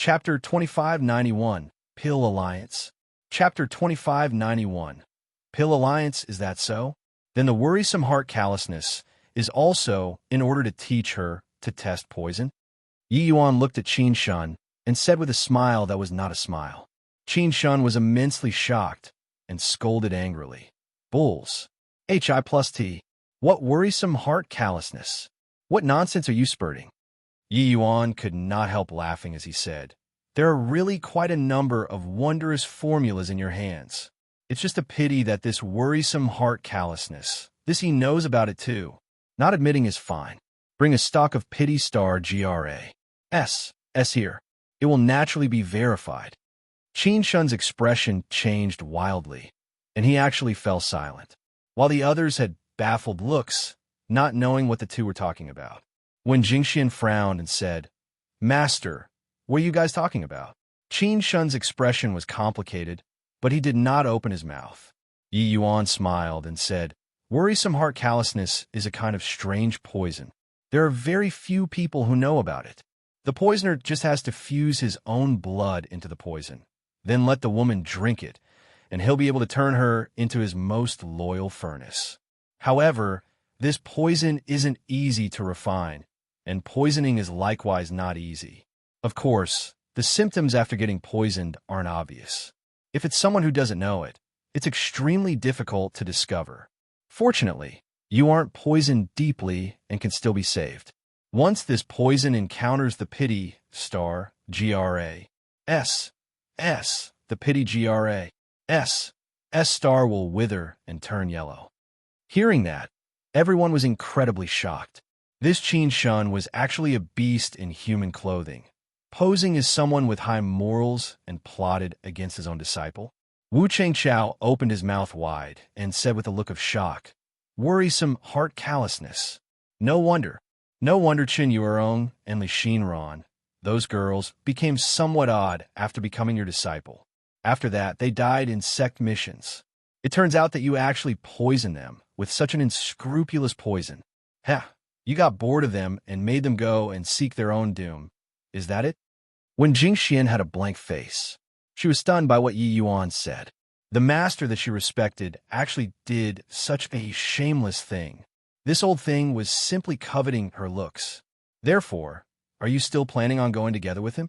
Chapter 2591, Pill Alliance. Chapter 2591. Pill Alliance, is that so? Then the worrisome heart callousness is also in order to teach her to test poison? Yi Yuan looked at Qin Shun and said with a smile that was not a smile. Qin Shun was immensely shocked and scolded angrily. Bulls. HI plus T. What worrisome heart callousness? What nonsense are you spurting? Yi Yuan could not help laughing as he said, There are really quite a number of wondrous formulas in your hands. It's just a pity that this worrisome heart callousness, this he knows about it too. Not admitting is fine. Bring a stock of pity star GRA. S here. It will naturally be verified. Qin Shun's expression changed wildly, and he actually fell silent, while the others had baffled looks, not knowing what the two were talking about. When Jingxian frowned and said, Master, what are you guys talking about? Qin Shun's expression was complicated, but he did not open his mouth. Yi Yuan smiled and said, Worrisome heart callousness is a kind of strange poison. There are very few people who know about it. The poisoner just has to fuse his own blood into the poison, then let the woman drink it, and he'll be able to turn her into his most loyal furnace. However, this poison isn't easy to refine, and poisoning is likewise not easy. Of course, the symptoms after getting poisoned aren't obvious. If it's someone who doesn't know it, it's extremely difficult to discover. Fortunately, you aren't poisoned deeply and can still be saved. Once this poison encounters the pity star GRA, the pity GRA, S star will wither and turn yellow. Hearing that, everyone was incredibly shocked. This Qin Shun was actually a beast in human clothing, posing as someone with high morals and plotted against his own disciple. Wu Chengqiao opened his mouth wide and said with a look of shock, Worrisome heart callousness. No wonder Qin Yuerong and Li Xinran, those girls, became somewhat odd after becoming your disciple. After that, they died in sect missions. It turns out that you actually poisoned them with such an unscrupulous poison. You got bored of them and made them go and seek their own doom. Is that it? When Jingxian had a blank face, she was stunned by what Yi Yuan said. The master that she respected actually did such a shameless thing. This old thing was simply coveting her looks. Therefore, are you still planning on going together with him?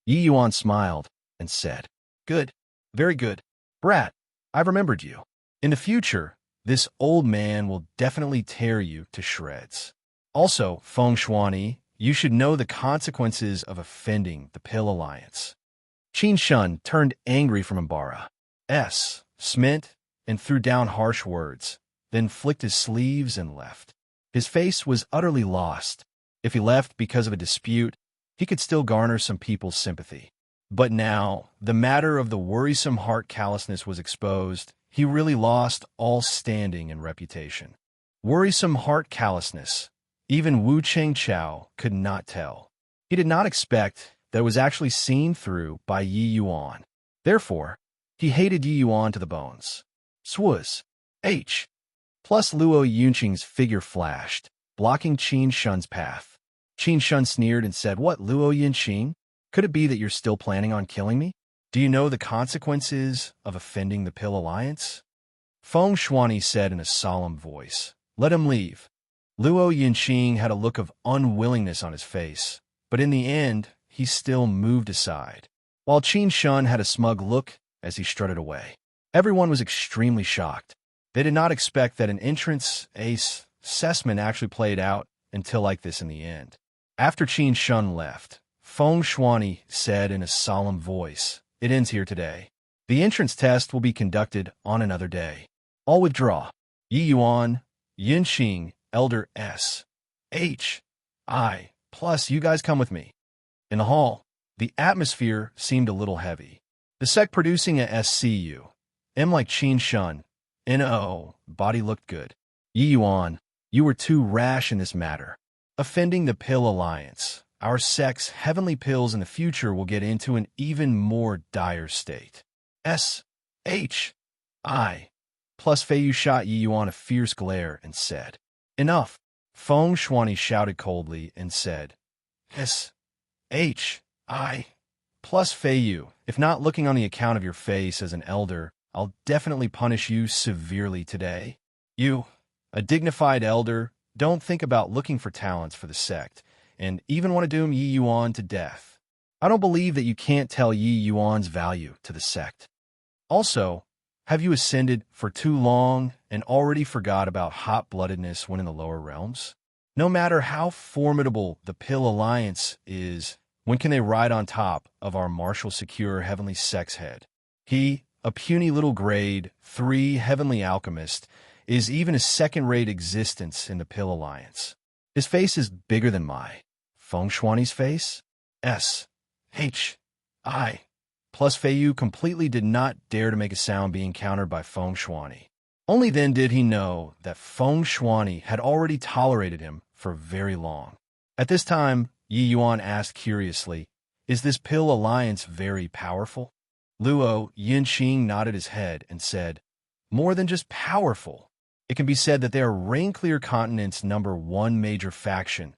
Yi Yuan smiled and said, Good, very good. Brat, I've remembered you. In the future, this old man will definitely tear you to shreds. Also, Feng Shuani, you should know the consequences of offending the Pill Alliance. Qin Shun turned angry from Embark, smint, and threw down harsh words, then flicked his sleeves and left. His face was utterly lost. If he left because of a dispute, he could still garner some people's sympathy. But now, the matter of the worrisome heart callousness was exposed. He really lost all standing and reputation. Worrisome heart callousness. Even Wu Chengqiao could not tell. He did not expect that it was actually seen through by Yi Yuan. Therefore, he hated Yi Yuan to the bones. Swuz. Plus Luo Yunqing's figure flashed, blocking Qin Shun's path. Qin Shun sneered and said, What, Luo Yunqing? Could it be that you're still planning on killing me? Do you know the consequences of offending the Pill Alliance? Feng Shuani said in a solemn voice, Let him leave. Luo Yunqing had a look of unwillingness on his face, but in the end, he still moved aside, while Qin Shun had a smug look as he strutted away. Everyone was extremely shocked. They did not expect that an entrance assessment actually played out until like this in the end. After Qin Shun left, Feng Shuani said in a solemn voice, It ends here today. The entrance test will be conducted on another day. All withdraw. Yi Yuan, Yunqing, Elder plus you guys come with me. In the hall, the atmosphere seemed a little heavy. The sect producing a SCU. M like Qin Shun. No, body looked good. Yi Yuan, you were too rash in this matter. Offending the Pill Alliance. Our sect's heavenly pills in the future will get into an even more dire state. Plus Feiyu shot Yi Yuan a fierce glare and said, Enough. Feng Shuani shouted coldly and said, plus Fei Yu. If not looking on the account of your face as an elder, I'll definitely punish you severely today. You, a dignified elder, don't think about looking for talents for the sect, and even want to doom Yi Yuan to death. I don't believe that you can't tell Yi Yuan's value to the sect. Also, have you ascended for too long and already forgot about hot-bloodedness when in the lower realms? No matter how formidable the Pill Alliance is, when can they ride on top of our martial secure heavenly sex head? He, a puny little grade 3 heavenly alchemist, is even a second-rate existence in the Pill Alliance. His face is bigger than my Feng Shuani's face. S-H-I. Plus Fei Yu completely did not dare to make a sound being countered by Feng Shuani. Only then did he know that Feng Shuani had already tolerated him for very long. At this time, Yi Yuan asked curiously, "Is this Pill Alliance very powerful?" Luo Yinqing nodded his head and said, "More than just powerful. It can be said that they are Rain-Clear Continent's #1 major faction.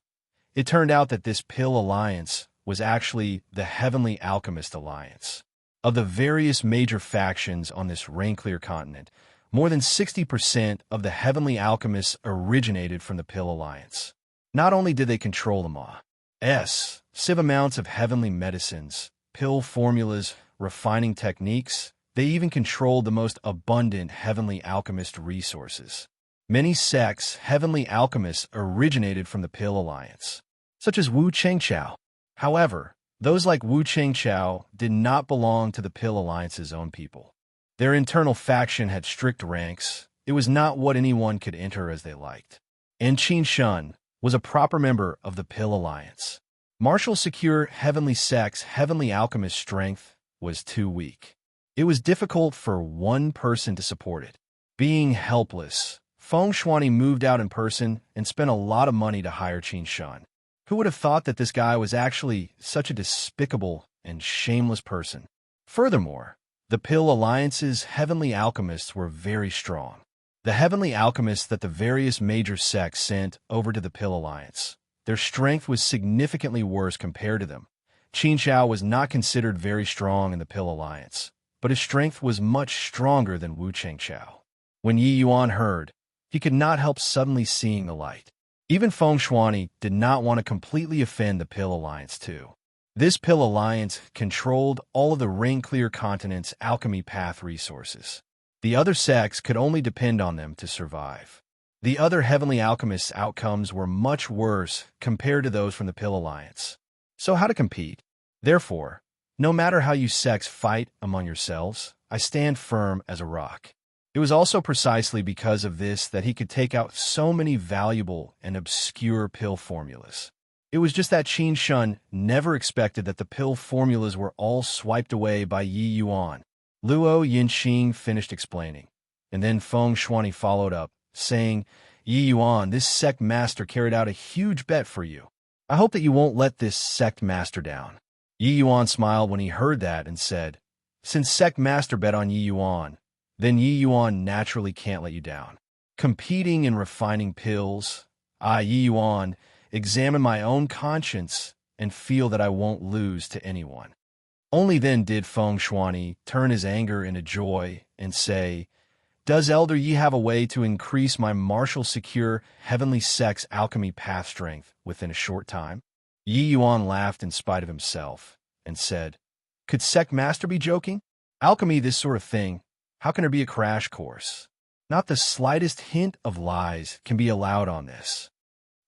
It turned out that this Pill Alliance was actually the Heavenly Alchemist Alliance. Of the various major factions on this Rain-Clear Continent, more than 60% of the Heavenly Alchemists originated from the Pill Alliance. Not only did they control the massive amounts of heavenly medicines, pill formulas, refining techniques, they even controlled the most abundant Heavenly Alchemist resources. Many sects' Heavenly Alchemists originated from the Pill Alliance, such as Wu Chengqiao. However, those like Wu Chengqiao did not belong to the Pill Alliance's own people. Their internal faction had strict ranks. It was not what anyone could enter as they liked. And Qin Shun was a proper member of the Pill Alliance. Martial secure Heavenly Sect's Heavenly Alchemist strength was too weak. It was difficult for one person to support it. Being helpless, Feng Shuani moved out in person and spent a lot of money to hire Qin Shun. Who would have thought that this guy was actually such a despicable and shameless person? Furthermore, the Pill Alliance's Heavenly Alchemists were very strong. The Heavenly Alchemists that the various major sects sent over to the Pill Alliance, their strength was significantly worse compared to them. Qin Xiao was not considered very strong in the Pill Alliance, but his strength was much stronger than Wu Chengqiao. When Yi Yuan heard, he could not help suddenly seeing the light. Even Feng Shuani did not want to completely offend the Pill Alliance too. This Pill Alliance controlled all of the Rain-Clear Continent's alchemy path resources. The other sects could only depend on them to survive. The other Heavenly Alchemists' outcomes were much worse compared to those from the Pill Alliance. So how to compete? Therefore, no matter how you sects fight among yourselves, I stand firm as a rock. It was also precisely because of this that he could take out so many valuable and obscure pill formulas. It was just that Qin Shun never expected that the pill formulas were all swiped away by Yi Yuan. Luo Yinqing finished explaining, and then Feng Shuani followed up, saying, "Yi Yuan, this sect master carried out a huge bet for you. I hope that you won't let this sect master down." Yi Yuan smiled when he heard that and said, "Since sect master bet on Yi Yuan, then Yi Yuan naturally can't let you down. Competing in refining pills, I, Yi Yuan, examine my own conscience and feel that I won't lose to anyone." Only then did Feng Shuani turn his anger into joy and say, "Does Elder Yi have a way to increase my martial secure Heavenly Sect's alchemy path strength within a short time?" Yi Yuan laughed in spite of himself and said, "Could Sect Master be joking? Alchemy, this sort of thing, how can there be a crash course? Not the slightest hint of lies can be allowed on this.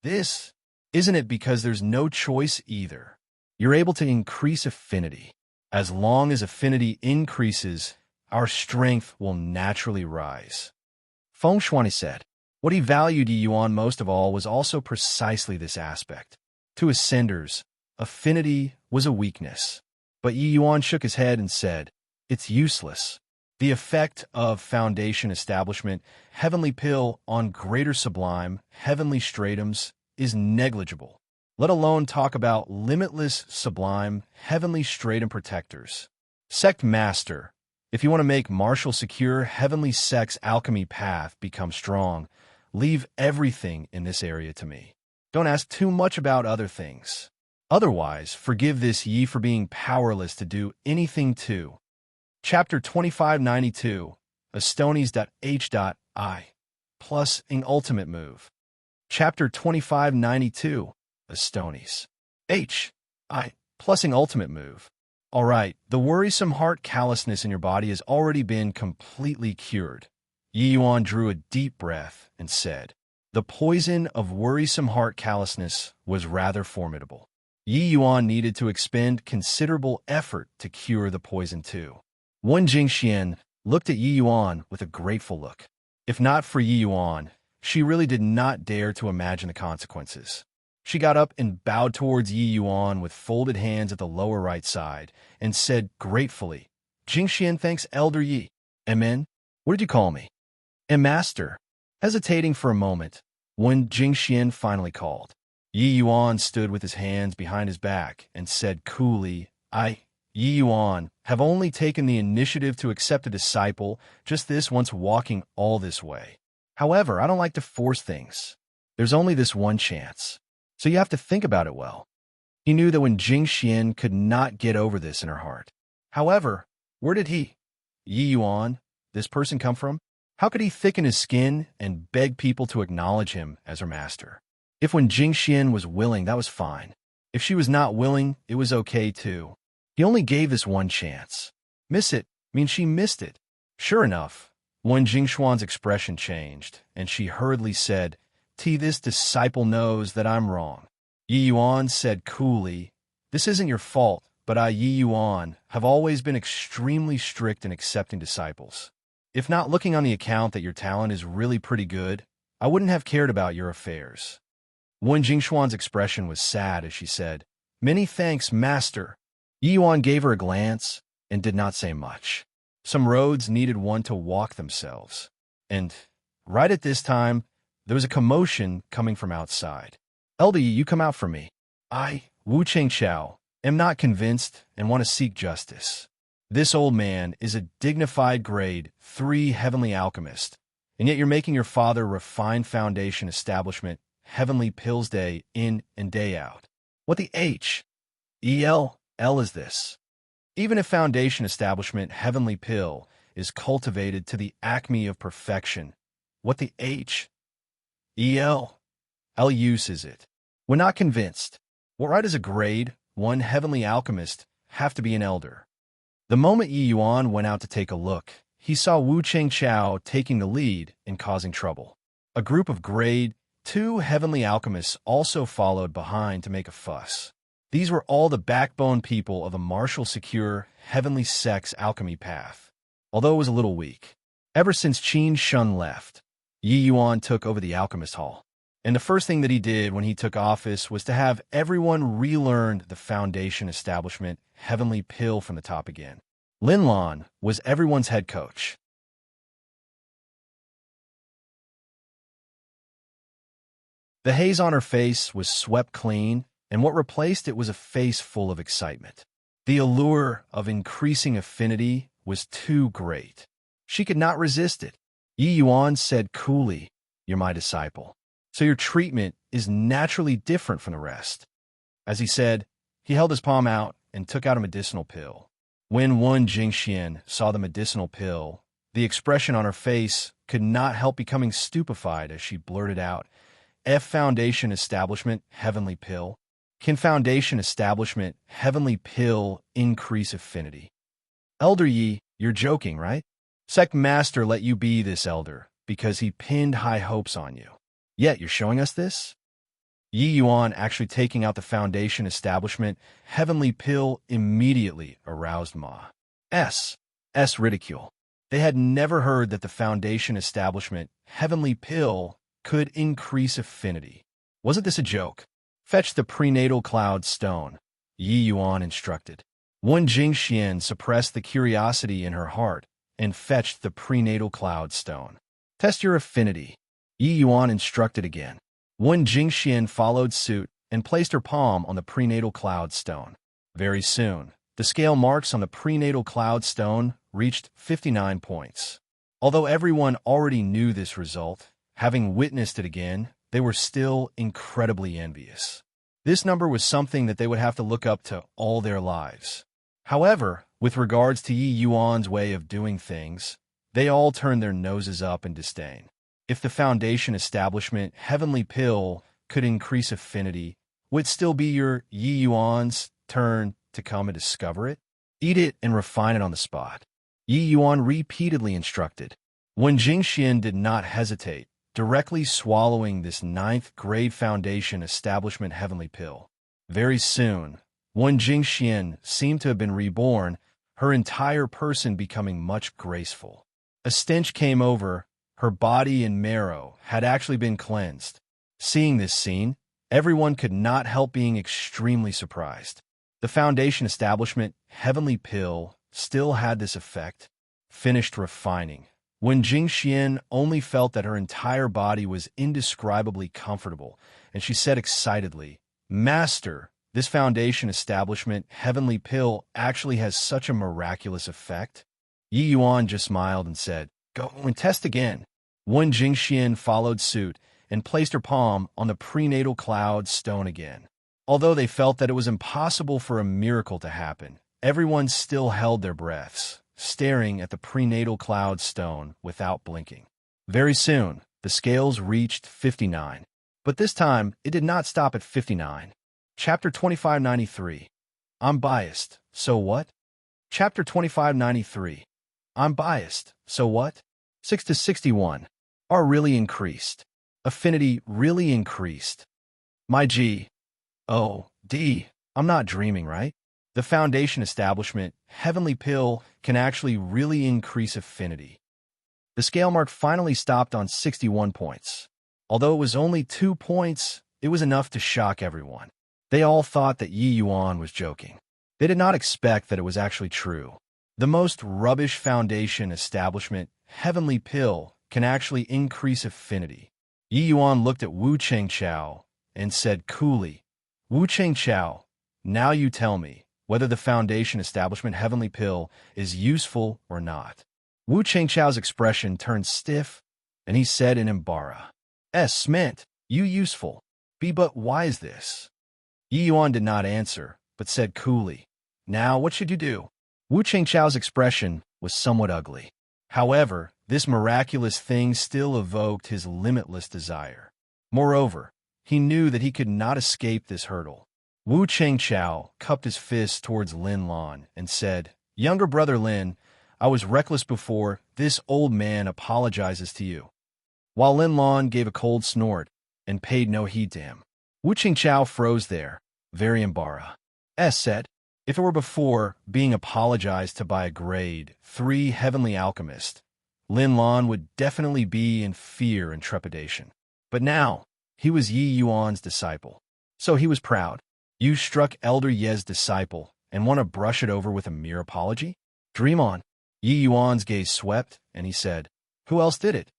This, isn't it because there's no choice either? You're able to increase affinity. As long as affinity increases, our strength will naturally rise." Feng Shuani said. What he valued Yi Yuan most of all was also precisely this aspect. To Ascenders, affinity was a weakness. But Yi Yuan shook his head and said, "It's useless. The effect of Foundation Establishment Heavenly Pill on Greater Sublime Heavenly Stratums is negligible. Let alone talk about limitless Sublime Heavenly Stratum Protectors. Sect Master, if you want to make martial secure Heavenly Sect's alchemy path become strong, leave everything in this area to me. Don't ask too much about other things. Otherwise, forgive this ye for being powerless to do anything to. Chapter 2592, Astonies.h.I. plus ing ultimate move. Chapter 2592, Astonies. H.I. plus ing ultimate move. Alright, the worrisome heart callousness in your body has already been completely cured. Yi Yuan drew a deep breath and said, the poison of worrisome heart callousness was rather formidable. Yi Yuan needed to expend considerable effort to cure the poison too. Wen Jingxian looked at Yi Yuan with a grateful look. If not for Yi Yuan, she really did not dare to imagine the consequences. She got up and bowed towards Yi Yuan with folded hands at the lower right side and said gratefully, Jingxian thanks Elder Yi. Amen? What did you call me? Master. Hesitating for a moment, when Jingxian finally called, Yi Yuan stood with his hands behind his back and said coolly, I, Yi Yuan, have only taken the initiative to accept a disciple just this once walking all this way. However, I don't like to force things. There's only this one chance. So you have to think about it well. He knew that when Jingxian could not get over this in her heart. However, where did Yi Yuan, this person come from? How could he thicken his skin and beg people to acknowledge him as her master? If when Jingxian was willing, that was fine. If she was not willing, it was okay too. He only gave this one chance. Miss it means she missed it. Sure enough, when Jingshuan's expression changed, and she hurriedly said, this disciple knows that I'm wrong. Yi Yuan said coolly, this isn't your fault, but I, Yi Yuan, have always been extremely strict in accepting disciples. If not looking on the account that your talent is really pretty good, I wouldn't have cared about your affairs. Wen Jingshuan's expression was sad as she said, many thanks, master. Yi Yuan gave her a glance and did not say much. Some roads needed one to walk themselves. And right at this time, there was a commotion coming from outside. Elder Yi, you come out for me. I, Wu Chengqiao, am not convinced and want to seek justice. This old man is a dignified grade 3 heavenly alchemist, and yet you're making your father refined foundation establishment heavenly pills day in and day out. What the H-E-L is this? Even if foundation establishment heavenly pill is cultivated to the acme of perfection, what the H-E-L use is it? We're not convinced. What right does a grade 1 heavenly alchemist have to be an elder? The moment Yi Yuan went out to take a look, he saw Wu Chengqiao taking the lead and causing trouble. A group of grade 2 heavenly alchemists also followed behind to make a fuss. These were all the backbone people of the martial secure heavenly sex alchemy path, although it was a little weak. Ever since Qin Shun left, Yi Yuan took over the alchemist hall. And the first thing that he did when he took office was to have everyone relearn the foundation establishment heavenly pill from the top again. Lin Lan was everyone's head coach. The haze on her face was swept clean, and what replaced it was a face full of excitement. The allure of increasing affinity was too great. She could not resist it. Yi Yuan said coolly, "You're my disciple, so your treatment is naturally different from the rest." As he said, he held his palm out and took out a medicinal pill. When Wen Jingxian saw the medicinal pill, the expression on her face could not help becoming stupefied as she blurted out, F Foundation Establishment Heavenly Pill. Can Foundation Establishment Heavenly Pill increase affinity? Elder Yi, you're joking, right? Sect Master let you be this elder because he pinned high hopes on you. Yet you're showing us this? Yi Yuan actually taking out the Foundation Establishment Heavenly Pill immediately aroused Ma's ridicule. They had never heard that the Foundation Establishment Heavenly Pill could increase affinity. Wasn't this a joke? Fetch the prenatal cloud stone, Yi Yuan instructed. Wen Jingxian suppressed the curiosity in her heart and fetched the prenatal cloud stone. Test your affinity, Yi Yuan instructed again. Wen Jingxian followed suit and placed her palm on the prenatal cloud stone. Very soon, the scale marks on the prenatal cloud stone reached 59 points. Although everyone already knew this result, having witnessed it again, they were still incredibly envious. This number was something that they would have to look up to all their lives. However, with regards to Yi Yuan's way of doing things, they all turned their noses up in disdain. If the foundation establishment Heavenly Pill could increase affinity, would it still be your Yi Yuan's turn to come and discover it? Eat it and refine it on the spot. Yi Yuan repeatedly instructed. When Jingxian did not hesitate, directly swallowing this 9th grade foundation establishment Heavenly Pill. Very soon, when Jingxian seemed to have been reborn, her entire person becoming much graceful. A stench came over, her body and marrow had actually been cleansed. Seeing this scene, everyone could not help being extremely surprised. The foundation establishment Heavenly Pill still had this effect, finished refining. When Jingxian only felt that her entire body was indescribably comfortable, and she said excitedly, "Master, this foundation establishment Heavenly Pill actually has such a miraculous effect?" Yi Yuan just smiled and said, "Go and test again." When Jingxian followed suit and placed her palm on the prenatal cloud stone again. Although they felt that it was impossible for a miracle to happen, everyone still held their breaths, staring at the prenatal cloud stone without blinking. Very soon, the scales reached 59. But this time, it did not stop at 59. Chapter 2593. I'm biased, so what? Chapter 2593. I'm biased, so what? 6 to 61. Are really increased. Affinity really increased. My G. O. D. I'm not dreaming, right? The foundation establishment, Heavenly Pill, can actually really increase affinity. The scale mark finally stopped on 61 points. Although it was only 2 points, it was enough to shock everyone. They all thought that Yi Yuan was joking. They did not expect that it was actually true. The most rubbish foundation establishment, Heavenly Pill, can actually increase affinity. Yi Yuan looked at Wu Chengqiao and said coolly, "Wu Chengqiao, now you tell me whether the foundation establishment Heavenly Pill is useful or not." Wu Chengqiao's expression turned stiff, and he said in Embark, "S meant, you useful. B but why is this?" Yi Yuan did not answer, but said coolly, "Now what should you do?" Wu Chengqiao's expression was somewhat ugly. However, this miraculous thing still evoked his limitless desire. Moreover, he knew that he could not escape this hurdle. Wu Chengqiao cupped his fist towards Lin Lan and said, "Younger brother Lin, I was reckless before. This old man apologizes to you." While Lin Lan gave a cold snort and paid no heed to him. Wu Chengqiao froze there, very embarrassed. Said, "If it were before being apologized to by a grade 3 heavenly alchemist, Lin Lan would definitely be in fear and trepidation. But now, he was Yi Yuan's disciple. So he was proud. You struck Elder Ye's disciple and want to brush it over with a mere apology? Dream on." Yi Yuan's gaze swept, and he said, "Who else did it?"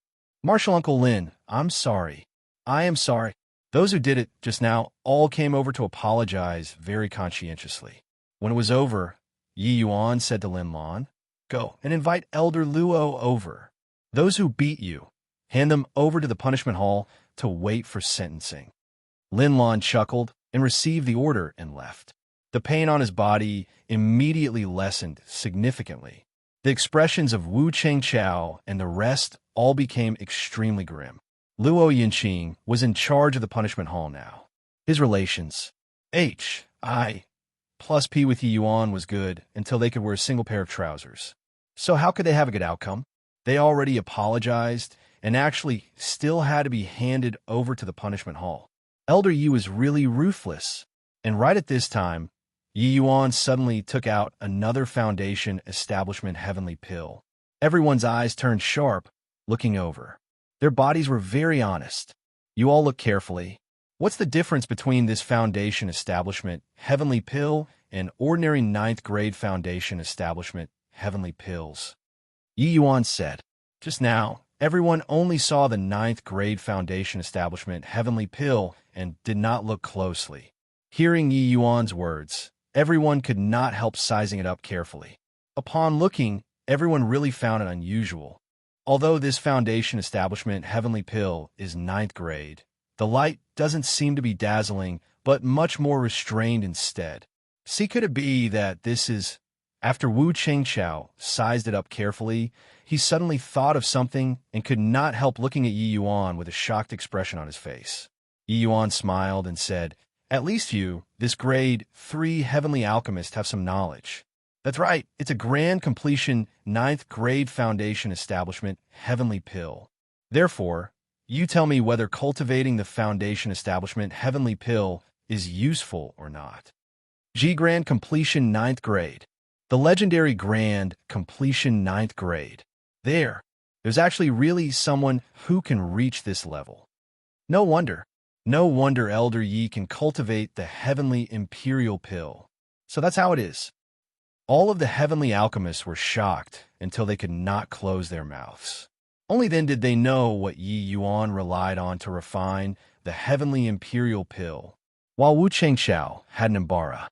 "Martial Uncle Lin, I'm sorry. I am sorry." Those who did it just now all came over to apologize very conscientiously. When it was over, Yi Yuan said to Lin Lan, "Go and invite Elder Luo over. Those who beat you, hand them over to the punishment hall to wait for sentencing." Lin Lan chuckled and received the order and left. The pain on his body immediately lessened significantly. The expressions of Wu Chengqiao and the rest all became extremely grim. Luo Yinqing was in charge of the punishment hall now. His relations, H.I. plus P with Yi Yuan was good until they could wear a single pair of trousers. So how could they have a good outcome? They already apologized and actually still had to be handed over to the punishment hall. Elder Yi was really ruthless, and right at this time, Yi Yuan suddenly took out another foundation establishment Heavenly Pill. Everyone's eyes turned sharp, looking over. Their bodies were very honest. "You all look carefully. What's the difference between this foundation establishment Heavenly Pill and ordinary 9th grade foundation establishment Heavenly Pills?" Yi Yuan said. Just now, everyone only saw the 9th grade foundation establishment Heavenly Pill and did not look closely. Hearing Yi Yuan's words, everyone could not help sizing it up carefully. Upon looking, everyone really found it unusual. Although this foundation establishment Heavenly Pill is 9th grade, the light doesn't seem to be dazzling but much more restrained instead. See, could it be that this is... After Wu Chengqiao sized it up carefully, he suddenly thought of something and could not help looking at Yi Yuan with a shocked expression on his face. Yi Yuan smiled and said, "At least you, this grade 3 heavenly alchemist, have some knowledge." "That's right, it's a grand completion 9th grade foundation establishment, heavenly pill. Therefore, you tell me whether cultivating the foundation establishment heavenly pill is useful or not." G grand completion 9th grade. The legendary grand completion 9th grade. There's actually really someone who can reach this level. No wonder Elder Yi can cultivate the heavenly imperial pill. So that's how it is. All of the heavenly alchemists were shocked until they could not close their mouths. Only then did they know what Yi Yuan relied on to refine the heavenly imperial pill. While Wu Chengqiao had an Embark,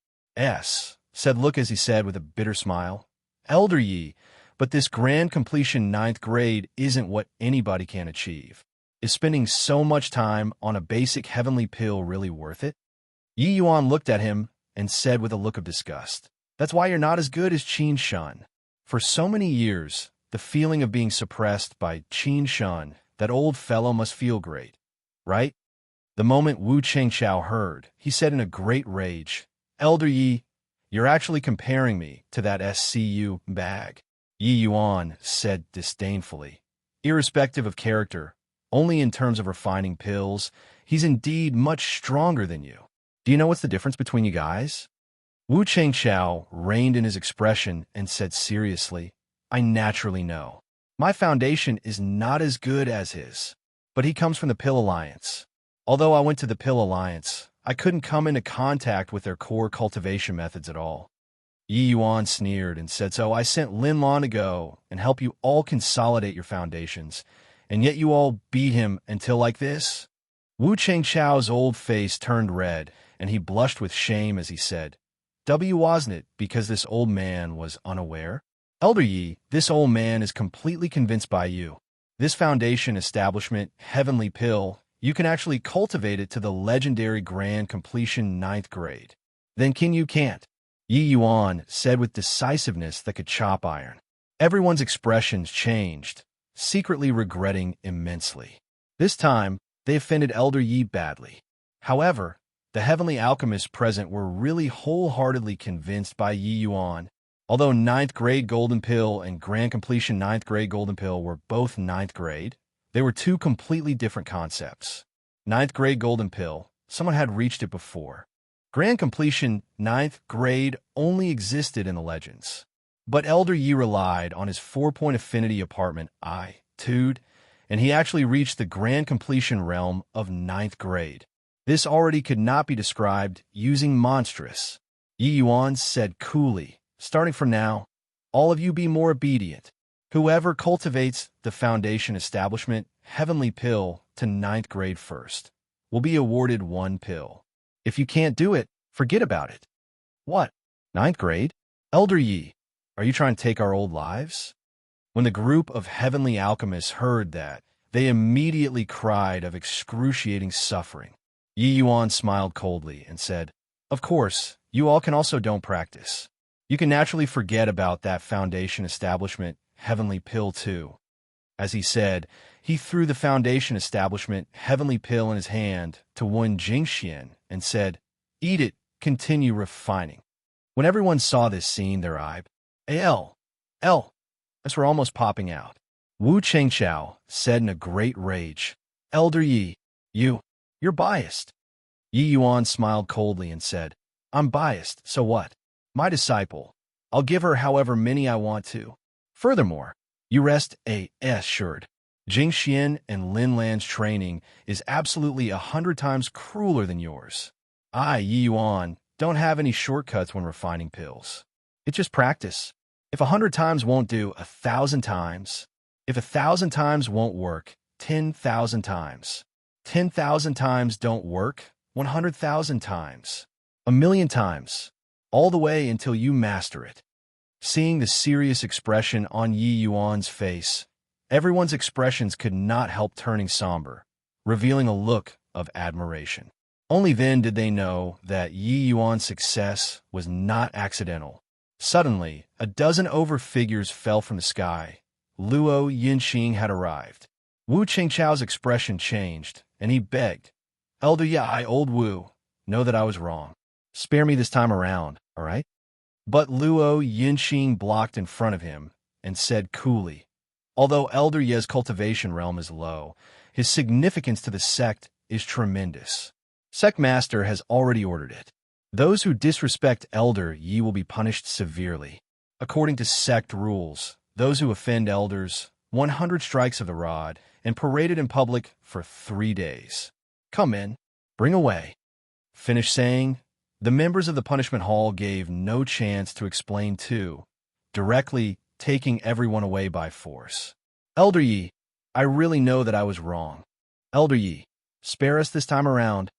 said look as he said with a bitter smile, "Elder Yi, but this grand completion 9th grade isn't what anybody can achieve. Is spending so much time on a basic heavenly pill really worth it?" Yi Yuan looked at him and said with a look of disgust, "That's why you're not as good as Qin Shan. For so many years, the feeling of being suppressed by Qin Shan, that old fellow must feel great, right?" The moment Wu Chengqiao heard, he said in a great rage, "Elder Yi, you're actually comparing me to that SCU bag." Yi Yuan said disdainfully, "Irrespective of character, only in terms of refining pills, he's indeed much stronger than you. Do you know what's the difference between you guys?" Wu Chengqiao reined in his expression and said seriously, "I naturally know. My foundation is not as good as his, but he comes from the Pill Alliance. Although I went to the Pill Alliance, I couldn't come into contact with their core cultivation methods at all." Yi Yuan sneered and said, "So I sent Lin Lan to go and help you all consolidate your foundations, and yet you all beat him until like this?" Wu Chengqiao's old face turned red, and he blushed with shame as he said, Wasn't it because this old man was unaware? Elder Yi, this old man is completely convinced by you. This foundation establishment, heavenly pill, you can actually cultivate it to the legendary grand completion 9th grade. Then you can't." Yi Yuan said with decisiveness that could chop iron. Everyone's expressions changed, secretly regretting immensely. This time, they offended Elder Yi badly. However, the heavenly alchemists present were really wholeheartedly convinced by Yi Yuan. Although 9th grade golden pill and grand completion 9th grade golden pill were both 9th grade, they were two completely different concepts. 9th grade golden pill, someone had reached it before. Grand completion 9th grade only existed in the legends. But Elder Yi relied on his 4-point affinity apartment I-tude, and he actually reached the grand completion realm of 9th grade. This already could not be described using monstrous. Yi Yuan said coolly, "Starting from now, all of you be more obedient. Whoever cultivates the foundation establishment heavenly pill to 9th grade first will be awarded 1 pill. If you can't do it, forget about it." "What? 9th grade? Elder Yi, are you trying to take our old lives?" When the group of heavenly alchemists heard that, they immediately cried of excruciating suffering. Yi Yuan smiled coldly and said, "Of course, you all can also don't practice. You can naturally forget about that foundation establishment heavenly pill too." As he said, he threw the foundation establishment heavenly pill in his hand to Wen Jingxian and said, "Eat it, continue refining." When everyone saw this scene, their eyes, as were almost popping out. Wu Chengqiao said in a great rage, "Elder Yi, you're biased." Yi Yuan smiled coldly and said, "I'm biased, so what? My disciple. I'll give her however many I want to. Furthermore, you rest assured. Jingxian and Lin Lan's training is absolutely 100 times crueler than yours. I, Yi Yuan, don't have any shortcuts when refining pills. It's just practice. If 100 times won't do, 1,000 times. If 1,000 times won't work, 10,000 times. 10,000 times don't work, 100,000 times. 1,000,000 times. All the way until you master it." Seeing the serious expression on Yi Yuan's face, everyone's expressions could not help turning somber, revealing a look of admiration. Only then did they know that Yi Yuan's success was not accidental. Suddenly, a dozen overfigures fell from the sky. Luo Yinxing had arrived. Wu Qingchao's expression changed, and he begged, "Elder Yi, old Wu, know that I was wrong. Spare me this time around, all right?" But Luo Yinxing blocked in front of him and said coolly, "Although Elder Ye's cultivation realm is low, his significance to the sect is tremendous. Sect Master has already ordered it. Those who disrespect Elder Yi will be punished severely. According to sect rules, those who offend elders, 100 strikes of the rod, and paraded in public for 3 days. Come in, bring away." Finished saying, the members of the punishment hall gave no chance to explain too, directly taking everyone away by force. "Elder Yi, I really know that I was wrong. Elder Yi, spare us this time around."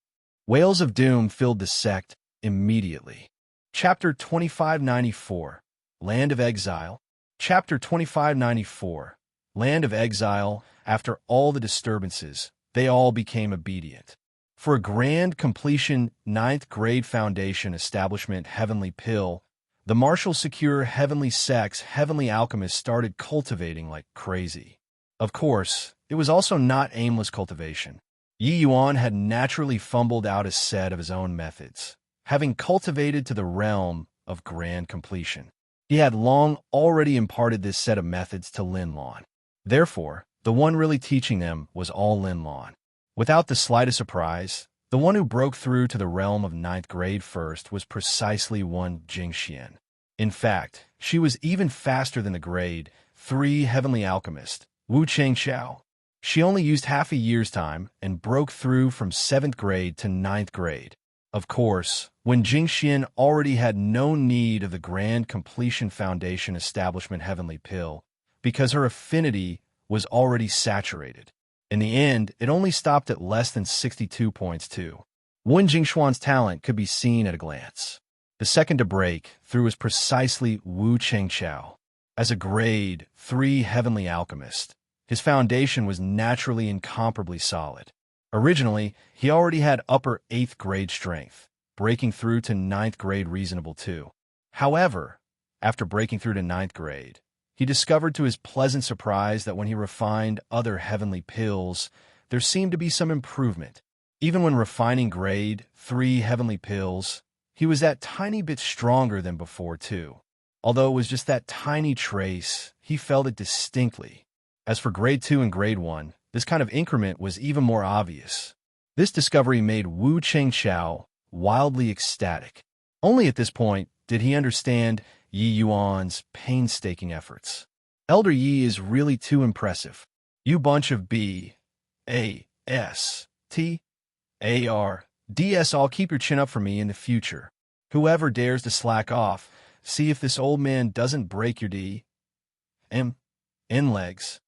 Wails of doom filled the sect immediately. Chapter 2594, Land of Exile. Chapter 2594, Land of Exile. After all the disturbances, they all became obedient. For a grand completion 9th grade foundation establishment Heavenly Pill, the Marshal Secure Heavenly Sects Heavenly Alchemists started cultivating like crazy. Of course, it was also not aimless cultivation. Yi Yuan had naturally fumbled out a set of his own methods, having cultivated to the realm of grand completion. He had long already imparted this set of methods to Lin Lan. Therefore, the one really teaching them was all Lin Lan. Without the slightest surprise, the one who broke through to the realm of 9th grade first was precisely one Jingxian. In fact, she was even faster than the grade 3 Heavenly Alchemist, Wu Qingchao. She only used half a year's time and broke through from 7th grade to 9th grade. Of course, when Jingxian already had no need of the Grand Completion Foundation Establishment Heavenly Pill, because her affinity was already saturated. In the end, it only stopped at less than 62 points too. Wen Jingshuan's talent could be seen at a glance. The second to break through was precisely Wu Qingchao. As a grade 3 Heavenly Alchemist, his foundation was naturally incomparably solid. Originally, he already had upper 8th grade strength, breaking through to 9th grade reasonable too. However, after breaking through to 9th grade, he discovered to his pleasant surprise that when he refined other heavenly pills, there seemed to be some improvement. Even when refining grade 3 heavenly pills, he was that tiny bit stronger than before too. Although it was just that tiny trace, he felt it distinctly. As for grade 2 and grade 1, this kind of increment was even more obvious. This discovery made Wu Qingchao wildly ecstatic. Only at this point did he understand Yi Yuan's painstaking efforts. "Elder Yi is really too impressive. You bunch of B.A.S.T.A.R.D.S. all keep your chin up for me in the future. Whoever dares to slack off, see if this old man doesn't break your D.M.N. legs."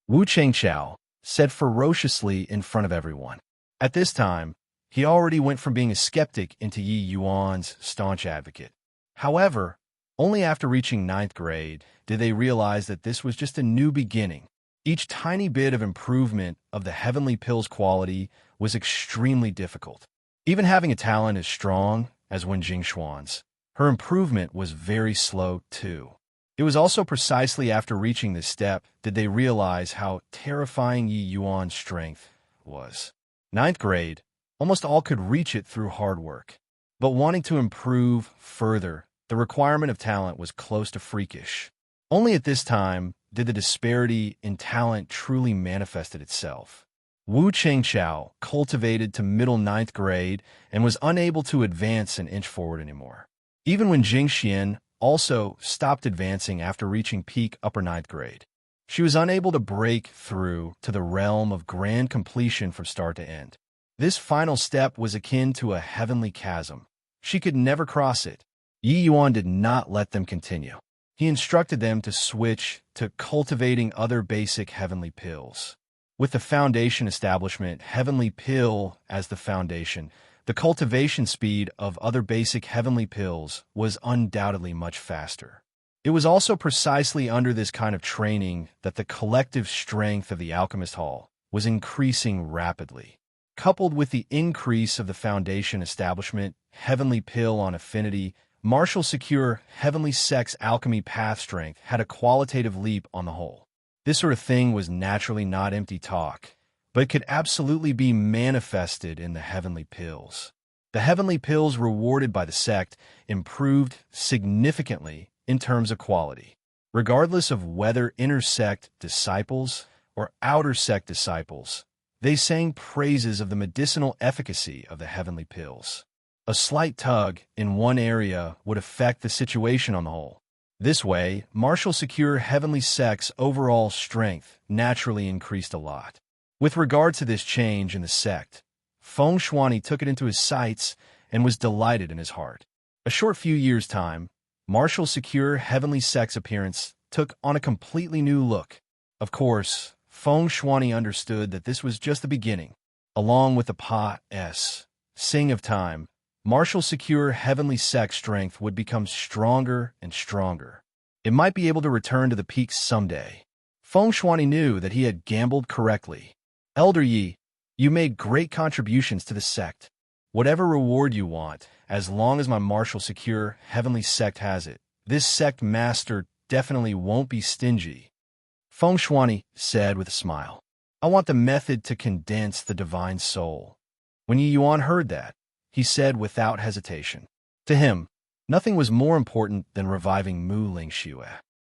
Wu Qingchao said ferociously in front of everyone. At this time, he already went from being a skeptic into Yi Yuan's staunch advocate. However, only after reaching 9th grade did they realize that this was just a new beginning. Each tiny bit of improvement of the heavenly pill's quality was extremely difficult. Even having a talent as strong as Wen Jingshuan's, her improvement was very slow too. It was also precisely after reaching this step did they realize how terrifying Yi Yuan's strength was. 9th grade, almost all could reach it through hard work. But wanting to improve further, the requirement of talent was close to freakish. Only at this time did the disparity in talent truly manifested itself. Wu Qingchao cultivated to middle 9th grade and was unable to advance an inch forward anymore. Even when Jingxian also stopped advancing after reaching peak upper 9th grade, she was unable to break through to the realm of grand completion from start to end. This final step was akin to a heavenly chasm. She could never cross it. Yi Yuan did not let them continue. He instructed them to switch to cultivating other basic heavenly pills. With the foundation establishment Heavenly Pill as the foundation, the cultivation speed of other basic heavenly pills was undoubtedly much faster. It was also precisely under this kind of training that the collective strength of the Alchemist Hall was increasing rapidly. coupled with the increase of the foundation establishment, heavenly pill on affinity, martial secure, heavenly sex alchemy path strength had a qualitative leap on the whole. This sort of thing was naturally not empty talk, but could absolutely be manifested in the heavenly pills. The heavenly pills rewarded by the sect improved significantly in terms of quality, regardless of whether inner sect disciples or outer sect disciples. They sang praises of the medicinal efficacy of the heavenly pills. A slight tug in one area would affect the situation on the whole. This way, martial secure heavenly sect's overall strength naturally increased a lot. With regard to this change in the sect, Feng Shuani took it into his sights and was delighted in his heart. A short few years' time, martial secure heavenly sect's appearance took on a completely new look. Of course, Feng Shuani understood that this was just the beginning. Along with the passing of time, martial secure heavenly sect strength would become stronger and stronger. It might be able to return to the peaks someday. Feng Shuani knew that he had gambled correctly. Elder Yi, you made great contributions to the sect. Whatever reward you want, as long as my martial secure heavenly sect has it, this sect master definitely won't be stingy. Feng Shuani said with a smile. I want the method to condense the divine soul. When Yi Yuan heard that, he said without hesitation. To him, nothing was more important than reviving Mu Ling Xue.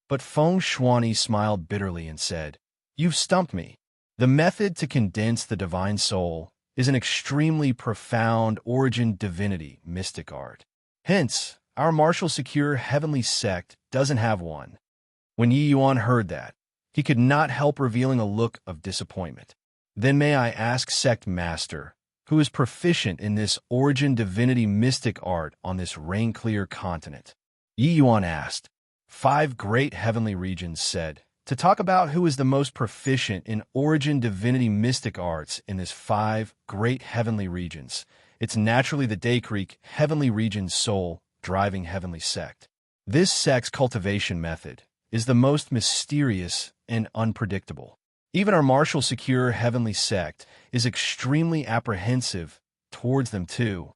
But Feng Shuani smiled bitterly and said, You've stumped me. The method to condense the divine soul is an extremely profound origin divinity mystic art. Hence, our martial secure heavenly sect doesn't have one. When Yi Yuan heard that, he could not help revealing a look of disappointment. Then may I ask sect master, who is proficient in this origin divinity mystic art on this rain-clear continent? Yi Yuan asked. 5 great heavenly regions said, to talk about who is the most proficient in origin divinity mystic arts in this 5 great heavenly regions, it's naturally the Day Creek heavenly region's soul driving heavenly sect. This sect's cultivation method is the most mysterious and unpredictable. Even our martial secure heavenly sect is extremely apprehensive towards them too.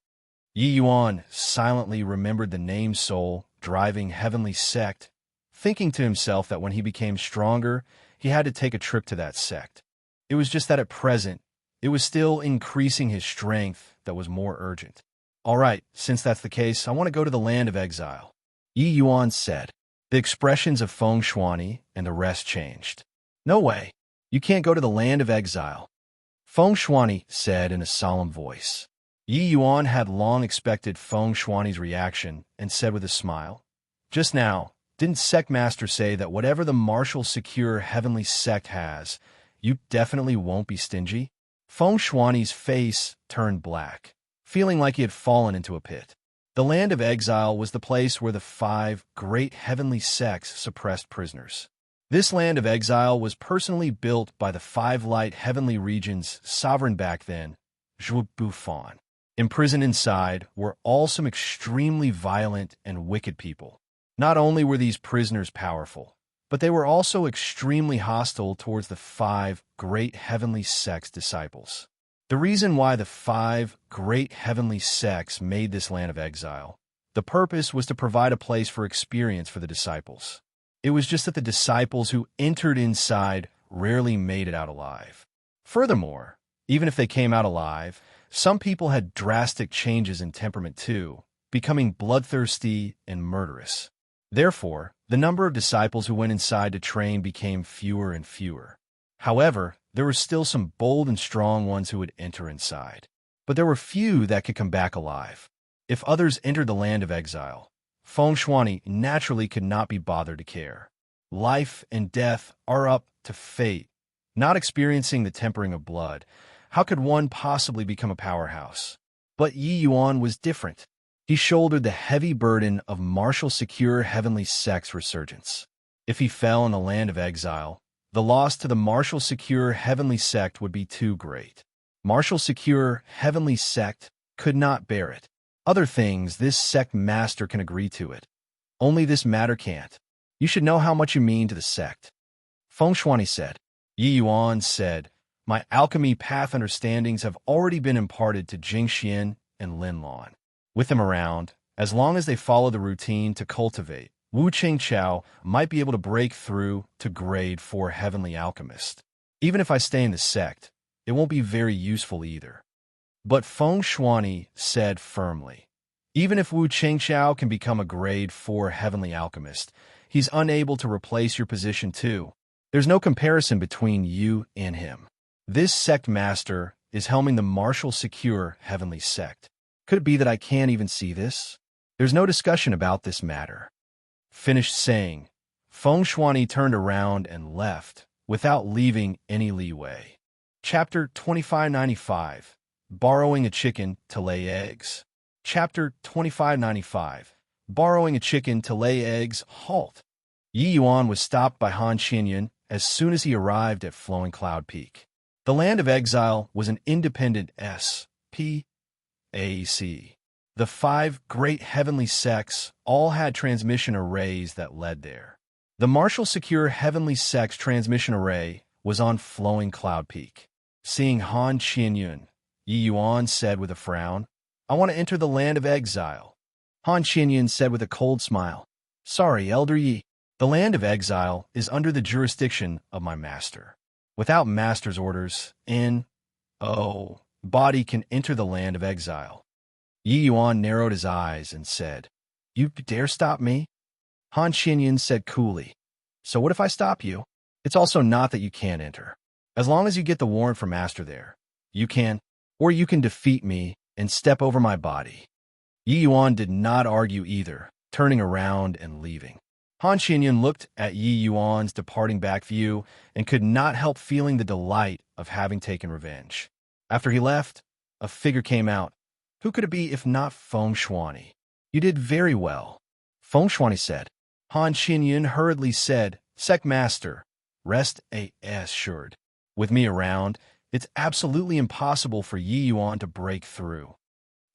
Yi Yuan silently remembered the name soul driving heavenly sect, thinking to himself that when he became stronger, he had to take a trip to that sect. It was just that at present, it was still increasing his strength that was more urgent. All right, since that's the case, I want to go to the land of exile. Yi Yuan said. The expressions of Feng Shuani and the rest changed. No way. You can't go to the land of exile. Feng Shuani said in a solemn voice. Yi Yuan had long expected Feng Shuani's reaction and said with a smile, Just now, didn't Sect Master say that whatever the martial secure heavenly sect has, you definitely won't be stingy? Feng Shuani's face turned black, feeling like he had fallen into a pit. The land of exile was the place where the 5 great heavenly sects suppressed prisoners. This land of exile was personally built by the 5 light heavenly regions' sovereign back then, Zhu Bufan. Imprisoned inside were all some extremely violent and wicked people. Not only were these prisoners powerful, but they were also extremely hostile towards the 5 great heavenly sects' disciples. The reason why the 5 great heavenly sects made this land of exile, the purpose was to provide a place for experience for the disciples. It was just that the disciples who entered inside rarely made it out alive. Furthermore, even if they came out alive, some people had drastic changes in temperament too, becoming bloodthirsty and murderous. Therefore, the number of disciples who went inside to train became fewer and fewer. However, there were still some bold and strong ones who would enter inside. But there were few that could come back alive. If others entered the land of exile, Feng Shuani naturally could not be bothered to care. Life and death are up to fate. Not experiencing the tempering of blood, how could one possibly become a powerhouse? But Yi Yuan was different. He shouldered the heavy burden of martial secure heavenly sect's resurgence. If he fell in the land of exile, the loss to the martial secure heavenly sect would be too great. Martial secure heavenly sect could not bear it. Other things, this sect master can agree to it. Only this matter can't. You should know how much you mean to the sect. Feng Shuani said. Yi Yuan said, My alchemy path understandings have already been imparted to Jingxian and Linlon. With them around, as long as they follow the routine to cultivate, Wu Qingchao might be able to break through to grade 4 Heavenly Alchemist. Even if I stay in the sect, it won't be very useful either. But Feng Shuani said firmly, even if Wu Qingchao can become a grade 4 Heavenly Alchemist, he's unable to replace your position too. There's no comparison between you and him. This sect master is helming the martial secure Heavenly Sect. Could it be that I can't even see this? There's no discussion about this matter. Finished saying, Feng Shuani turned around and left, without leaving any leeway. Chapter 2595. Borrowing a Chicken to Lay Eggs. Chapter 2595. Borrowing a Chicken to Lay Eggs. Halt. Yi Yuan was stopped by Han Qianyan as soon as he arrived at Flowing Cloud Peak. The Land of Exile was an independent S.P.A.C. The 5 great heavenly sects all had transmission arrays that led there. The Martial Secure Heavenly Sect's transmission array was on Flowing Cloud Peak. Seeing Han Qianyan, Yi Yuan said with a frown, I want to enter the Land of Exile. Han Qianyan said with a cold smile, Sorry, Elder Yi. The Land of Exile is under the jurisdiction of my master. Without master's orders, body can enter the Land of Exile. Yi Yuan narrowed his eyes and said, You dare stop me? Han Qianyan said coolly, So what if I stop you? It's also not that you can't enter. As long as you get the warrant from master there, you can, or you can defeat me and step over my body. Yi Yuan did not argue either, turning around and leaving. Han Qianyan looked at Yi Yuan's departing back view and could not help feeling the delight of having taken revenge. After he left, a figure came out. Who could it be if not Feng Shuani? You did very well, Feng Shuani said. Han Qianyan hurriedly said, Sect Master, rest assured. With me around, it's absolutely impossible for Yi Yuan to break through.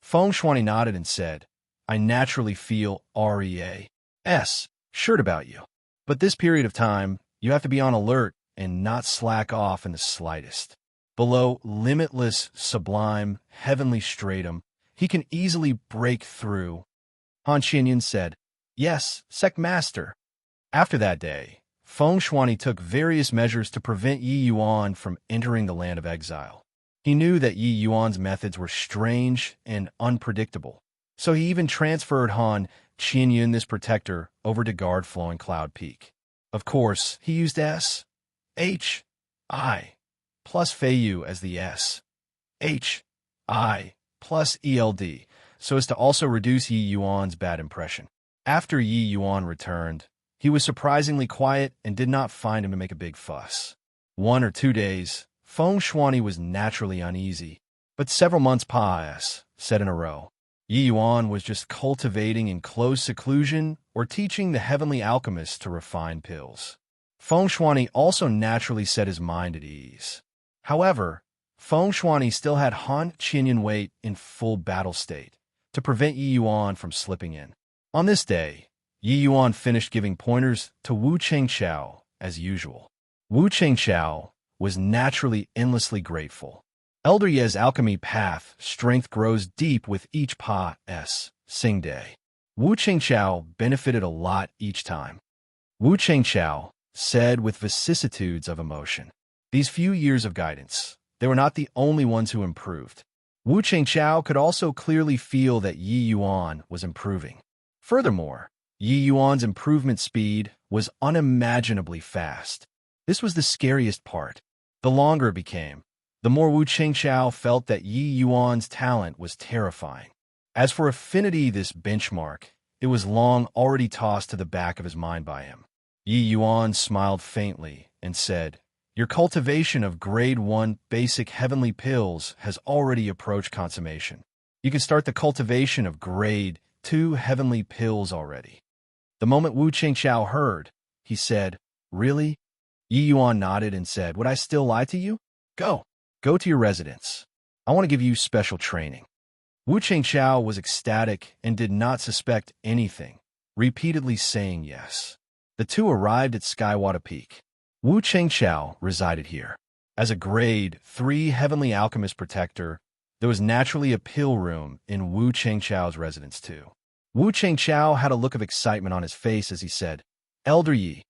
Feng Shuani nodded and said, I naturally feel assured about you. But this period of time, you have to be on alert and not slack off in the slightest. Below limitless, sublime, heavenly stratum, he can easily break through. Han Qianyan said, Yes, Sect Master. After that day, Feng Shuani took various measures to prevent Yi Yuan from entering the Land of Exile. He knew that Yi Yuan's methods were strange and unpredictable, so he even transferred Han Qianyan, this protector, over to guard Flowing Cloud Peak. Of course, he used S.H.I. plus Feiyu as the S.H.I. plus ELD, so as to also reduce Yi Yuan's bad impression. After Yi Yuan returned, he was surprisingly quiet and did not find him to make a big fuss. 1 or 2 days, Feng Shuani was naturally uneasy, but several months said in a row. Yi Yuan was just cultivating in close seclusion or teaching the heavenly alchemists to refine pills. Feng Shuani also naturally set his mind at ease. However, Feng Shuani still had Han Qianyan wait in full battle state to prevent Yi Yuan from slipping in. On this day, Yi Yuan finished giving pointers to Wu Qingchao as usual. Wu Qingchao was naturally endlessly grateful. Elder Ye's alchemy path strength grows deep with each sing day. Wu Qingchao benefited a lot each time. Wu Qingchao said with vicissitudes of emotion. These few years of guidance, they were not the only ones who improved. Wu Qingchao could also clearly feel that Yi Yuan was improving. Furthermore, Yi Yuan's improvement speed was unimaginably fast. This was the scariest part. The longer it became, the more Wu Qingchao felt that Yi Yuan's talent was terrifying. As for affinity, this benchmark, it was long already tossed to the back of his mind by him. Yi Yuan smiled faintly and said, Your cultivation of grade 1 basic heavenly pills has already approached consummation. You can start the cultivation of grade 2 heavenly pills already. The moment Wu Qingchao heard, he said, Really? Yi Yuan nodded and said, Would I still lie to you? Go to your residence. I want to give you special training. Wu Qingchao was ecstatic and did not suspect anything, repeatedly saying yes. The two arrived at Skywada Peak. Wu Qingchao resided here. As a grade 3 Heavenly Alchemist Protector, there was naturally a pill room in Wu Chengchao's residence too. Wu Chengchao had a look of excitement on his face as he said, "Elder Yi,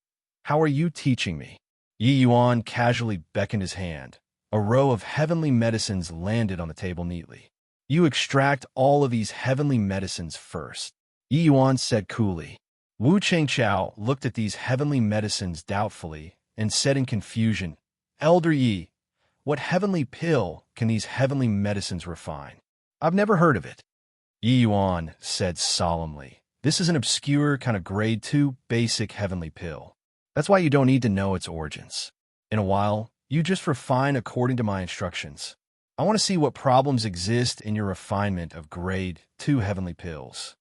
how are you teaching me?" Yi Yuan casually beckoned his hand. A row of heavenly medicines landed on the table neatly. "You extract all of these heavenly medicines first," Yi Yuan said coolly. Wu Chengchao looked at these heavenly medicines doubtfully and said in confusion, "Elder Yi, what heavenly pill can these heavenly medicines refine? I've never heard of it." Yi Yuan said solemnly, "This is an obscure kind of grade 2 basic heavenly pill. That's why you don't need to know its origins. In a while, you just refine according to my instructions. I want to see what problems exist in your refinement of grade 2 heavenly pills."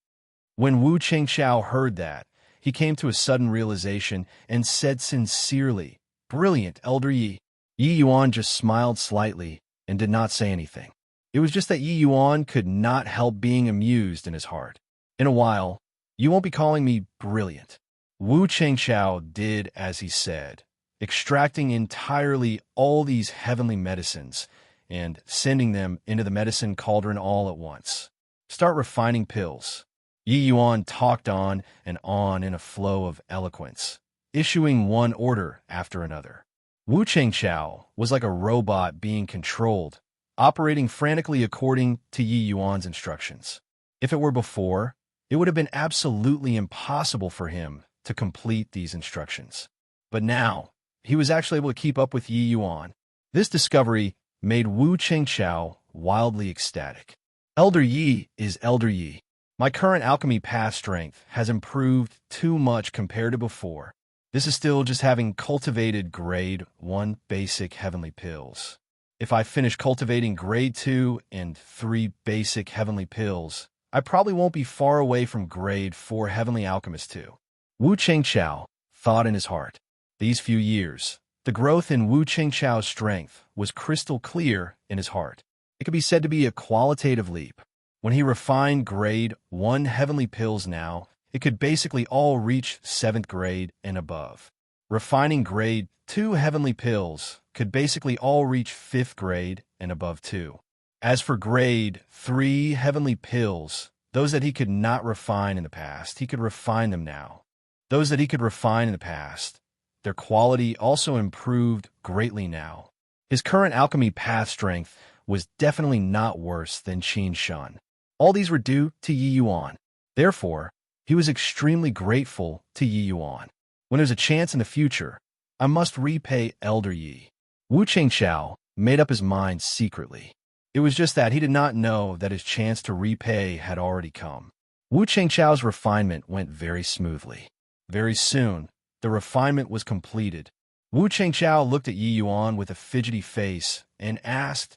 When Wu Chengchao heard that, he came to a sudden realization and said sincerely, "Brilliant, Elder Yi." Yi Yuan just smiled slightly and did not say anything. It was just that Yi Yuan could not help being amused in his heart. "In a while, you won't be calling me brilliant." Wu Chengchao did as he said, extracting entirely all these heavenly medicines and sending them into the medicine cauldron all at once. "Start refining pills." Yi Yuan talked on and on in a flow of eloquence, issuing one order after another. Wu Chengchao was like a robot being controlled, operating frantically according to Yi Yuan's instructions. If it were before, it would have been absolutely impossible for him to complete these instructions. But now, he was actually able to keep up with Yi Yuan. This discovery made Wu Chengchao wildly ecstatic. "Elder Yi is Elder Yi. My current alchemy path strength has improved too much compared to before. This is still just having cultivated grade 1 basic heavenly pills. If I finish cultivating grade 2 and 3 basic heavenly pills, I probably won't be far away from grade 4 heavenly alchemist too." Wu Chengchao thought in his heart. These few years, the growth in Wu Chengchao's strength was crystal clear in his heart. It could be said to be a qualitative leap. When he refined grade 1 heavenly pills now, it could basically all reach 7th grade and above. Refining grade 2 heavenly pills could basically all reach 5th grade and above too. As for grade 3 heavenly pills, those that he could not refine in the past, he could refine them now. Those that he could refine in the past, their quality also improved greatly now. His current alchemy path strength was definitely not worse than Qin Shun. All these were due to Yi Yuan. Therefore, he was extremely grateful to Yi Yuan. When there's a chance in the future, I must repay Elder Yi. Wu Chengchao made up his mind secretly. It was just that he did not know that his chance to repay had already come. Wu Chengchao's refinement went very smoothly. Very soon, the refinement was completed. Wu Chengchao looked at Yi Yuan with a fidgety face and asked,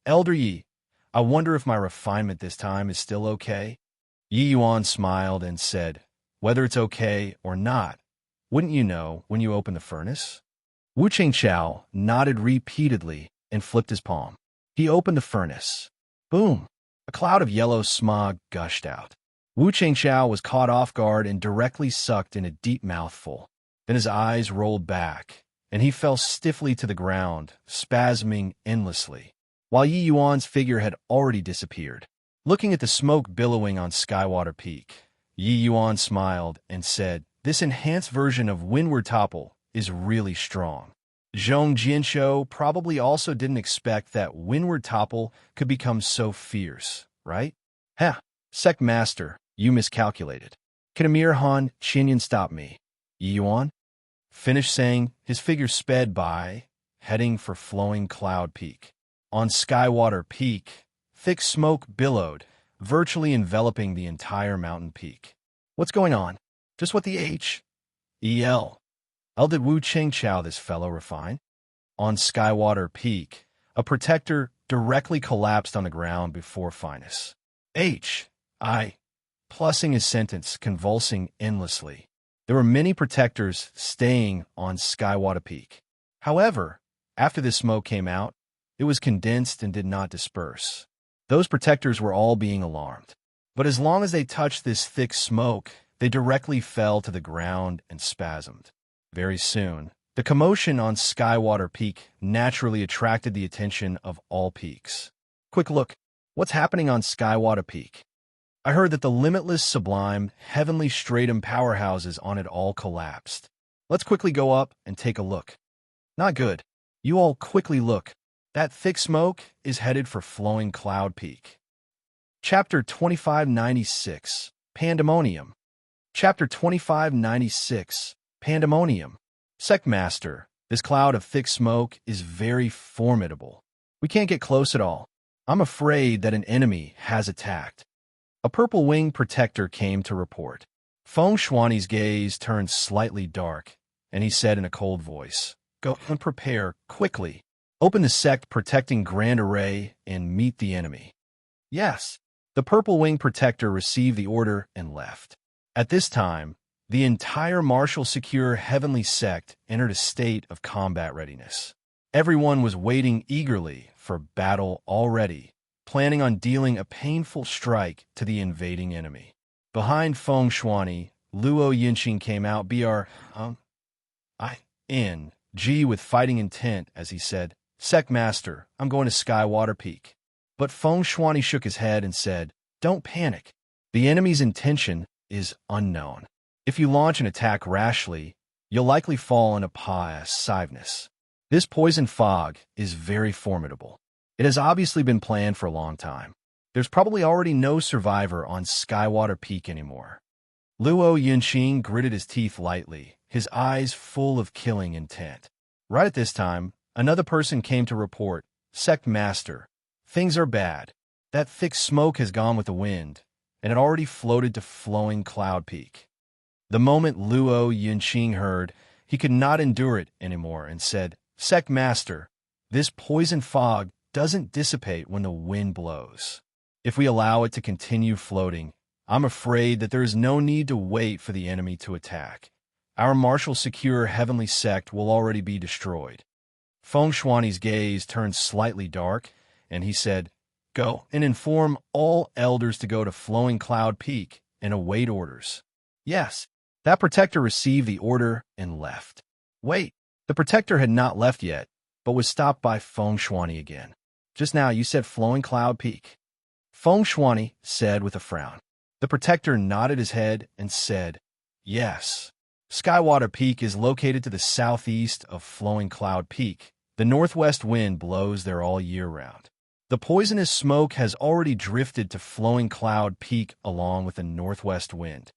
"Elder Yi, I wonder if my refinement this time is still okay?" Yi Yuan smiled and said, "Whether it's okay or not, wouldn't you know when you open the furnace?" Wu Chengchao nodded repeatedly and flipped his palm. He opened the furnace. Boom! A cloud of yellow smog gushed out. Wu Chengchao was caught off guard and directly sucked in a deep mouthful. Then his eyes rolled back, and he fell stiffly to the ground, spasming endlessly, while Yi Yuan's figure had already disappeared. Looking at the smoke billowing on Skywater Peak, Yi Yuan smiled and said, "This enhanced version of Windward Topple is really strong." Zhong Jianshou probably also didn't expect that Windward Topple could become so fierce, right? "Ha! Sect Master, you miscalculated. Can Emir Han Qinyan stop me?" Yi Yuan finished saying, his figure sped by, heading for Flowing Cloud Peak. On Skywater Peak, thick smoke billowed, virtually enveloping the entire mountain peak. "What's going on? Just what the H.E.L. Did Wu Chengchao this fellow refine?" On Skywater Peak, a protector directly collapsed on the ground before Finus. H.I. Plussing his sentence, convulsing endlessly. There were many protectors staying on Skywater Peak. However, after the smoke came out, it was condensed and did not disperse. Those protectors were all being alarmed. But as long as they touched this thick smoke, they directly fell to the ground and spasmed. Very soon, The commotion on Skywater Peak naturally attracted the attention of all peaks. Quick look, what's happening on Skywater Peak? I heard that the limitless, sublime, heavenly stratum powerhouses on it all collapsed. Let's quickly go up and take a look. Not good. You all quickly look. That thick smoke is headed for Flowing Cloud Peak. Chapter 2596, Pandemonium. Chapter 2596, Pandemonium. Sectmaster, this cloud of thick smoke is very formidable. We can't get close at all. I'm afraid that an enemy has attacked. A purple wing protector came to report. Feng Shuani's gaze turned slightly dark, and he said in a cold voice, "Go and prepare quickly. Open the sect protecting Grand Array and meet the enemy." Yes, the purple wing protector received the order and left. At this time, the entire martial secure heavenly sect entered a state of combat readiness. Everyone was waiting eagerly for battle already, planning on dealing a painful strike to the invading enemy. Behind Feng Shuani, Luo Yinxing came out G with fighting intent as he said, "Sectmaster, I'm going to Skywater Peak." But Feng Shuani shook his head and said, "Don't panic. The enemy's intention is unknown. If you launch an attack rashly, you'll likely fall into passiveness. This poison fog is very formidable. It has obviously been planned for a long time. There's probably already no survivor on Skywater Peak anymore." Luo Yinxing gritted his teeth lightly, his eyes full of killing intent. Right at this time, another person came to report, "Sectmaster, things are bad. That thick smoke has gone with the wind, and it already floated to Flowing Cloud Peak." The moment Luo Yinxing heard, he could not endure it anymore and said, "Sectmaster, this poison fog doesn't dissipate when the wind blows. If we allow it to continue floating, I'm afraid that there is no need to wait for the enemy to attack. Our martial secure heavenly sect will already be destroyed." Feng Shuani's gaze turned slightly dark, and he said, "Go and inform all elders to go to Flowing Cloud Peak and await orders." Yes, that protector received the order and left. Wait, the protector had not left yet, but was stopped by Feng Shuani again. "Just now you said Flowing Cloud Peak." Feng Shuani said with a frown. The protector nodded his head and said, "Yes. Skywater Peak is located to the southeast of Flowing Cloud Peak. The northwest wind blows there all year round. The poisonous smoke has already drifted to Flowing Cloud Peak along with the northwest wind."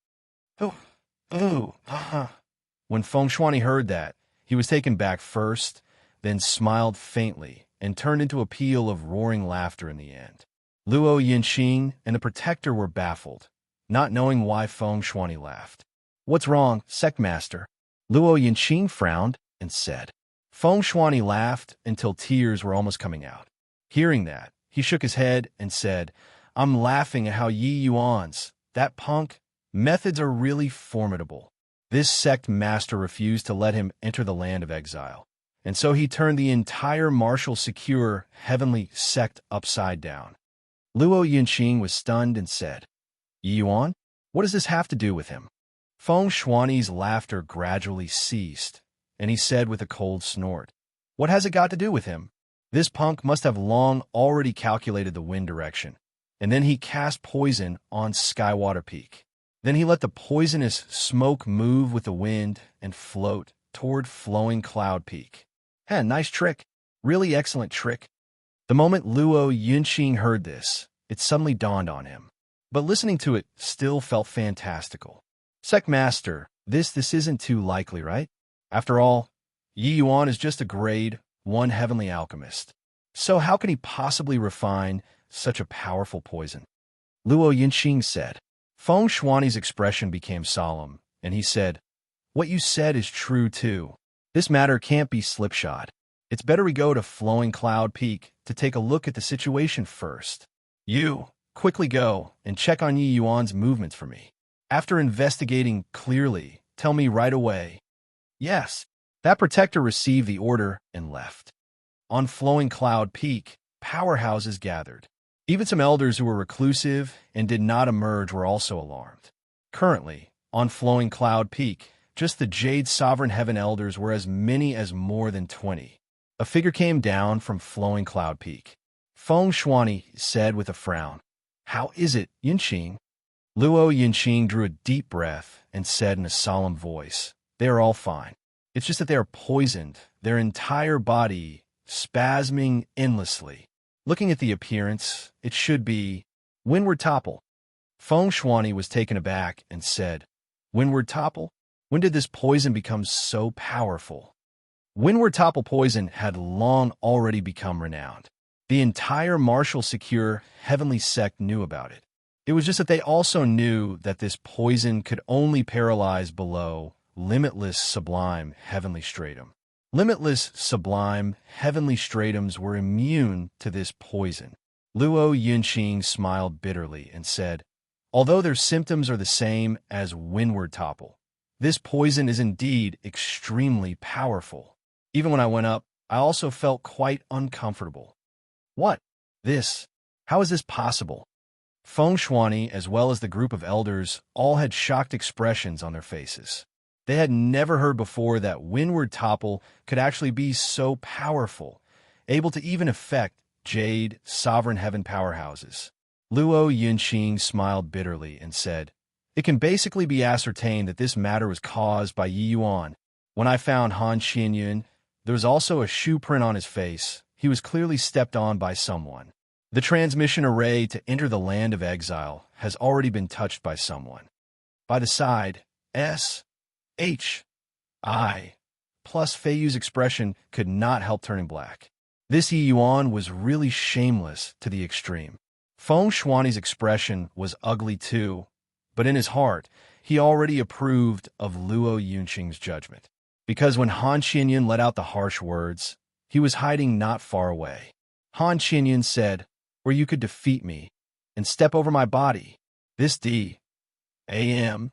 When Feng Shuani heard that, he was taken back first, then smiled faintly, and turned into a peal of roaring laughter in the end. Luo Yinxing and the protector were baffled, not knowing why Feng Shuani laughed. "What's wrong, Sectmaster?" Luo Yinxing frowned and said. Feng Shuani laughed until tears were almost coming out. Hearing that, he shook his head and said, "I'm laughing at how Yi Yuan's, that punk, methods are really formidable. This sect master refused to let him enter the land of exile, and so he turned the entire martial secure heavenly sect upside down." Luo Yinxing was stunned and said, "Yi Yuan? What does this have to do with him?" Feng Shuani's laughter gradually ceased, and he said with a cold snort, "What has it got to do with him? This punk must have long already calculated the wind direction, and then he cast poison on Skywater Peak. Then he let the poisonous smoke move with the wind and float toward Flowing Cloud Peak. Nice trick. Really excellent trick." The moment Luo Yinxing heard this, it suddenly dawned on him. But listening to it still felt fantastical. "Sectmaster, this isn't too likely, right? After all, Yi Yuan is just a grade 1 heavenly alchemist. So how can he possibly refine such a powerful poison?" Luo Yinxing said. Feng Shuani's expression became solemn, and he said, "What you said is true too. This matter can't be slipshod. It's better we go to Flowing Cloud Peak to take a look at the situation first. You, quickly go and check on Yi Yuan's movements for me. After investigating clearly, tell me right away." Yes, that protector received the order and left. On Flowing Cloud Peak, powerhouses gathered. Even some elders who were reclusive and did not emerge were also alarmed. Currently, on Flowing Cloud Peak, just the Jade Sovereign Heaven Elders were as many as more than 20. A figure came down from Flowing Cloud Peak. Feng Shuani said with a frown, "How is it, Yinqing?" Luo Yinqing drew a deep breath and said in a solemn voice, "They are all fine. It's just that they are poisoned, their entire body spasming endlessly. Looking at the appearance, it should be Windward Topple." Feng Shuani was taken aback and said, "Windward Topple? When did this poison become so powerful?" Windward Topple poison had long already become renowned. The entire martial secure heavenly sect knew about it. It was just that they also knew that this poison could only paralyze below limitless sublime heavenly stratum. Limitless sublime heavenly stratums were immune to this poison. Luo Yunqing smiled bitterly and said, "Although their symptoms are the same as Windward Topple, this poison is indeed extremely powerful. Even when I went up, I also felt quite uncomfortable." "What? This? How is this possible?" Feng Shuani, as well as the group of elders, all had shocked expressions on their faces. They had never heard before that Windward Topple could actually be so powerful, able to even affect Jade Sovereign Heaven powerhouses. Luo Yunqing smiled bitterly and said, "It can basically be ascertained that this matter was caused by Yi Yuan. When I found Han Qianyun, there was also a shoe print on his face. He was clearly stepped on by someone. The transmission array to enter the land of exile has already been touched by someone." By the side, S.H.I. plus Feiyu's expression could not help turning black. This Yi Yuan was really shameless to the extreme. Feng Shuani's expression was ugly too, but in his heart, he already approved of Luo Yunqing's judgment. Because when Han Qianyun let out the harsh words, he was hiding not far away. Han Qianyun said, "Or you could defeat me and step over my body. This D.A.M.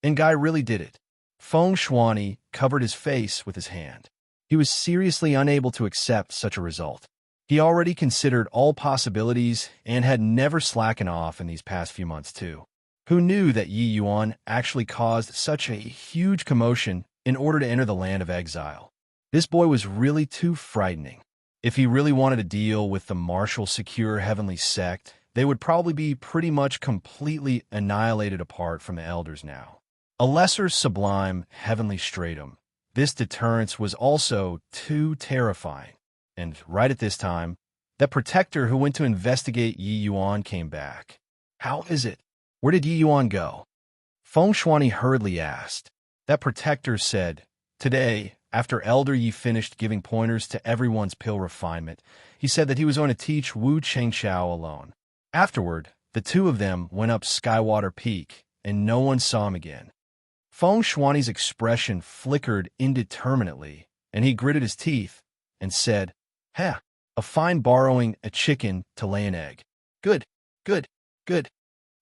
and guy really did it." Feng Shuani covered his face with his hand. He was seriously unable to accept such a result. He already considered all possibilities and had never slackened off in these past few months too. Who knew that Yi Yuan actually caused such a huge commotion in order to enter the land of exile? This boy was really too frightening. If he really wanted to deal with the martial secure heavenly sect, they would probably be pretty much completely annihilated apart from the elders now. A lesser sublime heavenly stratum, this deterrence was also too terrifying. And right at this time, that protector who went to investigate Yi Yuan came back. "How is it? Where did Yi Yuan go?" Feng Shuani hurriedly asked. That protector said, "Today, after Elder Yi finished giving pointers to everyone's pill refinement, he said that he was going to teach Wu Chengxiao alone. Afterward, the two of them went up Skywater Peak, and no one saw him again." Feng Shuani's expression flickered indeterminately, and he gritted his teeth and said, "Ha! A fine borrowing a chicken to lay an egg. Good, good, good."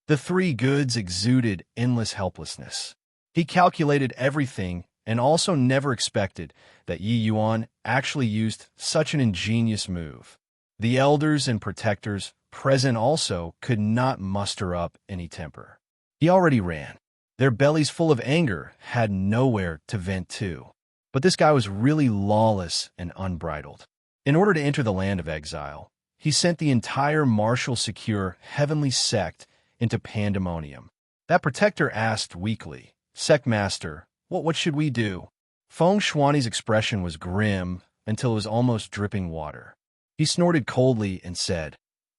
The three goods exuded endless helplessness. He calculated everything and also never expected that Yi Yuan actually used such an ingenious move. The elders and protectors present also could not muster up any temper. He already ran. Their bellies full of anger had nowhere to vent to. But this guy was really lawless and unbridled. In order to enter the land of exile, he sent the entire martial secure heavenly sect into pandemonium. That protector asked weakly, "Sect Master, what should we do?" Feng Shuani's expression was grim until it was almost dripping water. He snorted coldly and said,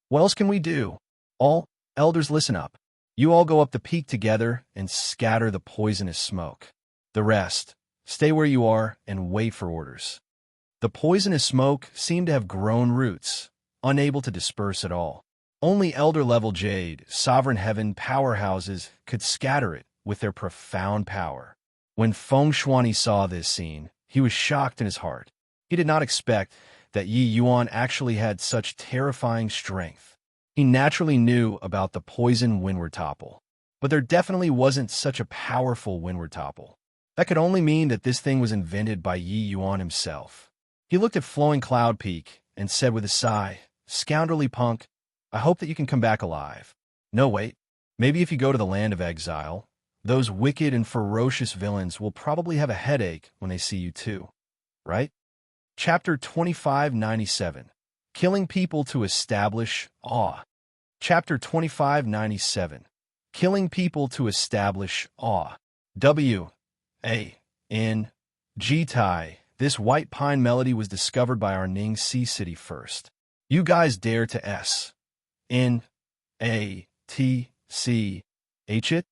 "What else can we do? All elders, listen up. You all go up the peak together and scatter the poisonous smoke. The rest, stay where you are and wait for orders." The poisonous smoke seemed to have grown roots, unable to disperse at all. Only elder-level Jade, Sovereign Heaven powerhouses could scatter it with their profound power. When Feng Shuani saw this scene, he was shocked in his heart. He did not expect that Yi Yuan actually had such terrifying strength. He naturally knew about the poison Windward Topple, but there definitely wasn't such a powerful Windward Topple. That could only mean that this thing was invented by Yi Yuan himself. He looked at Flowing Cloud Peak and said with a sigh, "Scoundrelly punk, I hope that you can come back alive. No, wait. Maybe if you go to the land of exile, Those wicked and ferocious villains will probably have a headache when they see you too, right? Chapter 2597. Killing People to Establish Awe. Chapter 2597. Killing People to Establish Awe. W.A.N.G.Tai. This white pine melody was discovered by our Ning Sea City first. You guys dare to S.N.A.T.C.H it?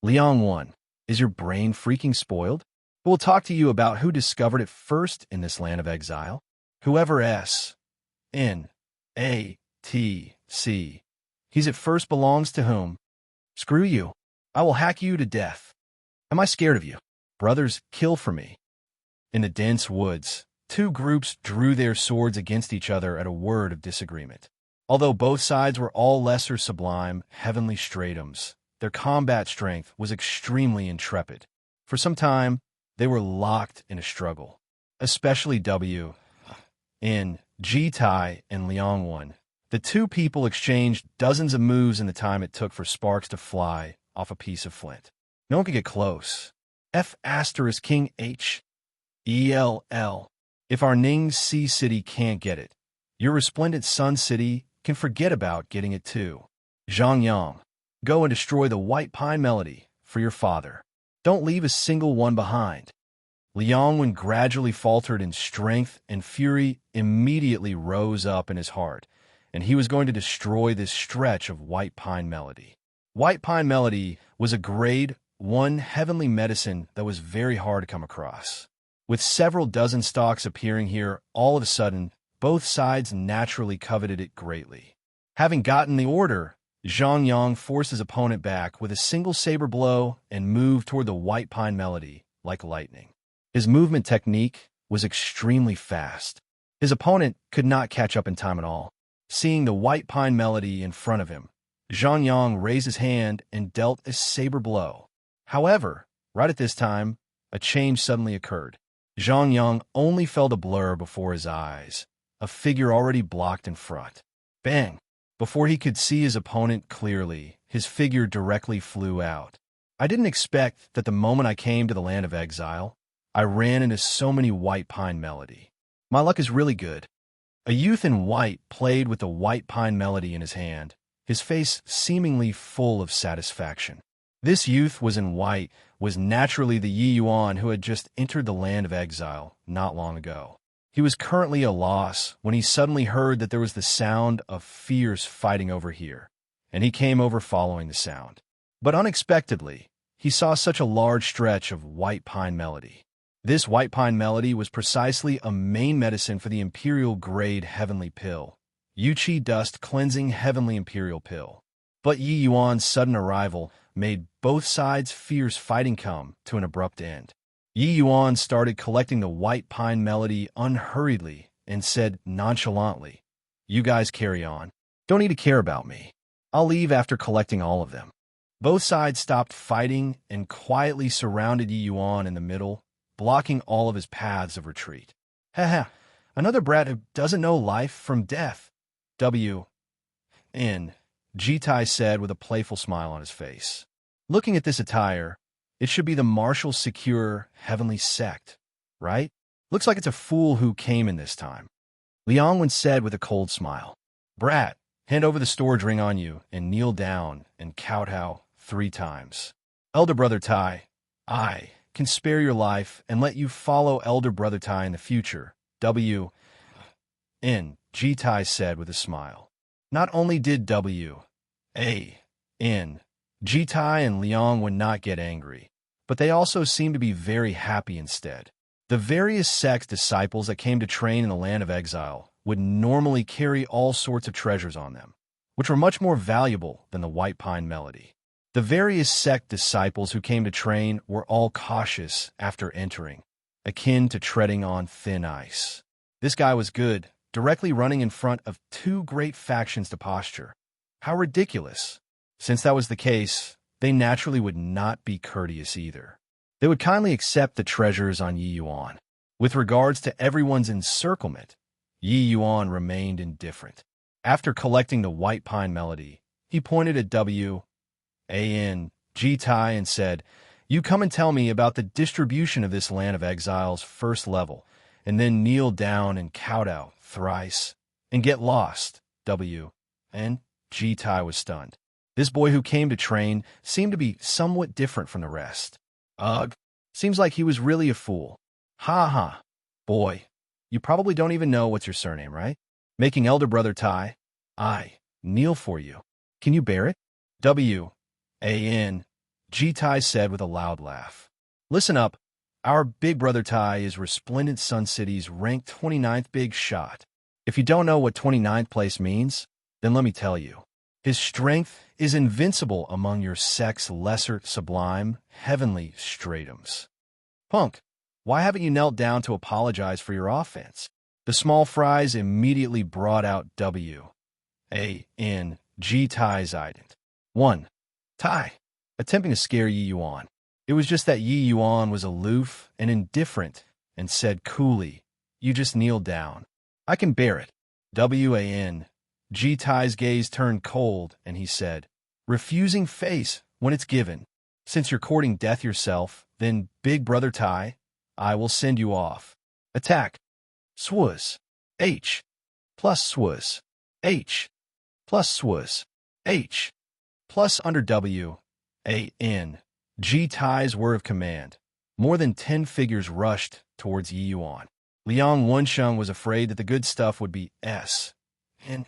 Liang 1. Is your brain freaking spoiled? We'll talk to you about who discovered it first in this land of exile. Whoever S.N.A.T.C. He's at first belongs to whom? Screw you. I will hack you to death. Am I scared of you? Brothers, kill for me. In the dense woods, two groups drew their swords against each other at a word of disagreement. Although both sides were all lesser sublime, heavenly stratums, their combat strength was extremely intrepid. For some time, they were locked in a struggle, especially W.N.G.Tai and Liang 1. The two people exchanged dozens of moves in the time it took for sparks to fly off a piece of flint. No one could get close. F***King H.E.L.L. If our Ning Sea City can't get it, your resplendent Sun City can forget about getting it too. Zhang Yang, go and destroy the white pine melody for your father. Don't leave a single one behind. Liang, when gradually faltered in strength and fury, immediately rose up in his heart, and he was going to destroy this stretch of white pine melody. White pine melody was a grade 1 heavenly medicine that was very hard to come across. With several dozen stalks appearing here, all of a sudden, both sides naturally coveted it greatly. Having gotten the order, Zhang Yang forced his opponent back with a single saber blow and moved toward the white pine melody like lightning. His movement technique was extremely fast. His opponent could not catch up in time at all. Seeing the white pine melody in front of him, Zhang Yang raised his hand and dealt a saber blow. However, right at this time, a change suddenly occurred. Zhang Yang only felt a blur before his eyes, a figure already blocked in front. Bang! Before he could see his opponent clearly, his figure directly flew out. I didn't expect that the moment I came to the land of exile, I ran into so many white pine melody. My luck is really good. A youth in white played with the white pine melody in his hand, his face seemingly full of satisfaction. This youth was in white, was naturally the Yi Yuan who had just entered the land of exile not long ago. He was currently a loss when he suddenly heard that there was the sound of fierce fighting over here, and he came over following the sound. But unexpectedly, he saw such a large stretch of white pine melody. This white pine melody was precisely a main medicine for the Imperial Grade Heavenly Pill, Yuchi Dust Cleansing Heavenly Imperial Pill. But Yi Yuan's sudden arrival made both sides' fierce fighting come to an abrupt end. Yi Yuan started collecting the white pine melody unhurriedly and said nonchalantly, "You guys carry on. Don't need to care about me. I'll leave after collecting all of them." Both sides stopped fighting and quietly surrounded Yi Yuan in the middle, blocking all of his paths of retreat. Haha, another brat who doesn't know life from death. W.N.G.Tai said with a playful smile on his face. Looking at this attire, it should be the martial secure heavenly sect, right? Looks like it's a fool who came in this time. Liang Wen said with a cold smile. Brat, hand over the storage ring on you and kneel down and kowtow 3 times. Elder Brother Tai, I can spare your life and let you follow Elder Brother Tai in the future, W.N.G.Tai said with a smile. Not only did W.A.N.G.Tai and Liang would not get angry, but they also seemed to be very happy instead. The various sect disciples that came to train in the land of exile would normally carry all sorts of treasures on them, which were much more valuable than the white pine melody. The various sect disciples who came to train were all cautious after entering, akin to treading on thin ice. This guy was good, directly running in front of 2 great factions to posture. How ridiculous! Since that was the case, they naturally would not be courteous either. They would kindly accept the treasures on Yi Yuan. With regards to everyone's encirclement, Yi Yuan remained indifferent. After collecting the white pine melody, he pointed at W.A.N.G.Tai Ji-Tai and said, "You come and tell me about the distribution of this land of exile's first level, and then kneel down and kowtow thrice, and get lost, W." And Ji-Tai was stunned. This boy who came to train seemed to be somewhat different from the rest. Ugh, seems like he was really a fool. Ha ha. Boy, you probably don't even know what's your surname, right? Making elder brother Tai, I kneel for you. Can you bear it? W-A-N, Ji-Tai said with a loud laugh. Listen up. Our big brother Tai is Resplendent Sun City's ranked 29th big shot. If you don't know what 29th place means, then let me tell you. His strength is invincible among your sex lesser sublime heavenly stratums. Punk, why haven't you knelt down to apologize for your offense? The small fries immediately brought out W-A-N, Ji-Tai's ident. 1. Tai, attempting to scare Yi Yuan. It was just that Yi Yuan was aloof and indifferent and said coolly, "You just kneel down. I can bear it." W-A-N, Ji-Tai's gaze turned cold, and he said, "Refusing face when it's given. Since you're courting death yourself, then, big brother Tai, I will send you off. Attack. Swaz. H. Plus swaz. H. Plus swaz. H. Plus under W-A-N. Ji-Tai's word of command. More than 10 figures rushed towards Yi Yuan. Liang Wensheng was afraid that the good stuff would be S-N-A-T-C,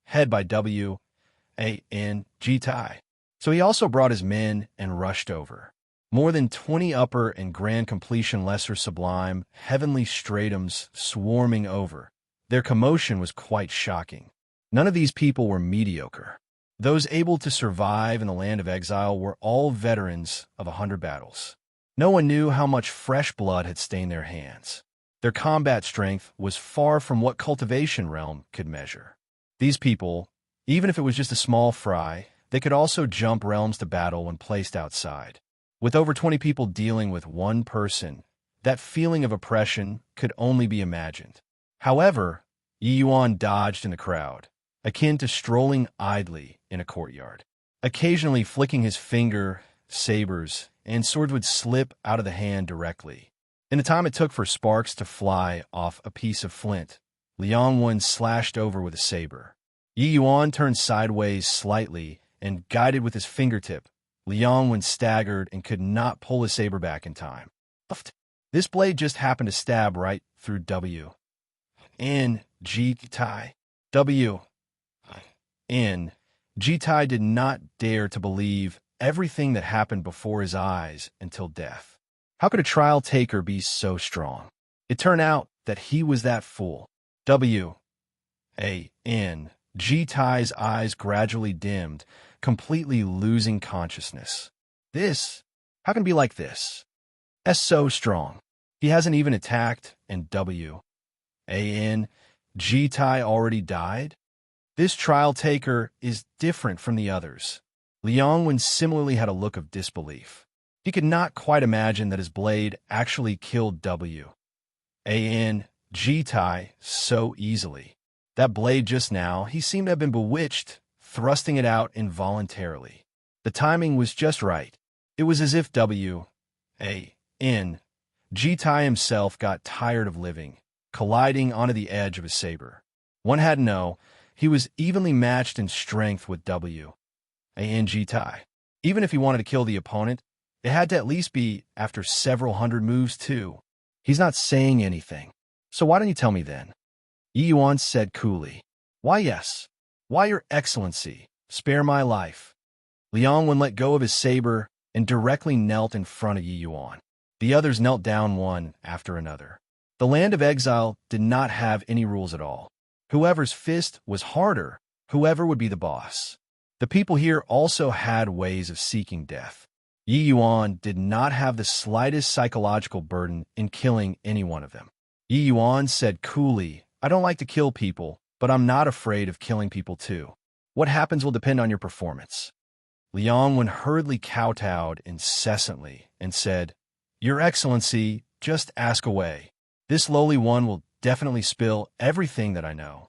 head by W-A-N, Ji-Tai. So he also brought his men and rushed over. More than 20 upper and grand completion lesser sublime heavenly stratums swarming over. Their commotion was quite shocking. None of these people were mediocre. Those able to survive in the land of exile were all veterans of 100 battles. No one knew how much fresh blood had stained their hands. Their combat strength was far from what cultivation realm could measure. These people, even if it was just a small fry, they could also jump realms to battle when placed outside. With over 20 people dealing with one person, that feeling of oppression could only be imagined. However, Yi Yuan dodged in the crowd, akin to strolling idly in a courtyard. Occasionally flicking his finger, sabers, and swords would slip out of the hand directly. In the time it took for sparks to fly off a piece of flint, Liang Wen slashed over with a saber. Yi Yuan turned sideways slightly and, guided with his fingertip, Liang Wen staggered and could not pull his saber back in time. This blade just happened to stab right through W-N, Ji-Tai. W-N, Ji-Tai did not dare to believe everything that happened before his eyes until death. How could a trial taker be so strong? It turned out that he was that fool. W-A-N, Ji-Tai's eyes gradually dimmed, completely losing consciousness. How can it be like this? S so strong. He hasn't even attacked, and W-A-N, Ji-Tai already died? This trial taker is different from the others. Liang Wen similarly had a look of disbelief. He could not quite imagine that his blade actually killed W-A-N, Ji-Tai so easily. That blade just now, he seemed to have been bewitched, thrusting it out involuntarily. The timing was just right. It was as if W-A-N, Ji-Tai himself got tired of living, colliding onto the edge of his saber. One had to know, he was evenly matched in strength with W-A-N, Ji-Tai. Even if he wanted to kill the opponent, it had to at least be after several hundred moves too. He's not saying anything. So why don't you tell me then? Yi Yuan said coolly. Why yes. Why your excellency. Spare my life. Liang Wen let go of his saber and directly knelt in front of Yi Yuan. The others knelt down one after another. The land of exile did not have any rules at all. Whoever's fist was harder, whoever would be the boss. The people here also had ways of seeking death. Yi Yuan did not have the slightest psychological burden in killing any one of them. Yi Yuan said coolly, I don't like to kill people, but I'm not afraid of killing people too. What happens will depend on your performance. Liang Wen hurriedly kowtowed incessantly and said, Your Excellency, just ask away. This lowly one will definitely spill everything that I know.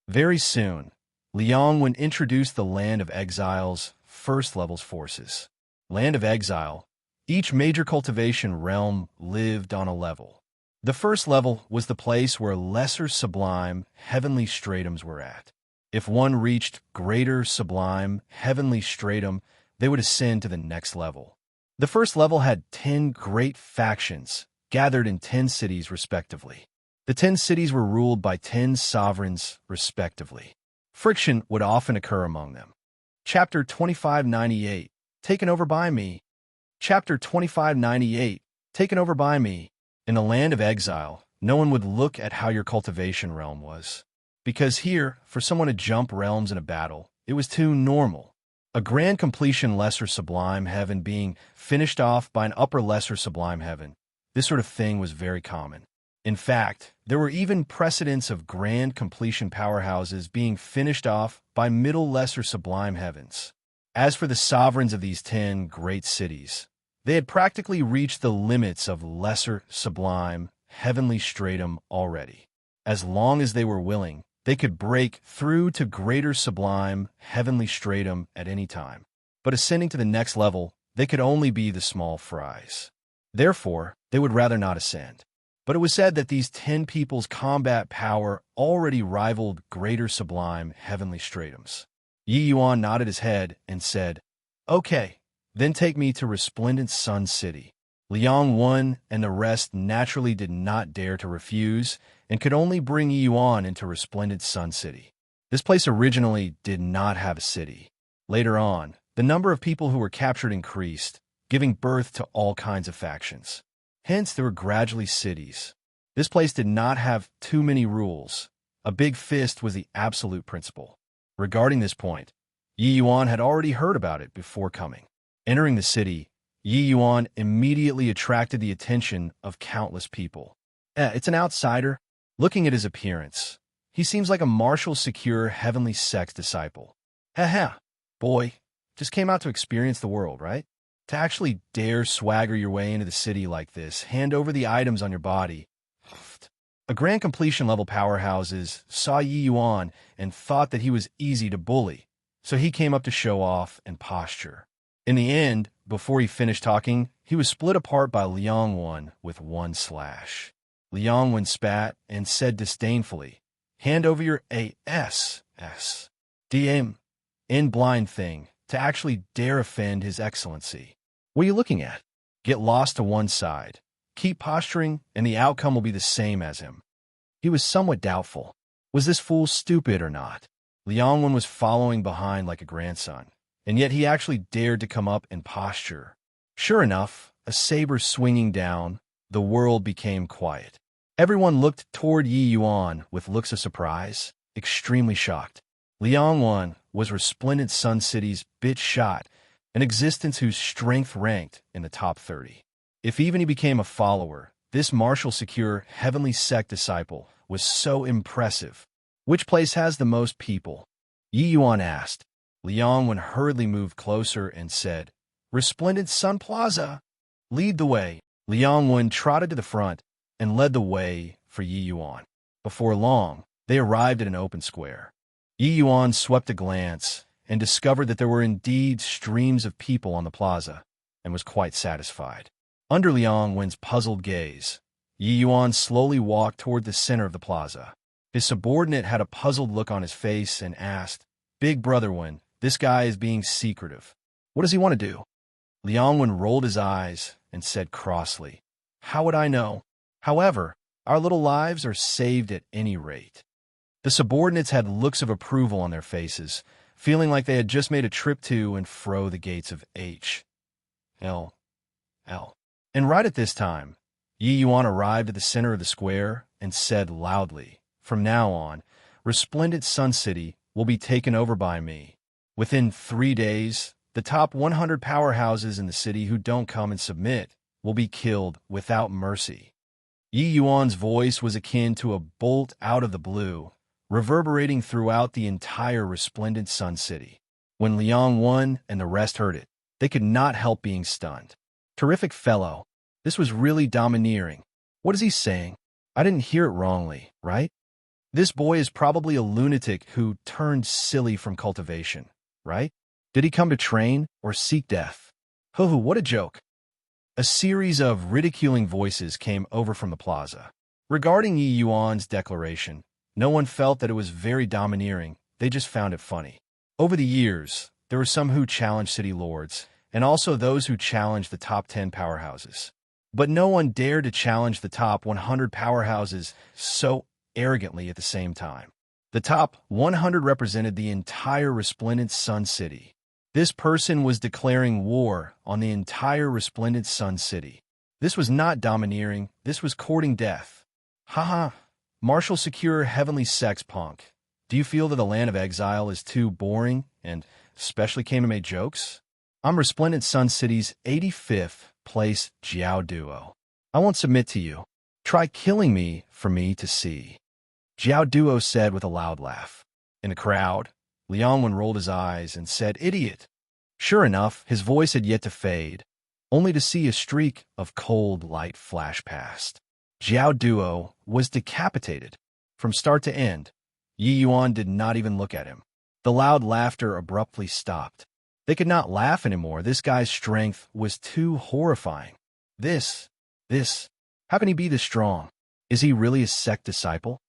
Very soon, Liang introduced the Land of Exile's first level's forces. Land of Exile. Each major cultivation realm lived on a level. The first level was the place where lesser sublime heavenly stratums were at. If one reached greater sublime heavenly stratum, they would ascend to the next level. The first level had 10 great factions, gathered in 10 cities respectively. The 10 cities were ruled by 10 sovereigns respectively. Friction would often occur among them. Chapter 2598, Taken Over by Me. Chapter 2598, Taken Over by Me. In the Land of Exile, no one would look at how your cultivation realm was. Because here, for someone to jump realms in a battle, it was too normal. A grand completion lesser sublime heaven being finished off by an upper lesser sublime heaven. This sort of thing was very common. In fact, there were even precedents of grand completion powerhouses being finished off by middle lesser sublime heavens. As for the sovereigns of these 10 great cities, they had practically reached the limits of lesser sublime heavenly stratum already. As long as they were willing, they could break through to greater sublime heavenly stratum at any time. But ascending to the next level, they could only be the small fries. Therefore, they would rather not ascend. But it was said that these 10 people's combat power already rivaled greater sublime heavenly stratums. Yi Yuan nodded his head and said, "Okay, then take me to Resplendent Sun City." Liang Wen and the rest naturally did not dare to refuse and could only bring Yi Yuan into Resplendent Sun City. This place originally did not have a city. Later on, the number of people who were captured increased, giving birth to all kinds of factions. Hence, there were gradually cities. This place did not have too many rules. A big fist was the absolute principle. Regarding this point, Yi Yuan had already heard about it before coming. Entering the city, Yi Yuan immediately attracted the attention of countless people. It's an outsider. Looking at his appearance, he seems like a martial, secure, heavenly sex disciple. Haha, boy, just came out to experience the world, right? To actually dare swagger your way into the city like this, hand over the items on your body. A grand completion level powerhouses saw Yi Yuan and thought that he was easy to bully, so he came up to show off and posture. In the end, before he finished talking, he was split apart by Liang Wen with one slash. Liang Wen spat and said disdainfully, "Hand over your DM in blind thing to actually dare offend His Excellency. What are you looking at? Get lost to one side. Keep posturing, and the outcome will be the same as him." He was somewhat doubtful. Was this fool stupid or not? Liang Wen was following behind like a grandson, and yet he actually dared to come up and posture. Sure enough, a saber swinging down, the world became quiet. Everyone looked toward Yi Yuan with looks of surprise, extremely shocked. Liang Wen was Resplendent Sun City's bitch shot, an existence whose strength ranked in the top 30. If even he became a follower, this martial secure heavenly sect disciple was so impressive. Which place has the most people? Yi Yuan asked. Liang Wen hurriedly moved closer and said, "Resplendent Sun Plaza. Lead the way." Liang Wen trotted to the front and led the way for Yi Yuan. Before long, they arrived at an open square. Yi Yuan swept a glance and discovered that there were indeed streams of people on the plaza, and was quite satisfied. Under Liang Wen's puzzled gaze, Yi Yuan slowly walked toward the center of the plaza. His subordinate had a puzzled look on his face and asked, "Big Brother Wen, this guy is being secretive. What does he want to do?" Liang Wen rolled his eyes and said crossly, "How would I know? However, our little lives are saved at any rate." The subordinates had looks of approval on their faces, feeling like they had just made a trip to and fro the gates of H.L.L. And right at this time, Yi Yuan arrived at the center of the square and said loudly, "From now on, Resplendent Sun City will be taken over by me. Within 3 days, the top 100 powerhouses in the city who don't come and submit will be killed without mercy." Yi Yuan's voice was akin to a bolt out of the blue, reverberating throughout the entire Resplendent Sun City. When Liang Wen and the rest heard it, they could not help being stunned. Terrific fellow. This was really domineering. What is he saying? I didn't hear it wrongly, right? This boy is probably a lunatic who turned silly from cultivation, right? Did he come to train or seek death? Hoo-hoo, what a joke. A series of ridiculing voices came over from the plaza. Regarding Yi Yuan's declaration, no one felt that it was very domineering, they just found it funny. Over the years, there were some who challenged city lords, and also those who challenged the top 10 powerhouses. But no one dared to challenge the top 100 powerhouses so arrogantly at the same time. The top 100 represented the entire resplendent Sun City. This person was declaring war on the entire resplendent Sun City. This was not domineering, this was courting death. Haha, martial secure heavenly sex punk. Do you feel that the land of exile is too boring and especially came to make jokes? I'm Resplendent Sun City's 85th place Jiao Duo. I won't submit to you. Try killing me for me to see. Jiao Duo said with a loud laugh. In the crowd, Liangwen rolled his eyes and said, "Idiot." Sure enough, his voice had yet to fade, only to see a streak of cold light flash past. Jiao Duo was decapitated. From start to end, Yi Yuan did not even look at him. The loud laughter abruptly stopped. They could not laugh anymore. This guy's strength was too horrifying. This, how can he be this strong? Is he really a sect disciple?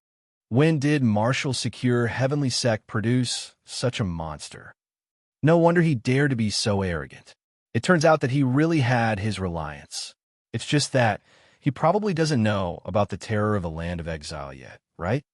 When did martial secure heavenly sect produce such a monster? No wonder he dared to be so arrogant. It turns out that he really had his reliance. It's just that he probably doesn't know about the terror of the land of exile yet, right?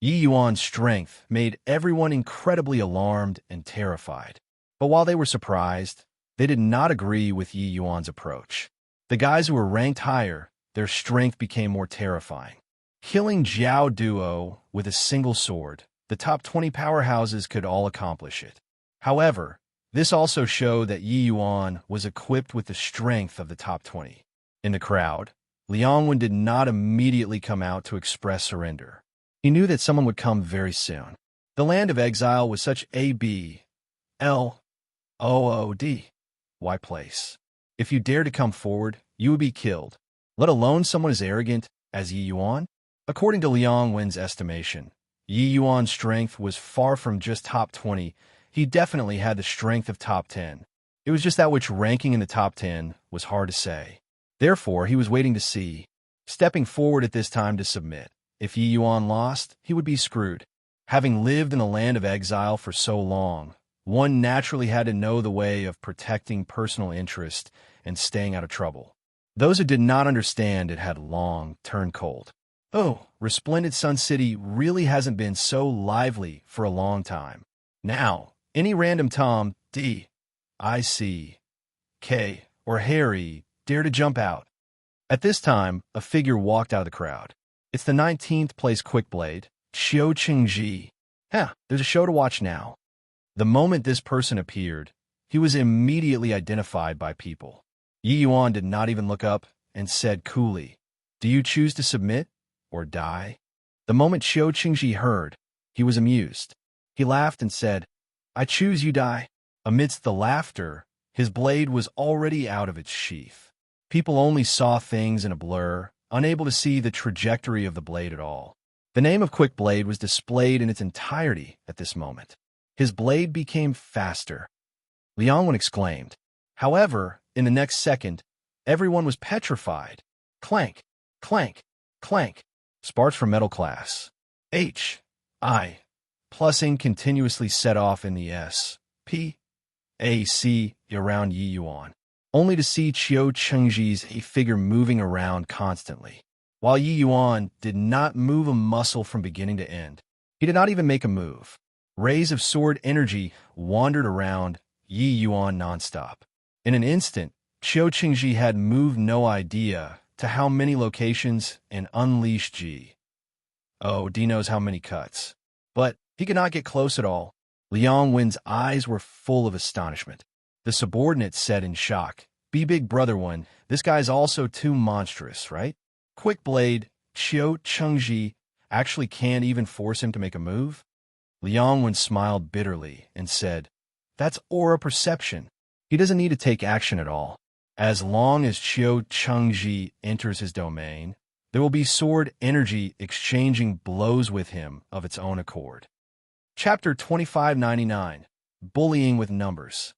Yi Yuan's strength made everyone incredibly alarmed and terrified. But while they were surprised, they did not agree with Yi Yuan's approach. The guys who were ranked higher, their strength became more terrifying. Killing Jiao Duo with a single sword, the top 20 powerhouses could all accomplish it. However, this also showed that Yi Yuan was equipped with the strength of the top 20. In the crowd, Liangwen did not immediately come out to express surrender. He knew that someone would come very soon. The land of exile was such a B-L-O-O-D-Y place. If you dared to come forward, you would be killed, let alone someone as arrogant as Yi Yuan. According to Liangwen's estimation, Yi Yuan's strength was far from just top 20. He definitely had the strength of top 10. It was just that which ranking in the top 10 was hard to say. Therefore, he was waiting to see, stepping forward at this time to submit. If Yi Yuan lost, he would be screwed. Having lived in the land of exile for so long, one naturally had to know the way of protecting personal interest and staying out of trouble. Those who did not understand it had long turned cold. Oh, Resplendent Sun City really hasn't been so lively for a long time. Now, any random Tom, D, I, C, K, or Harry dare to jump out. At this time, a figure walked out of the crowd. It's the 19th place Quickblade, Xiao Qingji. There's a show to watch now. The moment this person appeared, he was immediately identified by people. Yi Yuan did not even look up and said coolly, "Do you choose to submit or die?" The moment Xiao Qingji heard, he was amused. He laughed and said, "I choose you die." Amidst the laughter, his blade was already out of its sheath. People only saw things in a blur, unable to see the trajectory of the blade at all. The name of Quickblade was displayed in its entirety at this moment. His blade became faster. Liangwen exclaimed. However, in the next second, everyone was petrified. Clank, clank, clank. Sparks from metal class. H, I, plusing continuously set off in the S, P, A, C around Yi Yuan, only to see Xiao Qingji's a figure moving around constantly. While Yi Yuan did not move a muscle from beginning to end, he did not even make a move. Rays of sword energy wandered around Yi Yuan nonstop. In an instant, Xiao Qingji had moved no idea to how many locations and unleashed G. Oh, D knows how many cuts. But he could not get close at all. Liangwen's eyes were full of astonishment. The subordinate said in shock, "Be big brother one, this guy's also too monstrous, right? Quickblade, Xiao Qingji actually can't even force him to make a move?" Liangwen smiled bitterly and said, "That's aura perception. He doesn't need to take action at all. As long as Xiao Qingji enters his domain, There will be sword energy exchanging blows with him of its own accord. Chapter 2599, Bullying with Numbers.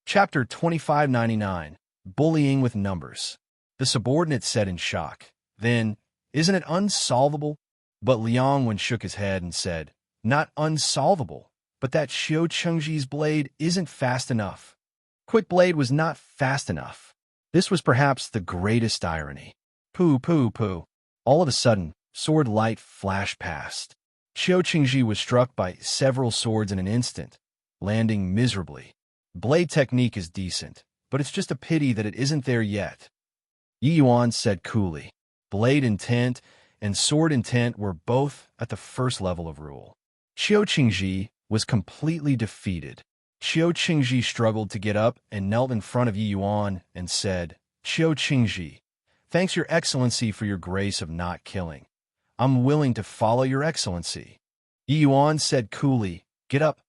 Chapter 2599, Bullying with Numbers. The subordinate said in shock, "Then, isn't it unsolvable?" But Liang Wen shook his head and said, "Not unsolvable, but that Xiao Chengji's blade isn't fast enough." Quick Blade was not fast enough. This was perhaps the greatest irony. Pooh, pooh, pooh. All of a sudden, sword light flashed past. Xiao Qingji was struck by several swords in an instant, landing miserably. Blade technique is decent, but it's just a pity that it isn't there yet. Yi Yuan said coolly. Blade intent and sword intent were both at the first level of rule. Xiao Qingji was completely defeated. Xiao Qingji struggled to get up and knelt in front of Yi Yuan and said, "Xiao Qingji, thanks your excellency for your grace of not killing. I'm willing to follow your excellency." Yi Yuan said coolly, "Get up,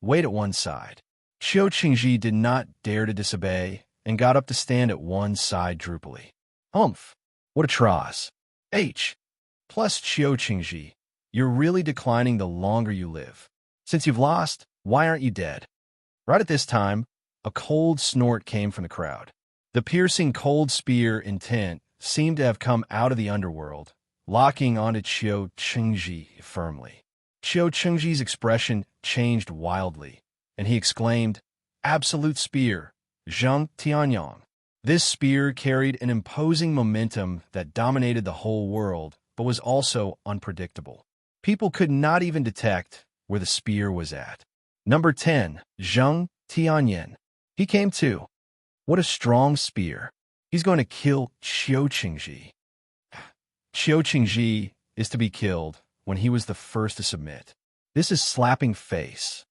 wait at one side." Xiao Qingji did not dare to disobey and got up to stand at one side droopily. Humph, what a tross. Plus Xiao Qingji, you're really declining the longer you live. Since you've lost, why aren't you dead? Right at this time, a cold snort came from the crowd. The piercing cold spear intent seemed to have come out of the underworld, locking onto Xiao Qingji firmly. Xiao Qingji's expression changed wildly, and he exclaimed, "Absolute spear, Zheng Tianyang." This spear carried an imposing momentum that dominated the whole world, but was also unpredictable. People could not even detect where the spear was at. Number 10, Zheng Tianyang. He came too. What a strong spear. He's going to kill Xiao Qingji. Xiao Qingji is to be killed when he was the first to submit. This is slapping face.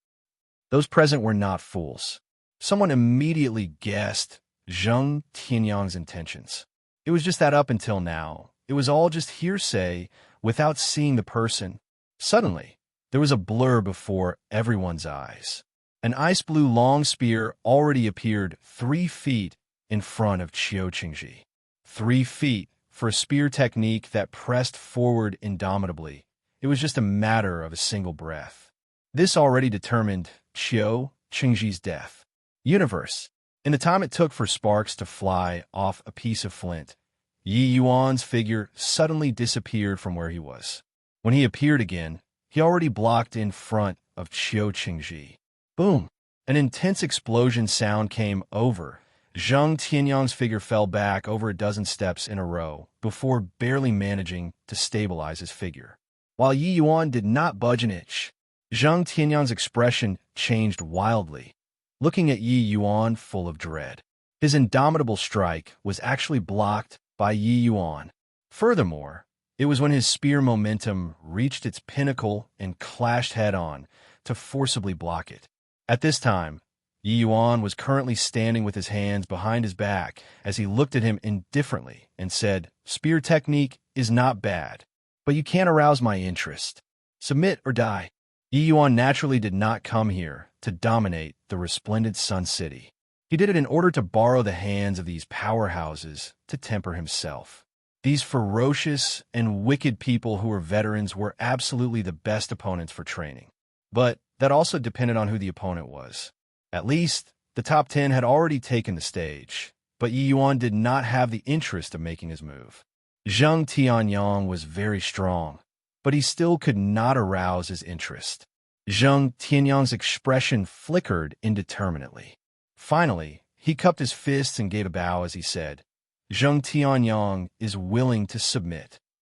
Those present were not fools. Someone immediately guessed Zheng Tianyang's intentions. It was just that up until now, it was all just hearsay without seeing the person. Suddenly, there was a blur before everyone's eyes. An ice blue long spear already appeared 3 feet in front of Xiao Qingji. 3 feet for a spear technique that pressed forward indomitably. It was just a matter of a single breath. This already determined Xiao Qingji's death. Universe. In the time it took for sparks to fly off a piece of flint, Yi Yuan's figure suddenly disappeared from where he was. When he appeared again, he already blocked in front of Xiao Qingji. Boom! An intense explosion sound came over. Zheng Tianyang's figure fell back over a dozen steps in a row before barely managing to stabilize his figure. While Yi Yuan did not budge an inch, Zheng Tianyang's expression changed wildly, looking at Yi Yuan full of dread. His indomitable strike was actually blocked by Yi Yuan. Furthermore, it was when his spear momentum reached its pinnacle and clashed head-on to forcibly block it. At this time, Yi Yuan was currently standing with his hands behind his back as he looked at him indifferently and said, "Spear technique is not bad, but you can't arouse my interest. Submit or die." Yi Yuan naturally did not come here to dominate the resplendent Sun City. He did it in order to borrow the hands of these powerhouses to temper himself. These ferocious and wicked people who were veterans were absolutely the best opponents for training. But that also depended on who the opponent was. At least, the top 10 had already taken the stage, but Yi Yuan did not have the interest of making his move. Zheng Tianyang was very strong, but he still could not arouse his interest. Zheng Tianyang's expression flickered indeterminately. Finally, he cupped his fists and gave a bow as he said, "Zheng Tianyang is willing to submit."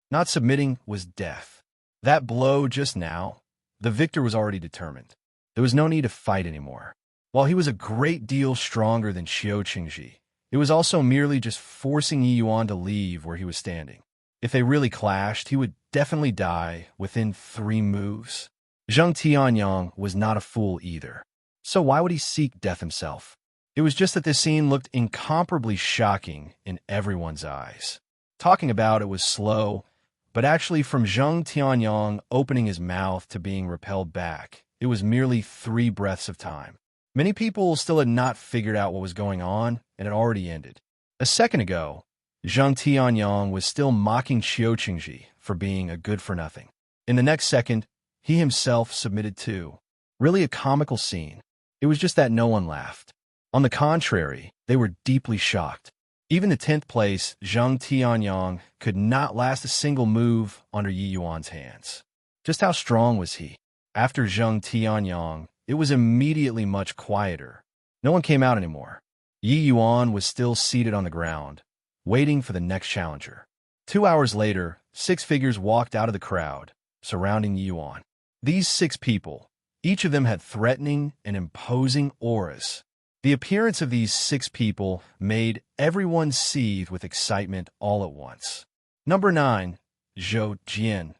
Not submitting was death. That blow just now, the victor was already determined. There was no need to fight anymore. While he was a great deal stronger than Xiao Qingji, it was also merely just forcing Yi Yuan to leave where he was standing. If they really clashed, he would definitely die within 3 moves. Zheng Tianyang was not a fool either. So why would he seek death himself? It was just that this scene looked incomparably shocking in everyone's eyes. Talking about it was slow, but actually from Zheng Tianyang opening his mouth to being repelled back, it was merely 3 breaths of time. Many people still had not figured out what was going on, and it already ended. A second ago, Zhang Tianyong was still mocking Qiu Qingji for being a good-for-nothing. In the next second, he himself submitted too. Really a comical scene. It was just that no one laughed. On the contrary, they were deeply shocked. Even the 10th place, Zhang Tianyong, could not last a single move under Yi Yuan's hands. Just how strong was he? After Zhang Tianyong, it was immediately much quieter. No one came out anymore. Yi Yuan was still seated on the ground, waiting for the next challenger. 2 hours later, 6 figures walked out of the crowd, surrounding Yi Yuan. These 6 people, each of them had threatening and imposing auras. The appearance of these 6 people made everyone seethe with excitement all at once. Number 9, Zhou Jian.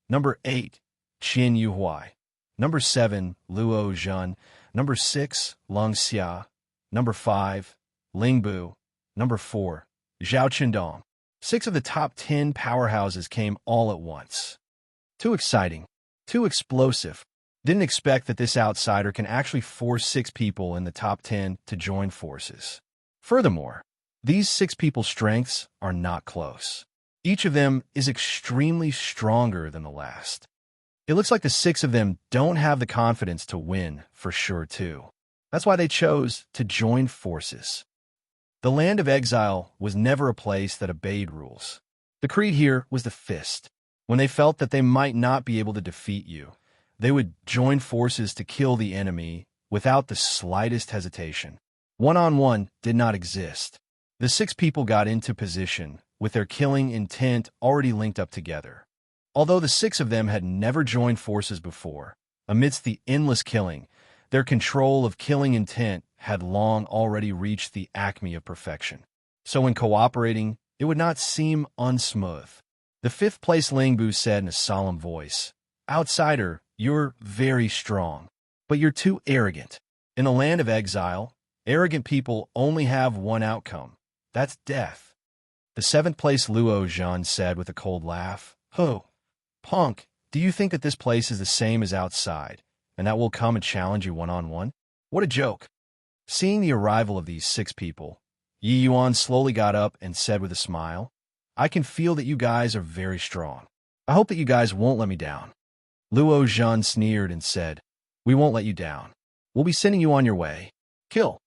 Number 8, Qian Yuhuai. Number 7, Luo Zhen. Number 6, Leng Xia. Number 5, Ling Bu. Number 4, Zhao Qindong. 6 of the top 10 powerhouses came all at once. Too exciting, too explosive. Didn't expect that this outsider can actually force 6 people in the top 10 to join forces. Furthermore, these 6 people's strengths are not close. Each of them is extremely stronger than the last. It looks like the 6 of them don't have the confidence to win for sure too. That's why they chose to join forces. The land of exile was never a place that obeyed rules. The creed here was the fist. When they felt that they might not be able to defeat you, they would join forces to kill the enemy without the slightest hesitation. One-on-one did not exist. The 6 people got into position with their killing intent already linked up together. Although the 6 of them had never joined forces before, amidst the endless killing, their control of killing intent had long already reached the acme of perfection. So when cooperating, it would not seem unsmooth. The 5th place Lingbu said in a solemn voice, "Outsider, you're very strong, but you're too arrogant. In the land of exile, arrogant people only have one outcome. That's death." The 7th place Luo Zhen said with a cold laugh, "Oh, punk, do you think that this place is the same as outside, and that we'll come and challenge you one-on-one? What a joke." Seeing the arrival of these 6 people, Yi Yuan slowly got up and said with a smile, "I can feel that you guys are very strong. I hope that you guys won't let me down." Luo Zhen sneered and said, "We won't let you down. We'll be sending you on your way. Kill."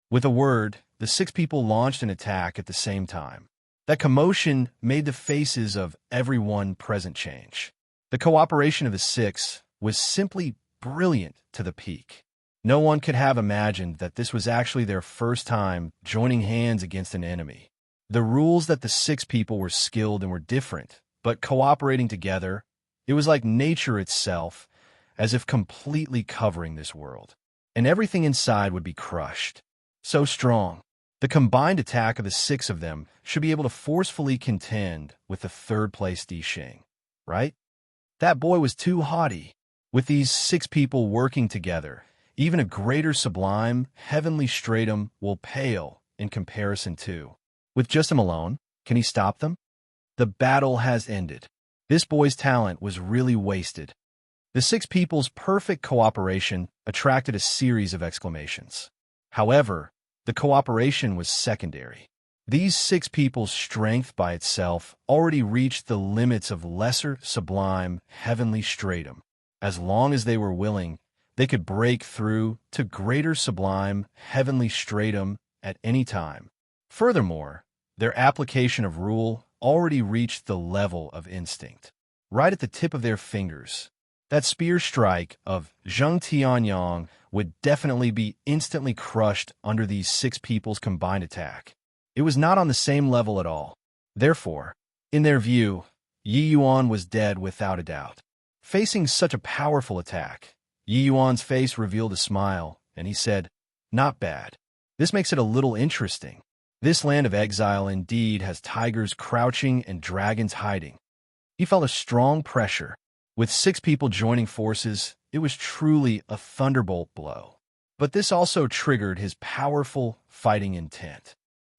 With a word, the 6 people launched an attack at the same time. That commotion made the faces of everyone present change. The cooperation of the 6 was simply brilliant to the peak. No one could have imagined that this was actually their first time joining hands against an enemy. The rules that the 6 people were skilled and were different, but cooperating together, it was like nature itself, as if completely covering this world. And everything inside would be crushed. So strong. The combined attack of the 6 of them should be able to forcefully contend with the 3rd place Di Xing, right? That boy was too haughty. With these 6 people working together, even a greater sublime, heavenly stratum will pale in comparison to. With just him alone, can he stop them? The battle has ended. This boy's talent was really wasted. The 6 people's perfect cooperation attracted a series of exclamations. However, the cooperation was secondary. These 6 people's strength by itself already reached the limits of lesser, sublime, heavenly stratum. As long as they were willing, they could break through to greater sublime, heavenly stratum at any time. Furthermore, their application of rule already reached the level of instinct. Right at the tip of their fingers, that spear strike of Zhang Tianyong would definitely be instantly crushed under these 6 people's combined attack. It was not on the same level at all. Therefore, in their view, Yi Yuan was dead without a doubt. Facing such a powerful attack, Yi Yuan's face revealed a smile, and he said, "Not bad. This makes it a little interesting. This land of exile indeed has tigers crouching and dragons hiding." He felt a strong pressure. With 6 people joining forces, it was truly a thunderbolt blow. But this also triggered his powerful fighting intent.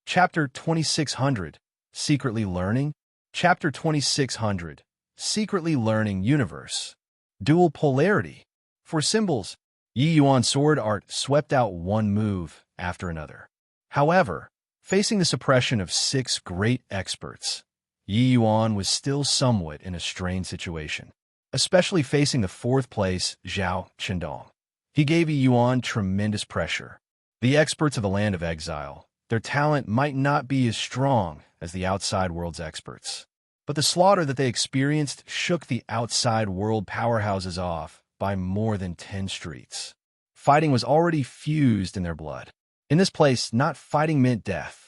Chapter 2600, Secretly Learning. Chapter 2600, Secretly Learning Universe. Dual Polarity. For symbols, Yi Yuan's sword art swept out one move after another. However, Facing the suppression of 6 great experts, Yi Yuan was still somewhat in a strained situation, especially facing the 4th place Zhao Qindong. He gave Yi Yuan tremendous pressure. The experts of the land of exile, their talent might not be as strong as the outside world's experts, but the slaughter that they experienced shook the outside world powerhouses off by more than 10 streets. Fighting was already fused in their blood. In this place, not fighting meant death.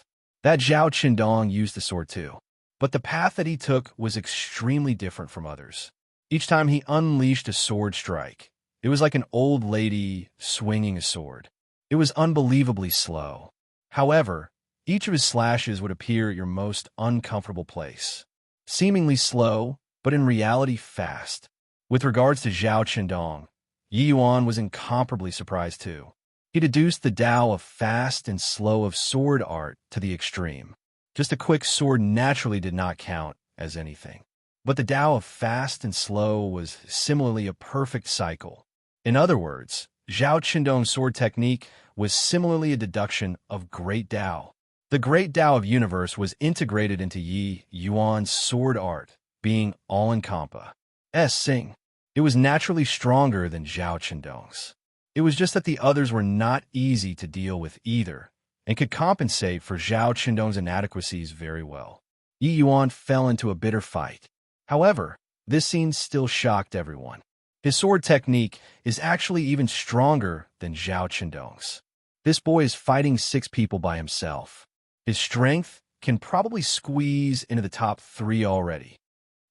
That Zhao Qindong used the sword too, but the path that he took was extremely different from others. Each time he unleashed a sword strike, it was like an old lady swinging a sword. It was unbelievably slow. However, each of his slashes would appear at your most uncomfortable place. Seemingly slow, but in reality fast. With regards to Zhao Qindong, Yi Yuan was incomparably surprised too. He deduced the Tao of fast and slow of sword art to the extreme. Just a quick sword naturally did not count as anything. But the Tao of fast and slow was similarly a perfect cycle. In other words, Zhao Qindong's sword technique was similarly a deduction of Great Tao. The Great Tao of Universe was integrated into Yi Yuan's sword art, being all-encompassing. It was naturally stronger than Zhao Qindong's. It was just that the others were not easy to deal with either, and could compensate for Zhao Qindong's inadequacies very well. Yi Yuan fell into a bitter fight. However, this scene still shocked everyone. His sword technique is actually even stronger than Zhao Qindong's. This boy is fighting 6 people by himself. His strength can probably squeeze into the top 3 already.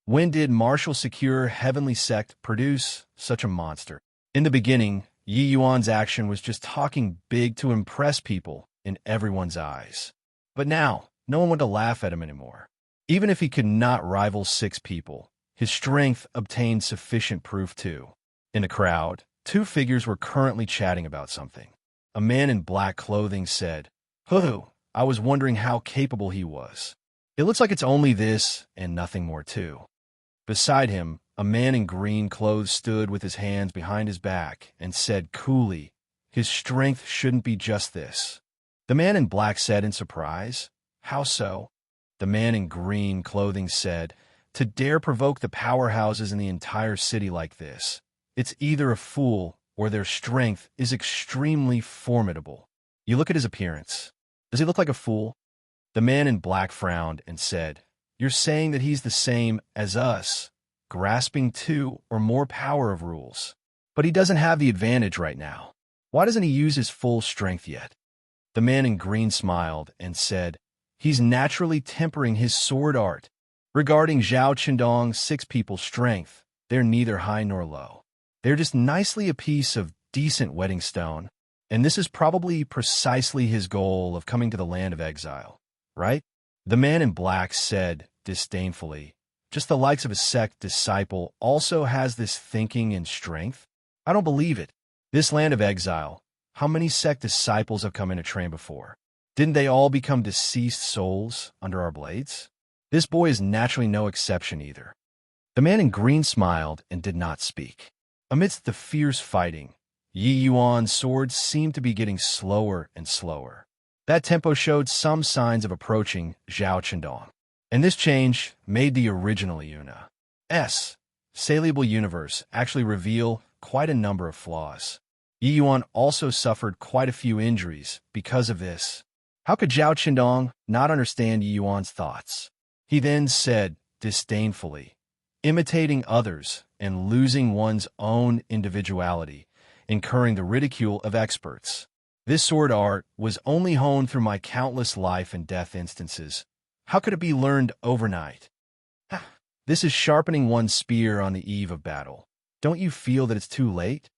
When did martial secure heavenly sect produce such a monster? In the beginning, Yi Yuan's action was just talking big to impress people in everyone's eyes. But now, no one wanted to laugh at him anymore. Even if he could not rival 6 people, his strength obtained sufficient proof too. In the crowd, 2 figures were currently chatting about something. A man in black clothing said, "Hoo, I was wondering how capable he was. It looks like it's only this and nothing more too." Beside him, a man in green clothes stood with his hands behind his back and said coolly, "His strength shouldn't be just this." The man in black said in surprise, "How so?" The man in green clothing said, "To dare provoke the powerhouses in the entire city like this, it's either a fool or their strength is extremely formidable. You look at his appearance. Does he look like a fool?" The man in black frowned and said, "You're saying that he's the same as us, grasping 2 or more power of rules. But he doesn't have the advantage right now. Why doesn't he use his full strength yet?" The man in green smiled and said, "He's naturally tempering his sword art. Regarding Zhao Qindong's 6 people's strength, they're neither high nor low. They're just nicely a piece of decent wedding stone, and this is probably precisely his goal of coming to the land of exile, right?" The man in black said disdainfully, "Just the likes of a sect disciple also has this thinking and strength? I don't believe it. This land of exile, how many sect disciples have come in a train before? Didn't they all become deceased souls under our blades? This boy is naturally no exception either." The man in green smiled and did not speak. Amidst the fierce fighting, Yi Yuan's swords seemed to be getting slower and slower. That tempo showed some signs of approaching Zhao Qindong. And this change made the original Yuna's saleable universe actually reveal quite a number of flaws. Yi Yuan also suffered quite a few injuries because of this. How could Zhao Qindong not understand Yi Yuan's thoughts? He then said disdainfully, "Imitating others and losing one's own individuality, incurring the ridicule of experts. This sword art was only honed through my countless life and death instances. How could it be learned overnight? This is sharpening one's spear on the eve of battle. Don't you feel that it's too late?"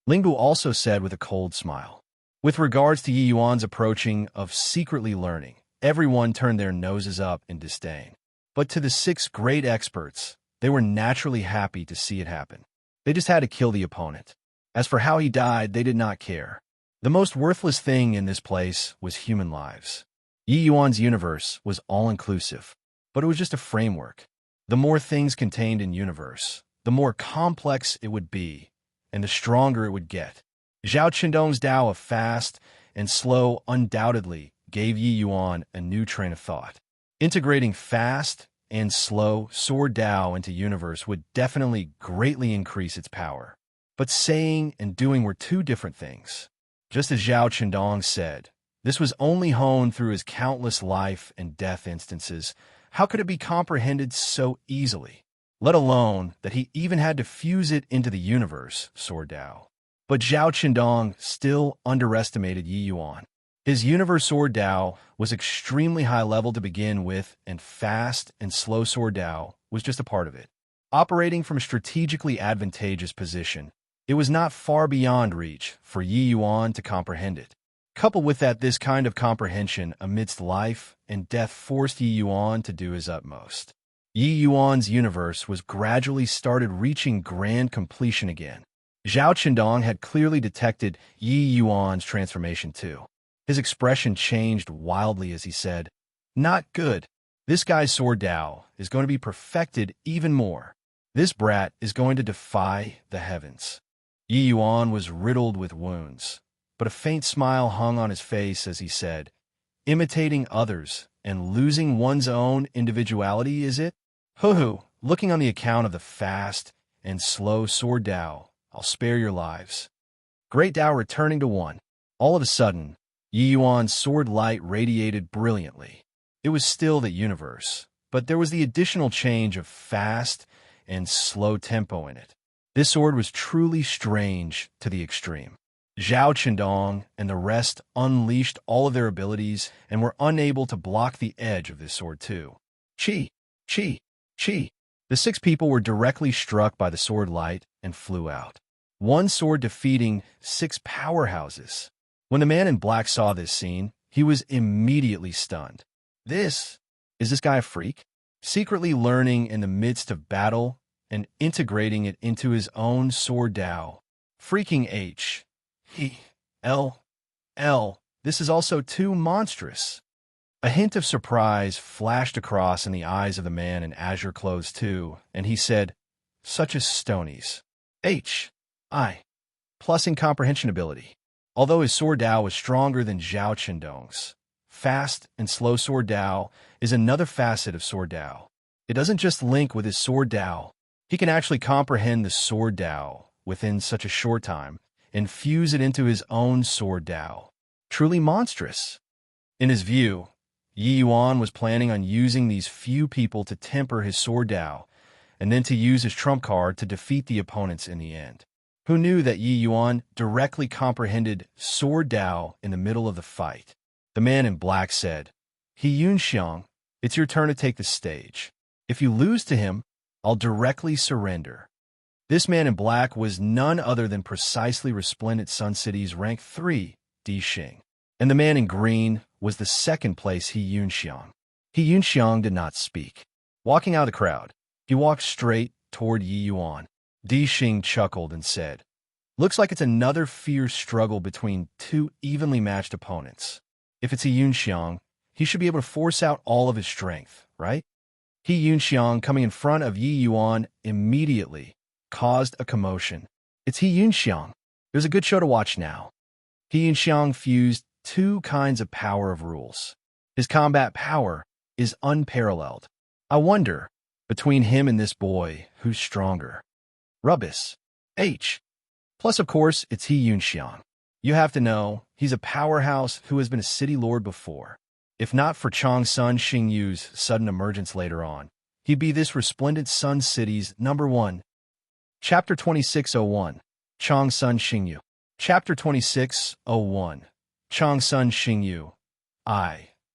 Lingbu also said with a cold smile. With regards to Yi Yuan's approaching of secretly learning, everyone turned their noses up in disdain. But to the 6 great experts, they were naturally happy to see it happen. They just had to kill the opponent. As for how he died, they did not care. The most worthless thing in this place was human lives. Yi Yuan's universe was all-inclusive, but it was just a framework. The more things contained in universe, the more complex it would be, and the stronger it would get. Zhao Qindong's Tao of fast and slow undoubtedly gave Yi Yuan a new train of thought. Integrating fast and slow sword Dao into universe would definitely greatly increase its power. But saying and doing were two different things. Just as Zhao Chendong said, this was only honed through his countless life and death instances. How could it be comprehended so easily? Let alone that he even had to fuse it into the universe, sword Dao. But Zhao Chendong still underestimated Yi Yuan. His universe sword Dao was extremely high level to begin with, and fast and slow sword Dao was just a part of it. Operating from a strategically advantageous position, it was not far beyond reach for Yi Yuan to comprehend it. Coupled with that, this kind of comprehension amidst life and death forced Yi Yuan to do his utmost. Yi Yuan's universe was gradually started reaching grand completion again. Zhao Chendong had clearly detected Yi Yuan's transformation too. His expression changed wildly as he said, "Not good. This guy's sword Dao is going to be perfected even more. This brat is going to defy the heavens." Yi Yuan was riddled with wounds, but a faint smile hung on his face as he said, "Imitating others and losing one's own individuality, is it? Hoo-hoo, looking on the account of the fast and slow sword Dao, I'll spare your lives." Great Dao returning to one. All of a sudden, Yi Yuan's sword light radiated brilliantly. It was still the universe, but there was the additional change of fast and slow tempo in it. This sword was truly strange to the extreme. Zhao Chendong and the rest unleashed all of their abilities and were unable to block the edge of this sword too. Chi! Chi! Chi! The 6 people were directly struck by the sword light and flew out. One sword defeating 6 powerhouses. When the man in black saw this scene, he was immediately stunned. Is this guy a freak? Secretly learning in the midst of battle and integrating it into his own sword Dao. Freaking this is also too monstrous. A hint of surprise flashed across in the eyes of the man in azure clothes too, and he said, "Such as Stonies. Plus incomprehension ability." Although his sword Dao was stronger than Zhao Chendong's, fast and slow sword Dao is another facet of sword Dao. It doesn't just link with his sword Dao. He can actually comprehend the sword Dao within such a short time and fuse it into his own sword Dao. Truly monstrous. In his view, Yi Yuan was planning on using these few people to temper his sword Dao and then to use his trump card to defeat the opponents in the end. Who knew that Yi Yuan directly comprehended sword Dao in the middle of the fight? The man in black said, "He Yunxiang, it's your turn to take the stage. If you lose to him, I'll directly surrender." This man in black was none other than precisely Resplendent Sun City's rank 3, Di Xing. And the man in green was the second place He Yunxiang. He Yunxiang did not speak. Walking out of the crowd, he walked straight toward Yi Yuan. Di Xing chuckled and said, "Looks like it's another fierce struggle between 2 evenly matched opponents. If it's He Yunxiang, he should be able to force out all of his strength, right?" He Yunxiang coming in front of Yi Yuan immediately caused a commotion. It's He Yunxiang. There's a good show to watch now. He Yunxiang fused 2 kinds of power of rules. His combat power is unparalleled. I wonder, between him and this boy, who's stronger? Rubbis. Plus, of course, it's He Yunxiang. You have to know, he's a powerhouse who has been a city lord before. If not for Chang Sun Xingyu's sudden emergence later on, he'd be this Resplendent Sun City's #1. Chapter 2601, Chang Sun Xingyu. Chapter 2601, Chang Sun Xingyu.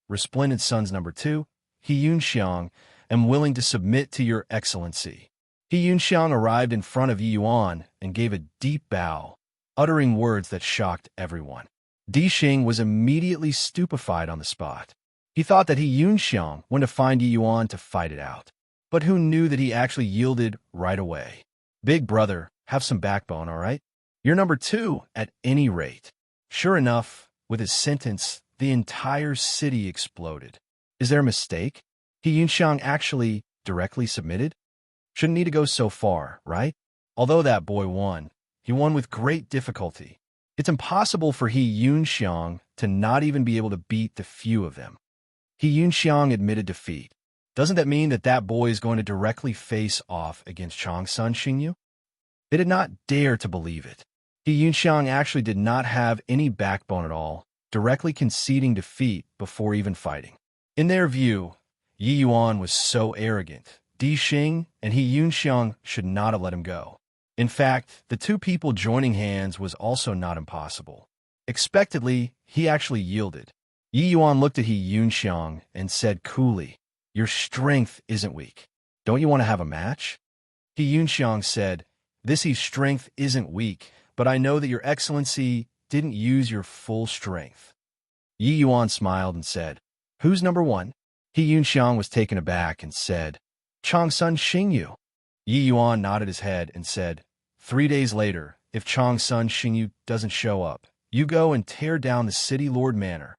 Resplendent Sun's #2, He Yunxiang, am willing to submit to your excellency. He Yunxiang arrived in front of Yi Yuan and gave a deep bow, uttering words that shocked everyone. Di Xing was immediately stupefied on the spot. He thought that He Yunxiang went to find Yi Yuan to fight it out. But who knew that he actually yielded right away? Big brother, have some backbone, all right? You're #2 at any rate. Sure enough, with his sentence, the entire city exploded. Is there a mistake? He Yunxiang actually directly submitted? Shouldn't need to go so far, right? Although that boy won, he won with great difficulty. It's impossible for He Yunxiang to not even be able to beat the few of them. He Yunxiang admitted defeat. Doesn't that mean that that boy is going to directly face off against Changsun Xingyu? They did not dare to believe it. He Yunxiang actually did not have any backbone at all, directly conceding defeat before even fighting. In their view, Yi Yuan was so arrogant. Di Xing and He Yunxiang should not have let him go. In fact, the two people joining hands was also not impossible. Expectedly, he actually yielded. Yi Yuan looked at He Yunxiang and said coolly, "Your strength isn't weak. Don't you want to have a match?" He Yunxiang said, "This He's strength isn't weak, but I know that Your Excellency didn't use your full strength." Yi Yuan smiled and said, "Who's number one?" He Yunxiang was taken aback and said, "Changsun Xingyu." Yi Yuan nodded his head and said, 3 days later, if Changsun Xingyu doesn't show up, you go and tear down the city lord manor."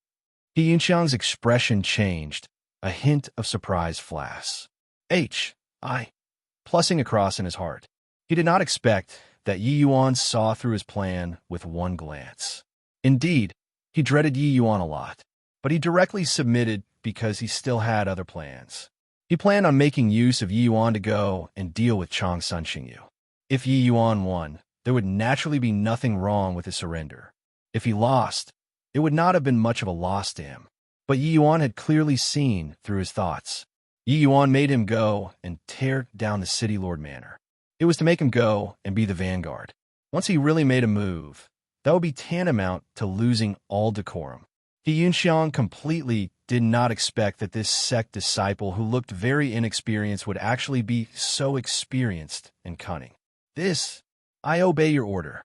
He Yunxiang's expression changed, a hint of surprise flashed. Plussing across in his heart. He did not expect that Yi Yuan saw through his plan with one glance. Indeed, he dreaded Yi Yuan a lot, but he directly submitted because he still had other plans. He planned on making use of Yi Yuan to go and deal with Changsun Xingyu. If Yi Yuan won, there would naturally be nothing wrong with his surrender. If he lost, it would not have been much of a loss to him. But Yi Yuan had clearly seen through his thoughts. Yi Yuan made him go and tear down the city lord manor. It was to make him go and be the vanguard. Once he really made a move, that would be tantamount to losing all decorum. He Yunxiang completely did not expect that this sect disciple who looked very inexperienced would actually be so experienced and cunning. I obey your order."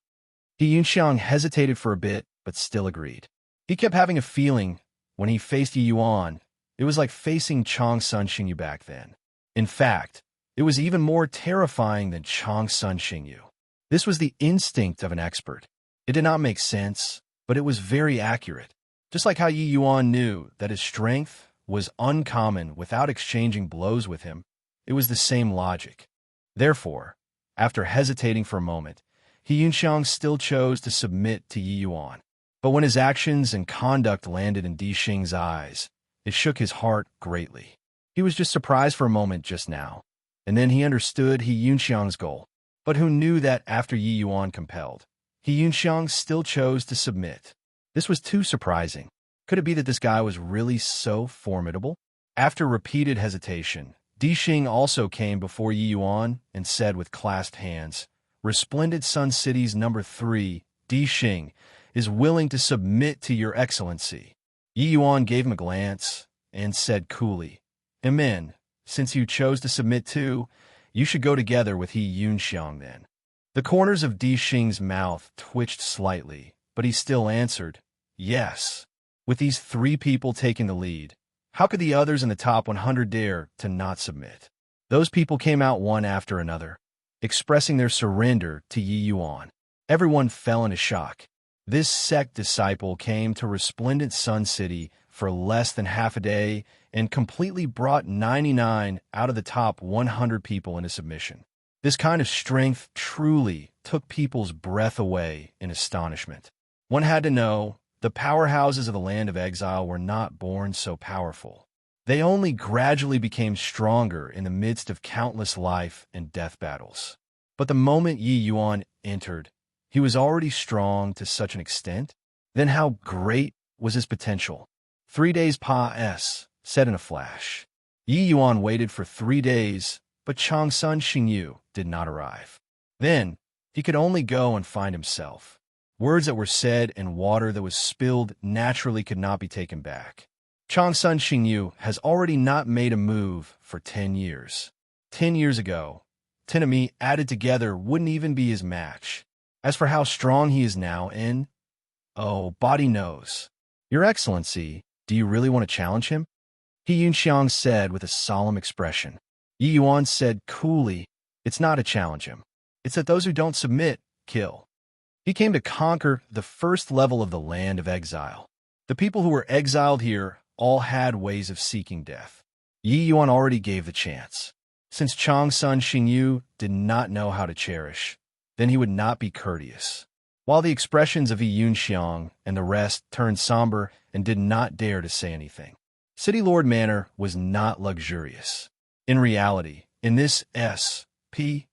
He Yunxiang hesitated for a bit, but still agreed. He kept having a feeling, when he faced Yi Yuan, it was like facing Changsun Xingyu back then. In fact, it was even more terrifying than Changsun Xingyu. This was the instinct of an expert. It did not make sense, but it was very accurate. Just like how Yi Yuan knew that his strength was uncommon without exchanging blows with him, it was the same logic. Therefore, after hesitating for a moment, He Yunxiang still chose to submit to Yi Yuan. But when his actions and conduct landed in Di Xing's eyes, it shook his heart greatly. He was just surprised for a moment just now, and then he understood He Yunxiang's goal. But who knew that after Yi Yuan compelled, He Yunxiang still chose to submit? This was too surprising. Could it be that this guy was really so formidable? After repeated hesitation, Di Xing also came before Yi Yuan and said with clasped hands, "Resplendent Sun City's number 3, Di Xing, is willing to submit to Your Excellency." Yi Yuan gave him a glance and said coolly, "Amen. Since you chose to submit too, you should go together with He Yunxiang then." The corners of Di Xing's mouth twitched slightly, but he still answered, "Yes." With these 3 people taking the lead, how could the others in the top 100 dare to not submit? Those people came out one after another, expressing their surrender to Yi Yuan. Everyone fell into shock. This sect disciple came to Resplendent Sun City for less than half a day and completely brought 99 out of the top 100 people into submission. This kind of strength truly took people's breath away in astonishment. One had to know, the powerhouses of the land of exile were not born so powerful. They only gradually became stronger in the midst of countless life and death battles. But the moment Yi Yuan entered, he was already strong to such an extent. Then how great was his potential? 3 days said in a flash. Yi Yuan waited for 3 days, but Changsun Xingyu did not arrive. Then he could only go and find himself. Words that were said and water that was spilled naturally could not be taken back. Changsun Xingyu has already not made a move for 10 years. 10 years ago, Tenami added together wouldn't even be his match. As for how strong he is now body knows. Your Excellency, do you really want to challenge him? He Yunxiang said with a solemn expression. Yi Yuan said coolly, "It's not to challenge him. It's that those who don't submit, kill." He came to conquer the first level of the land of exile. The people who were exiled here all had ways of seeking death. Yi Yuan already gave the chance. Since Changsun Xingyu did not know how to cherish, then he would not be courteous. while the expressions of Yi Yunxiang and the rest turned somber and did not dare to say anything. City Lord Manor was not luxurious. In reality, in this S.P.A.C.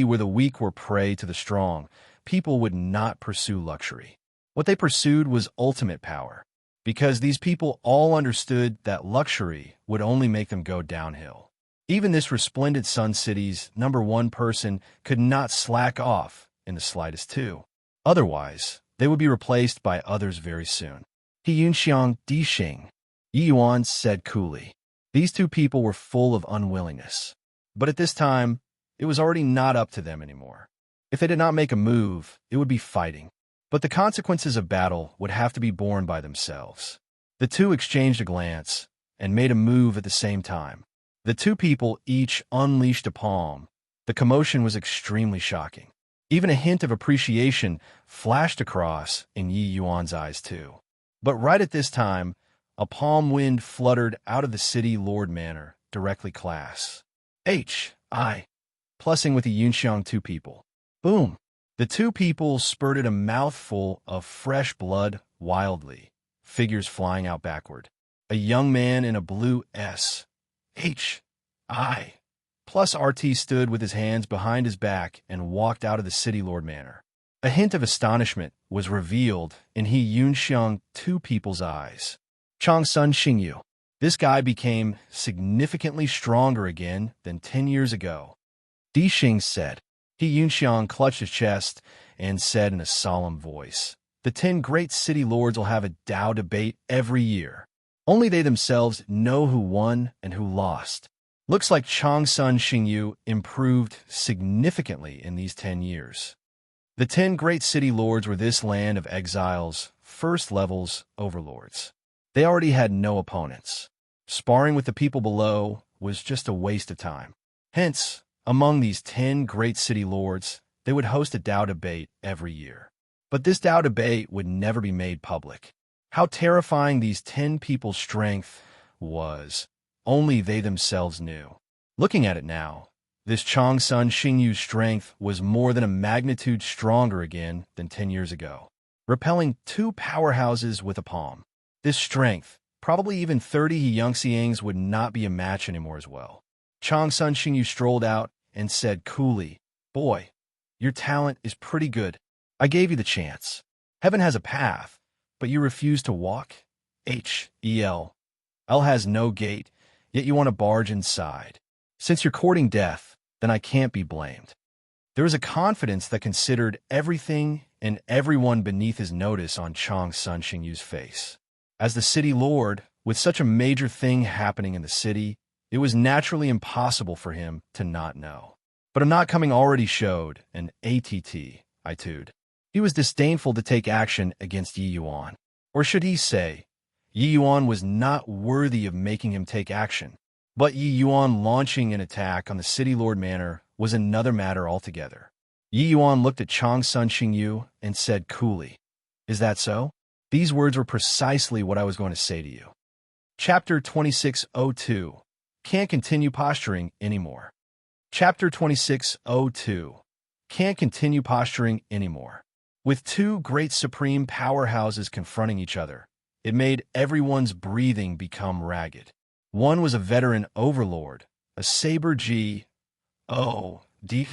where the weak were prey to the strong, people would not pursue luxury. What they pursued was ultimate power, because these people all understood that luxury would only make them go downhill. Even this resplendent Sun City's #1 person could not slack off in the slightest too. Otherwise, they would be replaced by others very soon. He Yunxiang Dixing, Yi Yuan said coolly. These two people were full of unwillingness. But at this time, it was already not up to them anymore. If they did not make a move, it would be fighting. But the consequences of battle would have to be borne by themselves. The two exchanged a glance and made a move at the same time. The two people each unleashed a palm. The commotion was extremely shocking. Even a hint of appreciation flashed across in Yi Yuan's eyes too. But right at this time, a palm wind fluttered out of the City Lord Manor, directly class. H.I. Plussing with the Yunxiang two people. Boom! The two people spurted a mouthful of fresh blood wildly, figures flying out backward. A young man in a blue S.H.I. plus RT stood with his hands behind his back and walked out of the City Lord Manor. A hint of astonishment was revealed in He Yunxiang two people's eyes. Chang Sun Xingyu. This guy became significantly stronger again than 10 years ago. Di Xing said. He Yunxiang clutched his chest and said in a solemn voice, "The 10 great city lords will have a Tao debate every year. Only they themselves know who won and who lost. Looks like Chang Sun Xingyu improved significantly in these 10 years. The 10 great city lords were this land of exiles, first levels overlords. They already had no opponents. Sparring with the people below was just a waste of time. Hence, among these 10 great city lords, they would host a Tao debate every year. But this Tao debate would never be made public. How terrifying these 10 people's strength was, only they themselves knew. Looking at it now, this Chang Sun Xingyu's strength was more than a magnitude stronger again than 10 years ago, repelling 2 powerhouses with a palm. This strength, probably even 30 Yunxiangs, would not be a match anymore as well. Chang Sun Xingyu strolled out and said coolly, "Boy, your talent is pretty good. I gave you the chance. Heaven has a path, but you refuse to walk. H.E.L. L has no gate, yet you want to barge inside. Since you're courting death, then I can't be blamed." There was a confidence that considered everything and everyone beneath his notice on Chang Sun Xingyu's face. As the city lord, with such a major thing happening in the city, it was naturally impossible for him to not know. But a not coming already showed an attitude. He was disdainful to take action against Yi Yuan. Or should he say, Yi Yuan was not worthy of making him take action. But Yi Yuan launching an attack on the City Lord Manor was another matter altogether. Yi Yuan looked at Chang Sun Xingyu and said coolly, "Is that so?" These words were precisely what I was going to say to you. Chapter 2602. Can't continue posturing anymore. Chapter 2602. Can't continue posturing anymore. With 2 great supreme powerhouses confronting each other, it made everyone's breathing become ragged. One was a veteran overlord, a saber G.O.D.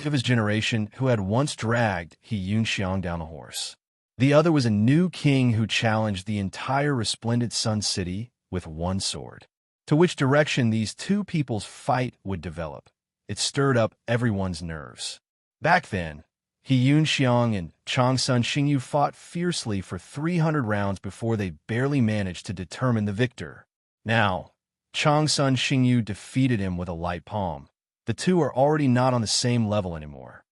of his generation who had once dragged He Yunxiang down a horse. The other was a new king who challenged the entire resplendent Sun City with one sword. To which direction these 2 people's fight would develop, it stirred up everyone's nerves. Back then, He Yunxiang and Chang Sun Xingyu fought fiercely for 300 rounds before they barely managed to determine the victor. Now, Chang Sun Xingyu defeated him with a light palm. The two are already not on the same level anymore.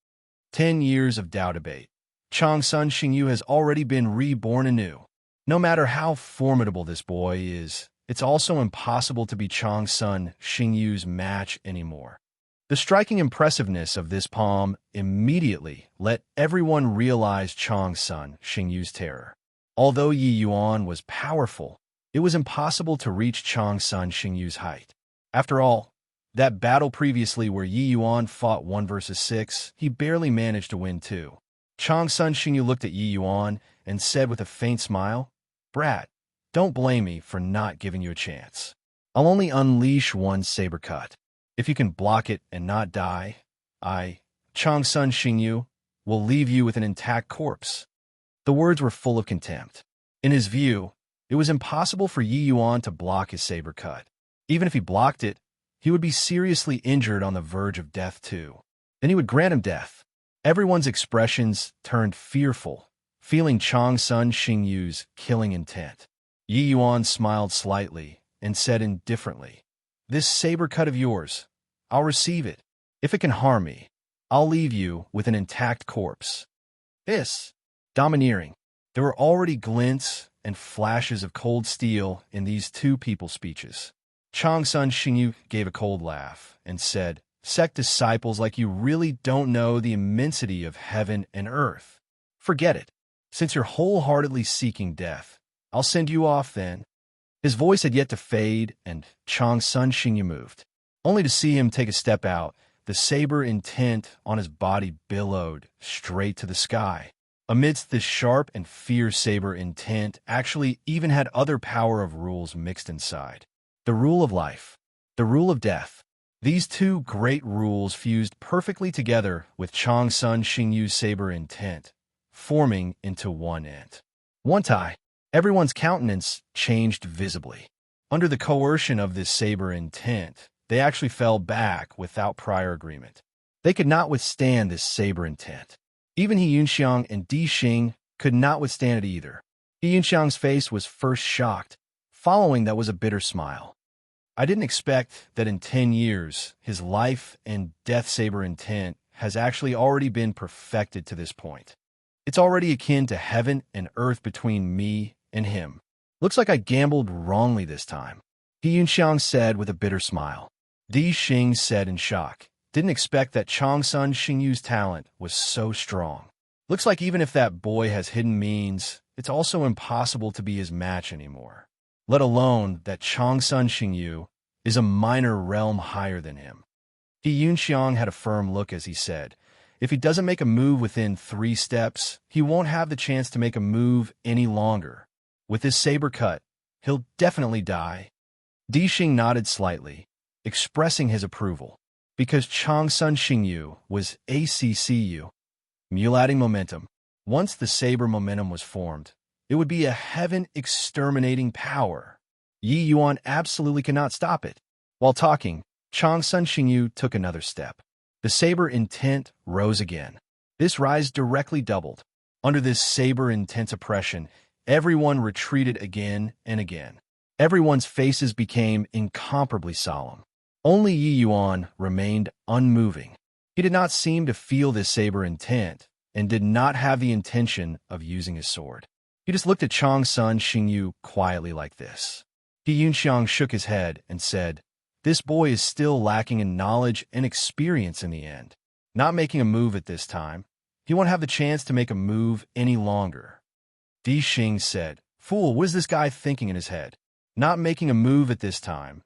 10 years of Tao debate. Chang Sun Xingyu has already been reborn anew. No matter how formidable this boy is, it's also impossible to be Chang Sun Xingyu's match anymore. The striking impressiveness of this palm immediately let everyone realize Chang Sun Xingyu's terror. Although Yi Yuan was powerful, it was impossible to reach Chang Sun Xingyu's height. After all, that battle previously where Yi Yuan fought 1 versus 6, he barely managed to win too. Chang Sun Xingyu looked at Yi Yuan and said with a faint smile, Brat, don't blame me for not giving you a chance. I'll only unleash one saber cut. If you can block it and not die, Chang Sun Xingyu, will leave you with an intact corpse. The words were full of contempt. In his view, it was impossible for Yi Yuan to block his saber cut. Even if he blocked it, he would be seriously injured on the verge of death too. Then he would grant him death. Everyone's expressions turned fearful, feeling Chang Sun Xingyu's killing intent. Yi Yuan smiled slightly and said indifferently, This saber cut of yours, I'll receive it. If it can harm me, I'll leave you with an intact corpse. This, domineering. There were already glints and flashes of cold steel in these two people's speeches. Chang Sun Xingyu gave a cold laugh and said, Sect disciples like you really don't know the immensity of heaven and earth. Forget it. Since you're wholeheartedly seeking death, I'll send you off then. His voice had yet to fade, and Chang Sun Xingyu moved. Only to see him take a step out, the saber intent on his body billowed straight to the sky. Amidst this sharp and fierce saber intent actually even had other power of rules mixed inside. The rule of life, the rule of death. These two great rules fused perfectly together with Chang Sun Xingyu's saber intent, forming into one ent. One tie. Everyone's countenance changed visibly. Under the coercion of this saber intent, they actually fell back without prior agreement. They could not withstand this saber intent. Even He Yunxiang and Di Xing could not withstand it either. He Yunxiang's face was first shocked, following that was a bitter smile. I didn't expect that in 10 years, his life and death saber intent has actually already been perfected to this point. It's already akin to heaven and earth between me and him. Looks like I gambled wrongly this time, He Yunxiang said with a bitter smile. Di Xing said in shock, didn't expect that Chang Sun Xingyu's talent was so strong. Looks like even if that boy has hidden means, it's also impossible to be his match anymore. Let alone that Chang Sun Xingyu is a minor realm higher than him. He Yunxiang had a firm look as he said, if he doesn't make a move within 3 steps, he won't have the chance to make a move any longer. With this saber cut, he'll definitely die. Di Xing nodded slightly, expressing his approval, because Chang Sun Xingyu was ACCU, mule-adding momentum. Once the saber momentum was formed, it would be a heaven-exterminating power. Yi Yuan absolutely cannot stop it. While talking, Chang Sun Xingyu took another step. The saber intent rose again. This rise directly doubled. Under this saber intense oppression, everyone retreated again and again. Everyone's faces became incomparably solemn. Only Yi Yuan remained unmoving. He did not seem to feel this saber intent and did not have the intention of using his sword. He just looked at Chang Sun Xingyu quietly like this. He Yunxiang shook his head and said, This boy is still lacking in knowledge and experience in the end. Not making a move at this time, he won't have the chance to make a move any longer. Di Xing said, Fool, what is this guy thinking in his head? Not making a move at this time.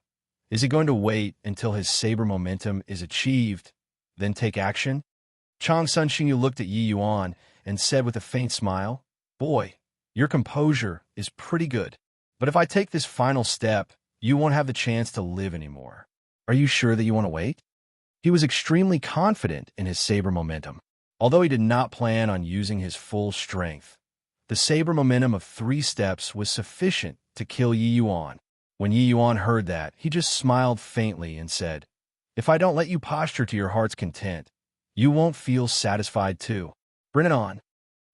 Is he going to wait until his saber momentum is achieved, then take action? Chang Sun Xingyu looked at Yi Yuan and said with a faint smile, Boy, your composure is pretty good, but if I take this final step, you won't have the chance to live anymore. Are you sure that you want to wait? He was extremely confident in his saber momentum. Although he did not plan on using his full strength, the saber momentum of 3 steps was sufficient to kill Yi Yuan. When Yi Yuan heard that, he just smiled faintly and said, If I don't let you posture to your heart's content, you won't feel satisfied too. Bring it on.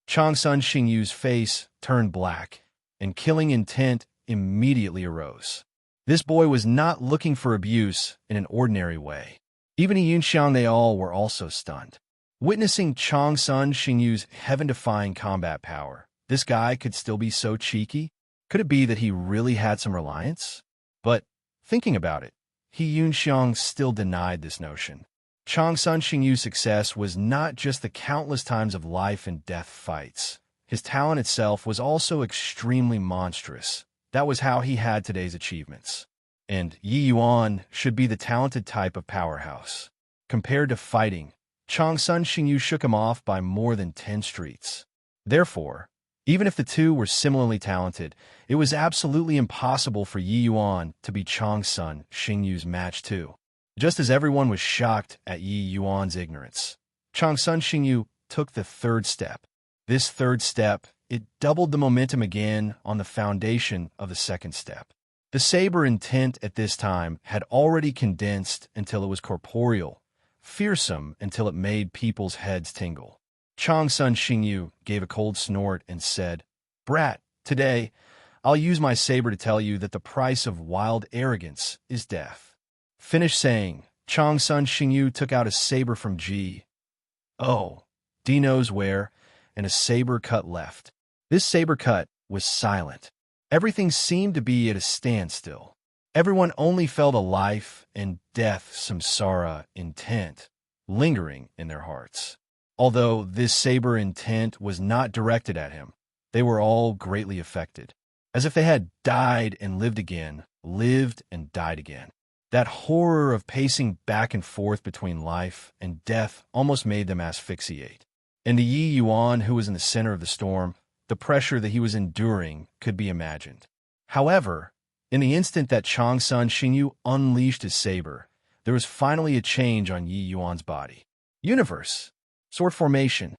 Chang Sun Xingyu's face turned black, and killing intent immediately arose. This boy was not looking for abuse in an ordinary way. Even He Yunxiang, they all were also stunned. Witnessing Chang Sun Xingyu's heaven-defying combat power, this guy could still be so cheeky? Could it be that he really had some reliance? But, thinking about it, He Yunxiang still denied this notion. Chang Sun Xingyu's success was not just the countless times of life and death fights. His talent itself was also extremely monstrous. That was how he had today's achievements. And Yi Yuan should be the talented type of powerhouse. Compared to fighting, Changsun Xingyu shook him off by more than 10 streets. Therefore, even if the two were similarly talented, it was absolutely impossible for Yi Yuan to be Changsun Xingyu's match too. Just as everyone was shocked at Yi Yuan's ignorance, Changsun Xingyu took the third step. This third step, it doubled the momentum again on the foundation of the second step. The saber intent at this time had already condensed until it was corporeal, fearsome until it made people's heads tingle. Changsun Xingyu gave a cold snort and said, "Brat, today, I'll use my saber to tell you that the price of wild arrogance is death." Finished saying, Changsun Xingyu took out a saber from Ji. Oh, D knows where, and a saber cut left. This saber cut was silent. Everything seemed to be at a standstill. Everyone only felt a life and death samsara intent lingering in their hearts. Although this saber intent was not directed at him, they were all greatly affected, as if they had died and lived again, lived and died again. That horror of pacing back and forth between life and death almost made them asphyxiate. And to Yi Yuan, who was in the center of the storm, the pressure that he was enduring could be imagined. However, in the instant that Changsun Xingyu unleashed his saber, there was finally a change on Yi Yuan's body. Universe, sword formation.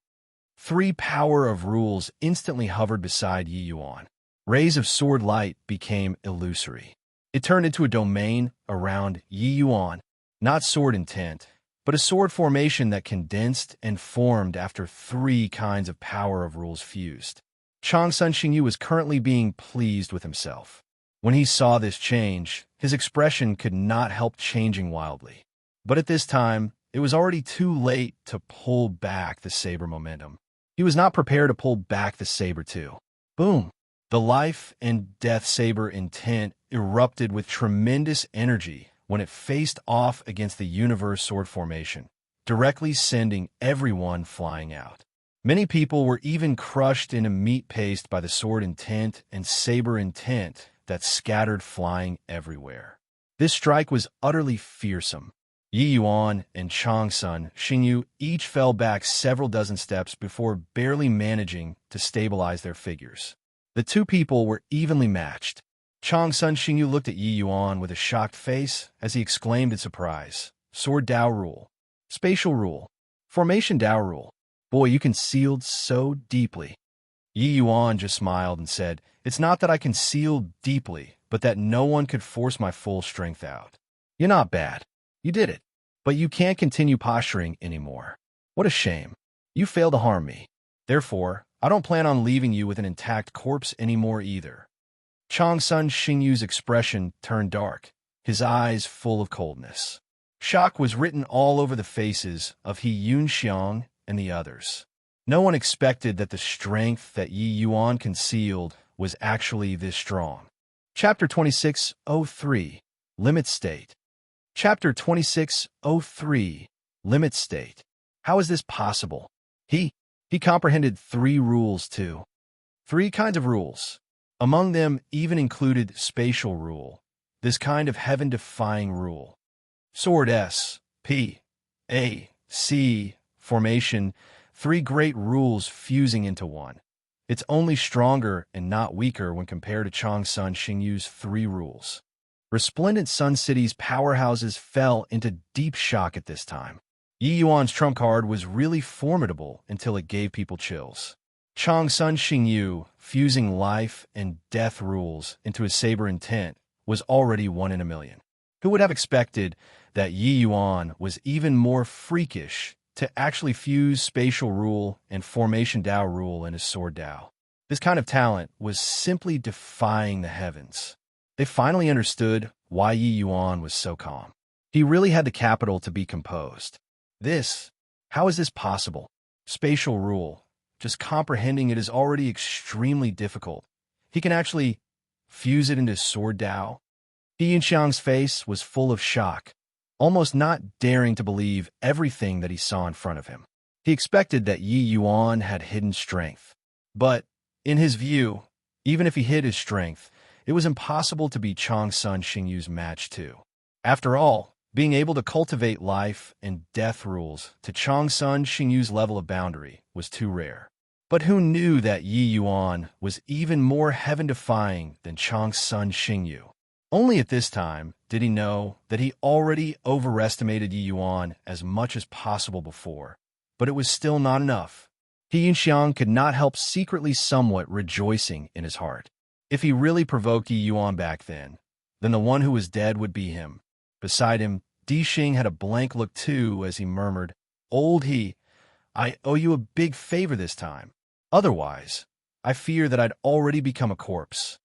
3 power of rules instantly hovered beside Yi Yuan. Rays of sword light became illusory. It turned into a domain around Yi Yuan, not sword intent, but a sword formation that condensed and formed after 3 kinds of power of rules fused. Changsun Xingyu was currently being pleased with himself. When he saw this change, his expression could not help changing wildly. But at this time, it was already too late to pull back the saber momentum. He was not prepared to pull back the saber too. Boom! The life and death saber intent erupted with tremendous energy when it faced off against the universe sword formation, directly sending everyone flying out. Many people were even crushed into meat paste by the sword intent and saber intent that scattered flying everywhere. This strike was utterly fearsome. Yi Yuan and Changsun Xingyu each fell back several dozen steps before barely managing to stabilize their figures. The two people were evenly matched. Changsun Xingyu looked at Yi Yuan with a shocked face as he exclaimed in surprise, "Sword Dao rule. Spatial rule. Formation Dao rule. Boy, you concealed so deeply." Yi Yuan just smiled and said, "It's not that I concealed deeply, but that no one could force my full strength out." "You're not bad. You did it. But you can't continue posturing anymore. What a shame. You failed to harm me. Therefore, I don't plan on leaving you with an intact corpse anymore either." Changsun Xingyu's expression turned dark, his eyes full of coldness. Shock was written all over the faces of He Yunxiang and the others. No one expected that the strength that Yi Yuan concealed was actually this strong. Chapter 2603, Limit State. Chapter 2603, Limit State. How is this possible? He comprehended 3 rules too. 3 kinds of rules. Among them even included spatial rule, this kind of heaven-defying rule. Sword S, P, A, C, formation, 3 great rules fusing into one. It's only stronger and not weaker when compared to Changsun Xingyu's 3 rules. Resplendent Sun City's powerhouses fell into deep shock at this time. Yi Yuan's trump card was really formidable until it gave people chills. Changsun Xingyu, fusing life and death rules into his saber intent, was already 1 in a million. Who would have expected that Yi Yuan was even more freakish to actually fuse spatial rule and formation Dao rule in his sword Dao? This kind of talent was simply defying the heavens. They finally understood why Yi Yuan was so calm. He really had the capital to be composed. How is this possible? Spatial rule, just comprehending it is already extremely difficult. He can actually fuse it into sword Dao. He Yunxiang's face was full of shock, almost not daring to believe everything that he saw in front of him. He expected that Yi Yuan had hidden strength. But, in his view, even if he hid his strength, it was impossible to be Changsun Xingyu's match too. After all, Being able to cultivate life and death rules to Changsun Xingyu's level of boundary was too rare. But who knew that Yi Yuan was even more heaven-defying than Changsun Xingyu? Only at this time did he know that he already overestimated Yi Yuan as much as possible before, but it was still not enough. He Yinxiang could not help secretly somewhat rejoicing in his heart. If he really provoked Yi Yuan back then the one who was dead would be him. Beside him, Di Xing had a blank look too as he murmured, "Old He, I owe you a big favor this time. Otherwise, I fear that I'd already become a corpse."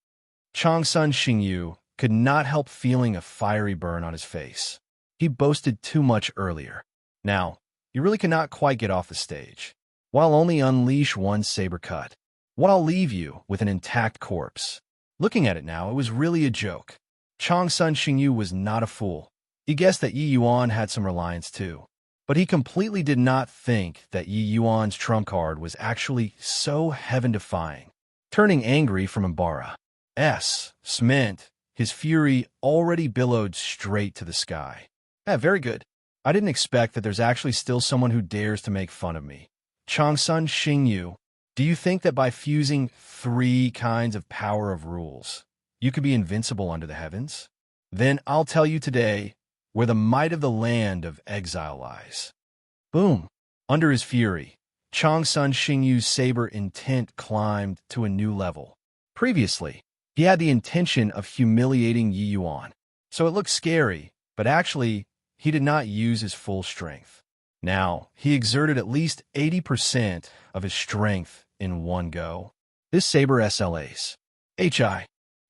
Changsun Xingyu could not help feeling a fiery burn on his face. He boasted too much earlier. Now, he really cannot quite get off the stage. While only unleash one saber cut. What I'll leave you with an intact corpse. Looking at it now, it was really a joke. Changsun Xingyu was not a fool. He guessed that Yi Yuan had some reliance too. But he completely did not think that Yi Yuan's trump card was actually so heaven-defying. Turning angry from Embark's cement, his fury already billowed straight to the sky. "Yeah, very good. I didn't expect that there's actually still someone who dares to make fun of me. Changsun Xingyu, do you think that by fusing 3 kinds of power of rules, you could be invincible under the heavens? Then I'll tell you today where the might of the land of exile lies." Boom! Under his fury, Changsun Xingyu's saber intent climbed to a new level. Previously, he had the intention of humiliating Yi Yuan, so it looked scary, but actually, he did not use his full strength. Now, he exerted at least 80% of his strength in one go. This saber SLA's HI.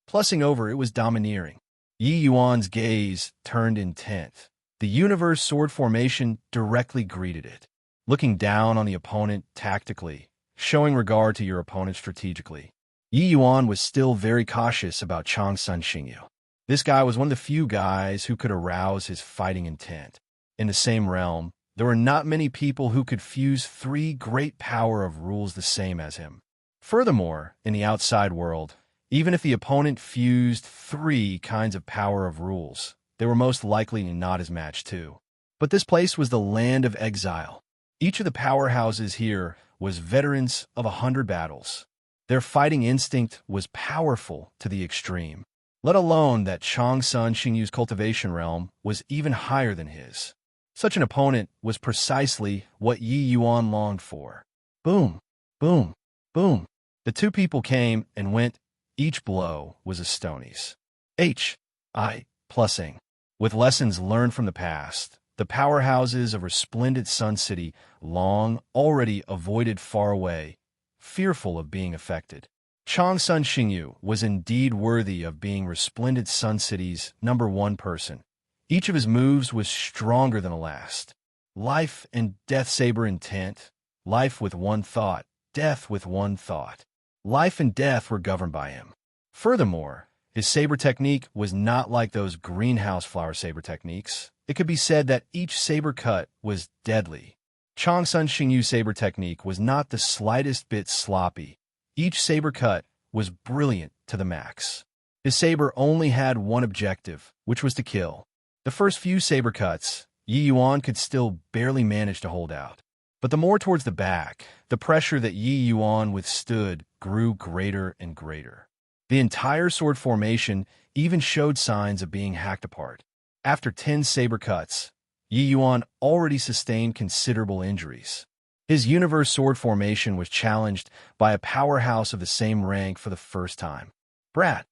Plussing over, it was domineering. Yi Yuan's gaze turned intent. The universe sword formation directly greeted it, looking down on the opponent tactically, showing regard to your opponent strategically. Yi Yuan was still very cautious about Changsun Xingyu. This guy was one of the few guys who could arouse his fighting intent. In the same realm, there were not many people who could fuse 3 great power of rules the same as him. Furthermore, in the outside world, even if the opponent fused 3 kinds of power of rules, they were most likely not his match too. But this place was the land of exile. Each of the powerhouses here was veterans of 100 battles. Their fighting instinct was powerful to the extreme, let alone that Changsun Xingyu's cultivation realm was even higher than his. Such an opponent was precisely what Yi Yuan longed for. Boom, boom, boom. The 2 people came and went. Each blow was a Stony's. HI plussing. With lessons learned from the past, the powerhouses of resplendent Sun City long already avoided far away, fearful of being affected. Changsun Xingyu was indeed worthy of being resplendent Sun City's #1 person. Each of his moves was stronger than the last. Life and death saber intent, life with one thought, death with one thought. Life and death were governed by him. Furthermore, his saber technique was not like those greenhouse flower saber techniques. It could be said that each saber cut was deadly. Changsun Xingyu's saber technique was not the slightest bit sloppy. Each saber cut was brilliant to the max. His saber only had one objective, which was to kill. The first few saber cuts, Yi Yuan could still barely manage to hold out. But the more towards the back, the pressure that Yi Yuan withstood grew greater and greater. The entire sword formation even showed signs of being hacked apart. After 10 saber cuts, Yi Yuan already sustained considerable injuries. His universe sword formation was challenged by a powerhouse of the same rank for the first time. "Brat,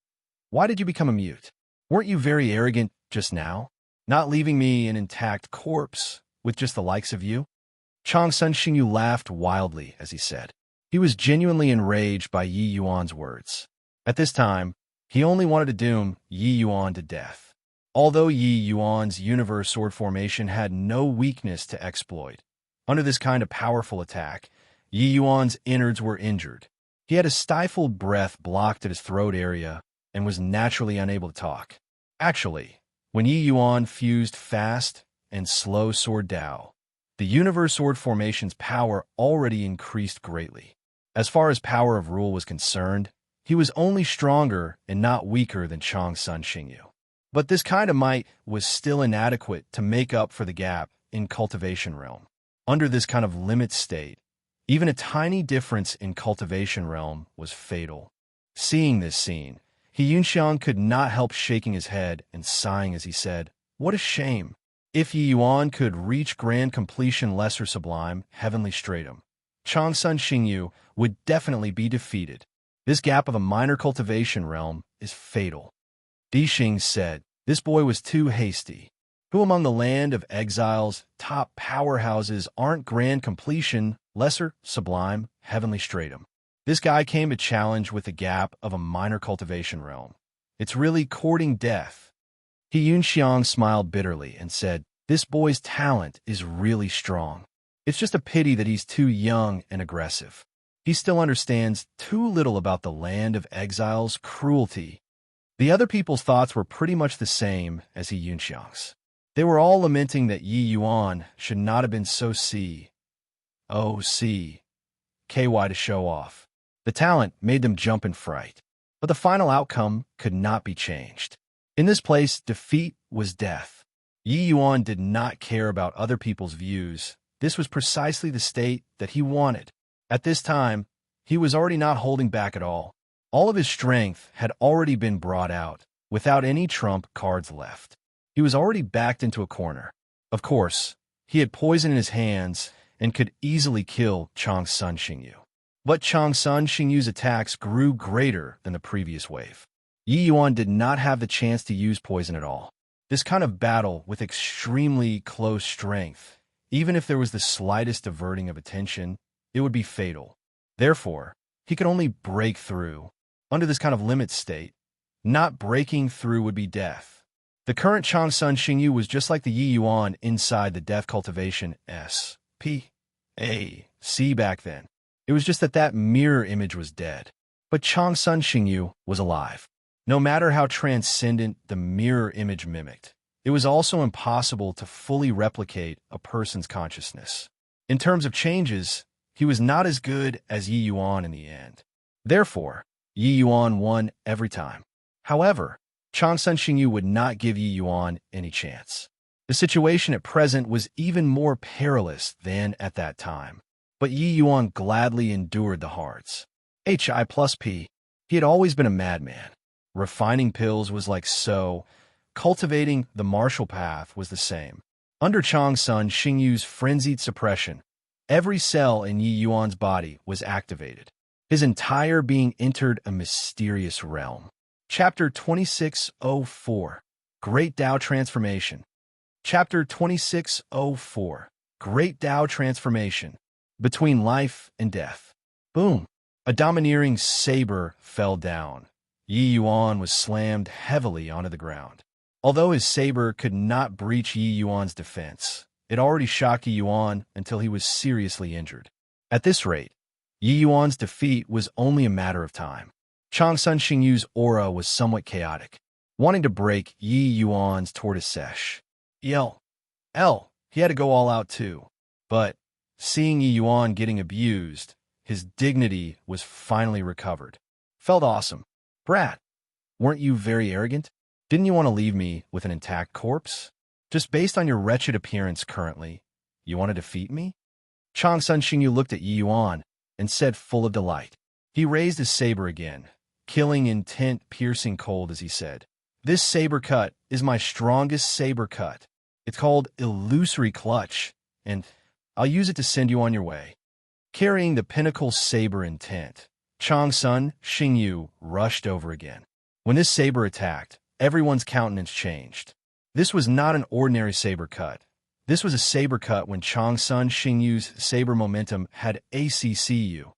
why did you become a mute? Weren't you very arrogant just now? Not leaving me an intact corpse with just the likes of you?" Changsun Xingyu laughed wildly as he said. He was genuinely enraged by Yi Yuan's words. At this time, he only wanted to doom Yi Yuan to death. Although Yi Yuan's universe sword formation had no weakness to exploit, under this kind of powerful attack, Yi Yuan's innards were injured. He had a stifled breath blocked at his throat area and was naturally unable to talk. Actually, when Yi Yuan fused fast and slow sword Dao, the universe sword formation's power already increased greatly. As far as power of rule was concerned, he was only stronger and not weaker than Changsun Xingyu. But this kind of might was still inadequate to make up for the gap in cultivation realm. Under this kind of limit state, even a tiny difference in cultivation realm was fatal. Seeing this scene, He Yunxiang could not help shaking his head and sighing as he said, "What a shame! If Yi Yuan could reach grand completion lesser sublime, heavenly stratum, Changsun Xingyu would definitely be defeated. This gap of a minor cultivation realm is fatal." Di Xing said, "This boy was too hasty. Who among the land of exiles, top powerhouses aren't grand completion, lesser, sublime, heavenly stratum? This guy came to challenge with the gap of a minor cultivation realm. It's really courting death." He Yunxiang smiled bitterly and said, "This boy's talent is really strong. It's just a pity that he's too young and aggressive. He still understands too little about the land of exiles' cruelty." The other people's thoughts were pretty much the same as He Yunxiang's. They were all lamenting that Yi Yuan should not have been so KY to show off. The talent made them jump in fright. But the final outcome could not be changed. In this place, defeat was death. Yi Yuan did not care about other people's views. This was precisely the state that he wanted. At this time, he was already not holding back at all. All of his strength had already been brought out, without any trump cards left. He was already backed into a corner. Of course, he had poison in his hands and could easily kill Changsun Xingyu. But Changsun Xingyu's attacks grew greater than the previous wave. Yi Yuan did not have the chance to use poison at all. This kind of battle with extremely close strength, even if there was the slightest diverting of attention, it would be fatal. Therefore, he could only break through. Under this kind of limit state, not breaking through would be death. The current Changsun Xingyu was just like the Yi Yuan inside the death cultivation SPAC back then. It was just that mirror image was dead. But Changsun Xingyu was alive. No matter how transcendent the mirror image mimicked, it was also impossible to fully replicate a person's consciousness. In terms of changes, he was not as good as Yi Yuan in the end. Therefore, Yi Yuan won every time. However, Changsun Xingyu would not give Yi Yuan any chance. The situation at present was even more perilous than at that time. But Yi Yuan gladly endured the hards. Hi+P. He had always been a madman. Refining pills was like so. Cultivating the martial path was the same. Under Changsun Xingyu's frenzied suppression, every cell in Yi Yuan's body was activated. His entire being entered a mysterious realm. Chapter 2604, Great Tao Transformation. Chapter 2604, Great Tao Transformation. Between life and death. Boom! A domineering saber fell down. Yi Yuan was slammed heavily onto the ground. Although his saber could not breach Yi Yuan's defense, it already shocked Yi Yuan until he was seriously injured. At this rate, Yi Yuan's defeat was only a matter of time. Changsun Xingyu's aura was somewhat chaotic, wanting to break Yi Yuan's tortoise sesh. He had to go all out too. But, seeing Yi Yuan getting abused, his dignity was finally recovered. Felt awesome. "Brat, weren't you very arrogant? Didn't you want to leave me with an intact corpse? Just based on your wretched appearance currently, you want to defeat me?" Changsun Xingyu looked at Yi Yuan and said full of delight. He raised his saber again, killing intent piercing cold as he said, "This saber cut is my strongest saber cut. It's called Illusory Clutch, and I'll use it to send you on your way." Carrying the pinnacle saber intent, Changsun Xingyu rushed over again. When this saber attacked, everyone's countenance changed. This was not an ordinary saber cut. This was a saber cut when Changsun Xingyu's saber momentum had ACCU,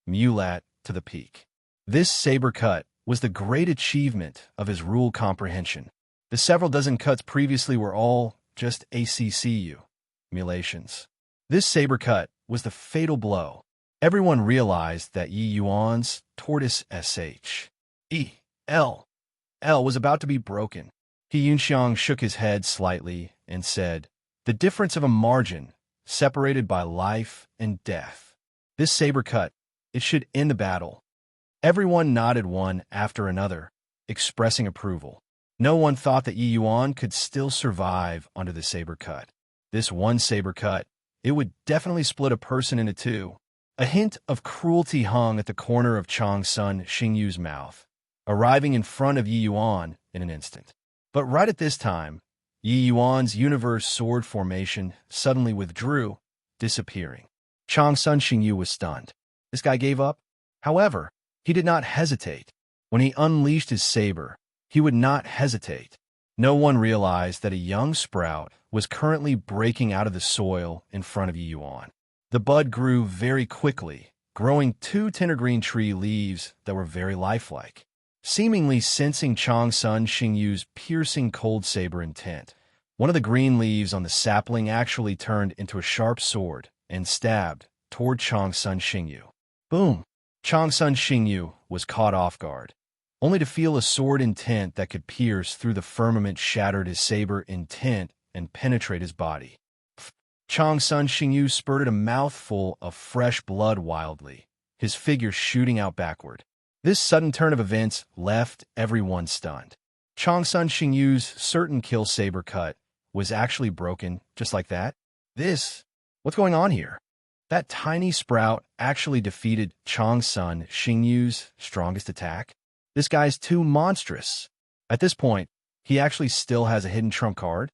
Mulat, to the peak. This saber cut was the great achievement of his rule comprehension. The several dozen cuts previously were all just ACCU, mulations. This saber cut was the fatal blow. Everyone realized that Yi Yuan's tortoise was about to be broken. He Yunxiang shook his head slightly and said, "The difference of a margin, separated by life and death. This saber cut, it should end the battle." Everyone nodded one after another, expressing approval. No one thought that Yi Yuan could still survive under the saber cut. This one saber cut, it would definitely split a person into two. A hint of cruelty hung at the corner of Chang's son Xingyu's mouth, arriving in front of Yi Yuan in an instant. But right at this time, Yi Yuan's universe sword formation suddenly withdrew, disappearing. Chang's son Xingyu was stunned. This guy gave up? However, he did not hesitate. When he unleashed his saber, he would not hesitate. No one realized that a young sprout was currently breaking out of the soil in front of Yi Yuan. The bud grew very quickly, growing two tender-green tree leaves that were very lifelike. Seemingly sensing Chang's son Xingyu's piercing cold saber intent, one of the green leaves on the sapling actually turned into a sharp sword and stabbed toward Chang's son Xingyu. Boom! Chang's son Xingyu was caught off guard, only to feel a sword intent that could pierce through the firmament shattered his saber intent and penetrate his body. Chang's son Xingyu spurted a mouthful of fresh blood wildly, his figure shooting out backward. This sudden turn of events left everyone stunned. Chang's son Xingyu's certain kill saber cut was actually broken just like that. What's going on here? That tiny sprout actually defeated Chang's son Xingyu's strongest attack? This guy's too monstrous. At this point, he actually still has a hidden trump card?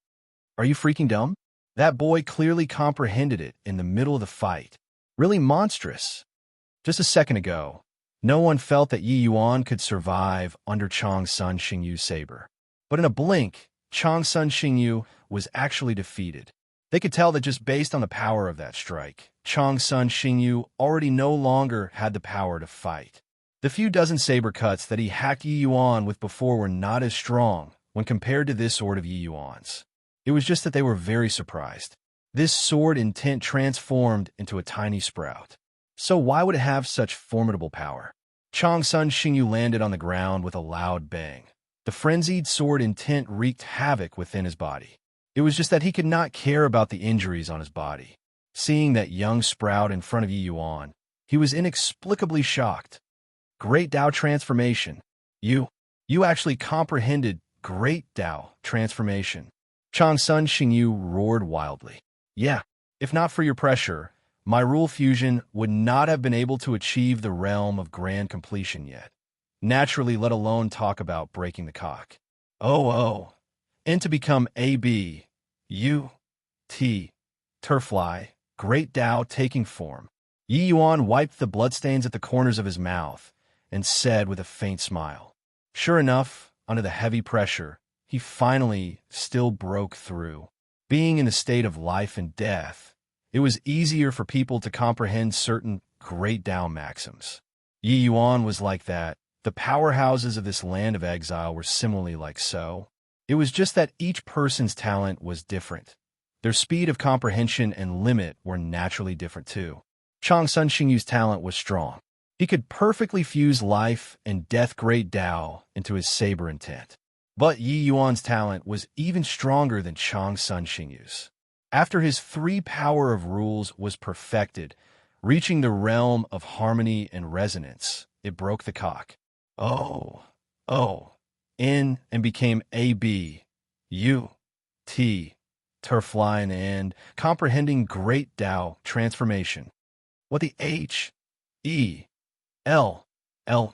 Are you freaking dumb? That boy clearly comprehended it in the middle of the fight. Really monstrous. Just a second ago, no one felt that Yi Yuan could survive under Chang's son Xingyu's saber. But in a blink, Chang's son Xingyu was actually defeated. They could tell that just based on the power of that strike, Chang's son Xingyu already no longer had the power to fight. The few dozen saber cuts that he hacked Yi Yuan with before were not as strong when compared to this sword of Yi Yuan's. It was just that they were very surprised. This sword intent transformed into a tiny sprout. So why would it have such formidable power? Chang's son Xingyu landed on the ground with a loud bang. The frenzied sword intent wreaked havoc within his body. It was just that he could not care about the injuries on his body. Seeing that young sprout in front of Yi Yuan, he was inexplicably shocked. Great Tao transformation. You actually comprehended Great Tao transformation. Chang's son Xingyu roared wildly. Yeah, if not for your pressure, my rule fusion would not have been able to achieve the realm of grand completion yet. Naturally, let alone talk about breaking the cock. And to become A-B, U-T, Turfly, Great Tao taking form. Yi Yuan wiped the bloodstains at the corners of his mouth and said with a faint smile. Sure enough, under the heavy pressure, he finally still broke through. Being in a state of life and death, it was easier for people to comprehend certain Great Tao maxims. Yi Yuan was like that. The powerhouses of this land of exile were similarly like so. It was just that each person's talent was different. Their speed of comprehension and limit were naturally different too. Chang's son Xingyu's talent was strong. He could perfectly fuse life and death Great Tao into his saber intent. But Yi Yuan's talent was even stronger than Chang's son Xingyu's. After his 3 power of rules was perfected, reaching the realm of harmony and resonance, it broke the cock. In and became A-B, U-T, Turfline and comprehending Great Tao transformation. What the H-E-L-L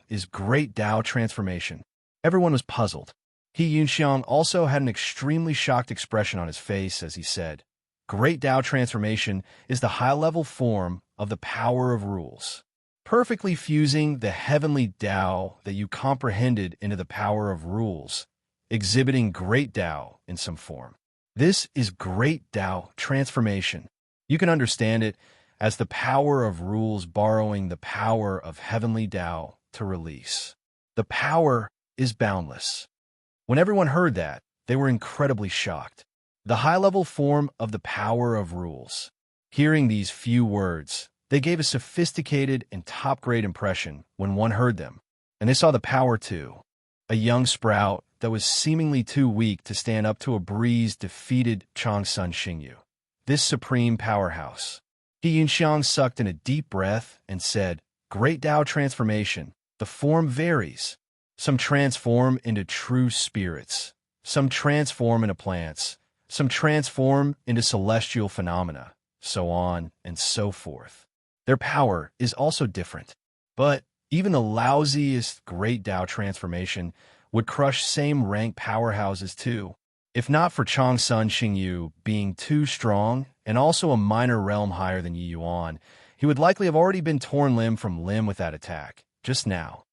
is Great Tao transformation. Everyone was puzzled. He Yunxiang also had an extremely shocked expression on his face as he said, Great Tao transformation is the high-level form of the power of rules, perfectly fusing the heavenly Tao that you comprehended into the power of rules, exhibiting Great Tao in some form. This is Great Tao transformation. You can understand it as the power of rules borrowing the power of heavenly Tao to release. The power is boundless. When everyone heard that, they were incredibly shocked. The high-level form of the power of rules. Hearing these few words, they gave a sophisticated and top-grade impression when one heard them, and they saw the power too. A young sprout that was seemingly too weak to stand up to a breeze defeated Chang's son Xingyu. This supreme powerhouse. He Yunxiang sucked in a deep breath and said, Great Tao transformation. The form varies. Some transform into true spirits, Some transform into plants, some transform into celestial phenomena, so on and so forth. Their power is also different. But even the lousiest great Tao transformation would crush same-rank powerhouses too. If not for Changsun Xingyu being too strong and also a minor realm higher than Yi Yuan, he would likely have already been torn limb from limb with that attack, just now.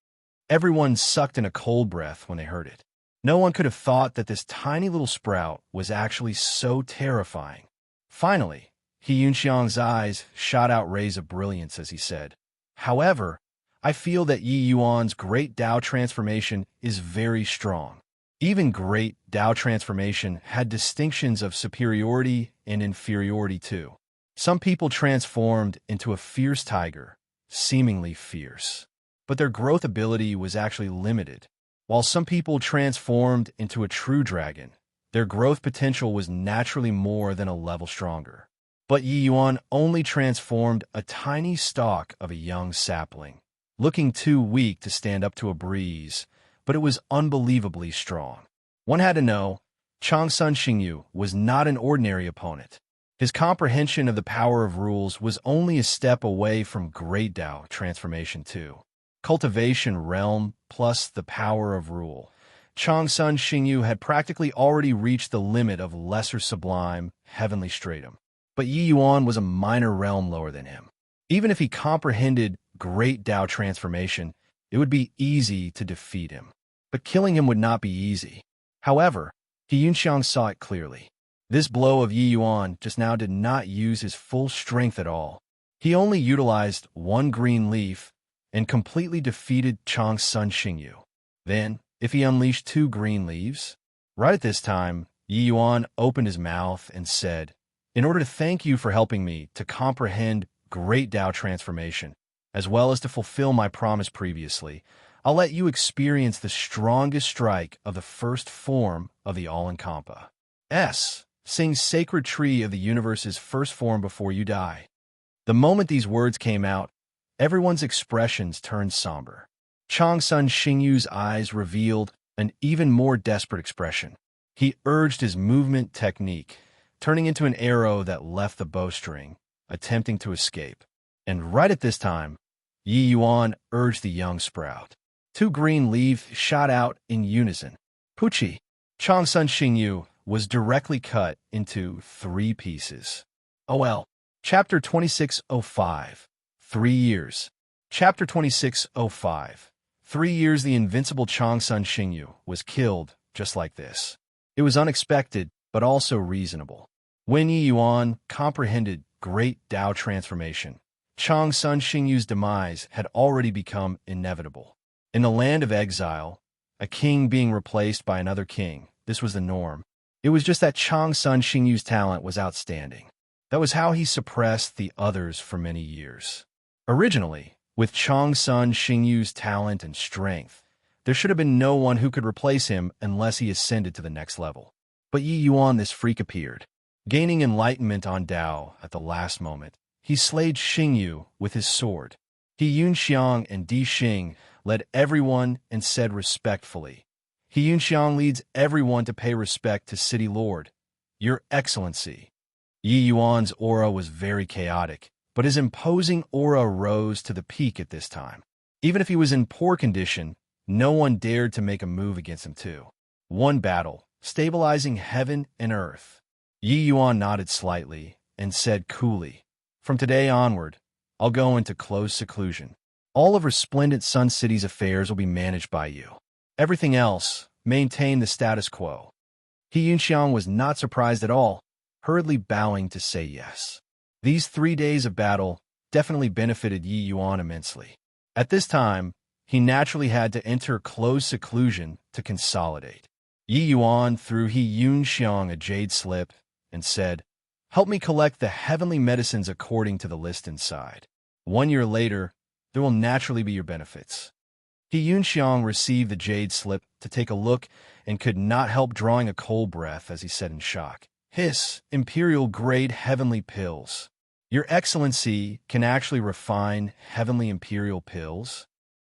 Everyone sucked in a cold breath when they heard it. No one could have thought that this tiny little sprout was actually so terrifying. Finally, He Yunxiang's eyes shot out rays of brilliance as he said, "However, I feel that Yi Yuan's great Tao transformation is very strong. Even great Tao transformation had distinctions of superiority and inferiority too. Some people transformed into a fierce tiger, seemingly fierce. But their growth ability was actually limited. While some people transformed into a true dragon, their growth potential was naturally more than a level stronger. But Yi Yuan only transformed a tiny stalk of a young sapling, looking too weak to stand up to a breeze, but it was unbelievably strong. One had to know, Changsun Xingyu was not an ordinary opponent. His comprehension of the power of rules was only a step away from great Tao transformation too. Cultivation realm plus the power of rule. Changsun Xingyu had practically already reached the limit of lesser sublime, heavenly stratum. But Yi Yuan was a minor realm lower than him. Even if he comprehended great Tao transformation, it would be easy to defeat him. But killing him would not be easy. However, He Yunxiang saw it clearly. This blow of Yi Yuan just now did not use his full strength at all. He only utilized one green leaf and completely defeated Changsun Xingyu. Then, if he unleashed two green leaves, right at this time, Yi Yuan opened his mouth and said, "In order to thank you for helping me to comprehend great Tao transformation, as well as to fulfill my promise previously, I'll let you experience the strongest strike of the first form of the All-Encompass. Sing Sacred Tree of the Universe's first form before you die." The moment these words came out, everyone's expressions turned somber. Changsun Xingyu's eyes revealed an even more desperate expression. He urged his movement technique, turning into an arrow that left the bowstring, attempting to escape. And right at this time, Yi Yuan urged the young sprout. Two green leaves shot out in unison. Pucci! Changsun Xingyu was directly cut into 3 pieces. OL. Chapter 2605. 3 years. Chapter 2605. 3 years the invincible Changsun Xingyu was killed just like this. It was unexpected, but also reasonable. When Yi Yuan comprehended great Tao transformation, Changsun Xingyu's demise had already become inevitable. In the land of exile, a king being replaced by another king, this was the norm. It was just that Changsun Xingyu's talent was outstanding. That was how he suppressed the others for many years. Originally, with Changsun Xingyu's talent and strength, there should have been no one who could replace him unless he ascended to the next level. But Yi Yuan, this freak, appeared. Gaining enlightenment on Tao at the last moment, he slayed Xingyu with his sword. He Yunxiang and Di Xing led everyone and said respectfully, "He Yunxiang leads everyone to pay respect to City Lord, Your Excellency." Yi Yuan's aura was very chaotic, but his imposing aura rose to the peak at this time. Even if he was in poor condition, no one dared to make a move against him too. One battle, stabilizing heaven and earth. Yi Yuan nodded slightly and said coolly, "From today onward, I'll go into close seclusion. All of Resplendent Sun City's affairs will be managed by you. Everything else, maintain the status quo." He Yunxiang was not surprised at all, hurriedly bowing to say yes. These 3 days of battle definitely benefited Yi Yuan immensely. At this time, he naturally had to enter close seclusion to consolidate. Yi Yuan threw He Yunxiang a jade slip and said, "Help me collect the heavenly medicines according to the list inside. 1 year later, there will naturally be your benefits." He Yunxiang received the jade slip to take a look and could not help drawing a cold breath as he said in shock, "Hiss, Imperial-grade heavenly pills. Your Excellency can actually refine heavenly Imperial pills?"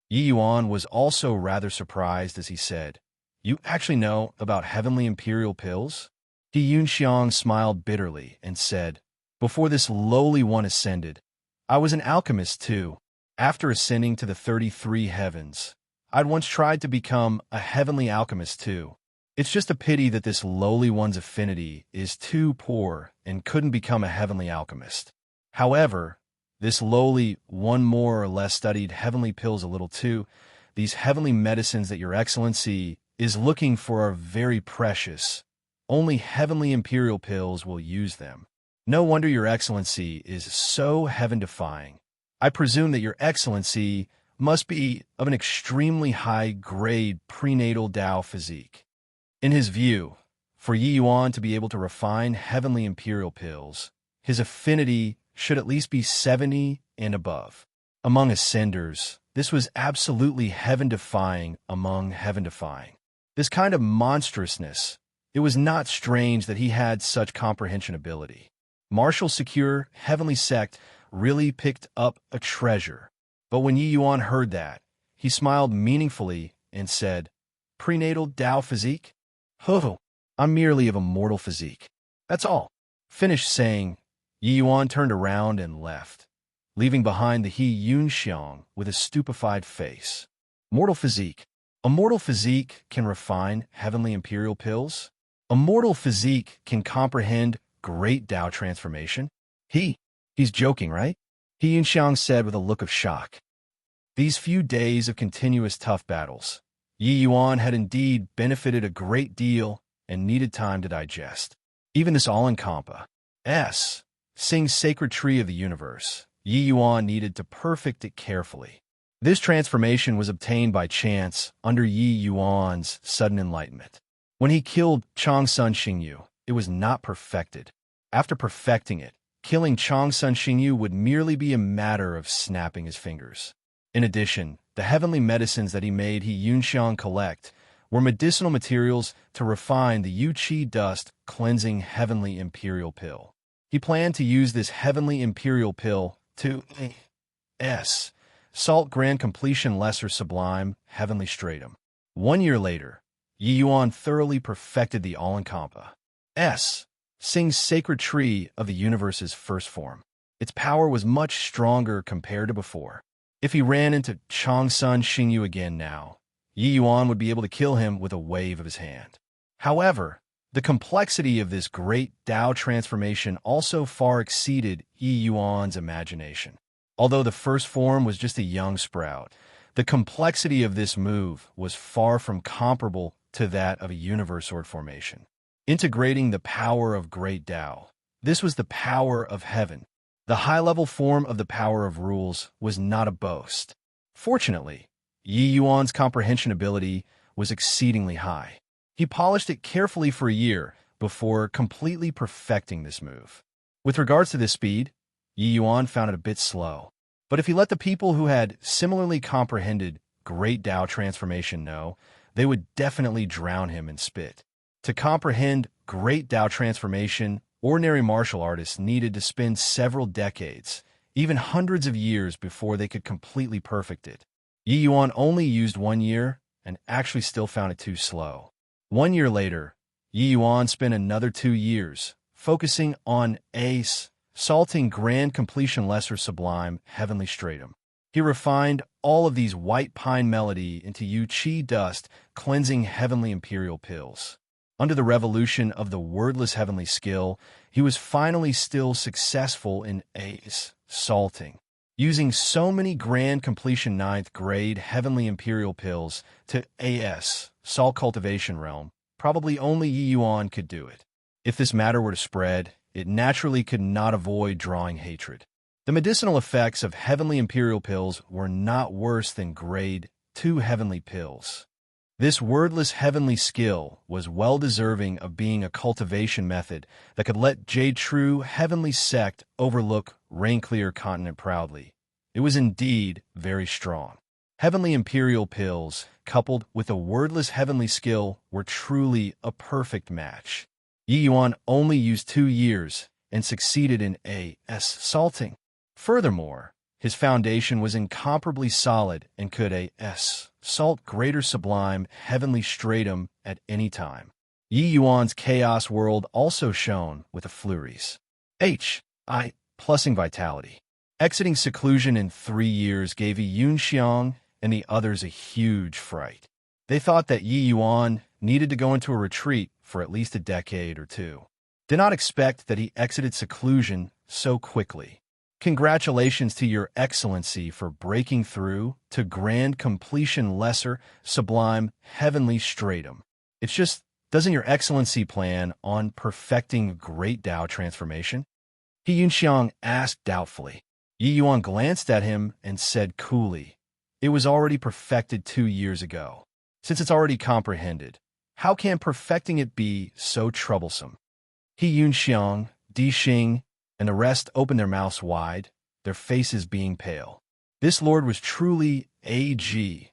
Yi Yuan was also rather surprised as he said, You actually know about heavenly imperial pills? He Yunxiang smiled bitterly and said, before this lowly one ascended, I was an alchemist too. After ascending to the 33 heavens, I'd once tried to become a heavenly alchemist too. It's just a pity that this lowly one's affinity is too poor and couldn't become a heavenly alchemist. However, this lowly one more or less studied heavenly pills a little too. These heavenly medicines that your excellency is looking for are very precious. Only heavenly imperial pills will use them. No wonder your excellency is so heaven-defying. I presume that your excellency must be of an extremely high-grade prenatal Tao physique. In his view, for Yi Yuan to be able to refine heavenly imperial pills, his affinity should at least be 70 and above. Among ascenders, this was absolutely heaven-defying among heaven-defying. This kind of monstrousness, it was not strange that he had such comprehension ability. Martial Secure Heavenly Sect really picked up a treasure. But when Yi Yuan heard that, he smiled meaningfully and said, Prenatal Tao physique? Ho, I'm merely of a mortal physique. That's all. Finished saying, Yi Yuan turned around and left, leaving behind the He Yunxiang with a stupefied face. Mortal physique. A mortal physique can refine heavenly imperial pills? A mortal physique can comprehend great Tao transformation? He's joking, right? He Yunxiang said with a look of shock. These few days of continuous tough battles, Yi Yuan had indeed benefited a great deal and needed time to digest. Even this all-encompassing sacred tree of the universe, Yi Yuan needed to perfect it carefully. This transformation was obtained by chance under Yi Yuan's sudden enlightenment. When he killed Changsun Xingyu, it was not perfected. After perfecting it, killing Changsun Xingyu would merely be a matter of snapping his fingers. In addition, the heavenly medicines that he made He Yunxiang collect were medicinal materials to refine the Yu Qi dust cleansing heavenly imperial pill. He planned to use this heavenly imperial pill to salt grand completion lesser sublime heavenly stratum. 1 year later, Yi Yuan thoroughly perfected the all-encompassing sacred tree of the universe's first form. Its power was much stronger compared to before. If he ran into Changsun Xingyu again now, Yi Yuan would be able to kill him with a wave of his hand. However, the complexity of this great Tao transformation also far exceeded Yi Yuan's imagination. Although the first form was just a young sprout, the complexity of this move was far from comparable to that of a universe sword formation. Integrating the power of great Tao, this was the power of heaven. The high-level form of the power of rules was not a boast. Fortunately, Yi Yuan's comprehension ability was exceedingly high. He polished it carefully for a year before completely perfecting this move. With regards to this speed, Yi Yuan found it a bit slow. But if he let the people who had similarly comprehended great Tao transformation know, they would definitely drown him in spit. To comprehend great Tao transformation, ordinary martial artists needed to spend several decades, even hundreds of years before they could completely perfect it. Yi Yuan only used 1 year and actually still found it too slow. 1 year later, Yi Yuan spent another 2 years focusing on salting grand completion lesser sublime heavenly stratum. He refined all of these white pine melody into Yu Qi dust cleansing heavenly imperial pills. Under the revolution of the wordless heavenly skill, he was finally still successful in salting, using so many grand completion 9th grade heavenly imperial pills to salt cultivation realm. Probably only Yi Yuan could do it. If this matter were to spread, it naturally could not avoid drawing hatred. The medicinal effects of heavenly imperial pills were not worse than grade 2 heavenly pills. This wordless heavenly skill was well deserving of being a cultivation method that could let Jade True Heavenly Sect overlook Rain-Clear Continent proudly. It was indeed very strong. Heavenly imperial pills, coupled with a wordless heavenly skill, were truly a perfect match. Yi Yuan only used 2 years and succeeded in salting. Furthermore, his foundation was incomparably solid and could salt greater sublime heavenly stratum at any time. Yi Yuan's chaos world also shone with a flurries. Plusing vitality. Exiting seclusion in 3 years gave Yi Yunxiang and the others a huge fright. They thought that Yi Yuan needed to go into a retreat for at least a decade or two. Did not expect that he exited seclusion so quickly. Congratulations to your excellency for breaking through to grand completion lesser, sublime, heavenly stratum. It's just, doesn't your excellency plan on perfecting great Tao transformation? He Yunxiang asked doubtfully. Yi Yuan glanced at him and said coolly, it was already perfected 2 years ago. Since it's already comprehended, how can perfecting it be so troublesome? He Yunxiang, Di Xing, and the rest opened their mouths wide, their faces being pale. This lord was truly A.G.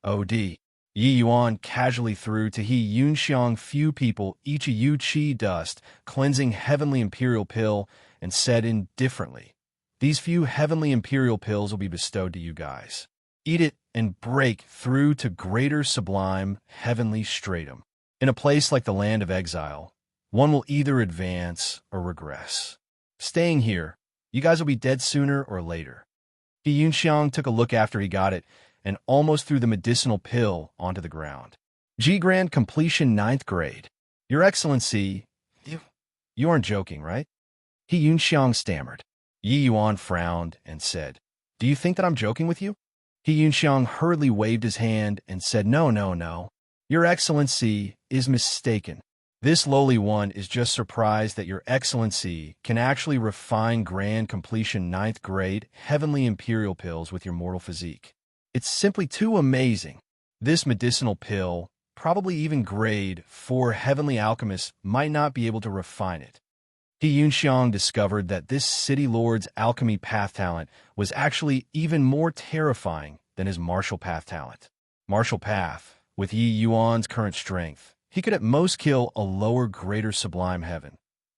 O.D. Yi Yuan casually threw to He Yunxiang few people each a Yu Qi dust, cleansing heavenly imperial pill, and said indifferently, these few heavenly imperial pills will be bestowed to you guys. Eat it and break through to greater sublime heavenly stratum. In a place like the land of exile, one will either advance or regress. Staying here, you guys will be dead sooner or later. He Yunxiang took a look after he got it and almost threw the medicinal pill onto the ground. G Grand Completion 9th grade. Your Excellency, you aren't joking, right? He Yunxiang stammered. Yi Yuan frowned and said, do you think that I'm joking with you? He Yunxiang hurriedly waved his hand and said, no. Your Excellency is mistaken. This lowly one is just surprised that your Excellency can actually refine grand completion 9th grade heavenly imperial pills with your mortal physique. It's simply too amazing. This medicinal pill, probably even grade 4 heavenly alchemists, might not be able to refine it. He Yunxiang discovered that this city lord's alchemy path talent was actually even more terrifying than his martial path talent. Martial path, with Yi Yuan's current strength, he could at most kill a lower greater sublime heaven.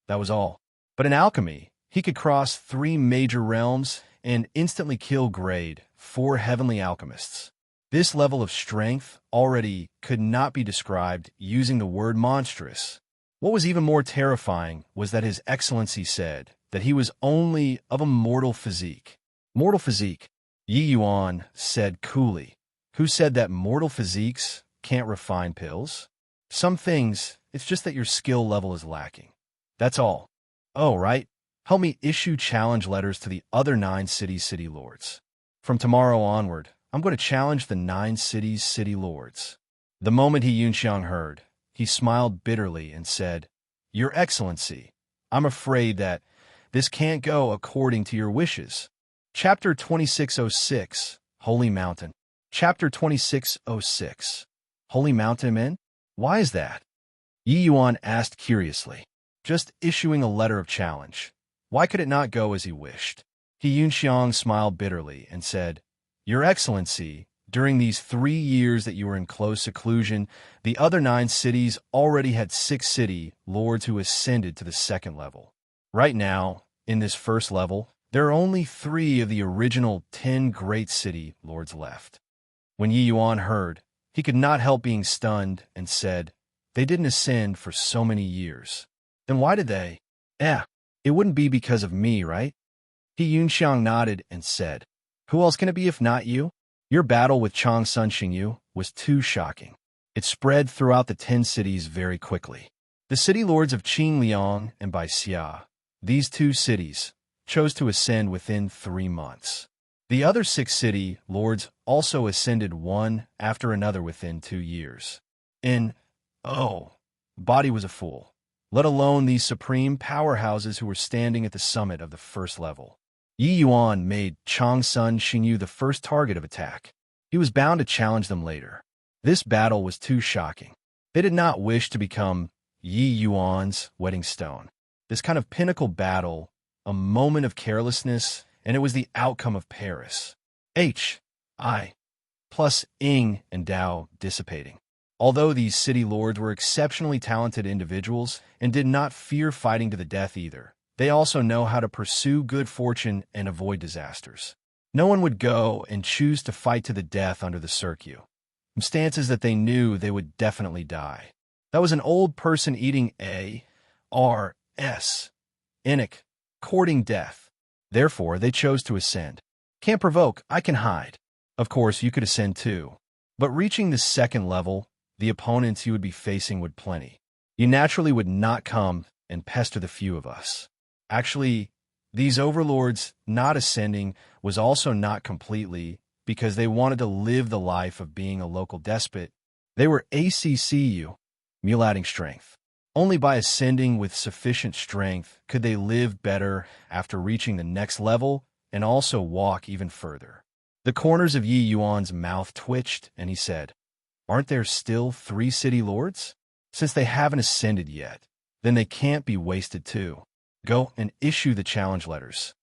That was all. But in alchemy, he could cross 3 major realms and instantly kill grade 4 heavenly alchemists. This level of strength already could not be described using the word monstrous. What was even more terrifying was that His Excellency said that he was only of a mortal physique. Mortal physique, Yi Yuan said coolly. Who said that mortal physiques can't refine pills? Some things, it's just that your skill level is lacking. That's all. Oh, right. Help me issue challenge letters to the other 9 cities' city lords. From tomorrow onward, I'm going to challenge the 9 cities' city lords. The moment He Yunxiang heard, he smiled bitterly and said, Your Excellency, I'm afraid that this can't go according to your wishes. Chapter 2606, Holy Mountain. Chapter 2606, Holy Mountain Men? Why is that? Yi Yuan asked curiously. Just issuing a letter of challenge. Why could it not go as he wished? He Yunxiang smiled bitterly and said, Your Excellency, during these 3 years that you were in close seclusion, the other 9 cities already had 6 city lords who ascended to the 2nd level. Right now, in this 1st level, there are only 3 of the original 10 great city lords left. When Yi Yuan heard, he could not help being stunned and said, They didn't ascend for so many years. Then why did they? It wouldn't be because of me, right? He Yunxiang nodded and said, Who else can it be if not you? Your battle with Chang Sun Xingyu was too shocking. It spread throughout the 10 cities very quickly. The city lords of Qingliang and Baixia, these 2 cities, chose to ascend within 3 months. The other 6 city lords also ascended one after another within 2 years. Body was a fool, let alone these supreme powerhouses who were standing at the summit of the 1st level. Yi Yuan made Chang Sun Xingyu the first target of attack. He was bound to challenge them later. This battle was too shocking. They did not wish to become Yi Yuan's wedding stone. This kind of pinnacle battle, a moment of carelessness, and it was the outcome of Paris. Plus Ing and Dao dissipating. Although these city lords were exceptionally talented individuals and did not fear fighting to the death either, they also know how to pursue good fortune and avoid disasters. No one would go and choose to fight to the death under the circuit. circumstances that they knew they would definitely die. That was an old person eating A-R-S, Enoch, courting death. Therefore, they chose to ascend. Can't provoke, I can hide. Of course, you could ascend too. But reaching the second level, the opponents you would be facing would plenty. You naturally would not come and pester the few of us. Actually, these overlords not ascending was also not completely because they wanted to live the life of being a local despot. They were ACCU, mule-adding strength. Only by ascending with sufficient strength could they live better after reaching the next level and also walk even further. The corners of Yi Yuan's mouth twitched, and he said, "Aren't there still 3 city lords? Since they haven't ascended yet, then they can't be wasted too. Go and issue the challenge letters."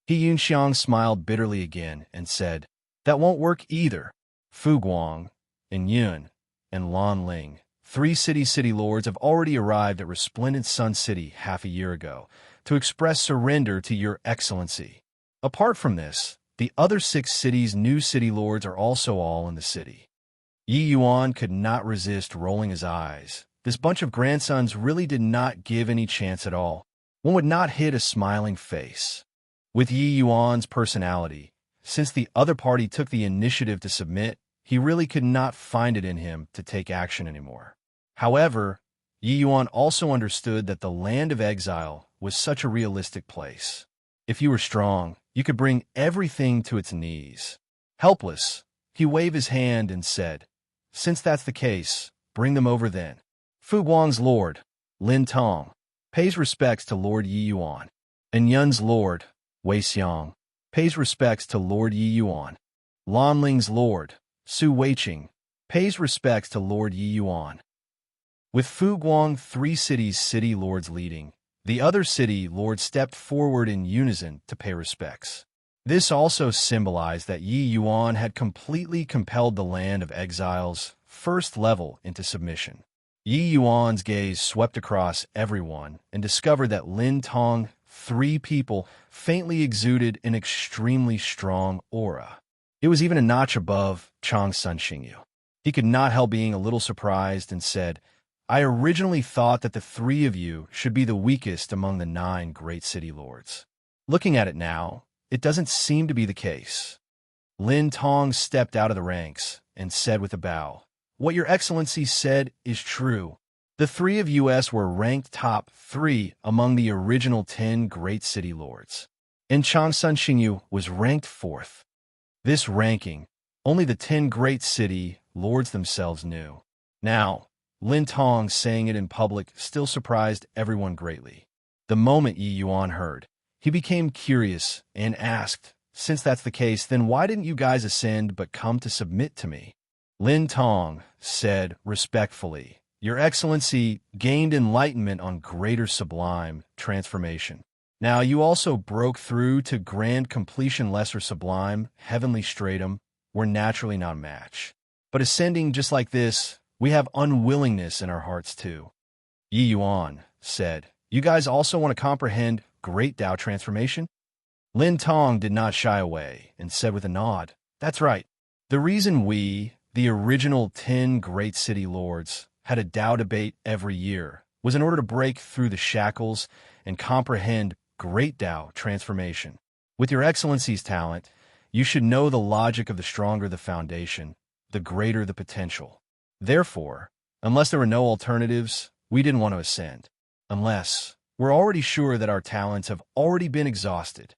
He Yunxiang smiled bitterly again and said, "That won't work either. Fu Guang, and Yun, and Lan Ling, 3 city lords have already arrived at Resplendent Sun City half a year ago to express surrender to your excellency. Apart from this, the other 6 cities' new city lords are also all in the city." Yi Yuan could not resist rolling his eyes. This bunch of grandsons really did not give any chance at all. One would not hit a smiling face. With Yi Yuan's personality, since the other party took the initiative to submit, he really could not find it in him to take action anymore. However, Yi Yuan also understood that the land of exile was such a realistic place. If you were strong, you could bring everything to its knees. Helpless, he waved his hand and said, "Since that's the case, bring them over then." Fu Guang's lord, Lin Tong, pays respects to Lord Yi Yuan, and Yun's lord, Wei Xiang, pays respects to Lord Yi Yuan. Lan Ling's lord, Su Weiqing, pays respects to Lord Yi Yuan. With Fu Guang 3 city lords leading, the other city lords stepped forward in unison to pay respects. This also symbolized that Yi Yuan had completely compelled the land of exile's first level into submission. Yi Yuan's gaze swept across everyone and discovered that Lin Tong 3 people faintly exuded an extremely strong aura. It was even a notch above Chang Sun Xingyu. He could not help being a little surprised and said, "I originally thought that the 3 of you should be the weakest among the 9 great city lords. Looking at it now, it doesn't seem to be the case." Lin Tong stepped out of the ranks and said with a bow, "What your excellency said is true. The 3 of us were ranked top 3 among the original 10 great city lords. And Chang Sun Xingyu was ranked 4th. This ranking, only the 10 great city lords themselves knew." Now, Lin Tong saying it in public still surprised everyone greatly. The moment Yi Yuan heard, he became curious and asked, "Since that's the case, then why didn't you guys ascend but come to submit to me?" Lin Tong said respectfully, "Your Excellency gained enlightenment on greater sublime transformation. Now you also broke through to grand completion lesser sublime, heavenly stratum, we're naturally not a match. But ascending just like this, we have unwillingness in our hearts too." Yi Yuan said, "You guys also want to comprehend great Tao transformation?" Lin Tong did not shy away and said with a nod, "That's right. The reason we, the original 10 great city lords, had a Tao debate every year was in order to break through the shackles and comprehend great Tao transformation. With your Excellency's talent, you should know the logic of the stronger the foundation, the greater the potential. Therefore, unless there were no alternatives, we didn't want to ascend. Unless we're already sure that our talents have already been exhausted."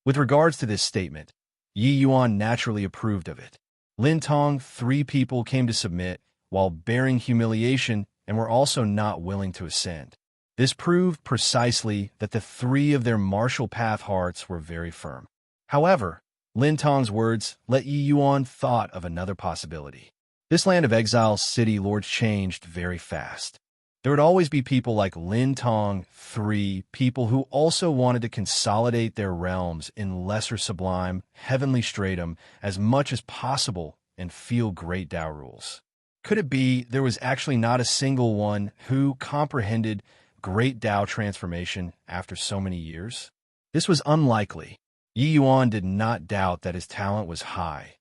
With regards to this statement, Yi Yuan naturally approved of it. Lin Tong 3 people came to submit while bearing humiliation and were also not willing to ascend. This proved precisely that the 3 of their martial path hearts were very firm. However, Lin Tong's words let Yi Yuan thought of another possibility. This land of exile city lords changed very fast. There would always be people like Lin Tong 3 people who also wanted to consolidate their realms in lesser sublime, heavenly stratum as much as possible and feel great Tao rules. Could it be there was actually not a single one who comprehended great Tao transformation after so many years? This was unlikely. Yi Yuan did not doubt that his talent was high.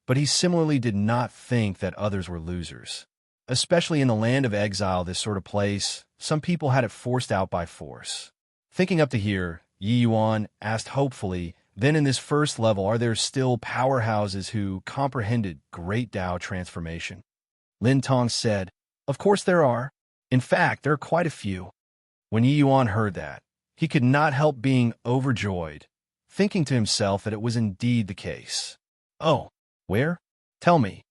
but he similarly did not think that others were losers. Especially in the land of exile, this sort of place, some people had it forced out by force. Thinking up to here, Yi Yuan asked hopefully, then in this first level, are there still powerhouses who comprehended great Tao transformation? Lin Tong said, of course there are. In fact, there are quite a few. When Yi Yuan heard that, he could not help being overjoyed, thinking to himself that it was indeed the case. Oh, where? Tell me.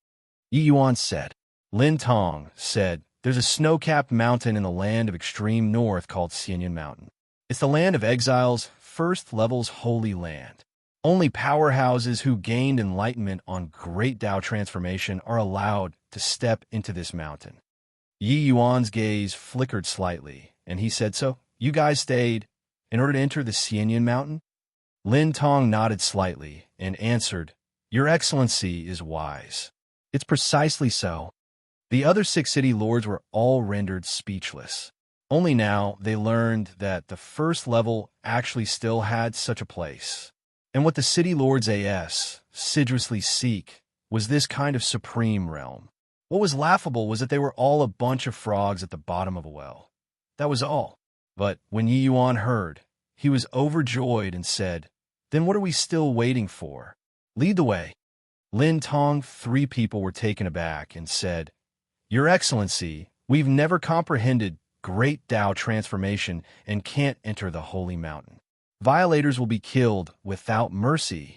Yi Yuan said. Lin Tong said, there's a snow-capped mountain in the land of extreme north called Xianyan Mountain. It's the land of exile's first level's holy land. Only powerhouses who gained enlightenment on great Tao transformation are allowed to step into this mountain. Yi Yuan's gaze flickered slightly, and he said, so, you guys stayed in order to enter the Xianyan Mountain? Lin Tong nodded slightly and answered, your Excellency is wise. It's precisely so. The other 6 city lords were all rendered speechless. Only now they learned that the first level actually still had such a place. And what the city lords assiduously seek was this kind of supreme realm. What was laughable was that they were all a bunch of frogs at the bottom of a well. That was all. But when Yi Yuan heard, he was overjoyed and said, then what are we still waiting for? Lead the way. Lin Tong, 3 people were taken aback and said, your Excellency, we've never comprehended great Tao transformation and can't enter the holy mountain. Violators will be killed without mercy.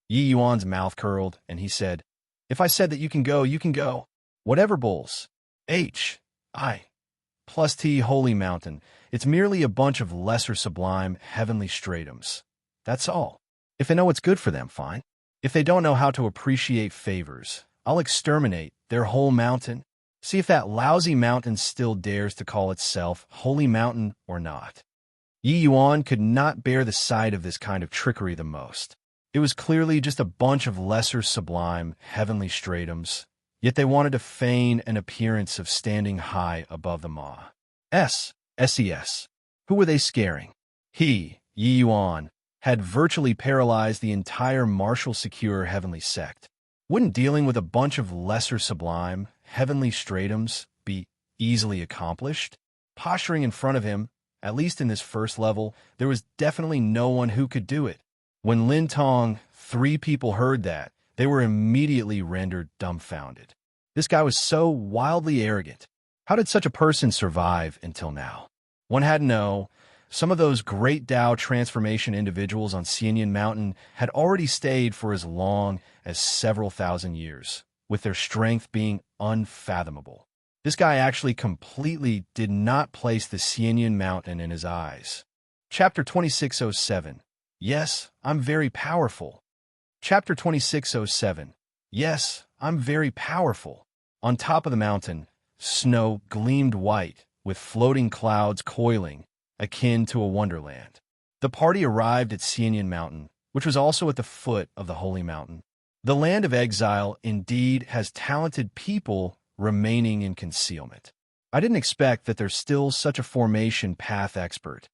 Yi Yuan's mouth curled, and he said, if I said that you can go, you can go. Whatever bulls. H.I. plus T holy mountain. It's merely a bunch of lesser sublime heavenly stratums. That's all. If they know what's good for them, fine. If they don't know how to appreciate favors, I'll exterminate their whole mountain. See if that lousy mountain still dares to call itself holy mountain or not. Yi Yuan could not bear the sight of this kind of trickery the most. It was clearly just a bunch of lesser sublime heavenly stratums, yet they wanted to feign an appearance of standing high above them all. SES. Who were they scaring? He, Yi Yuan, had virtually paralyzed the entire martial secure heavenly sect. Wouldn't dealing with a bunch of lesser sublime heavenly stratums be easily accomplished? Posturing in front of him, at least in this first level, there was definitely no one who could do it. When Lin Tong, 3 people heard that, they were immediately rendered dumbfounded. This guy was so wildly arrogant. How did such a person survive until now? One had to know. Some of those great Tao transformation individuals on Xianyan Mountain had already stayed for as long as several thousand years, with their strength being unfathomable. This guy actually completely did not place the Xianyan Mountain in his eyes. Chapter 2607. Yes, I'm very powerful. Chapter 2607. Yes, I'm very powerful. On top of the mountain, snow gleamed white, with floating clouds coiling, akin to a wonderland. The party arrived at Xianyan Mountain, which was also at the foot of the holy mountain. The land of exile indeed has talented people remaining in concealment. I didn't expect that there's still such a formation path expert.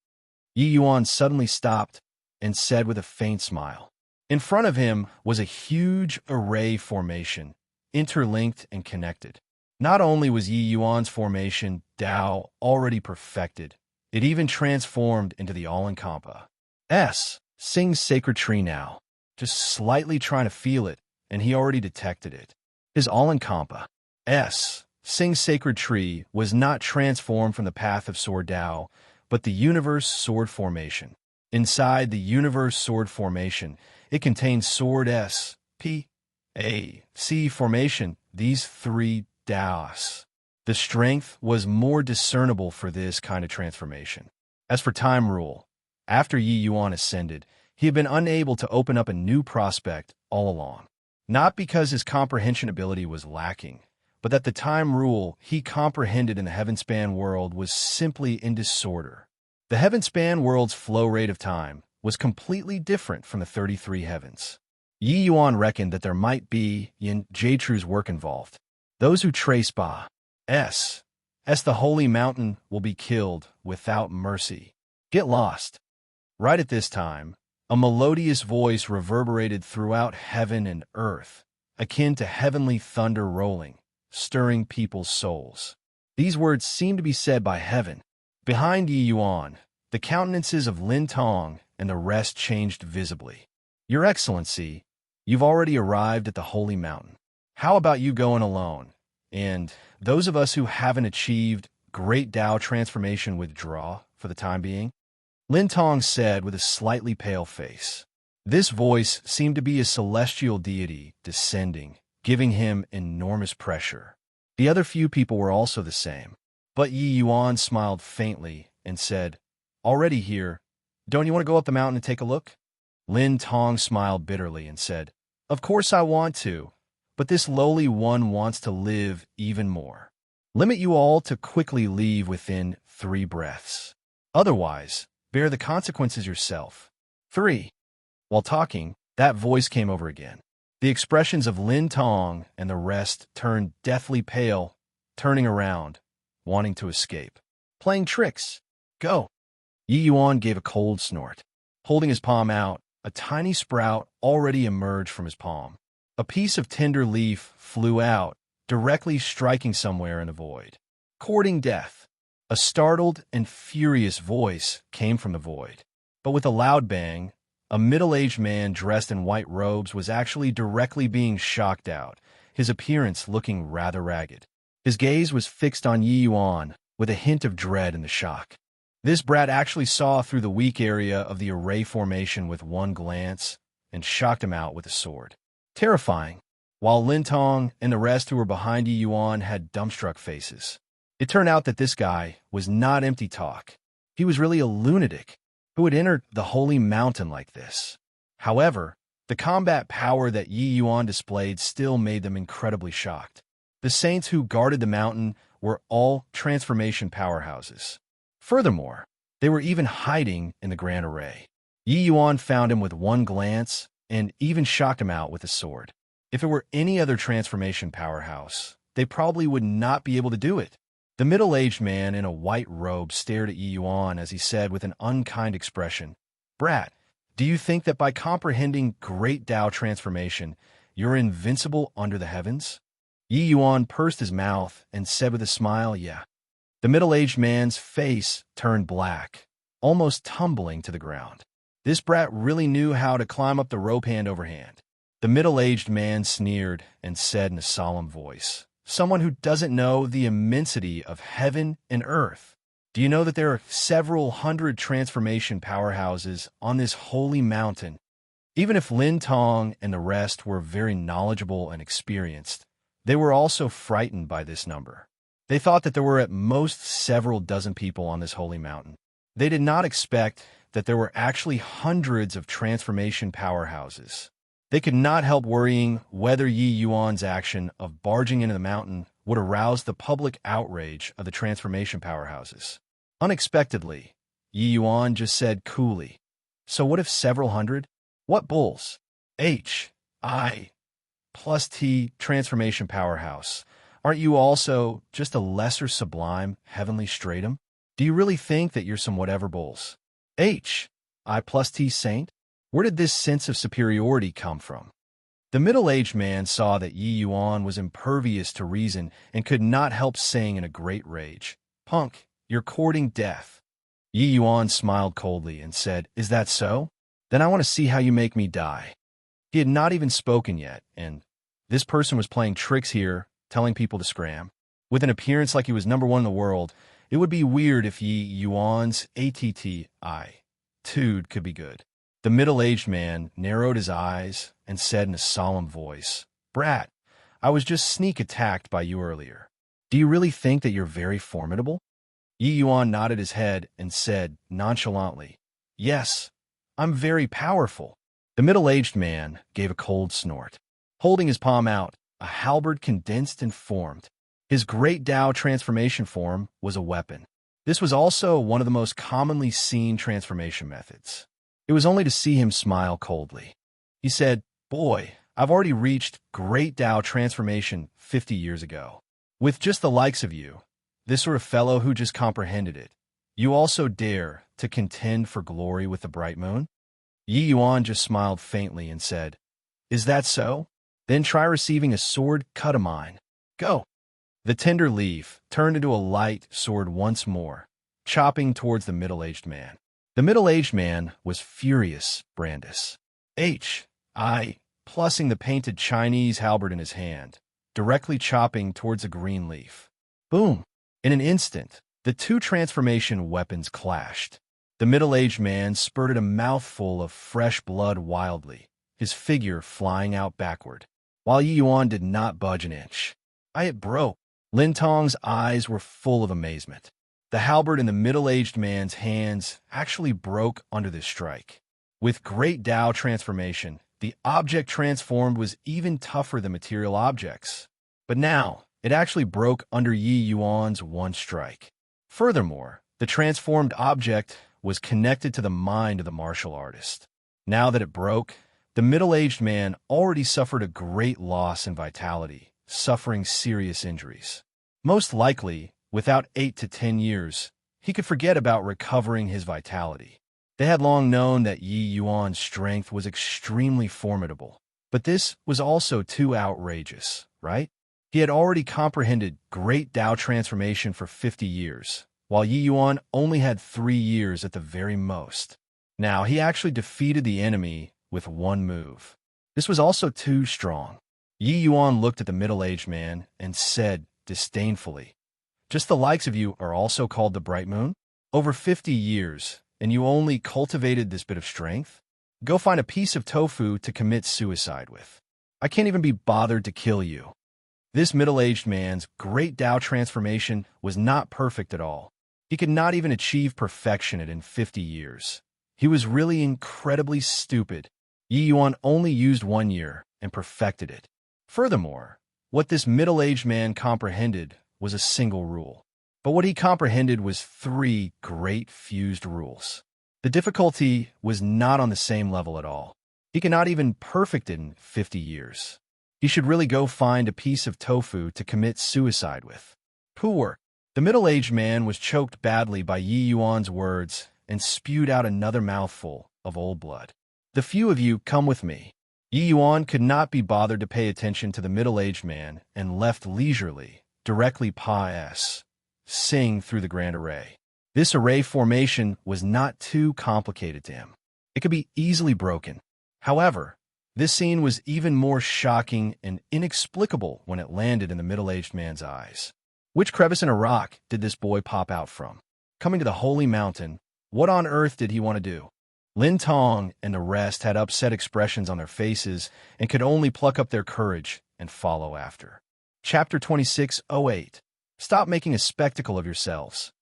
Yi Yuan suddenly stopped and said with a faint smile. In front of him was a huge array formation, interlinked and connected. Not only was Yi Yuan's formation Tao already perfected, it even transformed into the all-encompassing Sing's sacred tree now. Just slightly trying to feel it, and he already detected it. His all-encompassing Sing's sacred tree was not transformed from the path of sword Tao, but the universe sword formation. Inside the universe sword formation, it contains sword S-P-A-C formation, these 3 Taos. The strength was more discernible for this kind of transformation. As for time rule, after Yi Yuan ascended, he had been unable to open up a new prospect all along. Not because his comprehension ability was lacking, but that the time rule he comprehended in the Heavenspan world was simply in disorder. The Heavenspan world's flow rate of time was completely different from the 33 heavens. Yi Yuan reckoned that there might be in Jaitru's work involved. Those who trace the holy mountain will be killed without mercy. Get lost. Right at this time, a melodious voice reverberated throughout heaven and earth, akin to heavenly thunder rolling, stirring people's souls. These words seemed to be said by heaven. Behind Yi Yuan, the countenances of Lin Tong and the rest changed visibly. Your Excellency, you've already arrived at the holy mountain. How about you going alone? And those of us who haven't achieved great Tao transformation withdraw for the time being? Lin Tong said with a slightly pale face. This voice seemed to be a celestial deity descending, giving him enormous pressure. The other few people were also the same. But Yi Yuan smiled faintly and said, Already here, don't you want to go up the mountain and take a look? Lin Tong smiled bitterly and said, Of course I want to, but this lowly one wants to live even more. Limit you all to quickly leave within 3 breaths. Otherwise, bear the consequences yourself. 3. While talking, that voice came over again. The expressions of Lin Tong and the rest turned deathly pale, turning around, wanting to escape. Playing tricks. Go. Yi Yuan gave a cold snort. Holding his palm out, a tiny sprout already emerged from his palm. A piece of tender leaf flew out, directly striking somewhere in the void. Courting death. A startled and furious voice came from the void. But with a loud bang, a middle-aged man dressed in white robes was actually directly being shocked out, his appearance looking rather ragged. His gaze was fixed on Yi Yuan, with a hint of dread in the shock. This brat actually saw through the weak area of the array formation with one glance and shocked him out with a sword. Terrifying, while Lin Tong and the rest who were behind Yi Yuan had dumbstruck faces. It turned out that this guy was not empty talk. He was really a lunatic who had entered the holy mountain like this. However, the combat power that Yi Yuan displayed still made them incredibly shocked. The saints who guarded the mountain were all transformation powerhouses. Furthermore, they were even hiding in the grand array. Yi Yuan found him with one glance and even shocked him out with a sword. If it were any other transformation powerhouse, they probably would not be able to do it. The middle-aged man in a white robe stared at Yi Yuan as he said with an unkind expression, Brat, do you think that by comprehending great Tao transformation, you're invincible under the heavens? Yi Yuan pursed his mouth and said with a smile, Yeah. The middle-aged man's face turned black, almost tumbling to the ground. This brat really knew how to climb up the rope hand over hand. The middle-aged man sneered and said in a solemn voice, Someone who doesn't know the immensity of heaven and earth. Do you know that there are several hundred transformation powerhouses on this holy mountain? Even if Lin Tong and the rest were very knowledgeable and experienced, they were also frightened by this number. They thought that there were at most several dozen people on this holy mountain. They did not expect that there were actually hundreds of transformation powerhouses. They could not help worrying whether Yi Yuan's action of barging into the mountain would arouse the public outrage of the transformation powerhouses. Unexpectedly, Yi Yuan just said coolly, So what if several hundred? What bulls? I plus T transformation powerhouse. Aren't you also just a lesser sublime heavenly stratum? Do you really think that you're some whatever bulls? I plus T saint? Where did this sense of superiority come from? The middle-aged man saw that Yi Yuan was impervious to reason and could not help saying in a great rage, Punk, you're courting death. Yi Yuan smiled coldly and said, Is that so? Then I want to see how you make me die. He had not even spoken yet, and this person was playing tricks here, telling people to scram. With an appearance like he was number one in the world, it would be weird if Yi Yuan's attitude could be good. The middle-aged man narrowed his eyes and said in a solemn voice, Brat, I was just sneak attacked by you earlier. Do you really think that you're very formidable? Yi Yuan nodded his head and said nonchalantly, Yes, I'm very powerful. The middle-aged man gave a cold snort. Holding his palm out, a halberd condensed and formed. His great Tao transformation form was a weapon. This was also one of the most commonly seen transformation methods. It was only to see him smile coldly. He said, Boy, I've already reached great Tao transformation 50 years ago. With just the likes of you, this sort of fellow who just comprehended it, you also dare to contend for glory with the bright moon? Yi Yuan just smiled faintly and said, Is that so? Then try receiving a sword cut of mine. Go. The tender leaf turned into a light sword once more, chopping towards the middle-aged man. The middle-aged man was furious, Brandis. Plussing the painted Chinese halberd in his hand, directly chopping towards a green leaf. Boom! In an instant, the two transformation weapons clashed. The middle-aged man spurted a mouthful of fresh blood wildly, his figure flying out backward, while Yi Yuan did not budge an inch. It broke. Lin Tong's eyes were full of amazement. The halberd in the middle-aged man's hands actually broke under this strike. With great Dao transformation, the object transformed was even tougher than material objects. But now, it actually broke under Yi Yuan's one strike. Furthermore, the transformed object was connected to the mind of the martial artist. Now that it broke, the middle-aged man already suffered a great loss in vitality, suffering serious injuries. Most likely, without 8 to 10 years, he could forget about recovering his vitality. They had long known that Yi Yuan's strength was extremely formidable, but this was also too outrageous, right? He had already comprehended great Dao transformation for 50 years, while Yi Yuan only had 3 years at the very most. Now, he actually defeated the enemy with one move. This was also too strong. Yi Yuan looked at the middle-aged man and said disdainfully, "Just the likes of you are also called the Bright Moon? Over 50 years, and you only cultivated this bit of strength? Go find a piece of tofu to commit suicide with. I can't even be bothered to kill you." This middle-aged man's great Dao transformation was not perfect at all. He could not even achieve perfection in 50 years. He was really incredibly stupid. Yi Yuan only used 1 year and perfected it. Furthermore, what this middle-aged man comprehended was a single rule. But what he comprehended was 3 great fused rules. The difficulty was not on the same level at all. He cannot even perfect it in 50 years. He should really go find a piece of tofu to commit suicide with. Poor. The middle-aged man was choked badly by Yi Yuan's words and spewed out another mouthful of old blood. "The few of you come with me." Yi Yuan could not be bothered to pay attention to the middle-aged man and left leisurely, directly sing through the grand array. This array formation was not too complicated to him. It could be easily broken. However, this scene was even more shocking and inexplicable when it landed in the middle-aged man's eyes. Which crevice in a rock did this boy pop out from? Coming to the holy mountain, what on earth did he want to do? Lin Tong and the rest had upset expressions on their faces and could only pluck up their courage and follow after. Chapter 26:08. Stop making a spectacle of yourselves.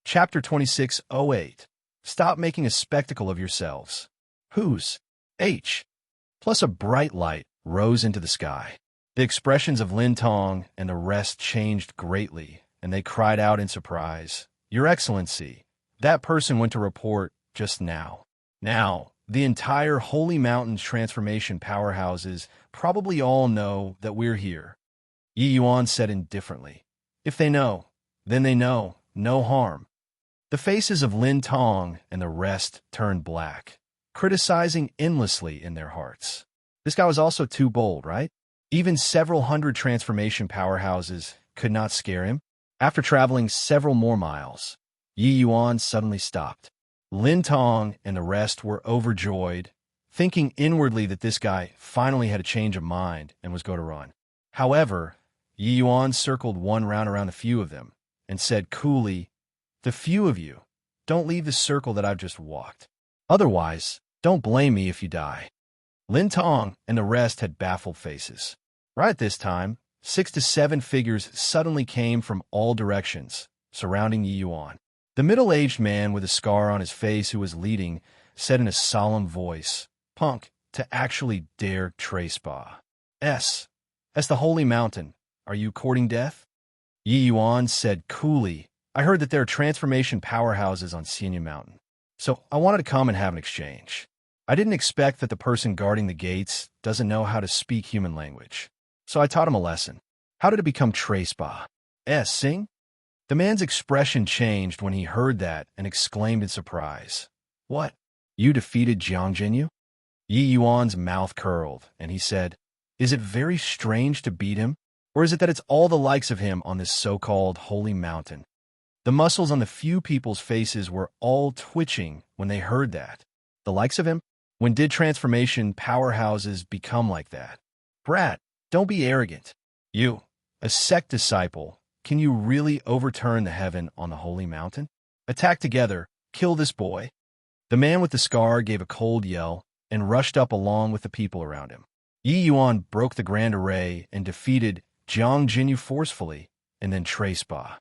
Chapter 26:08. Stop making a spectacle of yourselves. Whose? Plus a bright light rose into the sky. The expressions of Lin Tong and the rest changed greatly, and they cried out in surprise, "Your Excellency, that person went to report just now." Now, the entire Holy Mountain's transformation powerhouses probably all know that we're here. Yi Yuan said indifferently, "If they know, then they know, no harm." The faces of Lin Tong and the rest turned black, criticizing endlessly in their hearts. This guy was also too bold, right? Even several hundred transformation powerhouses could not scare him. After traveling several more miles, Yi Yuan suddenly stopped. Lin Tong and the rest were overjoyed, thinking inwardly that this guy finally had a change of mind and was going to run. However, Yi Yuan circled one round around the few of them and said coolly, "The few of you, don't leave the circle that I've just walked. Otherwise, don't blame me if you die." Lin Tong and the rest had baffled faces. Right at this time, 6 to 7 figures suddenly came from all directions, surrounding Yi Yuan. The middle-aged man with a scar on his face who was leading said in a solemn voice, "Punk, to actually dare trace Ba. As the Holy Mountain, are you courting death?" Yi Yuan said coolly, "I heard that there are transformation powerhouses on Xinyan Mountain, so I wanted to come and have an exchange. I didn't expect that the person guarding the gates doesn't know how to speak human language, so I taught him a lesson. How did it become trace Ba? Sing?" The man's expression changed when he heard that and exclaimed in surprise, "What? You defeated Jiang Jinyu?" Yi Yuan's mouth curled, and he said, Is it very strange to beat him? Or is it that it's all the likes of him on this so-called holy mountain? The muscles on the few people's faces were all twitching when they heard that. The likes of him? When did transformation powerhouses become like that? Brat, don't be arrogant. You, a sect disciple, can you really overturn the heaven on the holy mountain? Attack together, kill this boy. The man with the scar gave a cold yell and rushed up along with the people around him. Yi Yuan broke the grand array and defeated Jiang Jinyu forcefully, and then Trace-Ba.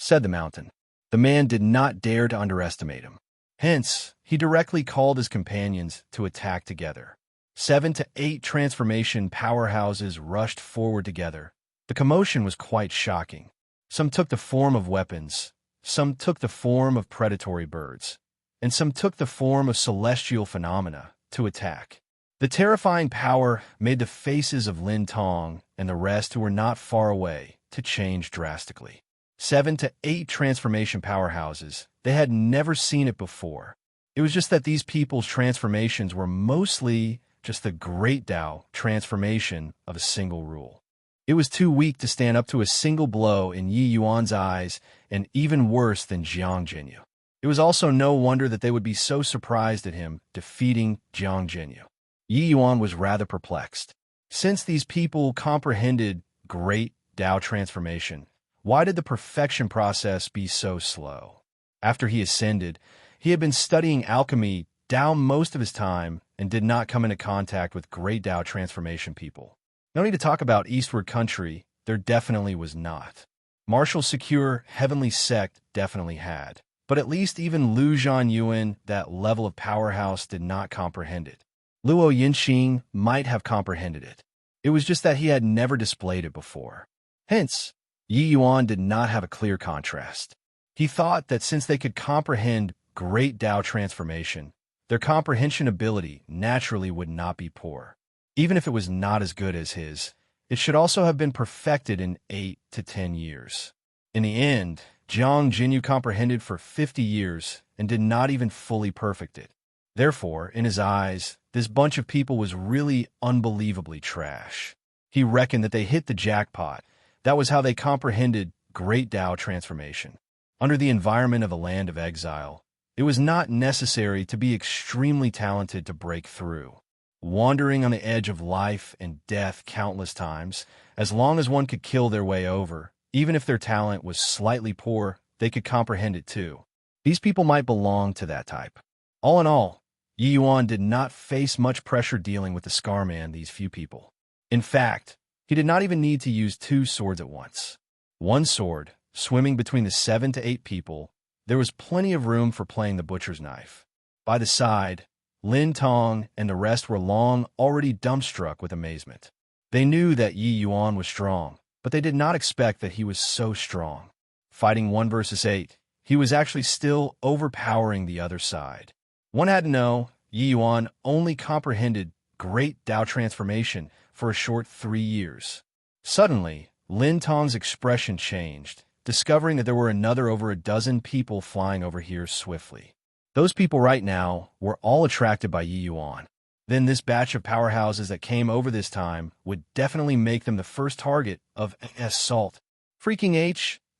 Said the mountain. The man did not dare to underestimate him. Hence, he directly called his companions to attack together. 7 to 8 transformation powerhouses rushed forward together. The commotion was quite shocking. Some took the form of weapons, some took the form of predatory birds, and some took the form of celestial phenomena to attack. The terrifying power made the faces of Lin Tong and the rest who were not far away to change drastically. 7 to 8 transformation powerhouses. They had never seen it before. It was just that these people's transformations were mostly just the great Tao transformation of a single rule. It was too weak to stand up to a single blow in Yi Yuan's eyes, and even worse than Jiang Jinyu. It was also no wonder that they would be so surprised at him defeating Jiang Jinyu. Yi Yuan was rather perplexed. Since these people comprehended great Tao transformation, why did the perfection process be so slow? After he ascended, he had been studying alchemy Tao most of his time and did not come into contact with great Tao transformation people. No need to talk about Eastward Country, there definitely was not. Martial secure heavenly sect definitely had. But at least even Lu Zhanyuan, that level of powerhouse, did not comprehend it. Luo Yinxing might have comprehended it. It was just that he had never displayed it before. Hence, Yi Yuan did not have a clear contrast. He thought that since they could comprehend great Tao transformation, their comprehension ability naturally would not be poor. Even if it was not as good as his, it should also have been perfected in 8 to 10 years. In the end, Jiang Jinyu comprehended for 50 years and did not even fully perfect it. Therefore, in his eyes, this bunch of people was really unbelievably trash. He reckoned that they hit the jackpot. That was how they comprehended great Tao transformation. Under the environment of a land of exile, it was not necessary to be extremely talented to break through. Wandering on the edge of life and death countless times, as long as one could kill their way over, even if their talent was slightly poor, they could comprehend it too. These people might belong to that type. All in all, Yi Yuan did not face much pressure dealing with the Scarman, these few people. In fact, he did not even need to use 2 swords at once. One sword, swimming between the 7 to 8 people, there was plenty of room for playing the butcher's knife. By the side, Lin Tong and the rest were long already dumbstruck with amazement. They knew that Yi Yuan was strong, but they did not expect that he was so strong. Fighting 1 versus 8, he was actually still overpowering the other side. One had to know, Yi Yuan only comprehended great Tao transformation for a short 3 years. Suddenly, Lin Tong's expression changed, discovering that there were another over a dozen people flying over here swiftly. Those people right now were all attracted by Yi Yuan. Then this batch of powerhouses that came over this time would definitely make them the first target of assault. Freaking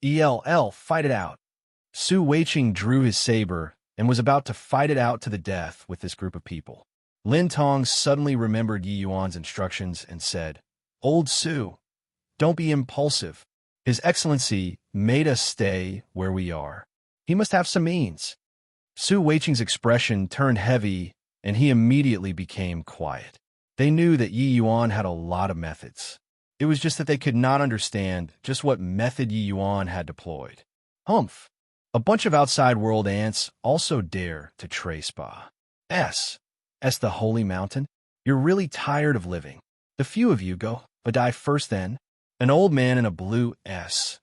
HELL, fight it out. Su Weiqing drew his saber and was about to fight it out to the death with this group of people. Lin Tong suddenly remembered Yi Yuan's instructions and said, "Old Su, don't be impulsive. His Excellency made us stay where we are. He must have some means." Su Weiqing's expression turned heavy, and he immediately became quiet. They knew that Yi Yuan had a lot of methods. It was just that they could not understand just what method Yi Yuan had deployed. Humph! A bunch of outside world ants also dare to Trace-Ba. The holy mountain? You're really tired of living. The few of you go, but die first then. An old man in a blue SHI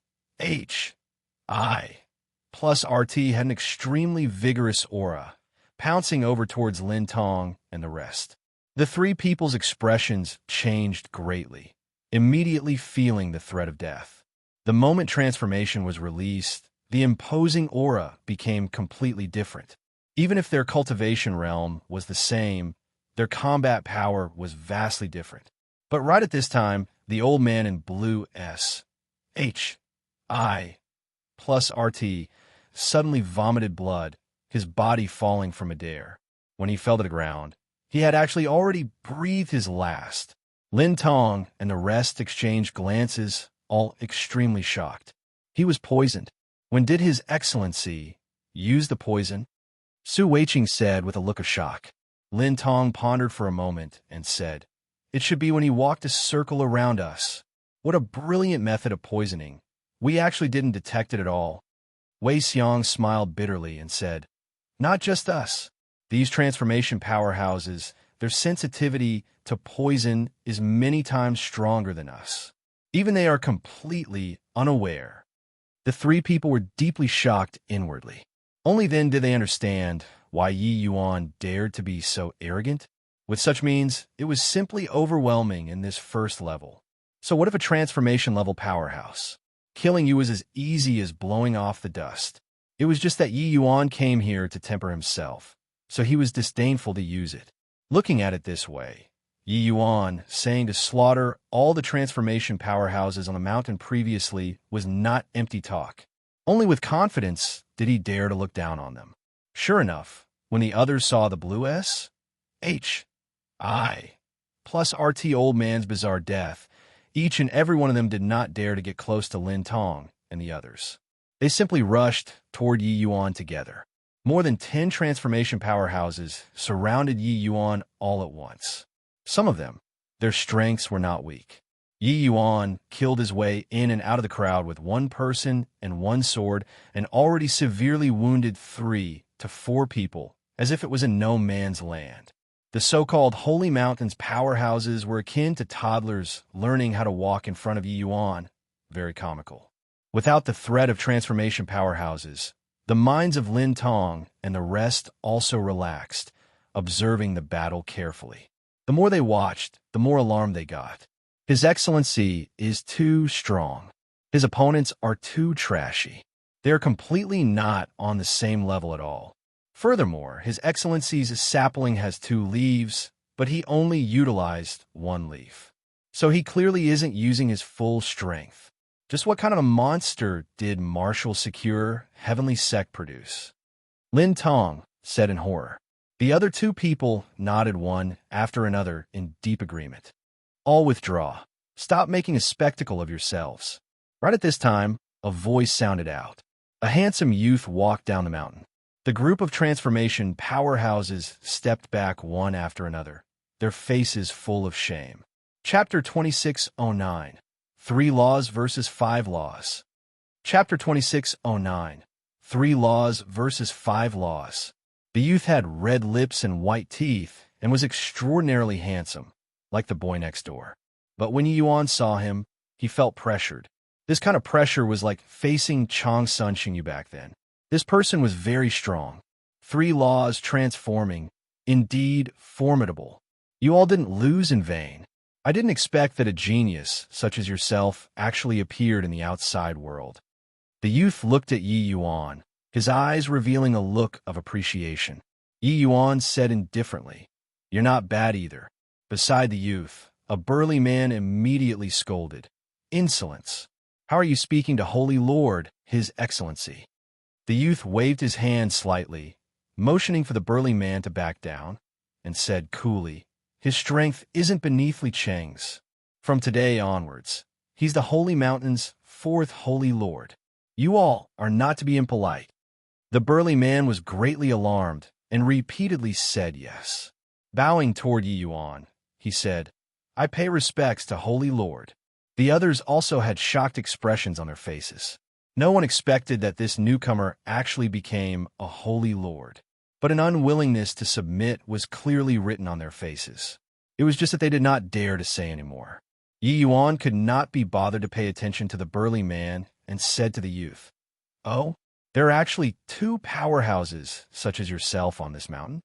plus RT had an extremely vigorous aura, pouncing over towards Lin Tong and the rest. The 3 people's expressions changed greatly, immediately feeling the threat of death. The moment transformation was released, the imposing aura became completely different. Even if their cultivation realm was the same, their combat power was vastly different. But right at this time, the old man in blue S-H-I plus RT suddenly vomited blood, his body falling from a dare. When he fell to the ground, he had actually already breathed his last. Lin Tong and the rest exchanged glances, all extremely shocked. He was poisoned. When did His Excellency use the poison? Su Weiqing said with a look of shock. Lin Tong pondered for a moment and said, "It should be when he walked a circle around us. What a brilliant method of poisoning. We actually didn't detect it at all." Wei Xiong smiled bitterly and said, "Not just us. These transformation powerhouses, their sensitivity to poison is many times stronger than us. Even they are completely unaware." The three people were deeply shocked inwardly. Only then did they understand why Yi Yuan dared to be so arrogant. With such means, it was simply overwhelming in this first level. So what if a transformation level powerhouse? Killing you was as easy as blowing off the dust. It was just that Yi Yuan came here to temper himself, so he was disdainful to use it. Looking at it this way, Yi Yuan saying to slaughter all the transformation powerhouses on the mountain previously was not empty talk. Only with confidence did he dare to look down on them. Sure enough, when the others saw the blue S-H-I plus RT old man's bizarre death, each and every one of them did not dare to get close to Lin Tong and the others. They simply rushed toward Yi Yuan together. More than 10 transformation powerhouses surrounded Yi Yuan all at once. Some of them, their strengths were not weak. Yi Yuan killed his way in and out of the crowd with one person and one sword and already severely wounded 3 to 4 people, as if it was in no man's land. The so-called Holy Mountains powerhouses were akin to toddlers learning how to walk in front of Yi Yuan. Very comical. Without the threat of transformation powerhouses, the minds of Lin Tong and the rest also relaxed, observing the battle carefully. The more they watched, the more alarmed they got. His Excellency is too strong. His opponents are too trashy. They are completely not on the same level at all. Furthermore, His Excellency's sapling has 2 leaves, but he only utilized 1 leaf. So he clearly isn't using his full strength. Just what kind of a monster did Martial Secure Heavenly Sect produce? Lin Tong said in horror. The other 2 people nodded one after another in deep agreement. All withdraw. Stop making a spectacle of yourselves. Right at this time, a voice sounded out. A handsome youth walked down the mountain. The group of transformation powerhouses stepped back one after another, their faces full of shame. Chapter 2609. 3 Laws versus 5 Laws. Chapter 2609. 3 Laws versus 5 Laws. The youth had red lips and white teeth and was extraordinarily handsome, like the boy next door. But when Yi Yuan saw him, he felt pressured. This kind of pressure was like facing Chang Sun Xingyu back then. This person was very strong. 3 laws transforming, indeed formidable. You all didn't lose in vain. I didn't expect that a genius, such as yourself, actually appeared in the outside world. The youth looked at Yi Yuan, his eyes revealing a look of appreciation. Yi Yuan said indifferently, "You're not bad either." Beside the youth, a burly man immediately scolded, "Insolence! How are you speaking to Holy Lord, His Excellency?" The youth waved his hand slightly, motioning for the burly man to back down, and said coolly, "His strength isn't beneath Li Cheng's. From today onwards, he's the Holy Mountain's 4th Holy Lord. You all are not to be impolite." The burly man was greatly alarmed and repeatedly said yes. Bowing toward Yi Yuan, he said, "I pay respects to Holy Lord." The others also had shocked expressions on their faces. No one expected that this newcomer actually became a Holy Lord, but an unwillingness to submit was clearly written on their faces. It was just that they did not dare to say any more. Yi Yuan could not be bothered to pay attention to the burly man and said to the youth, "Oh, there are actually 2 powerhouses such as yourself on this mountain?"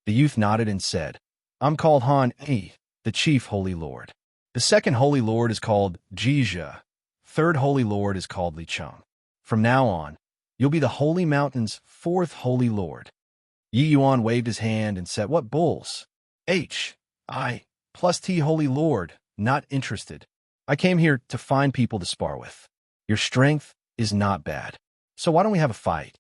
The youth nodded and said, "I'm called Han Yi, the Chief Holy Lord. The 2nd Holy Lord is called Jizha. 3rd Holy Lord is called Li Cheng. From now on, you'll be the Holy Mountain's 4th Holy Lord." Yi Yuan waved his hand and said, "What bulls? H-I plus T Holy Lord, not interested. I came here to find people to spar with. Your strength is not bad. So why don't we have a fight?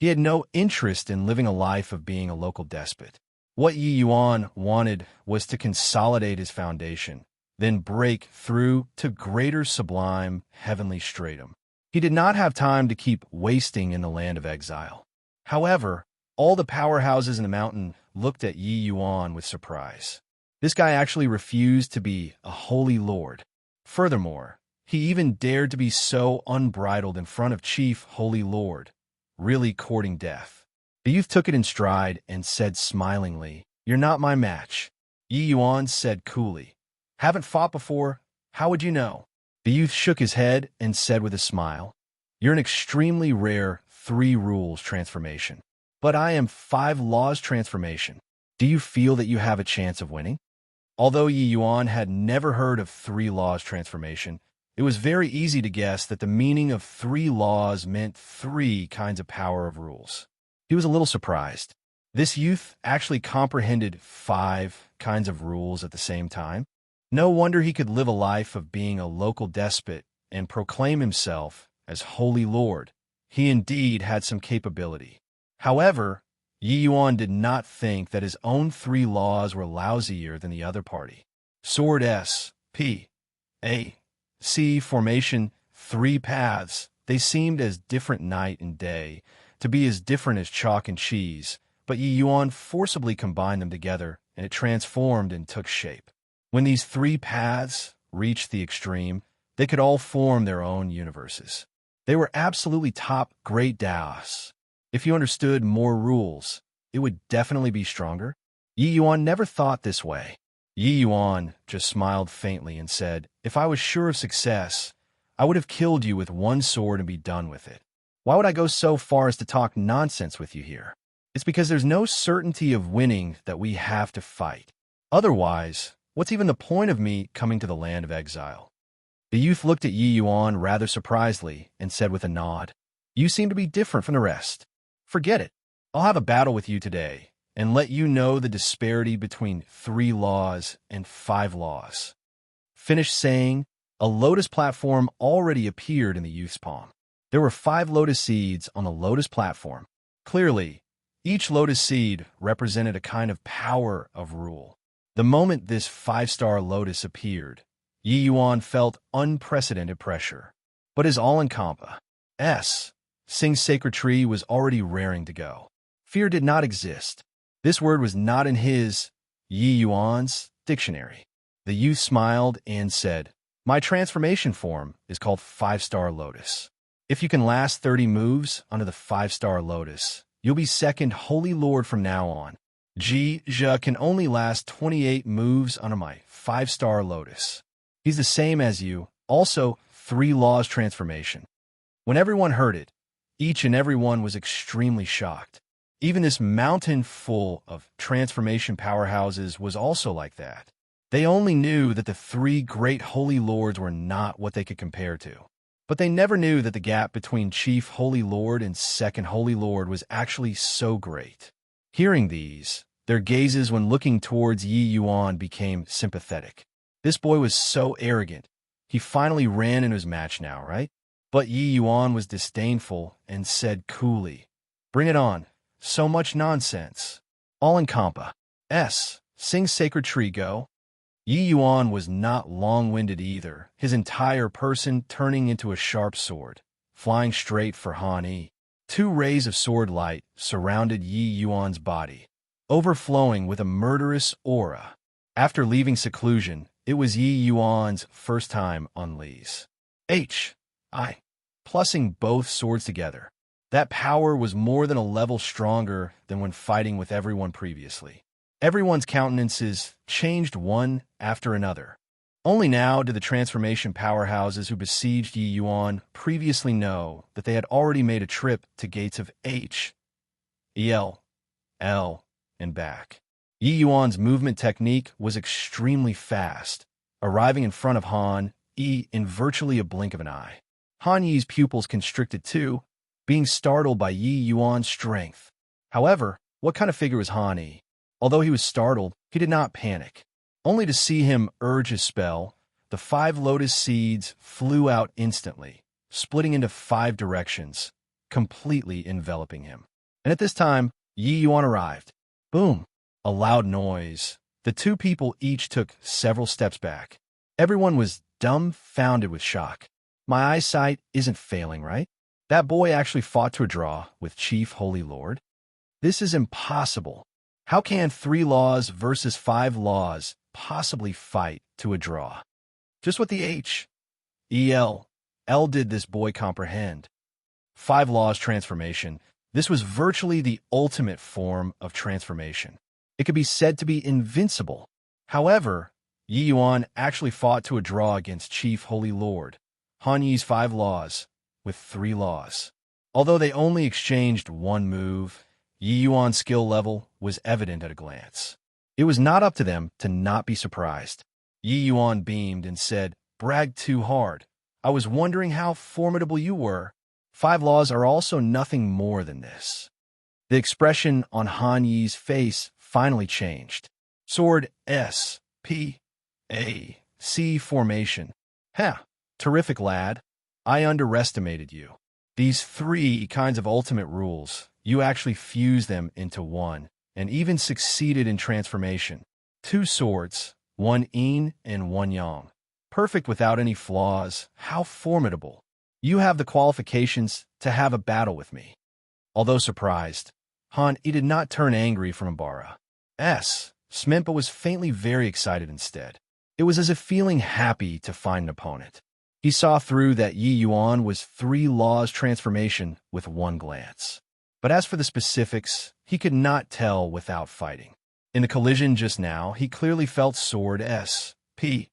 He had no interest in living a life of being a local despot. What Yi Yuan wanted was to consolidate his foundation, then break through to greater sublime heavenly stratum. He did not have time to keep wasting in the land of exile. However, all the powerhouses in the mountain looked at Yi Yuan with surprise. This guy actually refused to be a holy lord. Furthermore, he even dared to be so unbridled in front of Chief Holy Lord, really courting death. The youth took it in stride and said smilingly, "You're not my match." Yi Yuan said coolly, "Haven't fought before, how would you know?" The youth shook his head and said with a smile, "You're an extremely rare 3 rules transformation. But I am 5 laws transformation. Do you feel that you have a chance of winning?" Although Yi Yuan had never heard of 3 laws transformation, it was very easy to guess that the meaning of 3 laws meant 3 kinds of power of rules. He was a little surprised. This youth actually comprehended 5 kinds of rules at the same time. No wonder he could live a life of being a local despot and proclaim himself as Holy Lord. He indeed had some capability. However, Yi Yuan did not think that his own 3 laws were lousier than the other party. Sword S, P, A, C formation, 3 paths. They seemed as different night and day, to be as different as chalk and cheese, but Yi Yuan forcibly combined them together, and it transformed and took shape. When these 3 paths reached the extreme, they could all form their own universes. They were absolutely top great Daos. If you understood more rules, it would definitely be stronger. Yi Yuan never thought this way. Yi Yuan just smiled faintly and said, "If I was sure of success, I would have killed you with 1 sword and be done with it. Why would I go so far as to talk nonsense with you here? It's because there's no certainty of winning that we have to fight. Otherwise, what's even the point of me coming to the land of exile?" The youth looked at Yi Yuan rather surprisedly and said with a nod, "You seem to be different from the rest. Forget it. I'll have a battle with you today and let you know the disparity between 3 laws and 5 laws." Finished saying, a lotus platform already appeared in the youth's palm. There were 5 lotus seeds on the lotus platform. Clearly, each lotus seed represented a kind of power of rule. The moment this 5-star lotus appeared, Yi Yuan felt unprecedented pressure. But his all-encompassing Sing's sacred tree was already raring to go. Fear did not exist. This word was not in his, Yi Yuan's, dictionary. The youth smiled and said, "My transformation form is called 5-star lotus. If you can last 30 moves under the 5-star lotus, you'll be second Holy Lord from now on. Zhe can only last 28 moves under my 5-star lotus. He's the same as you, also 3 laws transformation." When everyone heard it, each and every one was extremely shocked. Even this mountain full of transformation powerhouses was also like that. They only knew that the 3 great holy lords were not what they could compare to. But they never knew that the gap between Chief Holy Lord and Second Holy Lord was actually so great. Hearing these, their gazes when looking towards Yi Yuan became sympathetic. This boy was so arrogant. He finally ran into his match now, right? But Yi Yuan was disdainful and said coolly, "Bring it on. So much nonsense. All-encompassing. Sing sacred tree go." Yi Yuan was not long-winded either, his entire person turning into a sharp sword, flying straight for Han Yi. 2 rays of sword light surrounded Yi Yuan's body, overflowing with a murderous aura. After leaving seclusion, it was Yi Yuan's first time on Li's plussing both swords together. That power was more than a level stronger than when fighting with everyone previously. Everyone's countenances changed one after another. Only now did the transformation powerhouses who besieged Yi Yuan previously know that they had already made a trip to gates of H, EL, L, and back. Yi Yuan's movement technique was extremely fast, arriving in front of Han Yi in virtually a blink of an eye. Han Yi's pupils constricted too, being startled by Yi Yuan's strength. However, what kind of figure was Han Yi? Although he was startled, he did not panic. Only to see him urge his spell, the 5 lotus seeds flew out instantly, splitting into 5 directions, completely enveloping him. And at this time, Yi Yuan arrived. Boom! A loud noise. The 2 people each took several steps back. Everyone was dumbfounded with shock. My eyesight isn't failing, right? That boy actually fought to a draw with Chief Holy Lord? This is impossible. How can 3 laws versus 5 laws possibly fight to a draw? Just what the L did this boy comprehend. 5 laws transformation. This was virtually the ultimate form of transformation. It could be said to be invincible. However, Yi Yuan actually fought to a draw against Chief Holy Lord, Han Yi's 5 laws, with 3 laws. Although they only exchanged 1 move, Yi Yuan's skill level was evident at a glance. It was not up to them to not be surprised. Yi Yuan beamed and said, "Bragged too hard. I was wondering how formidable you were. 5 laws are also nothing more than this." The expression on Han Yi's face finally changed. Sword S.P.A.C. formation. Terrific, lad. I underestimated you. These 3 kinds of ultimate rules, you actually fused them into one, and even succeeded in transformation. 2 swords, 1 yin and 1 yang. Perfect without any flaws. How formidable. You have the qualifications to have a battle with me. Although surprised, Han Yi did not turn angry from Embark's Smint, but was faintly very excited instead. It was as if feeling happy to find an opponent. He saw through that Yi Yuan was 3 laws transformation with 1 glance. But as for the specifics, he could not tell without fighting. In the collision just now, he clearly felt sword S.P.A.C.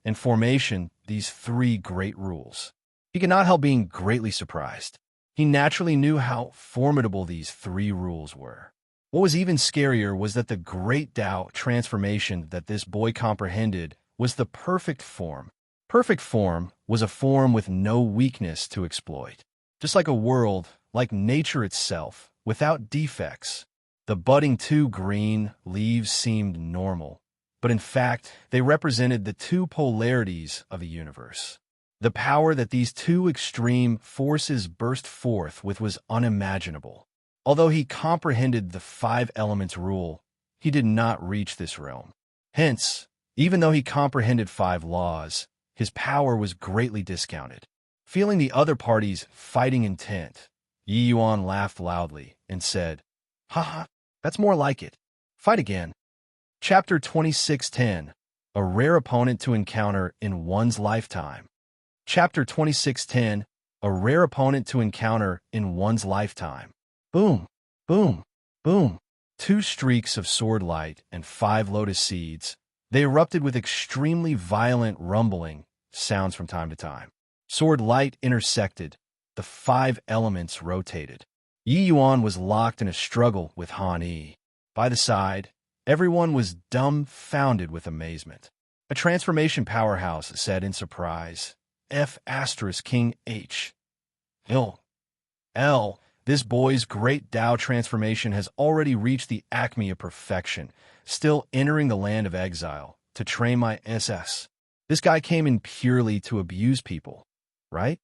and formation, these 3 great rules. He could not help being greatly surprised. He naturally knew how formidable these 3 rules were. What was even scarier was that the great Tao transformation that this boy comprehended was the perfect form. Perfect form was a form with no weakness to exploit. Just like a world, like nature itself, without defects. The budding 2 green leaves seemed normal, but in fact, they represented the 2 polarities of the universe. The power that these 2 extreme forces burst forth with was unimaginable. Although he comprehended the 5 elements rule, he did not reach this realm. Hence, even though he comprehended 5 laws, his power was greatly discounted. Feeling the other party's fighting intent, Yi Yuan laughed loudly and said, "Haha, that's more like it. Fight again." Chapter 2610, A Rare Opponent to Encounter in One's Lifetime. Chapter 2610, A Rare Opponent to Encounter in One's Lifetime. Boom, boom, boom. 2 streaks of sword light and 5 lotus seeds. They erupted with extremely violent rumbling sounds from time to time. Sword light intersected. The 5 elements rotated. Yi Yuan was locked in a struggle with Han Yi. By the side, everyone was dumbfounded with amazement. A transformation powerhouse said in surprise, King H. L. This boy's great Tao transformation has already reached the acme of perfection, still entering the land of exile to train my SS. This guy came in purely to abuse people, right?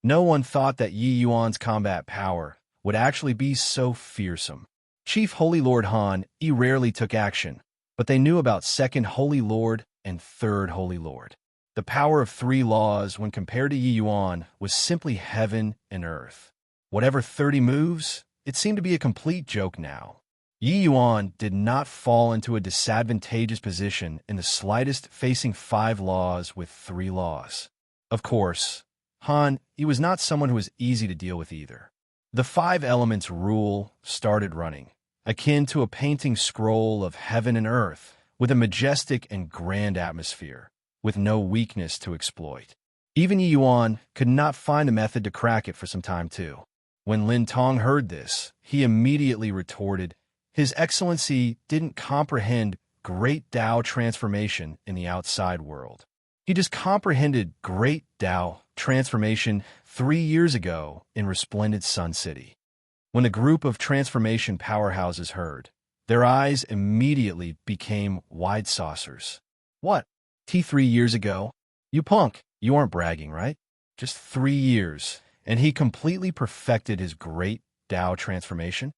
No one thought that Yi Yuan's combat power would actually be so fearsome. Chief Holy Lord Han Yi rarely took action, but they knew about Second Holy Lord and Third Holy Lord. The power of 3 laws when compared to Yi Yuan was simply heaven and earth. Whatever 30 moves, it seemed to be a complete joke now. Yi Yuan did not fall into a disadvantageous position in the slightest, facing 5 laws with 3 laws. Of course, Han Yi was not someone who was easy to deal with either. The 5 elements rule started running, akin to a painting scroll of heaven and earth, with a majestic and grand atmosphere, with no weakness to exploit. Even Yi Yuan could not find a method to crack it for some time too. When Lin Tong heard this, he immediately retorted, His Excellency didn't comprehend great Tao transformation in the outside world. He just comprehended great Tao transformation 3 years ago in Resplendent Sun City. When the group of transformation powerhouses heard, Their eyes immediately became wide saucers. What? 3 years ago? You punk, you aren't bragging, right? Just 3 years, and he completely perfected his great Tao transformation?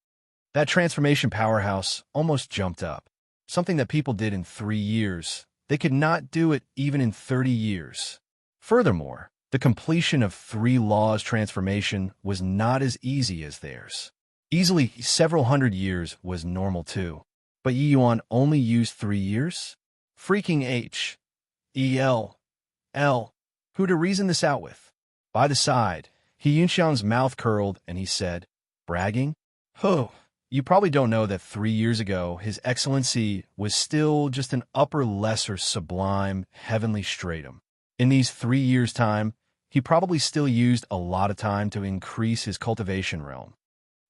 That transformation powerhouse almost jumped up. Something that people did in 3 years, they could not do it even in 30 years. Furthermore, the completion of 3 laws transformation was not as easy as theirs. Easily several hundred years was normal too. But Yi Yuan only used 3 years? Freaking H-E-L-L. Who to reason this out with? By the side, He Yunxiang's mouth curled and he said, bragging? Oh, you probably don't know that 3 years ago His Excellency was still just an upper lesser sublime heavenly stratum. In these 3 years' time, he probably still used a lot of time to increase his cultivation realm.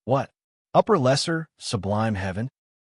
What? Upper lesser sublime heaven?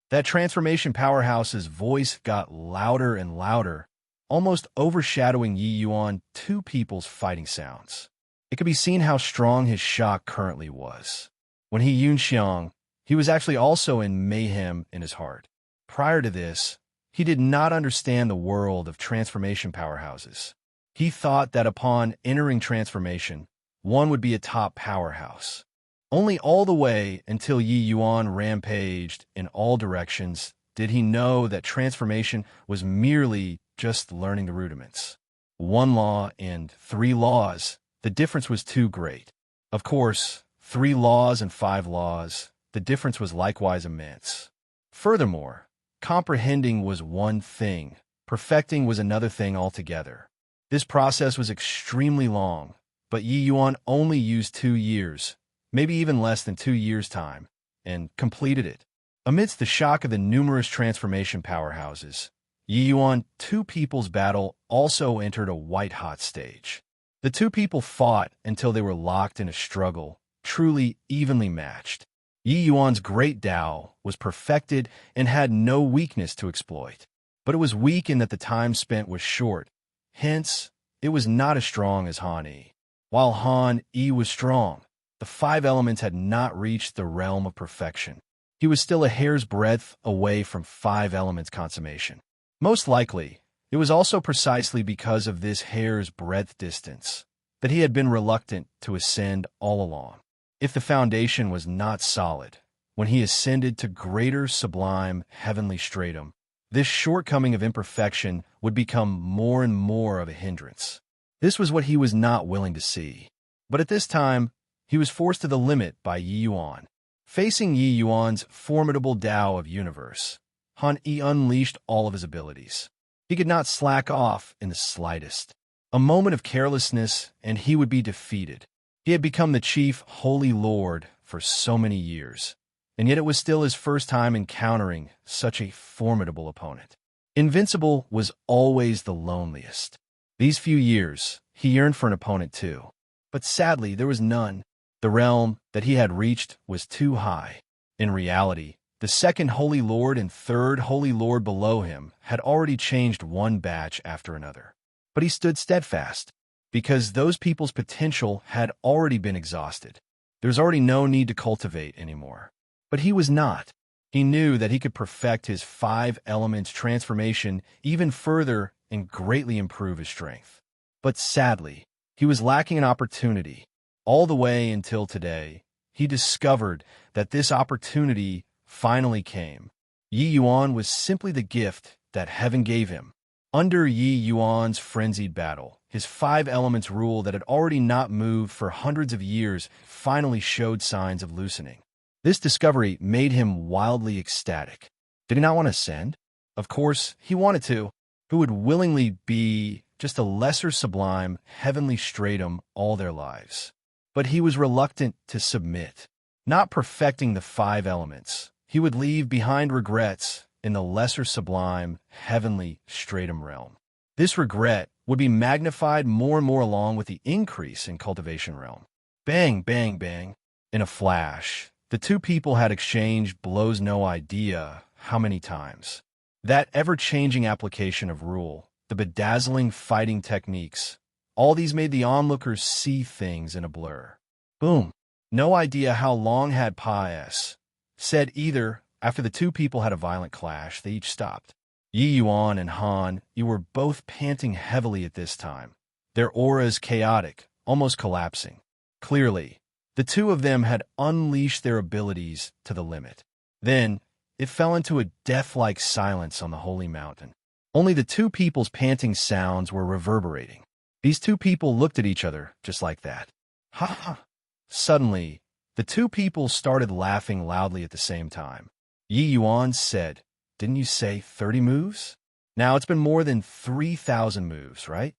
That transformation powerhouse's voice got louder and louder, almost overshadowing Yi Yuan, two people's fighting sounds. It could be seen how strong his shock currently was. When He Yunxiang, he was actually also in mayhem in his heart. Prior to this, he did not understand the world of transformation powerhouses. He thought that upon entering transformation, one would be a top powerhouse. Only all the way until Yi Yuan rampaged in all directions did he know that transformation was merely just learning the rudiments. 1 law and 3 laws, the difference was too great. Of course, 3 laws and 5 laws, the difference was likewise immense. Furthermore, comprehending was one thing, perfecting was another thing altogether. This process was extremely long, but Yi Yuan only used 2 years, maybe even less than 2 years' time, and completed it. Amidst the shock of the numerous transformation powerhouses, Yi Yuan, two people's battle also entered a white-hot stage. The two people fought until they were locked in a struggle, truly evenly matched. Yi Yuan's great Tao was perfected and had no weakness to exploit, but it was weak in that the time spent was short. Hence, it was not as strong as Han Yi. While Han Yi was strong, the 5 elements had not reached the realm of perfection. He was still a hair's breadth away from 5 elements consummation. Most likely, it was also precisely because of this hair's breadth distance that he had been reluctant to ascend all along. If the foundation was not solid, when he ascended to greater sublime heavenly stratum, this shortcoming of imperfection would become more and more of a hindrance. This was what he was not willing to see. But at this time, he was forced to the limit by Yi Yuan. Facing Yi Yuan's formidable Tao of universe, Han Yi unleashed all of his abilities. He could not slack off in the slightest. A moment of carelessness, and he would be defeated. He had become the chief holy lord for so many years, and yet it was still his first time encountering such a formidable opponent. Invincible was always the loneliest. These few years, he yearned for an opponent too. But sadly, there was none. The realm that he had reached was too high. In reality, the second Holy Lord and third Holy Lord below him had already changed one batch after another. But he stood steadfast, because those people's potential had already been exhausted. There was already no need to cultivate anymore. But he was not. He knew that he could perfect his 5 elements transformation even further and greatly improve his strength. But sadly, he was lacking an opportunity. All the way until today, he discovered that this opportunity finally came. Yi Yuan was simply the gift that heaven gave him. Under Yi Yuan's frenzied battle, his 5 elements rule that had already not moved for hundreds of years finally showed signs of loosening. This discovery made him wildly ecstatic. Did he not want to ascend? Of course, he wanted to. Who would willingly be just a lesser sublime heavenly stratum all their lives? But he was reluctant to submit. Not perfecting the 5 elements, he would leave behind regrets in the lesser sublime heavenly stratum realm. This regret would be magnified more and more along with the increase in cultivation realm. Bang, bang, bang. In a flash, the two people had exchanged blows no idea how many times. That ever-changing application of rule, the bedazzling fighting techniques, all these made the onlookers see things in a blur. Boom. No idea how long had Pius said either After the two people had a violent clash, they each stopped. Yi Yuan and Han Yi were both panting heavily at this time, their auras chaotic, almost collapsing. Clearly, the two of them had unleashed their abilities to the limit. Then, it fell into a death-like silence on the holy mountain. Only the two people's panting sounds were reverberating. These two people looked at each other just like that. Ha ha! Suddenly, the two people started laughing loudly at the same time. Yi Yuan said, "Didn't you say 30 moves? Now it's been more than 3,000 moves, right?"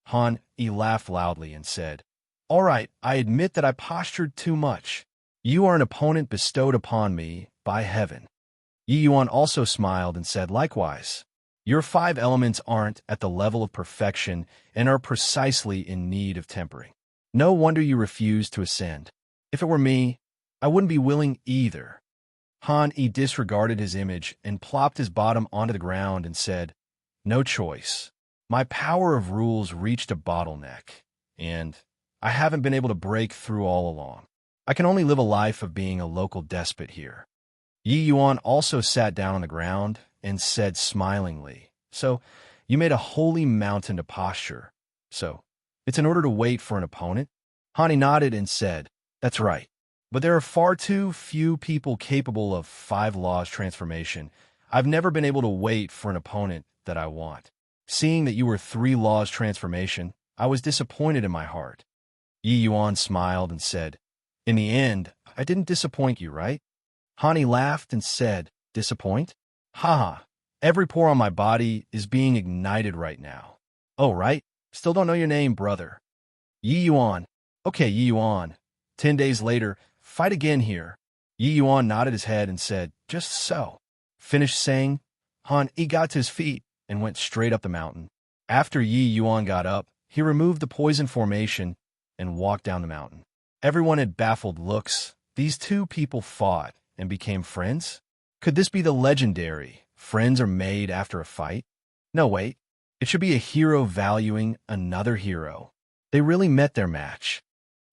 Han Yi laughed loudly and said, "All right, I admit that I postured too much. You are an opponent bestowed upon me by heaven." Yi Yuan also smiled and said likewise. "Your 5 elements aren't at the level of perfection and are precisely in need of tempering. No wonder you refused to ascend. If it were me, I wouldn't be willing either." Han Yi disregarded his image and plopped his bottom onto the ground and said, "No choice. My power of rules reached a bottleneck, and I haven't been able to break through all along. I can only live a life of being a local despot here." Yi Yuan also sat down on the ground and said smilingly, "So, you made a holy mountain to posture. So, it's in order to wait for an opponent?" Han Yi nodded and said, "That's right. But there are far too few people capable of 5 laws transformation. I've never been able to wait for an opponent that I want. Seeing that you were 3 laws transformation, I was disappointed in my heart." Yi Yuan smiled and said, "In the end, I didn't disappoint you, right?" Han Yi laughed and said, "Disappoint? Ha! Every pore on my body is being ignited right now." "Oh, right? Still don't know your name, brother." "Yi Yuan." "Okay, Yi Yuan. 10 days later, fight again here." Yi Yuan nodded his head and said, "Just so." Finished saying, Han Yi got to his feet and went straight up the mountain. After Yi Yuan got up, he removed the poison formation and walked down the mountain. Everyone had baffled looks. These two people fought and became friends? Could this be the legendary friends are made after a fight? No, wait. It should be a hero valuing another hero. They really met their match.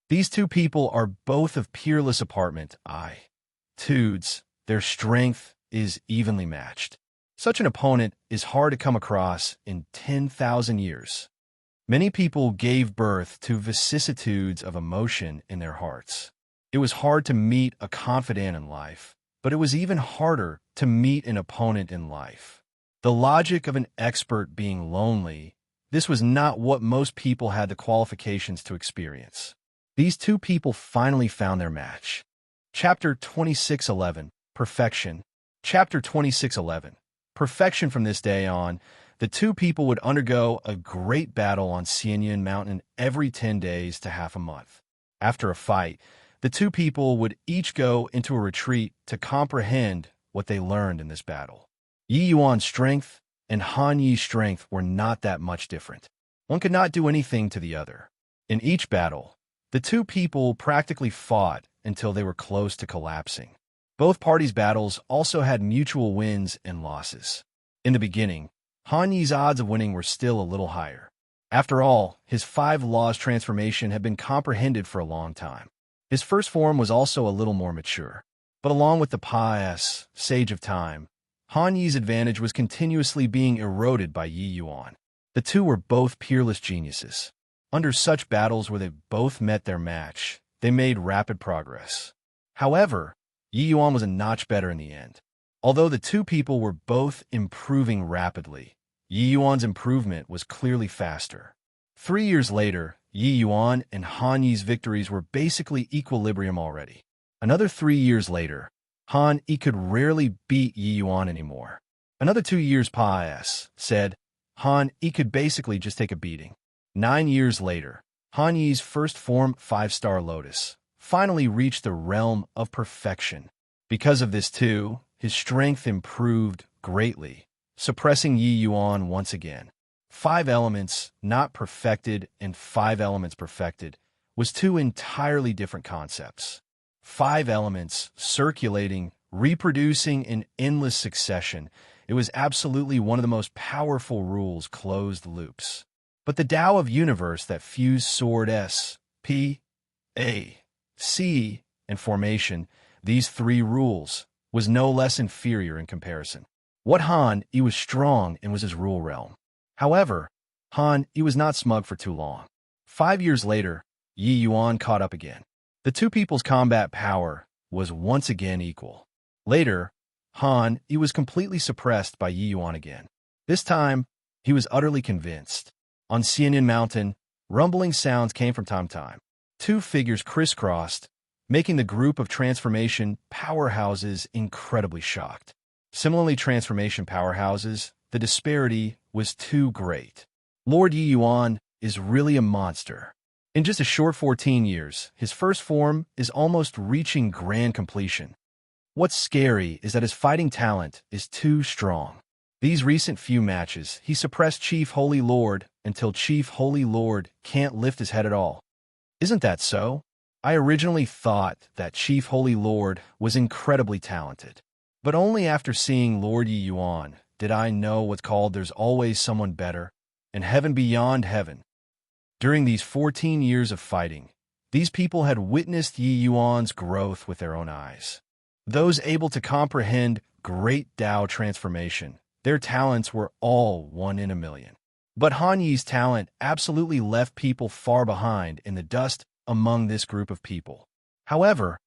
These two people are both of peerless apartment. Tudes, their strength is evenly matched. Such an opponent is hard to come across in 10,000 years. Many people gave birth to vicissitudes of emotion in their hearts. It was hard to meet a confidant in life, but it was even harder to meet an opponent in life. The logic of an expert being lonely, this was not what most people had the qualifications to experience. These two people finally found their match. Chapter 26:11, Perfection. Chapter 26:11, Perfection. From this day on, the two people would undergo a great battle on Xianyan Mountain every 10 days to half a month. After a fight, the two people would each go into a retreat to comprehend what they learned in this battle. Yi Yuan's strength and Han Yi's strength were not that much different. One could not do anything to the other. In each battle, the two people practically fought until they were close to collapsing. Both parties' battles also had mutual wins and losses. In the beginning, Han Yi's odds of winning were still a little higher. After all, his 5 laws transformation had been comprehended for a long time. His first form was also a little more mature. But along with the pious Sage of Time, Han Yi's advantage was continuously being eroded by Yi Yuan. The two were both peerless geniuses. Under such battles where they both met their match, they made rapid progress. However, Yi Yuan was a notch better in the end. Although the two people were both improving rapidly, Yi Yuan's improvement was clearly faster. 3 years later, Yi Yuan and Han Yi's victories were basically equilibrium already. Another 3 years later, Han Yi could rarely beat Yi Yuan anymore. Another 2 years said, Han Yi could basically just take a beating. 9 years later, Han Yi's first form, 5-star Lotus, finally reached the realm of perfection. Because of this too, his strength improved greatly, suppressing Yi Yuan once again. 5 elements not perfected and 5 elements perfected was 2 entirely different concepts. 5 elements circulating, reproducing in endless succession. It was absolutely one of the most powerful rules, closed loops. But the Tao of universe that fused sword S, P, A, C, and formation, these 3 rules, was no less inferior in comparison. What Han, he was strong and was his rule realm. However, Han, he was not smug for too long. 5 years later, Yi Yuan caught up again. The two people's combat power was once again equal. Later, Han, he was completely suppressed by Yi Yuan again. This time, he was utterly convinced. On Xianyan Mountain, rumbling sounds came from time to time. Two figures crisscrossed, making the group of transformation powerhouses incredibly shocked. Similarly, transformation powerhouses, the disparity was too great. Lord Yi Yuan is really a monster. In just a short 14 years, his first form is almost reaching grand completion. What's scary is that his fighting talent is too strong. These recent few matches, he suppressed Chief Holy Lord until Chief Holy Lord can't lift his head at all. Isn't that so? I originally thought that Chief Holy Lord was incredibly talented. But only after seeing Lord Yi Yuan did I know what's called there's always someone better, and heaven beyond heaven. During these 14 years of fighting, these people had witnessed Yi Yuan's growth with their own eyes. Those able to comprehend great Tao transformation, their talents were all 1 in a million. But Han Yi's talent absolutely left people far behind in the dust among this group of people. However,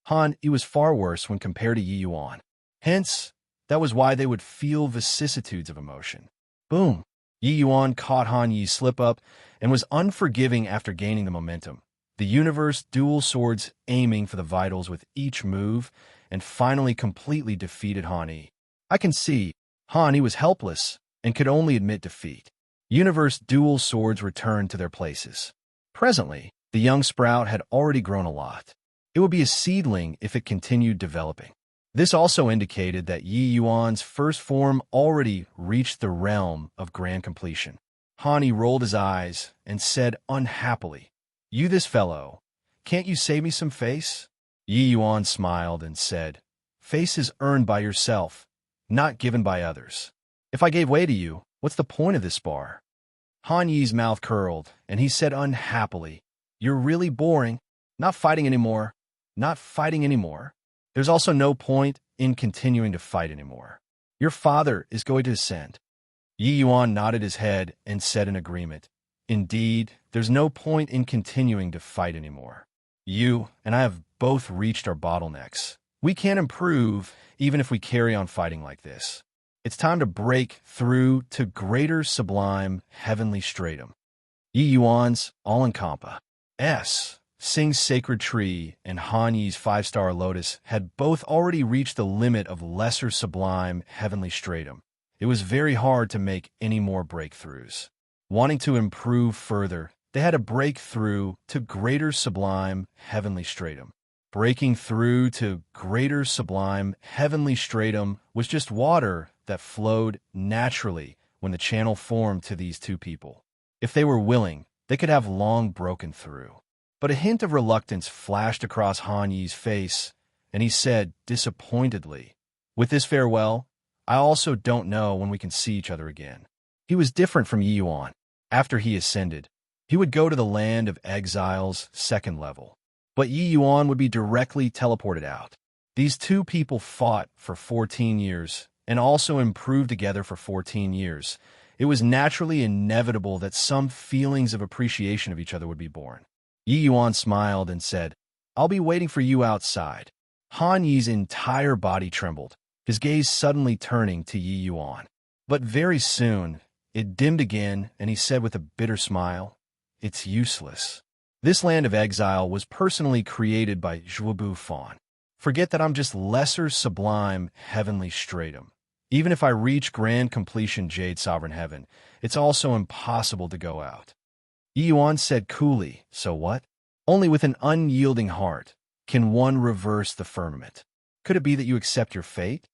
Han Yi was far worse when compared to Yi Yuan. Hence, that was why they would feel vicissitudes of emotion. Boom! Yi Yuan caught Han Yi's slip-up and was unforgiving after gaining the momentum. The universe dual swords aiming for the vitals with each move and finally completely defeated Han Yi. I can see Han Yi was helpless and could only admit defeat. Universe dual swords returned to their places. Presently, the young sprout had already grown a lot. It would be a seedling if it continued developing. This also indicated that Yi Yuan's first form already reached the realm of grand completion. Han Yi rolled his eyes and said unhappily, "You this fellow, can't you save me some face?" Yi Yuan smiled and said, "Face is earned by yourself, not given by others. If I gave way to you, what's the point of this spar?" Han Yi's mouth curled, and he said unhappily, "You're really boring. Not fighting anymore. Not fighting anymore. There's also no point in continuing to fight anymore. Your father is going to ascend." Yi Yuan nodded his head and said in agreement, "Indeed, there's no point in continuing to fight anymore. You and I have both reached our bottlenecks. We can't improve even if we carry on fighting like this. It's time to break through to greater sublime heavenly stratum." Yi Yuan's All-Encompa Sing's Sacred Tree and Han Yi's 5-star Lotus had both already reached the limit of lesser sublime heavenly stratum. It was very hard to make any more breakthroughs. Wanting to improve further, they had to break through to greater sublime heavenly stratum. Breaking through to greater sublime heavenly stratum was just water that flowed naturally when the channel formed to these two people. If they were willing, they could have long broken through. But a hint of reluctance flashed across Han Yi's face, and he said disappointedly, "With this farewell, I also don't know when we can see each other again." He was different from Yi Yuan. After he ascended, he would go to the land of exile's second level. But Yi Yuan would be directly teleported out. These two people fought for 14 years and also improved together for 14 years. It was naturally inevitable that some feelings of appreciation of each other would be born. Yi Yuan smiled and said, "I'll be waiting for you outside." Han Yi's entire body trembled, his gaze suddenly turning to Yi Yuan. But very soon, it dimmed again, and he said with a bitter smile, "It's useless. This land of exile was personally created by Zhuobu Fan. Forget that I'm just lesser sublime heavenly stratum. Even if I reach grand completion Jade Sovereign Heaven, it's also impossible to go out." Yi Yuan said coolly, "So what? Only with an unyielding heart can one reverse the firmament. Could it be that you accept your fate?"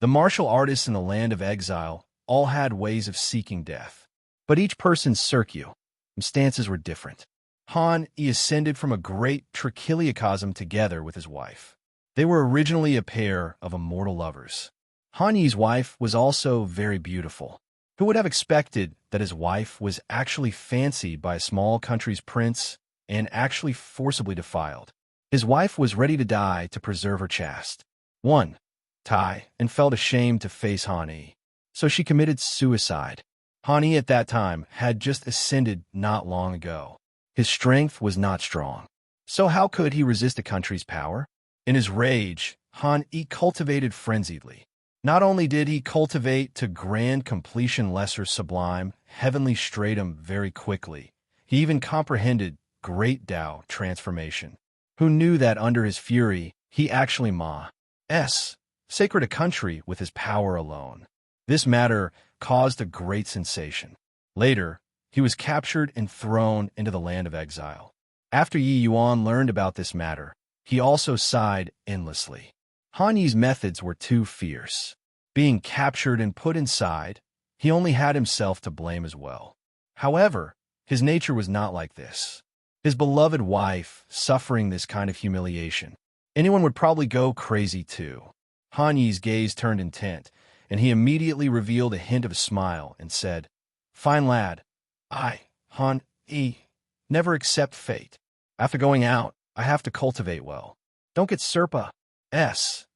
The martial artists in the land of exile all had ways of seeking death, but each person's circumstances were different. Han Yi ascended from a great trichiliocosm together with his wife. They were originally a pair of immortal lovers. Han Yi's wife was also very beautiful. Who would have expected that his wife was actually fancied by a small country's prince and actually forcibly defiled? His wife was ready to die to preserve her chaste. 1. Tai, and felt ashamed to face Han Yi. So she committed suicide. Han Yi at that time had just ascended not long ago. His strength was not strong. So how could he resist a country's power? In his rage, Han Yi cultivated frenziedly. Not only did he cultivate to grand completion lesser sublime, heavenly stratum very quickly, he even comprehended great Tao transformation. Who knew that under his fury, he actually Ma's sacred a country with his power alone. This matter caused a great sensation. Later, he was captured and thrown into the land of exile. After Yi Yuan learned about this matter, he also sighed endlessly. Han Yi's methods were too fierce. Being captured and put inside, he only had himself to blame as well. However, his nature was not like this. His beloved wife suffering this kind of humiliation. Anyone would probably go crazy too. Han Yi's gaze turned intent, and he immediately revealed a hint of a smile and said, "Fine lad, I, Han Yi, never accept fate. After going out, I have to cultivate well. Don't get Serpa's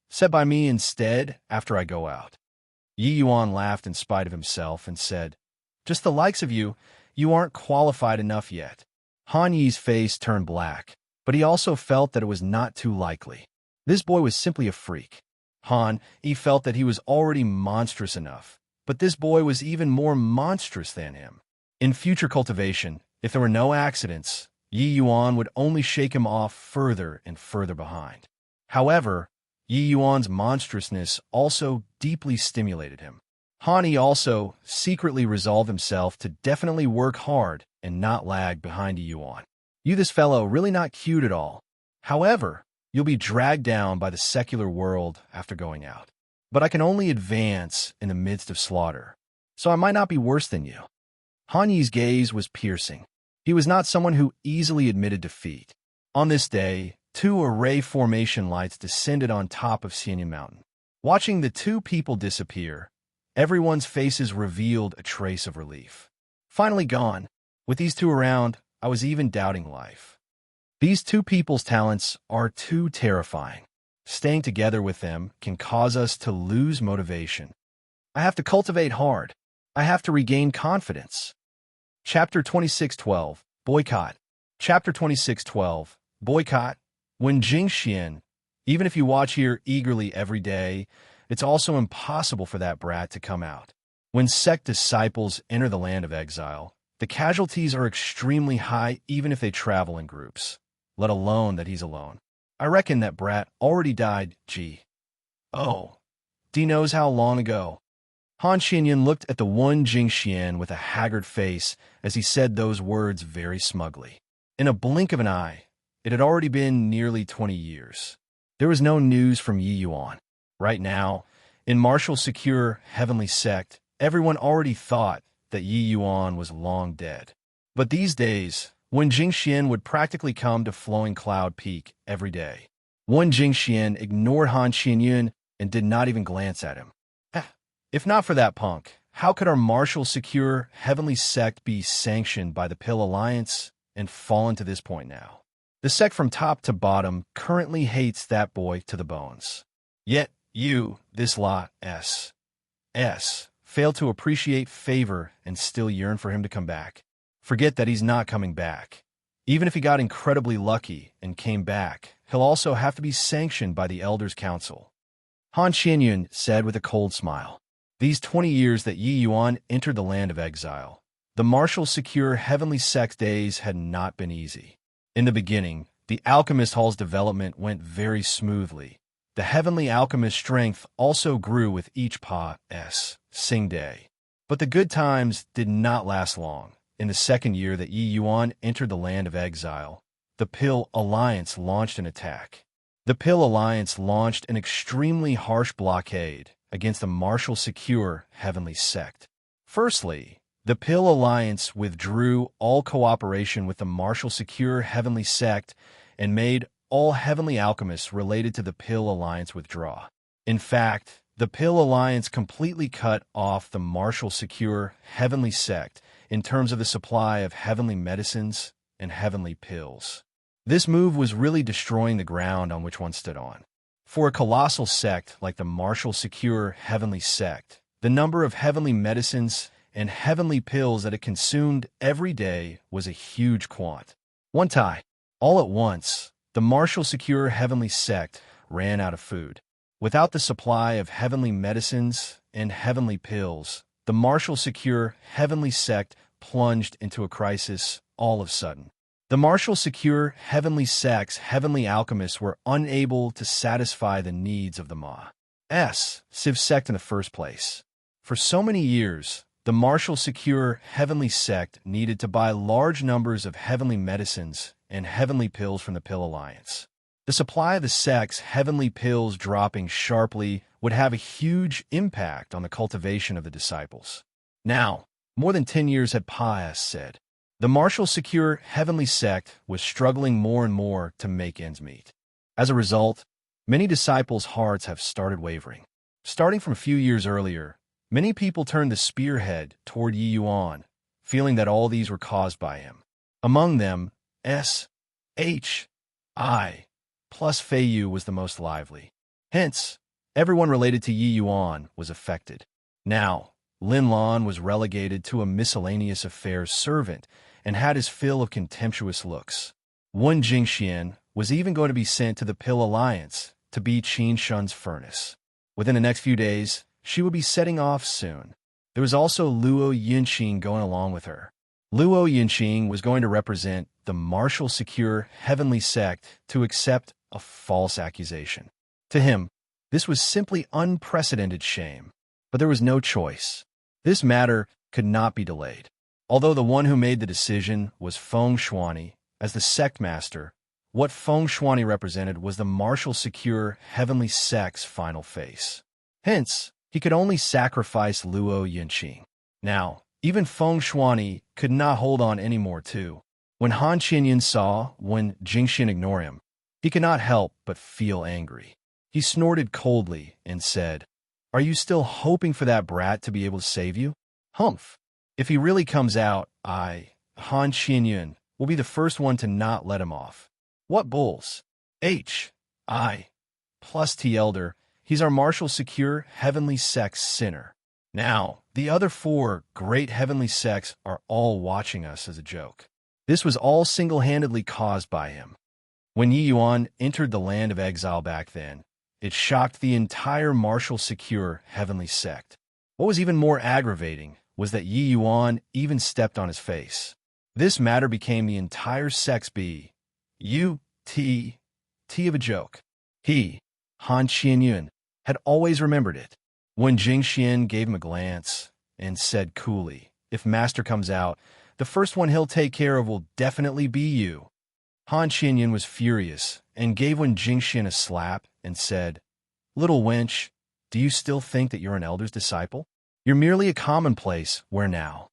said by me instead after I go out." Yi Yuan laughed in spite of himself and said, "Just the likes of you, you aren't qualified enough yet." Han Yi's face turned black, but he also felt that it was not too likely. This boy was simply a freak. Han Yi felt that he was already monstrous enough, but this boy was even more monstrous than him. In future cultivation, if there were no accidents, Yi Yuan would only shake him off further and further behind. However, Yi Yuan's monstrousness also deeply stimulated him. Han Yi also secretly resolved himself to definitely work hard and not lag behind Yi Yuan. "You this fellow really not cute at all. However, you'll be dragged down by the secular world after going out. But I can only advance in the midst of slaughter, so I might not be worse than you." Han Yi's gaze was piercing. He was not someone who easily admitted defeat. On this day, 2 array formation lights descended on top of Xianyan Mountain. Watching the 2 people disappear, everyone's faces revealed a trace of relief. Finally gone. With these 2 around, I was even doubting life. These 2 people's talents are too terrifying. Staying together with them can cause us to lose motivation. I have to cultivate hard. I have to regain confidence. Chapter 26:12, Boycott. Chapter 26:12, Boycott. When Jingxian, even if you watch here eagerly every day, it's also impossible for that brat to come out. When sect disciples enter the land of exile, the casualties are extremely high even if they travel in groups, let alone that he's alone. I reckon that brat already died, Oh, D knows how long ago. Han Xinyan looked at the one Jingxian with a haggard face as he said those words very smugly. In a blink of an eye, it had already been nearly 20 years. There was no news from Yi Yuan. Right now, in martial secure heavenly sect, everyone already thought that Yi Yuan was long dead. But these days, when Jingxian would practically come to Flowing Cloud Peak every day, one Jingxian ignored Han Xinyan and did not even glance at him. If not for that punk, how could our martial secure heavenly sect be sanctioned by the Pill Alliance and fallen to this point now? The sect from top to bottom currently hates that boy to the bones. Yet you, this lot fail to appreciate favor and still yearn for him to come back. Forget that he's not coming back. Even if he got incredibly lucky and came back, he'll also have to be sanctioned by the Elders' Council. Han Xinyun said with a cold smile. These 20 years that Yi Yuan entered the land of exile, the martial secure heavenly sect days had not been easy. In the beginning, the Alchemist Hall's development went very smoothly. The heavenly alchemist strength also grew with each Sing day. But the good times did not last long. In the second year that Yi Yuan entered the land of exile, the Pill Alliance launched an attack. The Pill Alliance launched an extremely harsh blockade against the martial secure heavenly sect. Firstly, the Pill Alliance withdrew all cooperation with the martial secure heavenly sect and made all heavenly alchemists related to the Pill Alliance withdraw. In fact, the Pill Alliance completely cut off the martial secure heavenly sect in terms of the supply of heavenly medicines and heavenly pills. This move was really destroying the ground on which one stood on. For a colossal sect like the martial secure heavenly sect, the number of heavenly medicines and heavenly pills that it consumed every day was a huge quant. One time, all at once, the martial secure heavenly sect ran out of food. Without the supply of heavenly medicines and heavenly pills, the martial secure heavenly sect plunged into a crisis all of a sudden. The martial secure heavenly sect's heavenly alchemists were unable to satisfy the needs of the Ma''s Civ sect in the first place. For so many years, the martial secure heavenly sect needed to buy large numbers of heavenly medicines and heavenly pills from the Pill Alliance. The supply of the sect's heavenly pills dropping sharply would have a huge impact on the cultivation of the disciples. Now, more than 10 years had passed. The martial secure heavenly sect was struggling more and more to make ends meet. As a result, many disciples' hearts have started wavering. Starting from a few years earlier, many people turned the spearhead toward Yi Yuan, feeling that all these were caused by him. Among them, S.H.I. plus Fei Yu was the most lively. Hence, everyone related to Yi Yuan was affected. Now, Lin Lan was relegated to a miscellaneous affairs servant and had his fill of contemptuous looks. Wen Jingxian was even going to be sent to the Pill Alliance to be Qin Shun's furnace. Within the next few days, she would be setting off soon. There was also Luo Yinqing going along with her. Luo Yinqing was going to represent the martial secure heavenly sect to accept a false accusation. To him, this was simply unprecedented shame, but there was no choice. This matter could not be delayed. Although the one who made the decision was Feng Shuani, as the sect master, what Feng Shuani represented was the martial secure heavenly sect's final face. Hence, he could only sacrifice Luo Yinqing. Now, even Feng Shuani could not hold on anymore too. When Han Qinyan saw Wen Jingxian ignore him, he could not help but feel angry. He snorted coldly and said, "Are you still hoping for that brat to be able to save you? Humph. If he really comes out, Han Qinyan, will be the first one to not let him off. What bulls? H.I. plus T Elder, he's our martial secure heavenly sect's sinner. Now, the other 4 great heavenly sects are all watching us as a joke." This was all single-handedly caused by him. When Yi Yuan entered the land of exile back then, it shocked the entire martial secure heavenly sect. What was even more aggravating was that Yi Yuan even stepped on his face. This matter became the entire sect's U.T. of a joke. He, Han Qianyun, had always remembered it. When Jingxian gave him a glance and said coolly, "If Master comes out, the first one he'll take care of will definitely be you." Han Qianyun was furious and gave Wen Jingxian a slap and said, "Little wench, do you still think that you're an elder's disciple? You're merely a commonplace, where now?"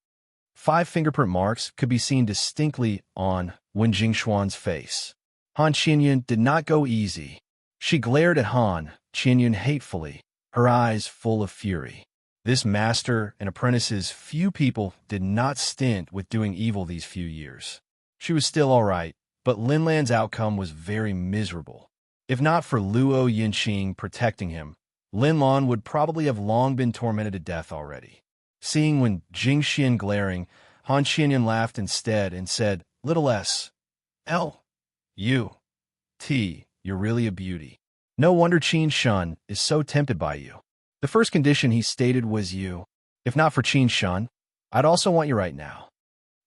5 fingerprint marks could be seen distinctly on Wen Jingxuan's face. Han Qianyun did not go easy. She glared at Han Qianyun hatefully, her eyes full of fury. This master and apprentice's few people did not stint with doing evil these few years. She was still all right, but Lin Lan's outcome was very miserable. If not for Luo Yinqing protecting him, Lin Lan would probably have long been tormented to death already. Seeing Wen Jingxian glaring, Han Qianyun laughed instead and said, "Little S.L.U.T. You're really a beauty. No wonder Qin Shun is so tempted by you. The first condition he stated was you. If not for Qin Shun, I'd also want you right now."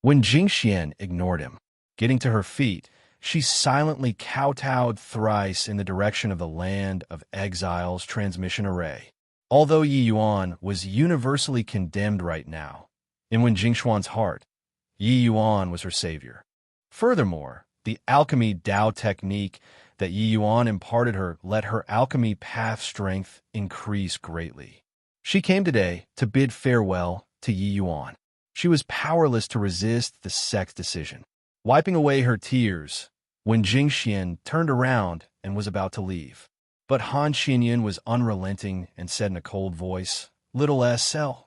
When Jingxian ignored him, getting to her feet, she silently kowtowed thrice in the direction of the land of exile's transmission array. Although Yi Yuan was universally condemned right now, in Wen Jingxuan's heart, Yi Yuan was her savior. Furthermore, the alchemy Dao technique that Yi Yuan imparted her let her alchemy path strength increase greatly. She came today to bid farewell to Yi Yuan. She was powerless to resist the sect's decision. Wiping away her tears, Wen Jingxian turned around and was about to leave. But Han Qianyun was unrelenting and said in a cold voice, "Little S.L.U.T.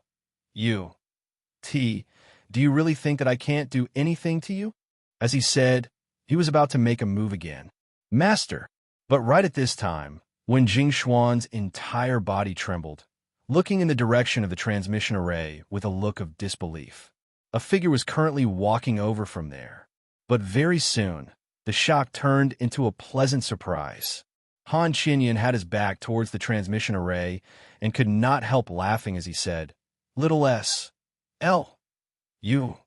Do you really think that I can't do anything to you?" As he said, he was about to make a move again. "Master!" But right at this time, when Jing Xuan's entire body trembled, looking in the direction of the transmission array with a look of disbelief. A figure was currently walking over from there. But very soon, the shock turned into a pleasant surprise. Han Qinyan had his back towards the transmission array and could not help laughing as he said, "Little S. L. U.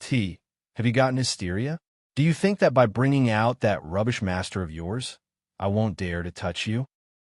T. Have you gotten hysteria? Do you think that by bringing out that rubbish master of yours, I won't dare to touch you?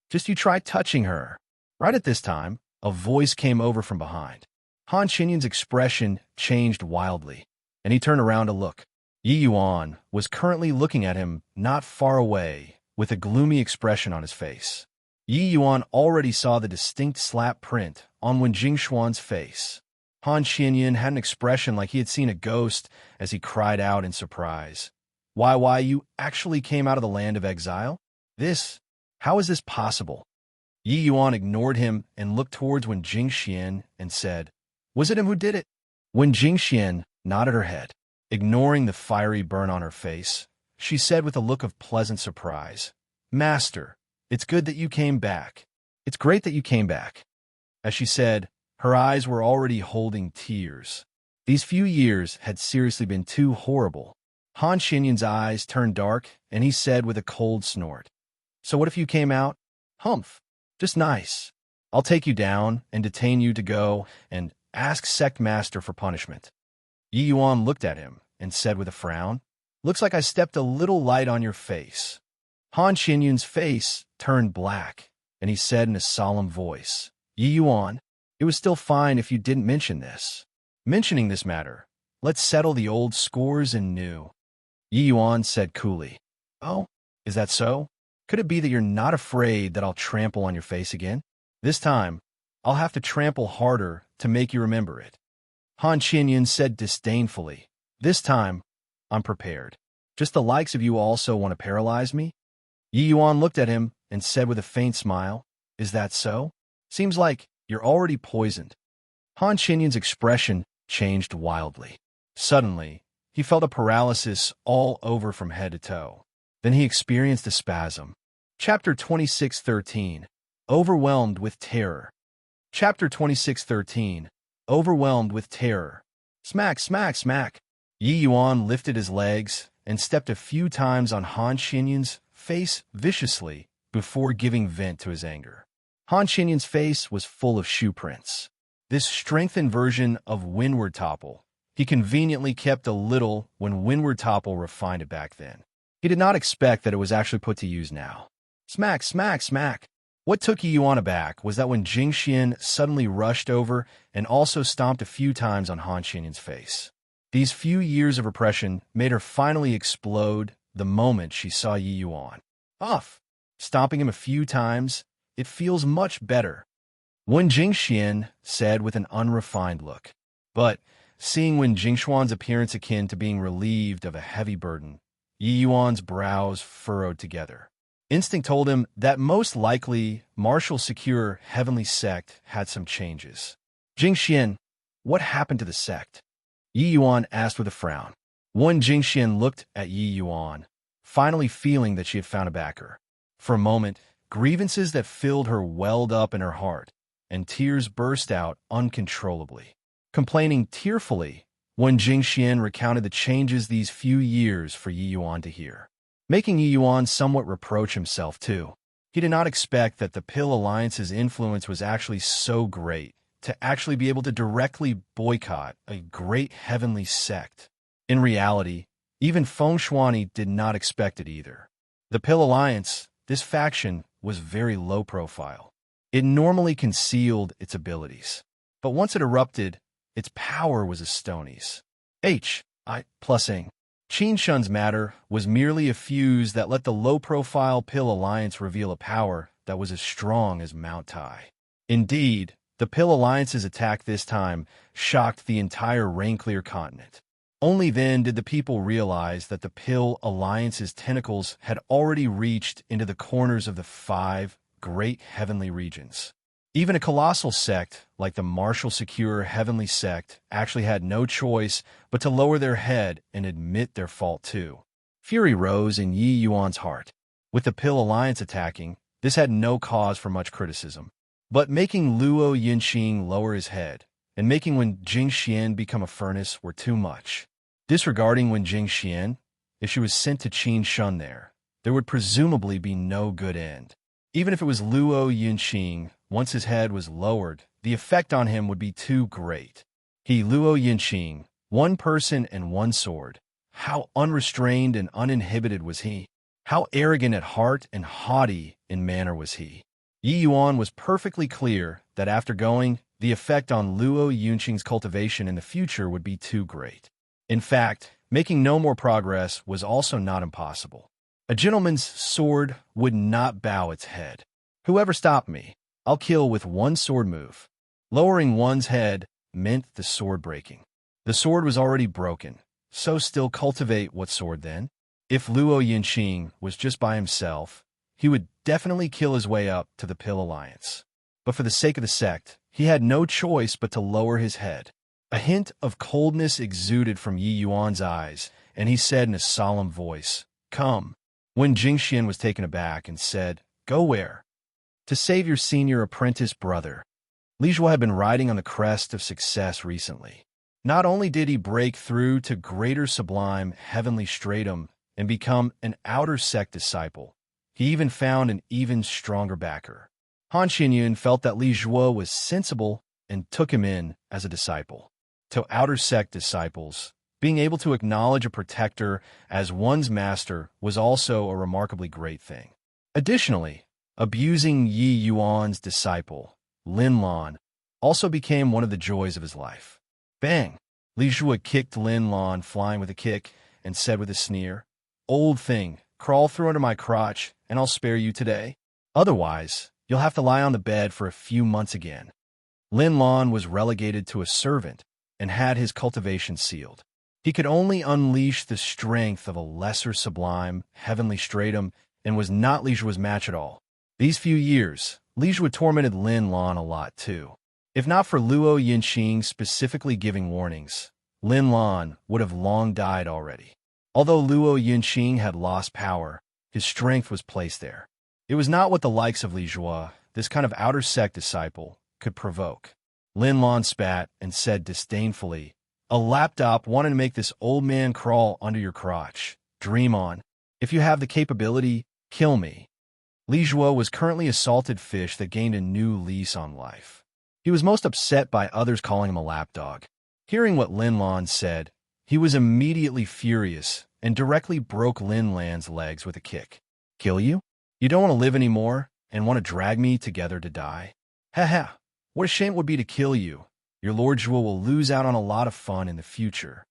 Just you try touching her." Right at this time, a voice came over from behind. Han Qinyan's expression changed wildly, and he turned around to look. Yi Yuan was currently looking at him not far away with a gloomy expression on his face. Yi Yuan already saw the distinct slap print on Wen Jingxuan's face. Han Qinyan had an expression like he had seen a ghost as he cried out in surprise. Why, you actually came out of the land of exile? How is this possible?" Yi Yuan ignored him and looked towards Wen Jingxian and said, "Was it him who did it?" Wen Jingxian nodded her head. Ignoring the fiery burn on her face, she said with a look of pleasant surprise, "Master, it's good that you came back. It's great that you came back." As she said, her eyes were already holding tears. These few years had seriously been too horrible. Han Xinyan's eyes turned dark, and he said with a cold snort, "So what if you came out? Humph. Just nice. I'll take you down and detain you to go and ask Sect Master for punishment." Yi Yuan looked at him and said with a frown, "Looks like I stepped a little light on your face." Han Xinyan's face turned black, and he said in a solemn voice, "Yi Yuan, it was still fine if you didn't mention this. Mentioning this matter, let's settle the old scores anew." Yi Yuan said coolly, "Oh, is that so? Could it be that you're not afraid that I'll trample on your face again? This time, I'll have to trample harder to make you remember it." Han Qinyan said disdainfully, "This time, I'm prepared. Just the likes of you also want to paralyze me?" Yi Yuan looked at him and said with a faint smile, "Is that so? Seems like you're already poisoned." Han Qinyan's expression changed wildly. Suddenly, he felt a paralysis all over from head to toe. Then he experienced a spasm. Chapter 26:13. Overwhelmed with terror. Chapter 26:13. Overwhelmed with terror. Smack, smack, smack. Yi Yuan lifted his legs and stepped a few times on Han Xinyan's face viciously before giving vent to his anger. Han Xinyan's face was full of shoe prints. This strengthened version of Windward Topple he conveniently kept a little when Windward Topple refined it back then. He did not expect that it was actually put to use now. Smack, smack, smack. What took Yi Yuan aback was that when Jing Xian suddenly rushed over and also stomped a few times on Han Xinyan's face. These few years of repression made her finally explode the moment she saw Yi Yuan. Off! Stomping him a few times, it feels much better, Wen Jingxian said with an unrefined look. But, seeing Wen Jingxuan's appearance akin to being relieved of a heavy burden, Yi Yuan's brows furrowed together. Instinct told him that most likely Martial Secure Heavenly Sect had some changes. Jingxian, what happened to the sect? Yi Yuan asked with a frown. Wen Jingxian looked at Yi Yuan, finally feeling that she had found a backer. For a moment, grievances that filled her welled up in her heart, and tears burst out uncontrollably. Complaining tearfully, Wen Jingxian recounted the changes these few years for Yi Yuan to hear, making Yi Yuan somewhat reproach himself too. He did not expect that the Pill Alliance's influence was actually so great to actually be able to directly boycott a great heavenly sect. In reality, even Feng Shuani did not expect it either. The Pill Alliance, this faction, was very low profile. It normally concealed its abilities, but once it erupted, its power was a stonies. Ing. Qin Shun's matter was merely a fuse that let the low-profile Pill Alliance reveal a power that was as strong as Mount Tai. Indeed, the Pill Alliance's attack this time shocked the entire Rainclear continent. Only then did the people realize that the Pill Alliance's tentacles had already reached into the corners of the 5 great heavenly regions. Even a colossal sect like the Martial Secure Heavenly Sect actually had no choice but to lower their head and admit their fault too. Fury rose in Yi Yuan's heart. With the Pill Alliance attacking, This had no cause for much criticism. But making Luo Yinqing lower his head and making Wen Jingxian become a furnace were too much. Disregarding Wen Jingxian, if she was sent to Qin Shun there would presumably be no good end. Even if it was Luo Yinqing, once his head was lowered, the effect on him would be too great. He, Luo Yinqing, one person and one sword. How unrestrained and uninhibited was he? How arrogant at heart and haughty in manner was he? Yi Yuan was perfectly clear that after going, the effect on Luo Yunqing's cultivation in the future would be too great. In fact, making no more progress was also not impossible. A gentleman's sword would not bow its head. Whoever stopped me, I'll kill with one sword move. Lowering one's head meant the sword breaking. The sword was already broken, so still cultivate what sword then? If Luo Yinqing was just by himself, he would definitely kill his way up to the Pill Alliance. But for the sake of the sect, he had no choice but to lower his head. A hint of coldness exuded from Yi Yuan's eyes, and he said in a solemn voice, "Come." When Jingxian was taken aback and said, "Go where?" "To save your senior apprentice brother." Li Zhuo had been riding on the crest of success recently. Not only did he break through to greater sublime heavenly stratum and become an outer sect disciple, he even found an even stronger backer. Han Qinyun felt that Li Zhuo was sensible and took him in as a disciple. To outer sect disciples, being able to acknowledge a protector as one's master was also a remarkably great thing. Additionally, abusing Yi Yuan's disciple, Lin Lan, also became one of the joys of his life. Bang! Li Zhuo kicked Lin Lan flying with a kick and said with a sneer, "Old thing, crawl through under my crotch and I'll spare you today. Otherwise, you'll have to lie on the bed for a few months again." Lin Lan was relegated to a servant and had his cultivation sealed. He could only unleash the strength of a lesser sublime, heavenly stratum and was not Li Zhuo's match at all. These few years, Li Zhuo tormented Lin Lan a lot too. If not for Luo Yinqing specifically giving warnings, Lin Lan would have long died already. Although Luo Yinqing had lost power, his strength was placed there. It was not what the likes of Li Zhuo, this kind of outer sect disciple, could provoke. Lin Lan spat and said disdainfully, "A lapdop wanting to make this old man crawl under your crotch. Dream on. If you have the capability, kill me." Li Zhuo was currently a salted fish that gained a new lease on life. He was most upset by others calling him a lapdog. Hearing what Lin Lan said, he was immediately furious and directly broke Lin Lan's legs with a kick. "Kill you? You don't want to live anymore and want to drag me together to die? Ha ha! What a shame it would be to kill you. Your Lord Zhuo will lose out on a lot of fun in the future."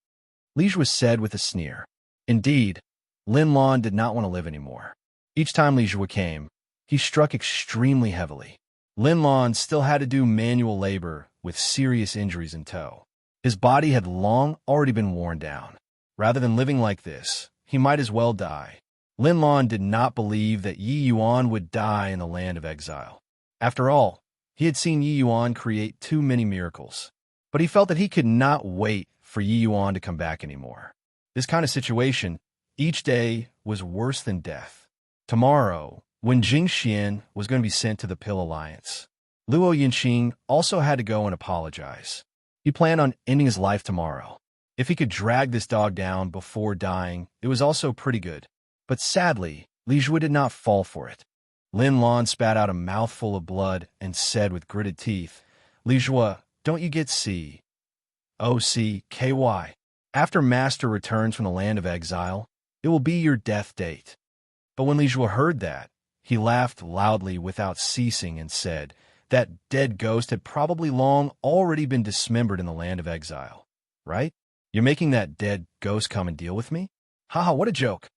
Li Zhuo said with a sneer. Indeed, Lin Lan did not want to live anymore. Each time Li Zhuo came, he struck extremely heavily. Lin Lan still had to do manual labor with serious injuries in tow. His body had long already been worn down. Rather than living like this, he might as well die. Lin Lan did not believe that Yi Yuan would die in the land of exile. After all, he had seen Yi Yuan create too many miracles. But he felt that he could not wait for Yi Yuan to come back anymore. This kind of situation, each day, was worse than death. Tomorrow, when Jingxian was going to be sent to the Pill Alliance, Luo Yinqing also had to go and apologize. He planned on ending his life tomorrow. If he could drag this dog down before dying, it was also pretty good. But sadly, Li Zhuo did not fall for it. Lin Lan spat out a mouthful of blood and said with gritted teeth, "Li Zhuo, don't you get COCKY? After Master returns from the land of exile, it will be your death date." But when Li Zhuo heard that, he laughed loudly without ceasing and said that dead ghost had probably long already been dismembered in the land of exile. Right? You're making that dead ghost come and deal with me? Haha, what a joke.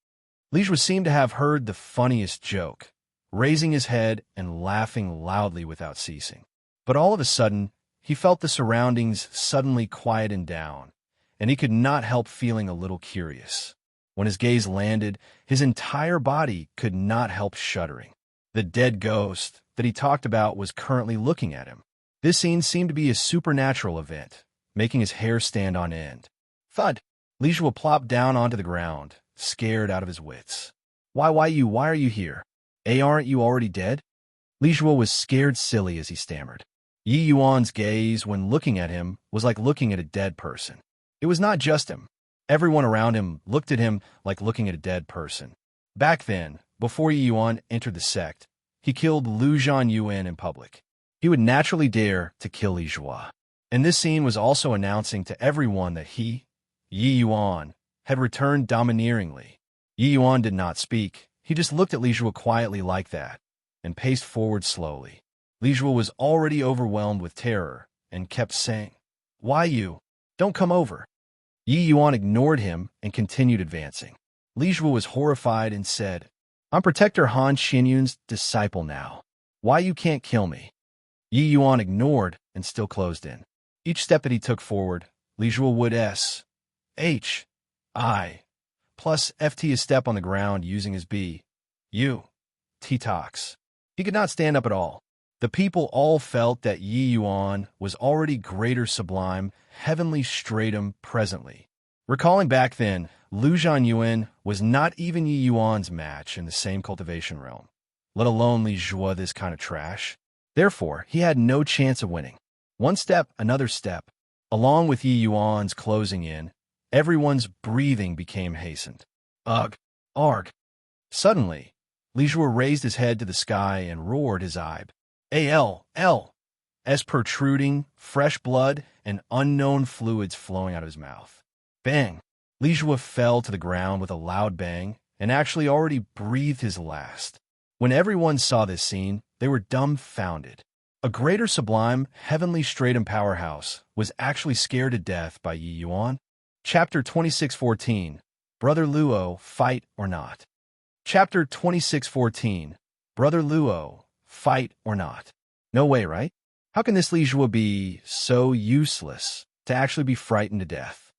Li Zhuo seemed to have heard the funniest joke, raising his head and laughing loudly without ceasing. But all of a sudden, he felt the surroundings suddenly quieten down, and he could not help feeling a little curious. When his gaze landed, his entire body could not help shuddering. The dead ghost that he talked about was currently looking at him. This scene seemed to be a supernatural event, making his hair stand on end. Thud! Li Zhuo plopped down onto the ground, scared out of his wits. Why are you here? Aren't you already dead?" Li Jue was scared silly as he stammered. Yi Yuan's gaze, when looking at him, was like looking at a dead person. It was not just him. Everyone around him looked at him like looking at a dead person. Back then, before Yi Yuan entered the sect, he killed Lu Zhanyuan in public. He would naturally dare to kill Li Jue. And this scene was also announcing to everyone that he, Yi Yuan, had returned domineeringly. Yi Yuan did not speak. He just looked at Li Jue quietly like that, and paced forward slowly. Li Jue was already overwhelmed with terror, and kept saying, "Why you? Don't come over." Yi Yuan ignored him and continued advancing. Li Jue was horrified and said, "I'm Protector Han Xinyun's disciple now. Why you can't kill me?" Yi Yuan ignored and still closed in. Each step that he took forward, Li Jue would S-H-I plus FT a step on the ground using his B-U-T-tox. He could not stand up at all. The people all felt that Yi Yuan was already greater sublime, heavenly stratum presently. Recalling back then, Lu Zhanyuan was not even Yi Yuan's match in the same cultivation realm, let alone Li Jue this kind of trash. Therefore, he had no chance of winning. One step, another step. Along with Yi Yuan's closing in, everyone's breathing became hastened. Ugh! Arg! Suddenly, Li Jue raised his head to the sky and roared his ibe. A-L-L! As protruding, fresh blood and unknown fluids flowing out of his mouth. Bang! Li Jue fell to the ground with a loud bang and actually already breathed his last. When everyone saw this scene, they were dumbfounded. A greater sublime, heavenly stratum powerhouse was actually scared to death by Yi Yuan. Chapter 26:14, Brother Luo, Fight or Not. Chapter 26:14, Brother Luo, Fight or Not. No way, right? How can this Li Jue be so useless to actually be frightened to death?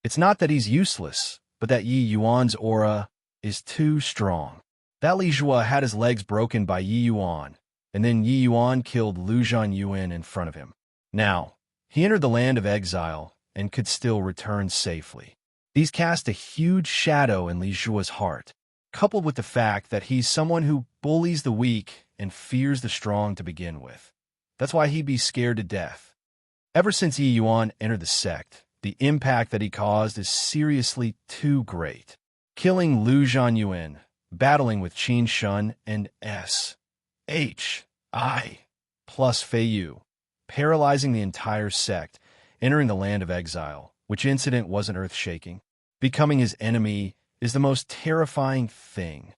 It's not that he's useless, but that Yi Yuan's aura is too strong. That Li Jue had his legs broken by Yi Yuan, and then Yi Yuan killed Lu Zhanyuan in front of him. Now, he entered the land of exile and could still return safely. These cast a huge shadow in Li Jue's heart, coupled with the fact that he's someone who bullies the weak and fears the strong to begin with. That's why he'd be scared to death. Ever since Yi Yuan entered the sect, the impact that he caused is seriously too great. Killing Lu Zhanyuan, battling with Qin Shun and S-H-I plus Fei Yu, paralyzing the entire sect, entering the land of exile, which incident wasn't earth-shaking. Becoming his enemy is the most terrifying thing.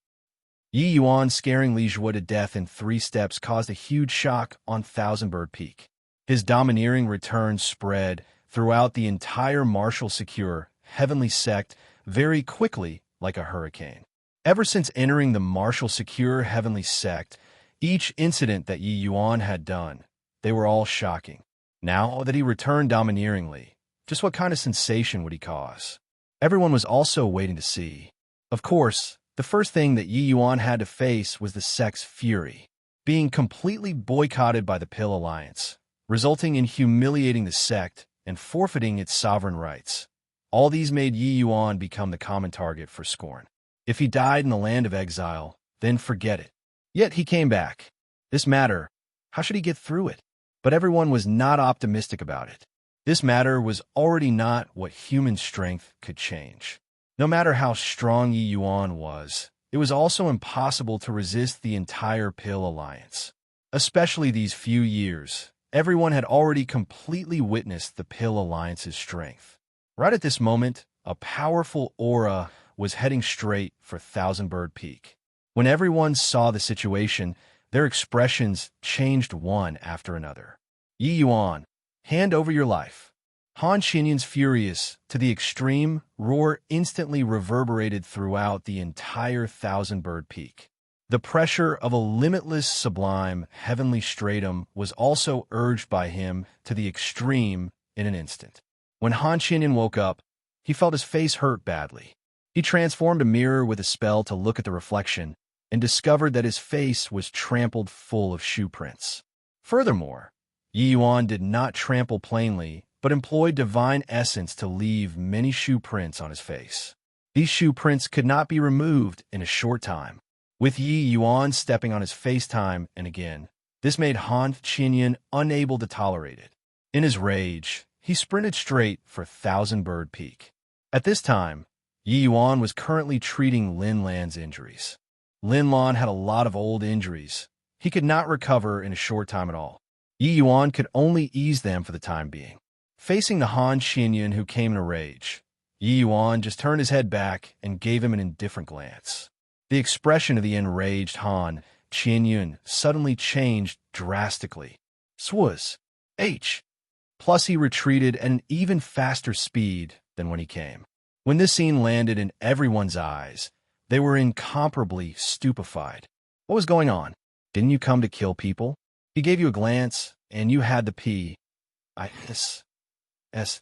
Yi Yuan scaring Li Jue to death in 3 steps caused a huge shock on Thousand Bird Peak. His domineering return spread throughout the entire martial secure heavenly sect very quickly like a hurricane. Ever since entering the martial secure heavenly sect, each incident that Yi Yuan had done, they were all shocking. Now that he returned domineeringly, just what kind of sensation would he cause? Everyone was also waiting to see. Of course, the first thing that Yi Yuan had to face was the sect's fury, being completely boycotted by the Pill Alliance, resulting in humiliating the sect and forfeiting its sovereign rights. All these made Yi Yuan become the common target for scorn. If he died in the land of exile, then forget it. Yet he came back. This matter, how should he get through it? But everyone was not optimistic about it. This matter was already not what human strength could change. No matter how strong Yi Yuan was, it was also impossible to resist the entire Pill Alliance. Especially these few years, everyone had already completely witnessed the Pill Alliance's strength. Right at this moment, a powerful aura was heading straight for Thousand Bird Peak. When everyone saw the situation, their expressions changed one after another. Yi Yuan, hand over your life. Han Xinyun's furious to the extreme roar instantly reverberated throughout the entire Thousand Bird Peak. The pressure of a limitless sublime heavenly stratum was also urged by him to the extreme in an instant. When Han Xinyun woke up, he felt his face hurt badly. He transformed a mirror with a spell to look at the reflection and discovered that his face was trampled full of shoe prints. Furthermore, Yi Yuan did not trample plainly, but employed divine essence to leave many shoe prints on his face. These shoe prints could not be removed in a short time. with Yi Yuan stepping on his face time and again. This made Han Qinyan unable to tolerate it. In his rage, he sprinted straight for Thousand Bird Peak. At this time, Yi Yuan was currently treating Lin Lan's injuries. Lin Lan had a lot of old injuries. He could not recover in a short time at all. Yi Yuan could only ease them for the time being. Facing the Han Qinyan who came in a rage, Yi Yuan just turned his head back and gave him an indifferent glance. The expression of the enraged Han Qinyan suddenly changed drastically. Swaz. H. Plus he retreated at an even faster speed than when he came. When this scene landed in everyone's eyes, they were incomparably stupefied. What was going on? Didn't you come to kill people? He gave you a glance, and you had the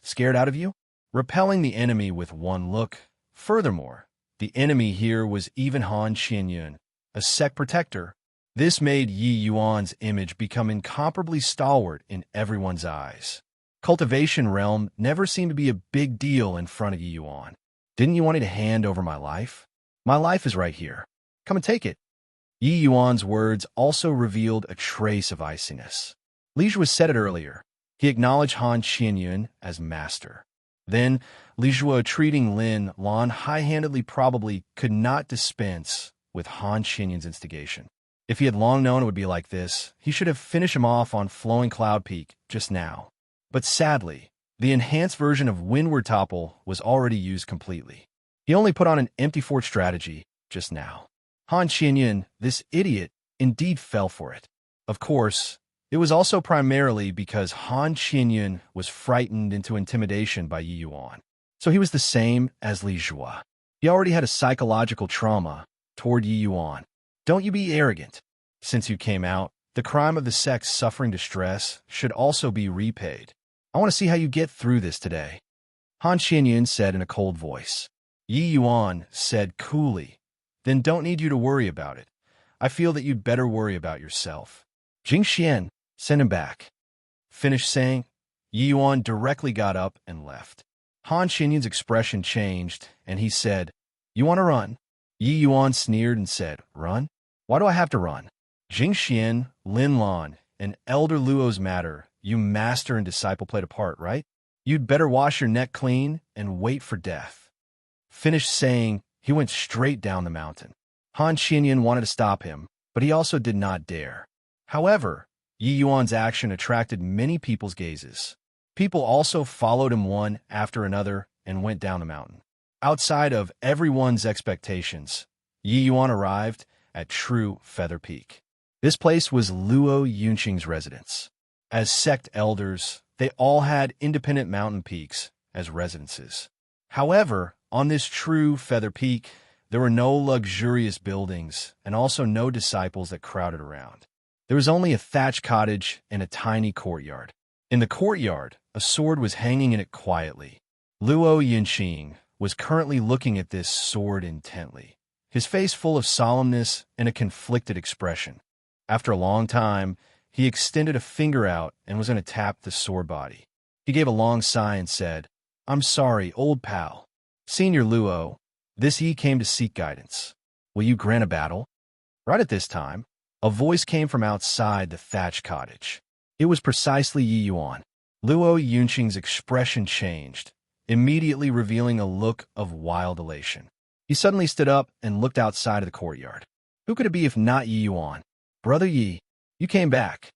scared out of you? Repelling the enemy with one look. Furthermore, the enemy here was even Han Qinyan, a sect protector. This made Yi Yuan's image become incomparably stalwart in everyone's eyes. Cultivation realm never seemed to be a big deal in front of Yi Yuan. Didn't you want me to hand over my life? My life is right here. Come and take it. Yi Yuan's words also revealed a trace of iciness. Li Zhuo said it earlier. He acknowledged Han Qinyan as master. Then, Li Zhuo treating Lin Lan high-handedly probably could not dispense with Han Qinyan's instigation. If he had long known it would be like this, he should have finished him off on Flowing Cloud Peak just now. But sadly, the enhanced version of Windward Topple was already used completely. He only put on an empty fort strategy just now. Han Qinyan, this idiot, indeed fell for it. Of course, it was also primarily because Han Qinyan was frightened into intimidation by Yi Yuan. So he was the same as Li Zhuo. He already had a psychological trauma toward Yi Yuan. Don't you be arrogant. Since you came out, the crime of the sect suffering distress should also be repaid. I want to see how you get through this today. Han Qinyan said in a cold voice. Yi Yuan said coolly, then don't need you to worry about it. I feel that you'd better worry about yourself. Jing Xian, send him back. Finished saying, Yi Yuan directly got up and left. Han Qinyan's expression changed, and he said, You want to run? Yi Yuan sneered and said, Run? Why do I have to run? Jing Xian, Lin Lan, and Elder Luo's matter, you master and disciple played a part, right? You'd better wash your neck clean and wait for death. Finished saying, he went straight down the mountain. Han Qinyan wanted to stop him, but he also did not dare. However, Yi Yuan's action attracted many people's gazes. People also followed him one after another and went down the mountain. Outside of everyone's expectations, Yi Yuan arrived at True Feather Peak. This place was Luo Yunqing's residence. As sect elders, they all had independent mountain peaks as residences. However, on this True Feather Peak, there were no luxurious buildings and also no disciples that crowded around. There was only a thatched cottage and a tiny courtyard. In the courtyard, a sword was hanging in it quietly. Luo Yunqing was currently looking at this sword intently, his face full of solemnness and a conflicted expression. After a long time, he extended a finger out and was going to tap the sword body. He gave a long sigh and said, I'm sorry, old pal. Senior Luo, this Yi came to seek guidance. Will you grant a battle? Right at this time, a voice came from outside the thatched cottage. It was precisely Yi Yuan. Luo Yunqing's expression changed, immediately revealing a look of wild elation. He suddenly stood up and looked outside of the courtyard. Who could it be if not Yi Yuan? Brother Yi, you came back.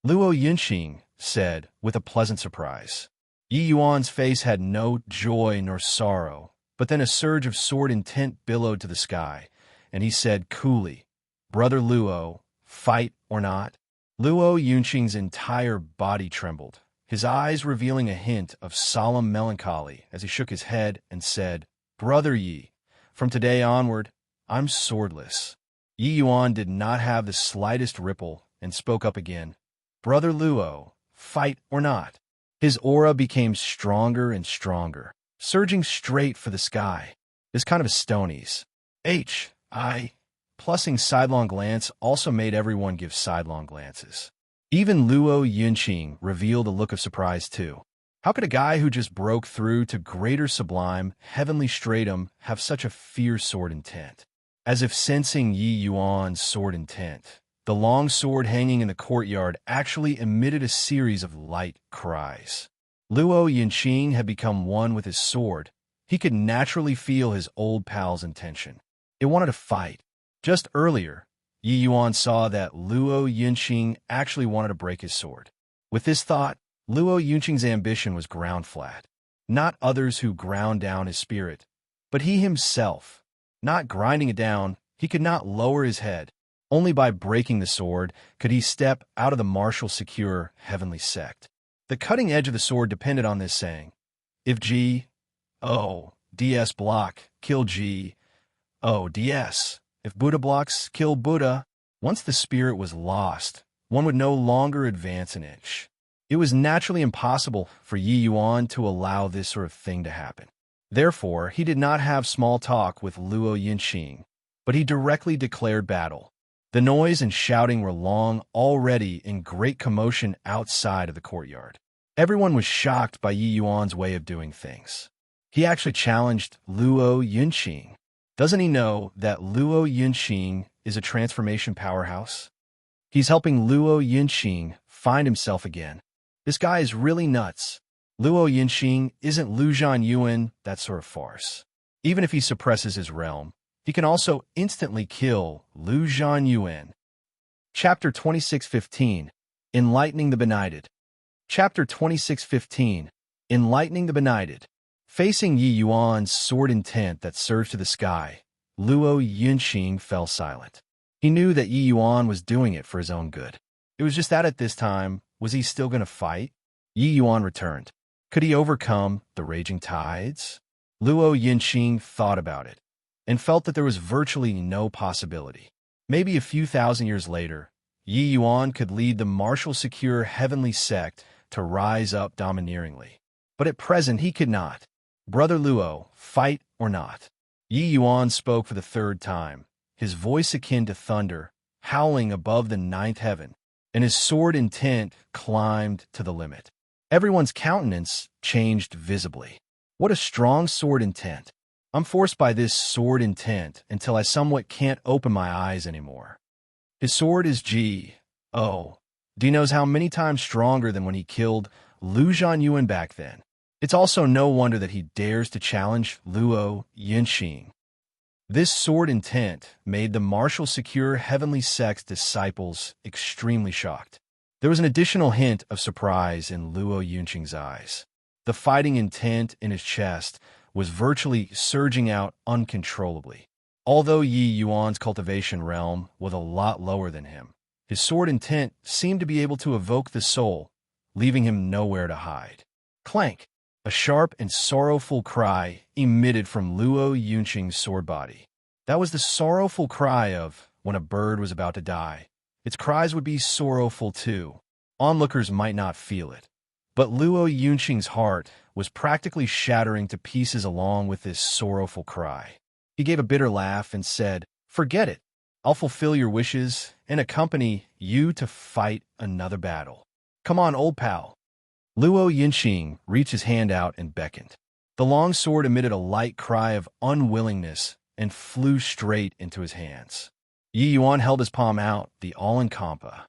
Luo Yunqing said with a pleasant surprise. Yi Yuan's face had no joy nor sorrow, but then a surge of sword intent billowed to the sky, and he said coolly, Brother Luo, fight or not? Luo Yunqing's entire body trembled, his eyes revealing a hint of solemn melancholy as he shook his head and said, Brother Yi, from today onward, I'm swordless. Yi Yuan did not have the slightest ripple and spoke up again, Brother Luo, fight or not? His aura became stronger and stronger, surging straight for the sky. This kind of a stonies. Plussing sidelong glance also made everyone give sidelong glances. Even Luo Yunqing revealed a look of surprise too. How could a guy who just broke through to greater sublime, heavenly stratum have such a fierce sword intent? As if sensing Yi Yuan's sword intent, the long sword hanging in the courtyard actually emitted a series of light cries. Luo Yinqing had become one with his sword. He could naturally feel his old pal's intention. It wanted to fight. Just earlier, Yi Yuan saw that Luo Yinqing actually wanted to break his sword. With this thought, Luo Yunqing's ambition was ground flat. Not others who ground down his spirit, but he himself. Not grinding it down, he could not lower his head. Only by breaking the sword could he step out of the martial secure heavenly sect. The cutting edge of the sword depended on this saying. If DS block, kill DS. If Buddha blocks, kill Buddha. Once the spirit was lost, one would no longer advance an inch. It was naturally impossible for Yi Yuan to allow this sort of thing to happen. Therefore, he did not have small talk with Luo Yinqing, but he directly declared battle. The noise and shouting were long already in great commotion outside of the courtyard. Everyone was shocked by Yi Yuan's way of doing things. He actually challenged Luo Yinqing. Doesn't he know that Luo Yinqing is a transformation powerhouse? He's helping Luo Yinqing find himself again. This guy is really nuts. Luo Yinqing isn't Lu Zhanyuan, that sort of farce. Even if he suppresses his realm, he can also instantly kill Lu Zhanyuan. Chapter 26:15, Enlightening the Benighted. Chapter 26:15, Enlightening the Benighted. Facing Yi Yuan's sword intent that surged to the sky, Luo Yinqing fell silent. He knew that Yi Yuan was doing it for his own good. It was just that at this time, was he still going to fight? Yi Yuan returned. Could he overcome the raging tides? Luo Yinqing thought about it and felt that there was virtually no possibility. Maybe a few thousand years later, Yi Yuan could lead the martial secure heavenly sect to rise up domineeringly. But at present he could not. Brother Luo, fight or not? Yi Yuan spoke for the third time, his voice akin to thunder, howling above the ninth heaven, and his sword intent climbed to the limit. Everyone's countenance changed visibly. What a strong sword intent. I'm forced by this sword intent until I somewhat can't open my eyes anymore. His sword is D knows how many times stronger than when he killed Lu Zhanyuan back then. It's also no wonder that he dares to challenge Luo Yinqing. This sword intent made the martial secure heavenly sect's disciples extremely shocked. There was an additional hint of surprise in Luo Yunqing's eyes. The fighting intent in his chest was virtually surging out uncontrollably. Although Yi Yuan's cultivation realm was a lot lower than him, his sword intent seemed to be able to evoke the soul, leaving him nowhere to hide. Clank! A sharp and sorrowful cry emitted from Luo Yunqing's sword body. That was the sorrowful cry of when a bird was about to die. Its cries would be sorrowful too. Onlookers might not feel it, but Luo Yunqing's heart was practically shattering to pieces along with this sorrowful cry. He gave a bitter laugh and said, "Forget it. I'll fulfill your wishes and accompany you to fight another battle. Come on, old pal." Luo Yinqing reached his hand out and beckoned. The long sword emitted a light cry of unwillingness and flew straight into his hands. Yi Yuan held his palm out, the all-encompassing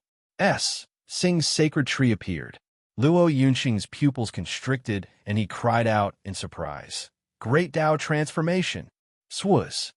Sing's sacred tree appeared. Luo Yunqing's pupils constricted, and he cried out in surprise. Great Tao transformation! Swus!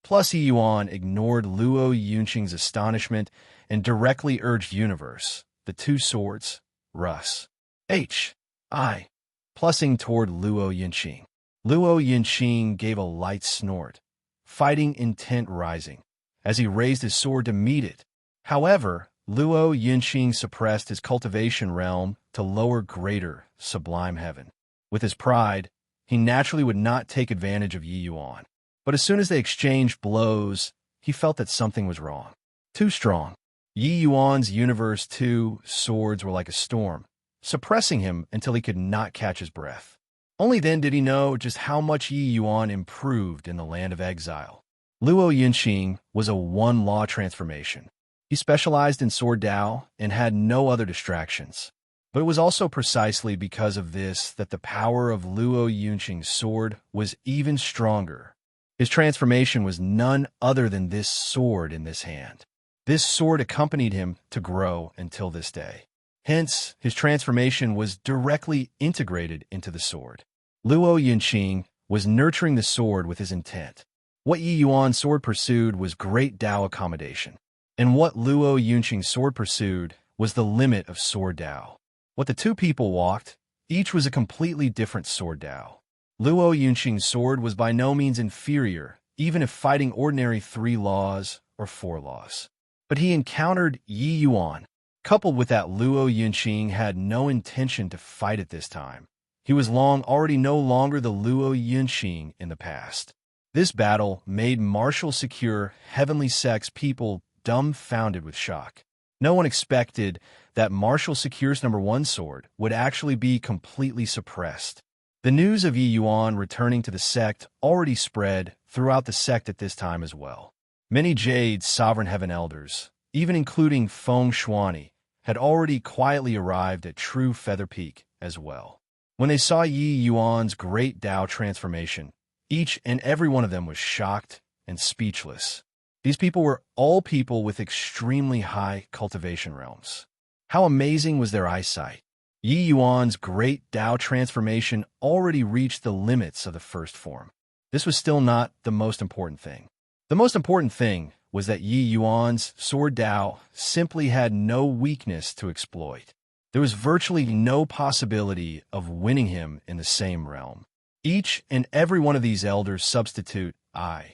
Plus Yi Yuan ignored Luo Yunqing's astonishment and directly urged universe, the two swords, Russ. Plussing toward Luo Yinqing. Luo Yinqing gave a light snort, fighting intent rising, as he raised his sword to meet it. However, Luo Yinqing suppressed his cultivation realm to lower greater, sublime heaven. With his pride, he naturally would not take advantage of Yi Yuan. But as soon as they exchanged blows, he felt that something was wrong. Too strong. Yi Yuan's universe two swords were like a storm, suppressing him until he could not catch his breath. Only then did he know just how much Yi Yuan improved in the land of exile. Luo Yinqing was a one-law transformation. He specialized in sword Dao and had no other distractions. But it was also precisely because of this that the power of Luo Yunqing's sword was even stronger. His transformation was none other than this sword in this hand. This sword accompanied him to grow until this day. Hence, his transformation was directly integrated into the sword. Luo Yunqing was nurturing the sword with his intent. What Yi Yuan's sword pursued was great Dao accommodation. And what Luo Yunqing's sword pursued was the limit of sword Dao. What the two people walked, each was a completely different sword Dao. Luo Yunqing's sword was by no means inferior, even if fighting ordinary 3 laws or 4 laws. But he encountered Yi Yuan. Coupled with that, Luo Yunqing had no intention to fight at this time. He was already no longer the Luo Yunqing in the past. This battle made martial secure heavenly sex people dumbfounded with shock. No one expected that martial secure's #1 sword would actually be completely suppressed. The news of Yi Yuan returning to the sect already spread throughout the sect at this time as well. Many Jade Sovereign Heaven elders, even including Feng Shuani, had already quietly arrived at True Feather Peak as well. When they saw Yi Yuan's great Dao transformation, each and every one of them was shocked and speechless. These people were all people with extremely high cultivation realms. How amazing was their eyesight! Yi Yuan's great Dao transformation already reached the limits of the first form. This was still not the most important thing. The most important thing was that Yi Yuan's sword Dao simply had no weakness to exploit. There was virtually no possibility of winning him in the same realm. Each and every one of these elders substitute Luo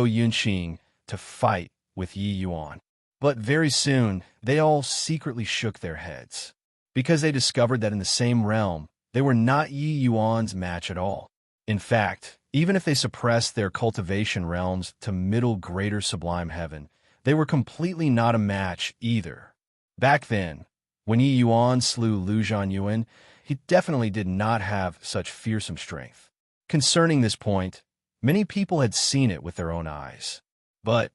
Yunqing to fight with Yi Yuan. But very soon, they all secretly shook their heads, because they discovered that in the same realm, they were not Yi Yuan's match at all. In fact, even if they suppressed their cultivation realms to middle greater sublime heaven, they were completely not a match either. Back then, when Yi Yuan slew Lu Zhanyuan, he definitely did not have such fearsome strength. Concerning this point, many people had seen it with their own eyes. But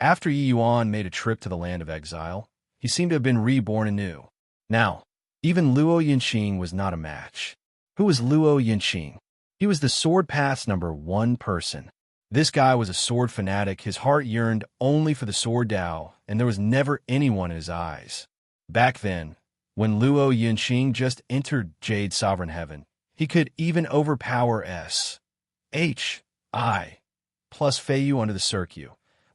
after Yi Yuan made a trip to the land of exile, he seemed to have been reborn anew. Now, even Luo Yunqing was not a match. Who was Luo Yunqing? He was the sword path's #1 person. This guy was a sword fanatic. His heart yearned only for the sword Dao, and there was never anyone in his eyes. Back then, when Luo Yunqing just entered Jade Sovereign Heaven, he could even overpower S.H.I. plus Feiyu under the Circuit,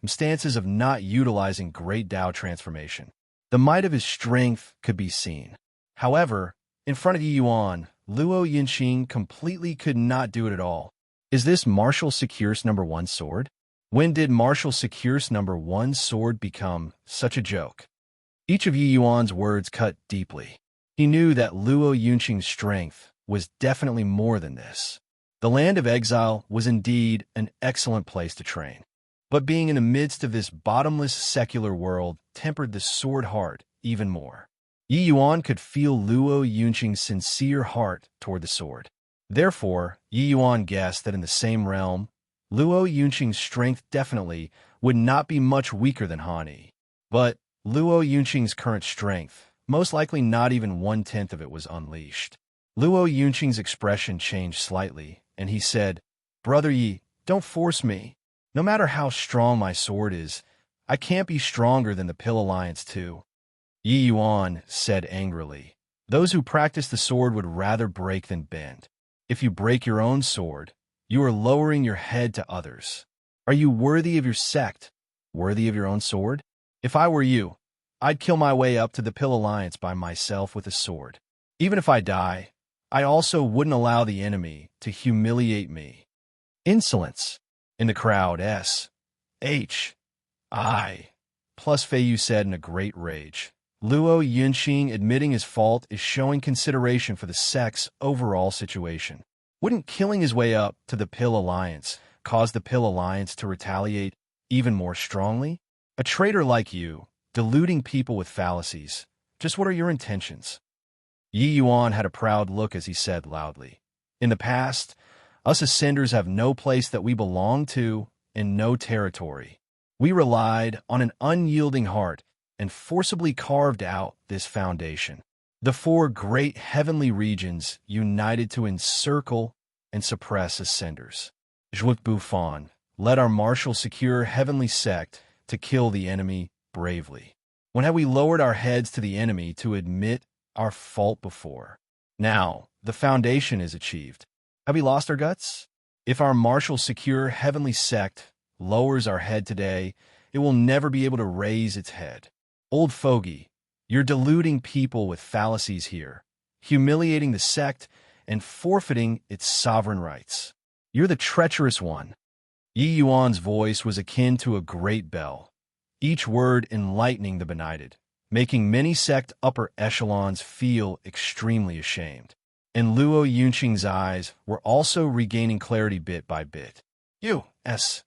stances of not utilizing great Dao transformation. The might of his strength could be seen. However, in front of Yi Yuan, Luo Yunqing completely could not do it at all. Is this Martial Secure's #1 sword? When did Martial Secure's #1 sword become such a joke? Each of Yi Yuan's words cut deeply. He knew that Luo Yunqing's strength was definitely more than this. The land of exile was indeed an excellent place to train. But being in the midst of this bottomless secular world tempered the sword heart even more. Yi Yuan could feel Luo Yunqing's sincere heart toward the sword. Therefore, Yi Yuan guessed that in the same realm, Luo Yunqing's strength definitely would not be much weaker than Han Yi. But Luo Yunqing's current strength, most likely not even 1/10 of it, was unleashed. Luo Yunqing's expression changed slightly, and he said, "Brother Yi, don't force me. No matter how strong my sword is, I can't be stronger than the Pill Alliance too." Yi Yuan said angrily, "Those who practice the sword would rather break than bend. If you break your own sword, you are lowering your head to others. Are you worthy of your sect, worthy of your own sword? If I were you, I'd kill my way up to the Pill Alliance by myself with a sword. Even if I die, I also wouldn't allow the enemy to humiliate me." Insolence. In the crowd, S.H.I. plus Feiyu said in a great rage, "Luo Yunqing admitting his fault is showing consideration for the sect's overall situation. Wouldn't killing his way up to the Pill Alliance cause the Pill Alliance to retaliate even more strongly? A traitor like you, deluding people with fallacies. Just what are your intentions?" Yi Yuan had a proud look as he said loudly, "In the past, us Ascenders have no place that we belong to and no territory. We relied on an unyielding heart and forcibly carved out this foundation. The 4 great heavenly regions united to encircle and suppress Ascenders. Zhuok Buffon, led our martial secure heavenly sect to kill the enemy bravely. When have we lowered our heads to the enemy to admit our fault before? Now, the foundation is achieved. Have we lost our guts? If our martial secure heavenly sect lowers our head today, it will never be able to raise its head. Old fogey, you're deluding people with fallacies here, humiliating the sect and forfeiting its sovereign rights. You're the treacherous one. Yi Yuan's voice was akin to a great bell, each word enlightening the benighted, making many sect upper echelons feel extremely ashamed. And Luo Yunqing's eyes were also regaining clarity bit by bit. U-S-H-I.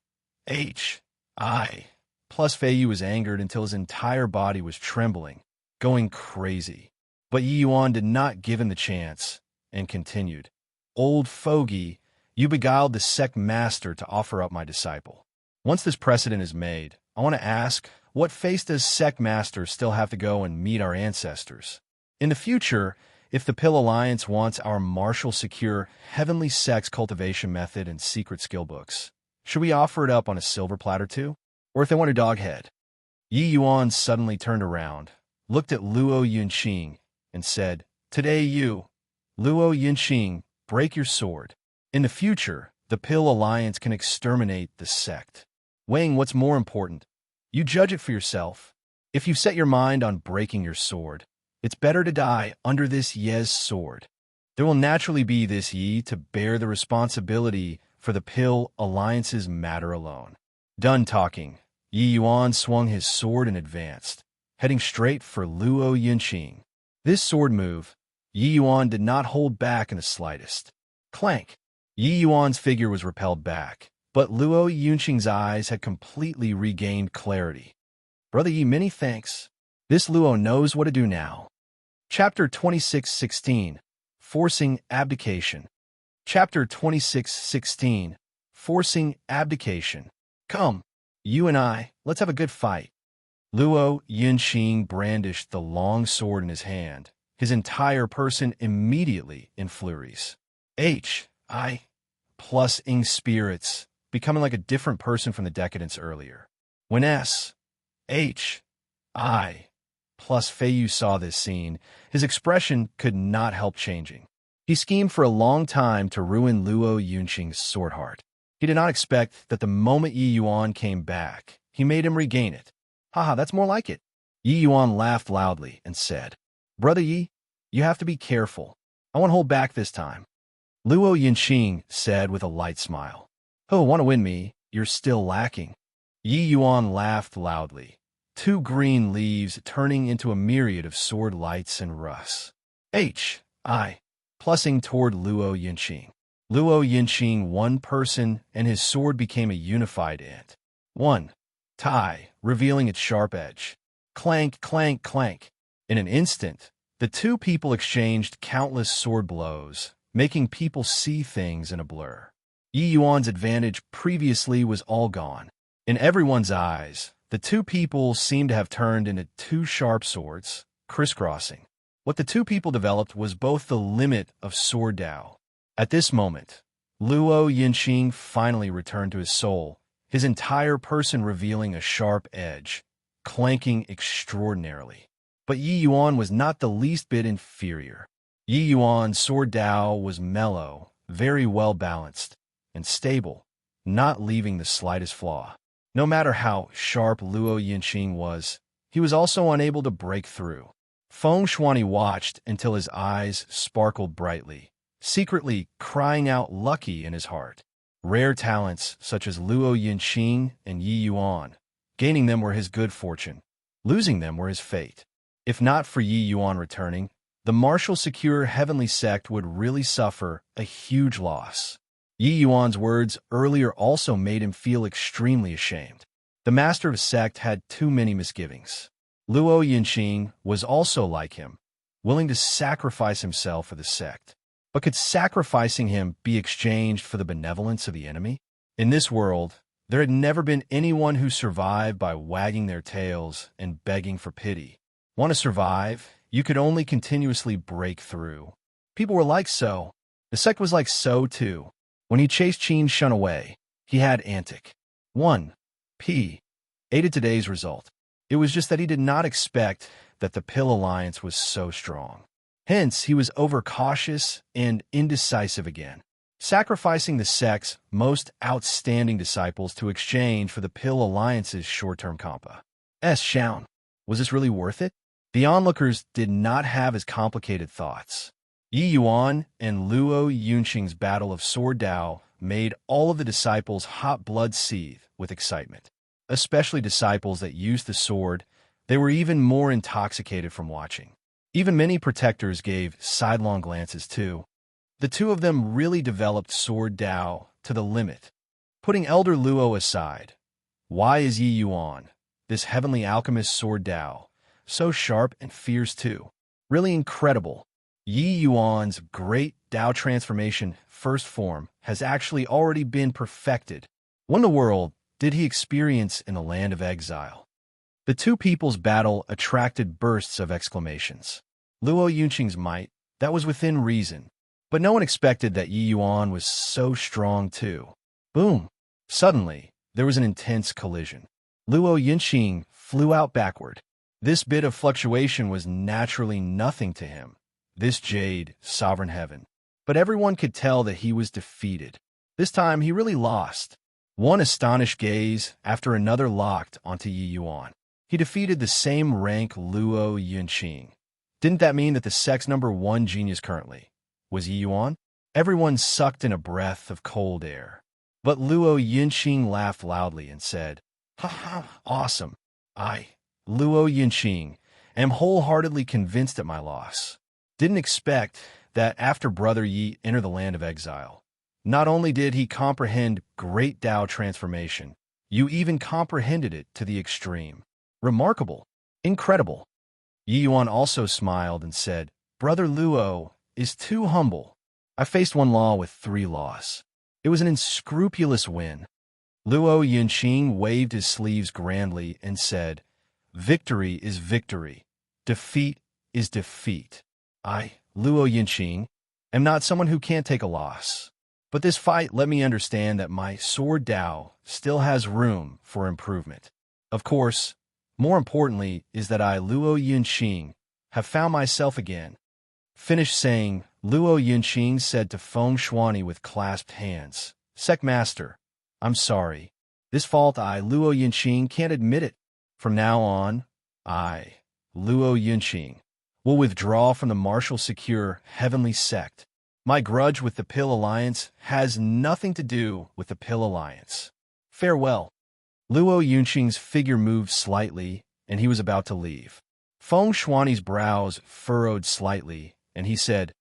Plus Fei Yu was angered until his entire body was trembling, going crazy. But Yi Yuan did not give him the chance, and continued. Old fogey, you beguiled the sect master to offer up my disciple. Once this precedent is made, I want to ask, what face does sect master still have to go and meet our ancestors? In the future, if the Pill Alliance wants our martial secure heavenly sect's cultivation method and secret skill books, should we offer it up on a silver platter too? Or if they want a dog head? Yi Yuan suddenly turned around, looked at Luo Yunqing, and said, Today you, Luo Yunqing, break your sword. In the future, the Pill Alliance can exterminate the sect. Weighing what's more important, you judge it for yourself. If you've set your mind on breaking your sword, it's better to die under this Ye's sword. There will naturally be this Yi to bear the responsibility for the Pill Alliance's matter alone. Done talking, Yi Yuan swung his sword and advanced, heading straight for Luo Yunqing. This sword move, Yi Yuan did not hold back in the slightest. Clank! Yi Yuan's figure was repelled back, but Luo Yunqing's eyes had completely regained clarity. Brother Yi, many thanks. This Luo knows what to do now. Chapter 26:16, Forcing Abdication. Chapter 26:16, Forcing Abdication. Come, you and I, let's have a good fight. Luo Yunqing brandished the long sword in his hand, his entire person immediately in flurries. H-I plus ing spirits, becoming like a different person from the decadence earlier. When S-H-I plus Fei Yu saw this scene, his expression could not help changing. He schemed for a long time to ruin Luo Yunqing's sword heart. He did not expect that the moment Yi Yuan came back, he made him regain it. Haha, that's more like it. Yi Yuan laughed loudly and said, Brother Yi, you have to be careful. I won't hold back this time. Luo Yunqing said with a light smile. Oh, want to win me? You're still lacking. Yi Yuan laughed loudly, two green leaves turning into a myriad of sword lights and rusts. H-I plussing toward Luo Yunqing. Luo Yunqing one person and his sword became a unified ant. One tie, revealing its sharp edge. Clank, clank, clank. In an instant, the two people exchanged countless sword blows, making people see things in a blur. Yi Yuan's advantage previously was all gone. In everyone's eyes, the two people seemed to have turned into two sharp swords, crisscrossing. What the two people developed was both the limit of sword Dao. At this moment, Luo Yunqing finally returned to his soul, his entire person revealing a sharp edge, clanking extraordinarily. But Yi Yuan was not the least bit inferior. Yi Yuan's sword Dao was mellow, very well balanced, and stable, not leaving the slightest flaw. No matter how sharp Luo Yunqing was, he was also unable to break through. Feng Shuani watched until his eyes sparkled brightly, secretly crying out lucky in his heart. Rare talents such as Luo Yunqing and Yi Yuan, gaining them were his good fortune, losing them were his fate. If not for Yi Yuan returning, the martial secure heavenly sect would really suffer a huge loss. Yi Yuan's words earlier also made him feel extremely ashamed. The master of the sect had too many misgivings. Luo Yunqing was also like him, willing to sacrifice himself for the sect. But could sacrificing him be exchanged for the benevolence of the enemy? In this world, there had never been anyone who survived by wagging their tails and begging for pity. Want to survive? You could only continuously break through. People were like so. The sect was like so too. When he chased Qin Shun away, he had antic. 1. P. Aided today's result. It was just that he did not expect that the Pill Alliance was so strong. Hence, he was overcautious and indecisive again, sacrificing the sect's most outstanding disciples to exchange for the Pill Alliance's short-term compa. Shaun. Was this really worth it? The onlookers did not have as complicated thoughts. Yi Yuan and Luo Yunqing's battle of Sword Dao made all of the disciples' hot blood seethe with excitement. Especially disciples that used the sword, they were even more intoxicated from watching. Even many protectors gave sidelong glances too. The two of them really developed Sword Dao to the limit. Putting Elder Luo aside, why is Yi Yuan, this heavenly alchemist Sword Dao, so sharp and fierce too? Really incredible. Yi Yuan's great Dao transformation first form has actually already been perfected. What in the world did he experience in the land of exile? The two people's battle attracted bursts of exclamations. Luo Yunqing's might, that was within reason. But no one expected that Yi Yuan was so strong too. Boom! Suddenly, there was an intense collision. Luo Yunqing flew out backward. This bit of fluctuation was naturally nothing to him, this jade, sovereign heaven. But everyone could tell that he was defeated. This time, he really lost. One astonished gaze after another locked onto Yi Yuan. He defeated the same rank Luo Yunqing. Didn't that mean that the sect's #1 genius currently was Yi Yuan? Everyone sucked in a breath of cold air. But Luo Yunqing laughed loudly and said, "Ha ha, awesome. I, Luo Yunqing, am wholeheartedly convinced at my loss. Didn't expect that after Brother Yi entered the land of exile, not only did he comprehend great Dao transformation, you even comprehended it to the extreme. Remarkable. Incredible." Yi Yuan also smiled and said, "Brother Luo is too humble. I faced one law with 3 laws. It was an unscrupulous win." Luo Yunqing waved his sleeves grandly and said, "Victory is victory. Defeat is defeat. I, Luo Yunqing, am not someone who can't take a loss. But this fight let me understand that my Sword Dao still has room for improvement. Of course, more importantly is that I, Luo Yunqing, have found myself again." Finished saying, Luo Yunqing said to Feng Shuani with clasped hands, "Sect Master, I'm sorry. This fault I, Luo Yunqing, can't admit it. From now on, I, Luo Yunqing, will withdraw from the martial secure heavenly sect. My grudge with the Pill Alliance has nothing to do with the Pill Alliance. Farewell." Luo Yunqing's figure moved slightly, and he was about to leave. Feng Shuani's brows furrowed slightly, and he said,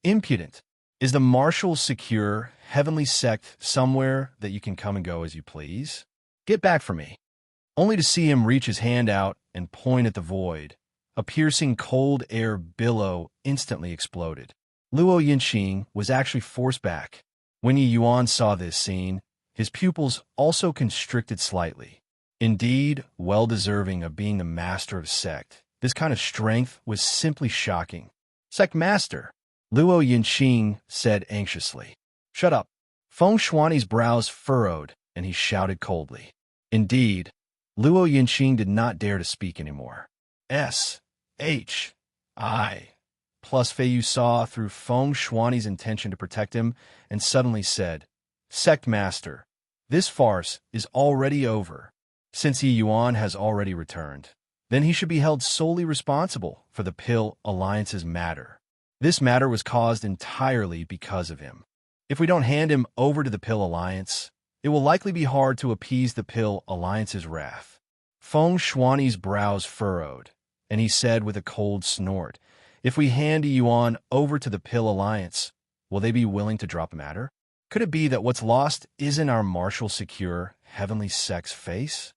"Impudent. Is the martial secure heavenly sect somewhere that you can come and go as you please? Get back from me." Only to see him reach his hand out and point at the void. A piercing cold air billow instantly exploded. Luo Yunqing was actually forced back. When Yi Yuan saw this scene, his pupils also constricted slightly. Indeed, well-deserving of being the master of sect, this kind of strength was simply shocking. "Sect Master," Luo Yunqing said anxiously. "Shut up." Feng Shuani's brows furrowed, and he shouted coldly. Indeed, Luo Yunqing did not dare to speak anymore. Plus Fei Yu saw through Feng Shuani's intention to protect him and suddenly said, "Sect Master, this farce is already over. Since Yi Yuan has already returned, then he should be held solely responsible for the Pill Alliance's matter. This matter was caused entirely because of him. If we don't hand him over to the Pill Alliance, it will likely be hard to appease the Pill Alliance's wrath." Feng Shuani's brows furrowed, and he said with a cold snort, "If we hand Yi Yuan over to the Pill Alliance, will they be willing to drop the matter? Could it be that what's lost isn't our martial secure heavenly sect's face?"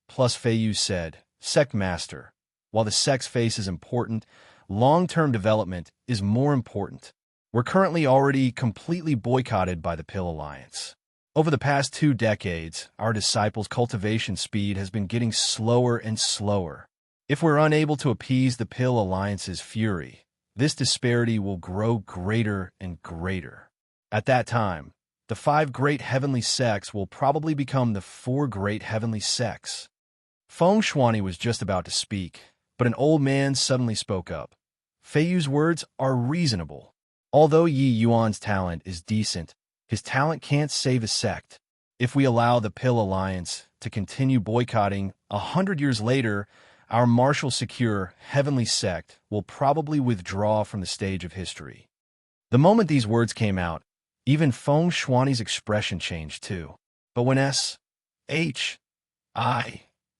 Plus Fei Yu said, "Sect Master, while the sect's face is important, long-term development is more important. We're currently already completely boycotted by the Pill Alliance. Over the past 2 decades, our disciples' cultivation speed has been getting slower and slower. If we're unable to appease the Pill Alliance's fury, this disparity will grow greater and greater. At that time, the 5 great heavenly sects will probably become the 4 great heavenly sects. Feng Shuani was just about to speak, but an old man suddenly spoke up. Feiyu's words are reasonable. Although Yi Yuan's talent is decent, his talent can't save a sect. If we allow the Pill Alliance to continue boycotting, 100 years later, our martial secure heavenly sect will probably withdraw from the stage of history. The moment these words came out, even Feng Shuani's expression changed too. But when S.H.I.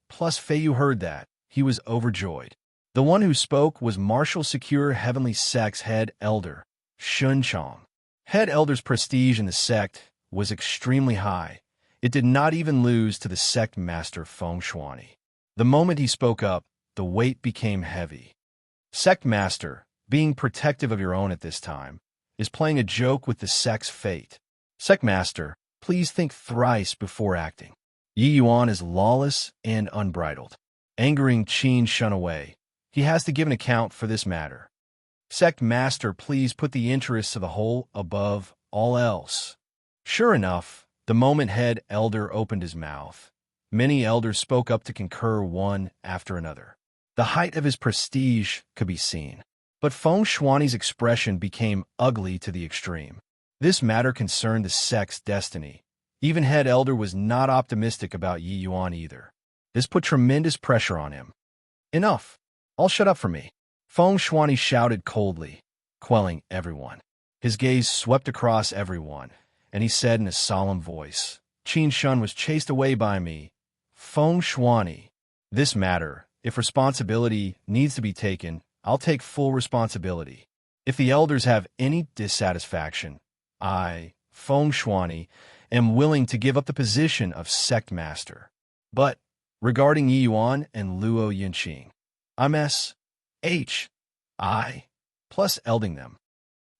plus Feiyu heard that, he was overjoyed. The one who spoke was martial secure heavenly sect's head elder, Shun Chong. Head elder's prestige in the sect was extremely high. It did not even lose to the sect master Feng Shuani. The moment he spoke up, the weight became heavy. Sect master, being protective of your own at this time, is playing a joke with the sect's fate. Sect master, please think thrice before acting. Yi Yuan is lawless and unbridled. Angering Qin Shun away, he has to give an account for this matter. Sect master, please put the interests of the whole above all else. Sure enough, the moment head elder opened his mouth, many elders spoke up to concur one after another. The height of his prestige could be seen. But Feng Shuani's expression became ugly to the extreme. This matter concerned the sect's destiny. Even head elder was not optimistic about Yi Yuan either. This put tremendous pressure on him. Enough. All shut up for me. Feng Shuani shouted coldly, quelling everyone. His gaze swept across everyone, and he said in a solemn voice, Qin Shun was chased away by me. Feng Shuani. This matter, if responsibility needs to be taken, I'll take full responsibility. If the elders have any dissatisfaction, I, Feng Shuani, am willing to give up the position of sect master. But regarding Yi Yuan and Luo Yinqing, I'm S.H.I. plus elding them.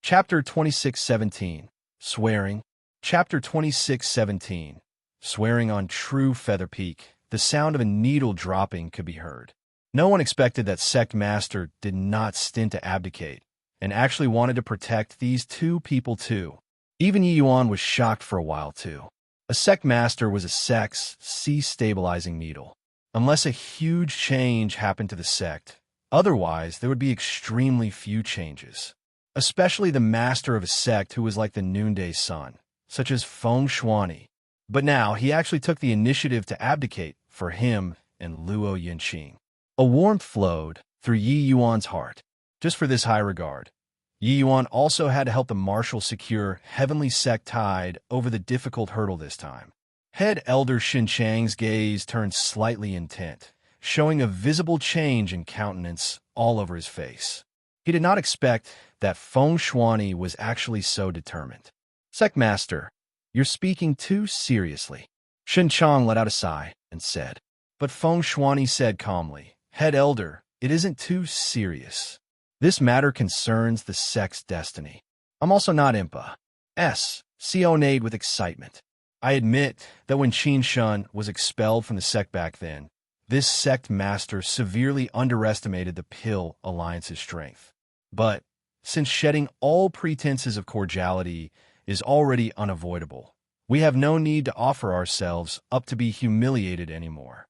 Chapter 26:17, Swearing. Chapter 26:17, Swearing on True Feather Peak. The sound of a needle dropping could be heard. No one expected that sect master did not stint to abdicate, and actually wanted to protect these 2 people too. Even Yi Yuan was shocked for a while too. A sect master was a sect's stabilizing needle. Unless a huge change happened to the sect, otherwise there would be extremely few changes. Especially the master of a sect who was like the noonday sun, such as Feng Shuani. But now he actually took the initiative to abdicate for him and Luo Yinqing. A warmth flowed through Yi Yuan's heart. Just for this high regard, Yi Yuan also had to help the martial secure heavenly sect tide over the difficult hurdle this time. Head elder Xin Chang's gaze turned slightly intent, showing a visible change in countenance all over his face. He did not expect that Feng Shuani was actually so determined. Sect master, you're speaking too seriously. Xin Chang let out a sigh and said. But Feng Shuani said calmly, Head elder, it isn't too serious. This matter concerns the sect's destiny. I'm also not Impa. Sionade with excitement. I admit that when Qin Shun was expelled from the sect back then, this sect master severely underestimated the Pill Alliance's strength. But since shedding all pretenses of cordiality is already unavoidable, we have no need to offer ourselves up to be humiliated anymore.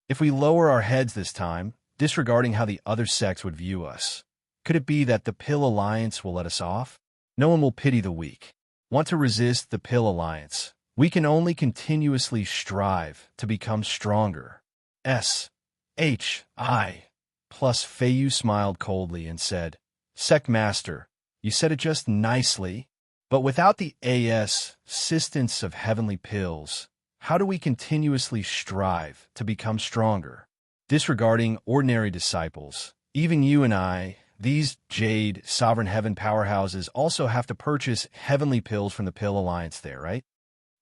If we lower our heads this time, disregarding how the other sects would view us, could it be that the Pill Alliance will let us off? No one will pity the weak. Want to resist the Pill Alliance? We can only continuously strive to become stronger. S.H.I. plus Feiyu smiled coldly and said, Sect Master, you said it just nicely, but without the assistance of heavenly pills, how do we continuously strive to become stronger? Disregarding ordinary disciples, even you and I, these Jade Sovereign Heaven powerhouses also have to purchase heavenly pills from the Pill Alliance there, right?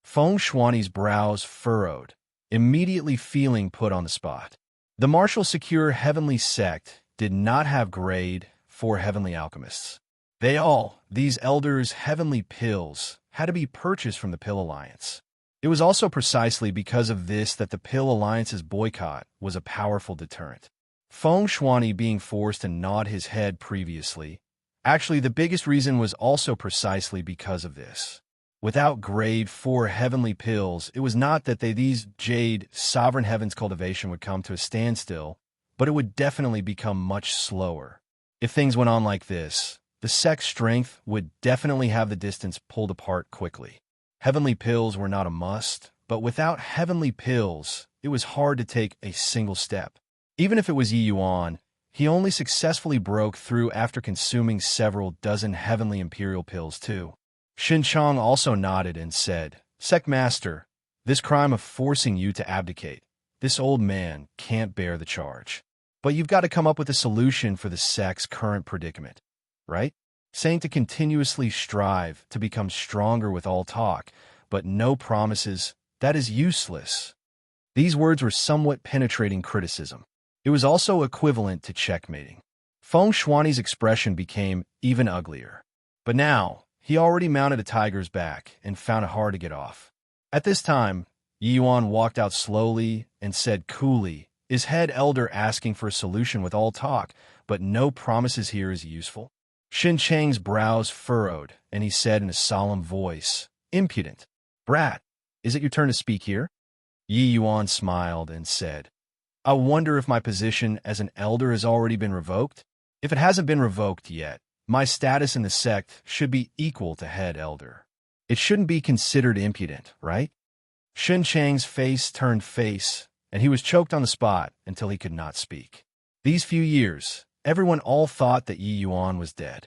Feng Shuani's brows furrowed, immediately feeling put on the spot. The martial secure heavenly sect did not have grade 4 heavenly alchemists. These elders' heavenly pills, had to be purchased from the Pill Alliance. It was also precisely because of this that the Pill Alliance's boycott was a powerful deterrent. Feng Shuani being forced to nod his head previously, Actually, the biggest reason was also precisely because of this. Without grade 4 heavenly pills, it was not that these jade sovereign heavens cultivation would come to a standstill, but it would definitely become much slower. If things went on like this, the sect's strength would definitely have the distance pulled apart quickly. Heavenly pills were not a must, but without heavenly pills, it was hard to take a single step. Even if it was Yi Yuan, he only successfully broke through after consuming several dozen heavenly imperial pills too. Xin Chang also nodded and said, Sect Master, this crime of forcing you to abdicate, this old man can't bear the charge. But you've got to come up with a solution for the sect's current predicament, right? Saying to continuously strive to become stronger with all talk, but no promises, that is useless. These words were somewhat penetrating criticism. It was also equivalent to checkmating. Feng Shuani's expression became even uglier. But now, he already mounted a tiger's back and found it hard to get off. At this time, Yi Yuan walked out slowly and said coolly, Is head elder asking for a solution with all talk, but no promises here is useful? Xin Chang's brows furrowed, and he said in a solemn voice, Impudent. Brat, is it your turn to speak here? Yi Yuan smiled and said, I wonder if my position as an elder has already been revoked? If it hasn't been revoked yet, my status in the sect should be equal to head elder. It shouldn't be considered impudent, right? Xin Chang's face turned face, and he was choked on the spot until he could not speak. These few years, everyone all thought that Yi Yuan was dead.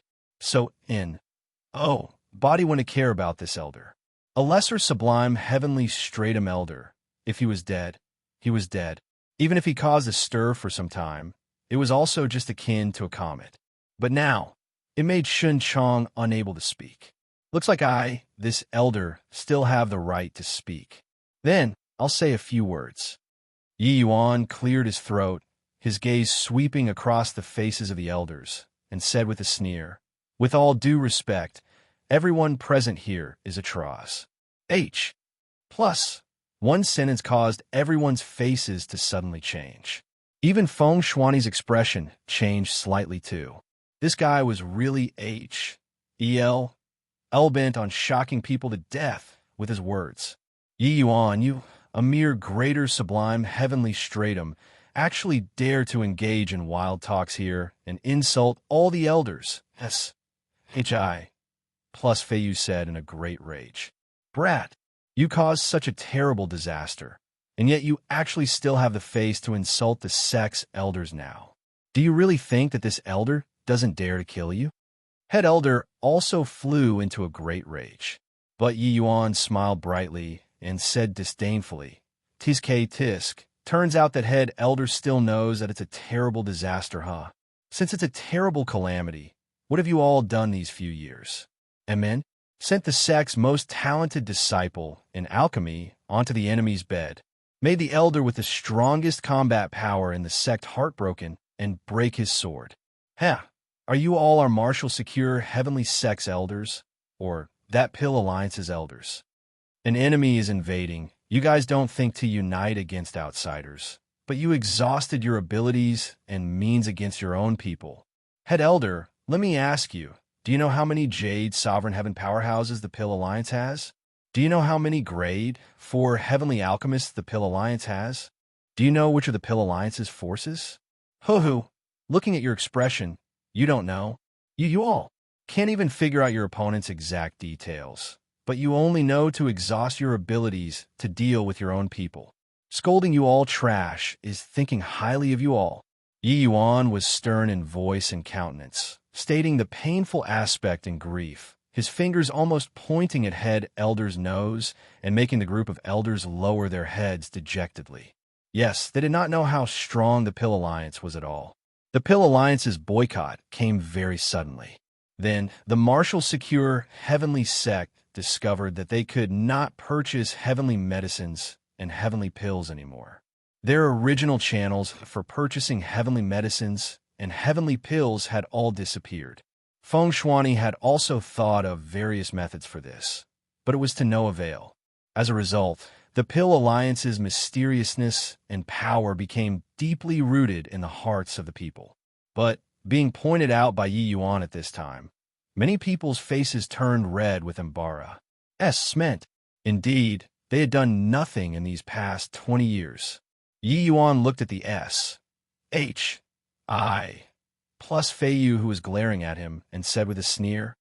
Body wouldn't care about this elder. A lesser sublime heavenly stratum elder. If he was dead, he was dead. Even if he caused a stir for some time, it was also just akin to a comet. But now, it made Xin Chang unable to speak. Looks like I, this elder, still have the right to speak. Then, I'll say a few words. Yi Yuan cleared his throat, his gaze sweeping across the faces of the elders, and said with a sneer, With all due respect, everyone present here is a Tross. Plus, one sentence caused everyone's faces to suddenly change. Even Feng Shuani's expression changed slightly too. This guy was really hell-bent on shocking people to death with his words. Yi Yuan, you, a mere greater sublime heavenly stratum, actually dare to engage in wild talks here and insult all the elders. Plus Feiyu said in a great rage. Brat, you caused such a terrible disaster, and yet you actually still have the face to insult the sect's elders now. Do you really think that this elder doesn't dare to kill you? Head elder also flew into a great rage. But Yi Yuan smiled brightly and said disdainfully, Tisk, turns out that head elder still knows that it's a terrible disaster, huh? Since it's a terrible calamity, what have you all done these few years? Amen? Sent the sect's most talented disciple in alchemy onto the enemy's bed, made the elder with the strongest combat power in the sect heartbroken and break his sword. Are you all our martial secure heavenly sect's elders? Or that Pill Alliance's elders? An enemy is invading. You guys don't think to unite against outsiders, but you exhausted your abilities and means against your own people. Head elder, let me ask you, do you know how many Jade Sovereign Heaven powerhouses the Pill Alliance has? Do you know how many grade 4 heavenly alchemists the Pill Alliance has? Do you know which are the Pill Alliance's forces? Hoo-hoo, looking at your expression, you don't know. You all can't even figure out your opponent's exact details, but you only know to exhaust your abilities to deal with your own people. Scolding you all trash is thinking highly of you all. Yi Yuan was stern in voice and countenance, stating the painful aspect in grief, his fingers almost pointing at head elder's nose and making the group of elders lower their heads dejectedly. Yes, they did not know how strong the Pill Alliance was at all. The Pill Alliance's boycott came very suddenly. Then, the martial secure heavenly sect discovered that they could not purchase heavenly medicines and heavenly pills anymore. Their original channels for purchasing heavenly medicines and heavenly pills had all disappeared. Feng Shuani had also thought of various methods for this, but it was to no avail. As a result, the Pill Alliance's mysteriousness and power became deeply rooted in the hearts of the people. But being pointed out by Yi Yuan at this time. Many people's faces turned red with Embark's meant. Indeed, they had done nothing in these past 20 years. Yi Yuan looked at the S.H.I. plus Feiyu, who was glaring at him, and said with a sneer,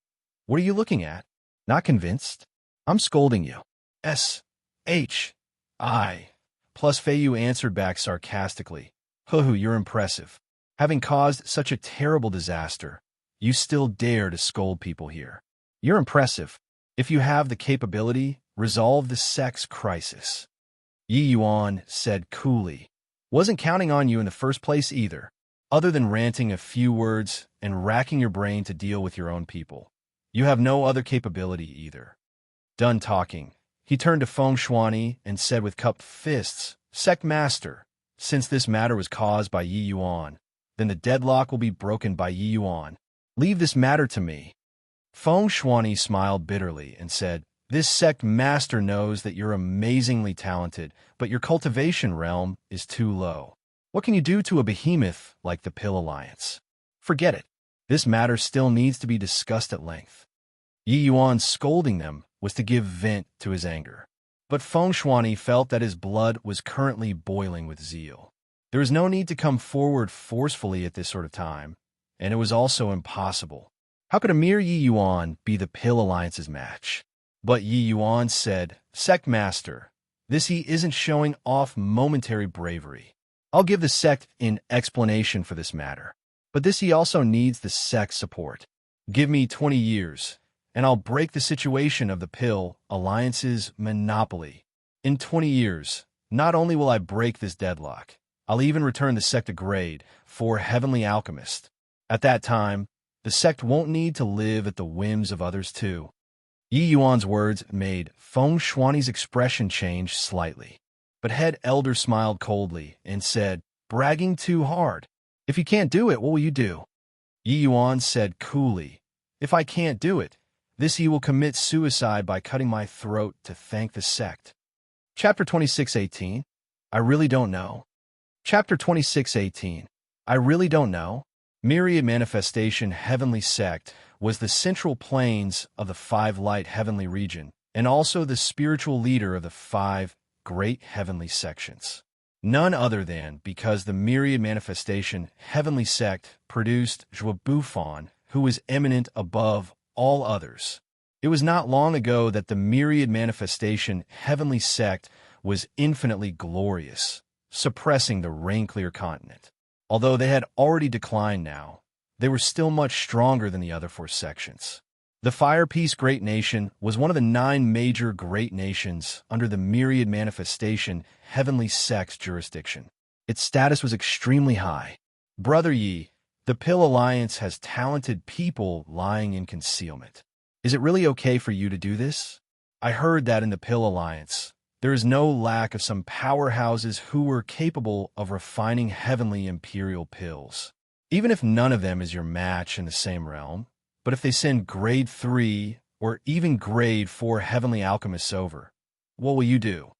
"What are you looking at? Not convinced? I'm scolding you." S.H.I. plus Feiyu answered back sarcastically, "Huhu, you're impressive. Having caused such a terrible disaster, you still dare to scold people here. You're impressive. If you have the capability, resolve the sex crisis." Yi Yuan said coolly, "Wasn't counting on you in the first place either, other than ranting a few words and racking your brain to deal with your own people. You have no other capability either." Done talking, he turned to Feng Shuani and said with cupped fists, "Sect Master, since this matter was caused by Yi Yuan, then the deadlock will be broken by Yi Yuan. Leave this matter to me." Feng Shuani smiled bitterly and said, "This sect master knows that you're amazingly talented, but your cultivation realm is too low. What can you do to a behemoth like the Pill Alliance? Forget it. This matter still needs to be discussed at length." Yi Yuan scolding them was to give vent to his anger. But Feng Shuani felt that his blood was currently boiling with zeal. There was no need to come forward forcefully at this sort of time, and it was also impossible. How could a mere Yi Yuan be the Pill Alliance's match? But Yi Yuan said, "Sect Master, this he isn't showing off momentary bravery. I'll give the sect an explanation for this matter, but this he also needs the sect's support. Give me 20 years, and I'll break the situation of the Pill Alliance's monopoly. In 20 years, not only will I break this deadlock, I'll even return the sect a grade for Heavenly Alchemist. At that time, the sect won't need to live at the whims of others too." Yi Yuan's words made Feng Shuani's expression change slightly. But Head Elder smiled coldly and said, "Bragging too hard. If you can't do it, what will you do?" Yi Yuan said coolly, "If I can't do it, this he will commit suicide by cutting my throat to thank the sect." Chapter 26:18. I really don't know. Chapter 26:18. I really don't know. Myriad Manifestation Heavenly Sect was the central planes of the Five Light Heavenly Region, and also the spiritual leader of the Five Great Heavenly Sections. None other than because the Myriad Manifestation Heavenly Sect produced Zhuo Bufan, who was eminent above all others. It was not long ago that the Myriad Manifestation Heavenly Sect was infinitely glorious, suppressing the Rain-Clear continent. Although they had already declined now, they were still much stronger than the other four sections. The Fire Peace Great Nation was one of the 9 major great nations under the Myriad Manifestation Heavenly Sect's jurisdiction. Its status was extremely high. Brother Yi, the Pill Alliance has talented people lying in concealment. Is it really okay for you to do this? I heard that in the Pill Alliance, there is no lack of some powerhouses who were capable of refining heavenly imperial pills. Even if none of them is your match in the same realm, but if they send grade 3 or even grade 4 heavenly alchemists over, what will you do?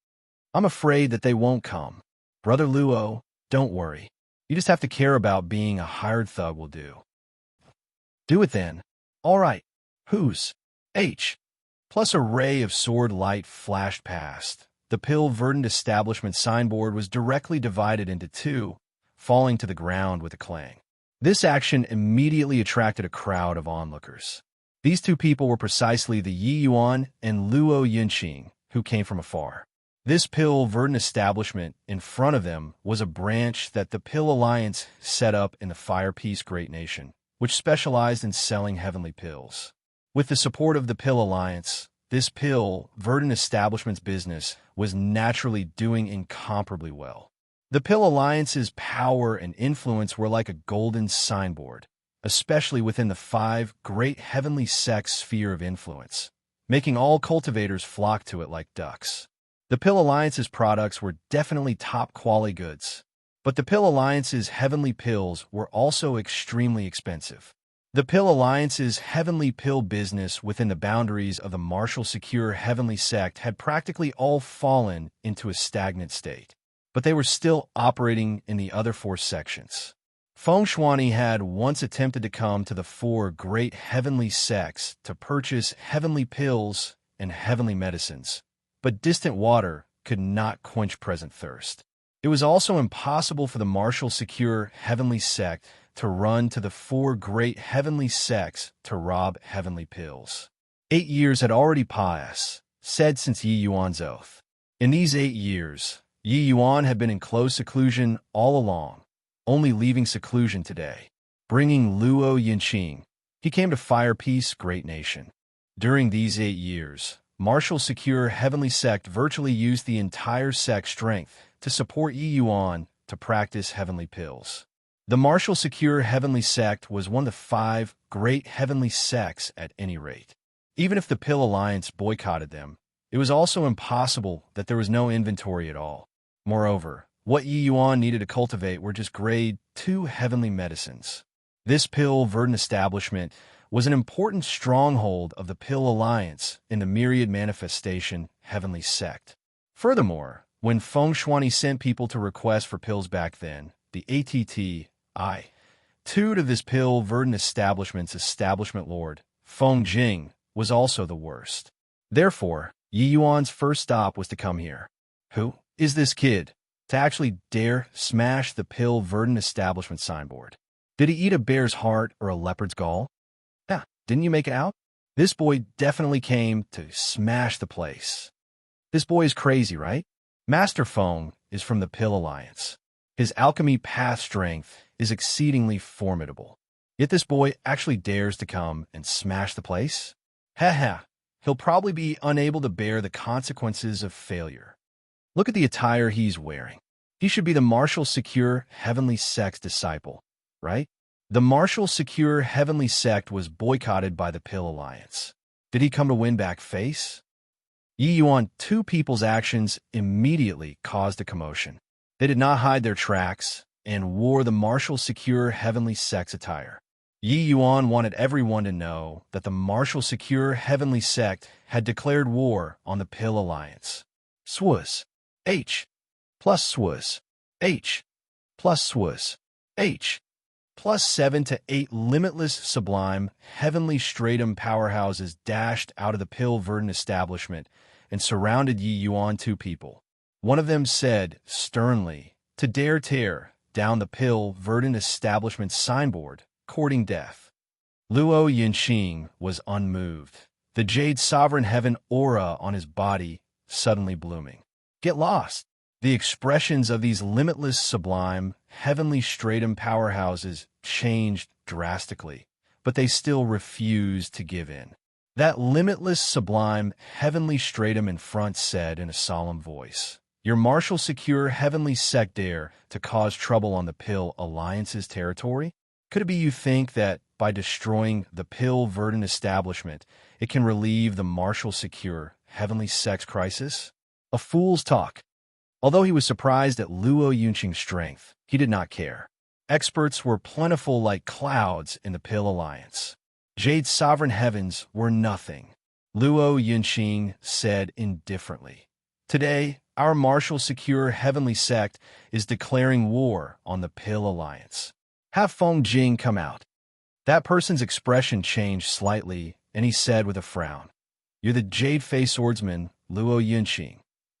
I'm afraid that they won't come. Brother Luo, don't worry. You just have to care about being a hired thug will do. Do it then. All right. Whose? H. Plus a ray of sword light flashed past. The Pill Verdant Establishment signboard was directly divided into 2, falling to the ground with a clang. This action immediately attracted a crowd of onlookers. These 2 people were precisely the Yi Yuan and Luo Yinqing, who came from afar. This Pill Verdant Establishment in front of them was a branch that the Pill Alliance set up in the Fire Peace Great Nation, which specialized in selling heavenly pills. With the support of the Pill Alliance, this Pill Verdant Establishment's business was naturally doing incomparably well. The Pill Alliance's power and influence were like a golden signboard, especially within the 5 great heavenly sects' sphere of influence, making all cultivators flock to it like ducks. The Pill Alliance's products were definitely top-quality goods, but the Pill Alliance's heavenly pills were also extremely expensive. The Pill Alliance's heavenly pill business within the boundaries of the Martial Secure Heavenly Sect had practically all fallen into a stagnant state, but they were still operating in the other 4 sections. Feng Shuani had once attempted to come to the four great heavenly sects to purchase heavenly pills and heavenly medicines, but distant water could not quench present thirst. It was also impossible for the martial secure heavenly sect to run to the four great heavenly sects to rob heavenly pills. 8 years had already passed, said since Yi Yuan's oath. In these 8 years, Yi Yuan had been in close seclusion all along, only leaving seclusion today, bringing Luo Yinqing. He came to fire peace, great nation. During these 8 years, martial secure heavenly sect virtually used the entire sect's strength to support Yi Yuan to practice heavenly pills. The martial secure heavenly sect was one of the 5 great heavenly sects at any rate. Even if the Pill Alliance boycotted them, it was also impossible that there was no inventory at all. Moreover, what Yi Yuan needed to cultivate were just grade 2 heavenly medicines. This pill verdant establishment was an important stronghold of the Pill Alliance in the myriad manifestation heavenly sect. Furthermore, when Feng Shuani sent people to request for pills back then, the ATTI, two to this pill verdant establishment's establishment lord, Feng Jing, was also the worst. Therefore, Yi Yuan's first stop was to come here. Who is this kid to actually dare smash the pill verdant establishment signboard? Did he eat a bear's heart or a leopard's gall? Yeah, didn't you make it out? This boy definitely came to smash the place. This boy is crazy, right? Master Feng is from the Pill Alliance. His alchemy path strength is exceedingly formidable. Yet this boy actually dares to come and smash the place? Haha, he'll probably be unable to bear the consequences of failure. Look at the attire he's wearing. He should be the martial secure heavenly sect's disciple, right? The martial secure heavenly sect was boycotted by the Pill Alliance. Did he come to win back face? Yi Yuan, 2 people's actions immediately caused a commotion. They did not hide their tracks and wore the martial secure heavenly sect's attire. Yi Yuan wanted everyone to know that the martial secure heavenly sect had declared war on the Pill Alliance. Swus. H. Plus swus. H. Plus swus. H. Plus 7 to 8 limitless sublime heavenly stratum powerhouses dashed out of the pill verdant establishment and surrounded Yi Yuan 2 people. One of them said sternly to dare tear down the pill verdant establishment's signboard, courting death. Luo Yinqing was unmoved, the jade sovereign heaven aura on his body suddenly blooming. Get lost. The expressions of these limitless sublime heavenly stratum powerhouses changed drastically, but they still refused to give in. That limitless sublime heavenly stratum in front said in a solemn voice, "Your martial secure heavenly sect dare to cause trouble on the Pill Alliance's territory? Could it be you think that by destroying the pill verdant establishment, it can relieve the martial secure heavenly sect's crisis? A fool's talk." Although he was surprised at Luo Yunqing's strength, he did not care. Experts were plentiful like clouds in the Pill Alliance. Jade's sovereign heavens were nothing. Luo Yunqing said indifferently, "Today, our martial secure heavenly sect is declaring war on the Pill Alliance. Have Feng Jing come out." That person's expression changed slightly, and he said with a frown, "You're the jade-faced swordsman, Luo Yunqing,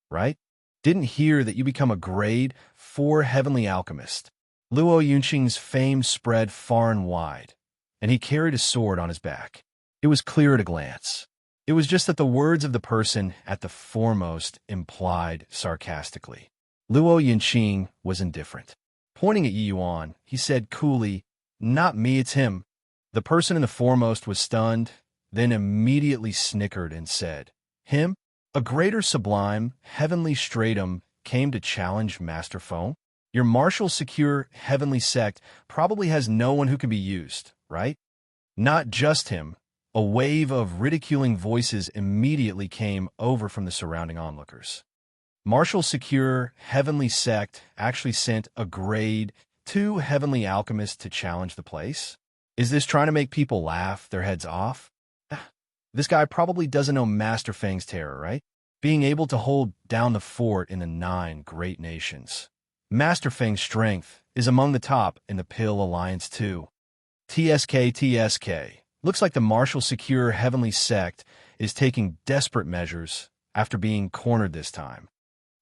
right? Didn't hear that you become a grade 4 heavenly alchemist." Luo Yunqing's fame spread far and wide, and he carried a sword on his back. It was clear at a glance. It was just that the words of the person at the foremost implied sarcastically. Luo Yunqing was indifferent. Pointing at Yi Yuan, he said coolly, "Not me, it's him." The person in the foremost was stunned, then immediately snickered and said, "Him? A greater sublime, heavenly stratum came to challenge Master Feng? Your martial secure heavenly sect probably has no one who can be used, right?" Not just him. A wave of ridiculing voices immediately came over from the surrounding onlookers. Martial secure heavenly sect actually sent a grade 2 heavenly alchemist to challenge the place? Is this trying to make people laugh their heads off? This guy probably doesn't know Master Feng's terror, right? Being able to hold down the fort in the 9 great nations. Master Feng's strength is among the top in the Pill Alliance too. TSK. Looks like the Martial Secure Heavenly Sect is taking desperate measures after being cornered this time.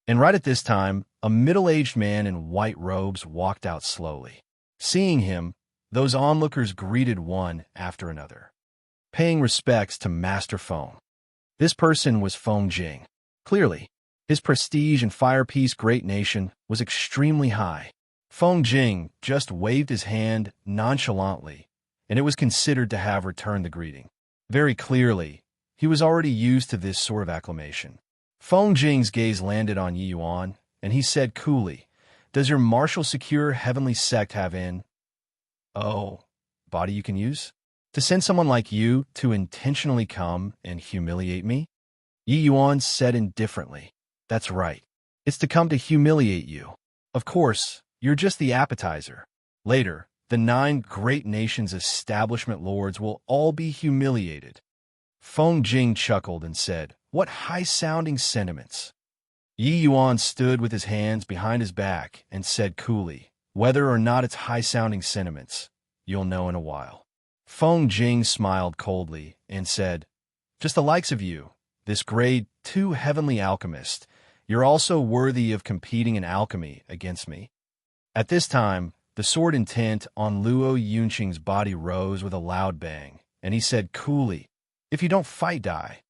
And right at this time, a middle-aged man in white robes walked out slowly. Seeing him, those onlookers greeted one after another, paying respects to Master Feng. This person was Feng Jing. Clearly, his prestige in Fire Peace Great Nation was extremely high. Feng Jing just waved his hand nonchalantly, and it was considered to have returned the greeting. Very clearly, he was already used to this sort of acclamation. Feng Jing's gaze landed on Yi Yuan, and he said coolly, "Does your Martial Secure Heavenly Sect have body you can use? To send someone like you to intentionally come and humiliate me?" Yi Yuan said indifferently, "That's right. It's to come to humiliate you. Of course, you're just the appetizer. Later, the 9 great nations' establishment lords will all be humiliated." Feng Jing chuckled and said, "What high-sounding sentiments." Yi Yuan stood with his hands behind his back and said coolly, "Whether or not it's high-sounding sentiments, you'll know in a while." Feng Jing smiled coldly and said, "Just the likes of you, this grade 2 heavenly alchemist, you're also worthy of competing in alchemy against me." At this time, the sword intent on Luo Yunqing's body rose with a loud bang, and he said coolly, "If you don't fight, die."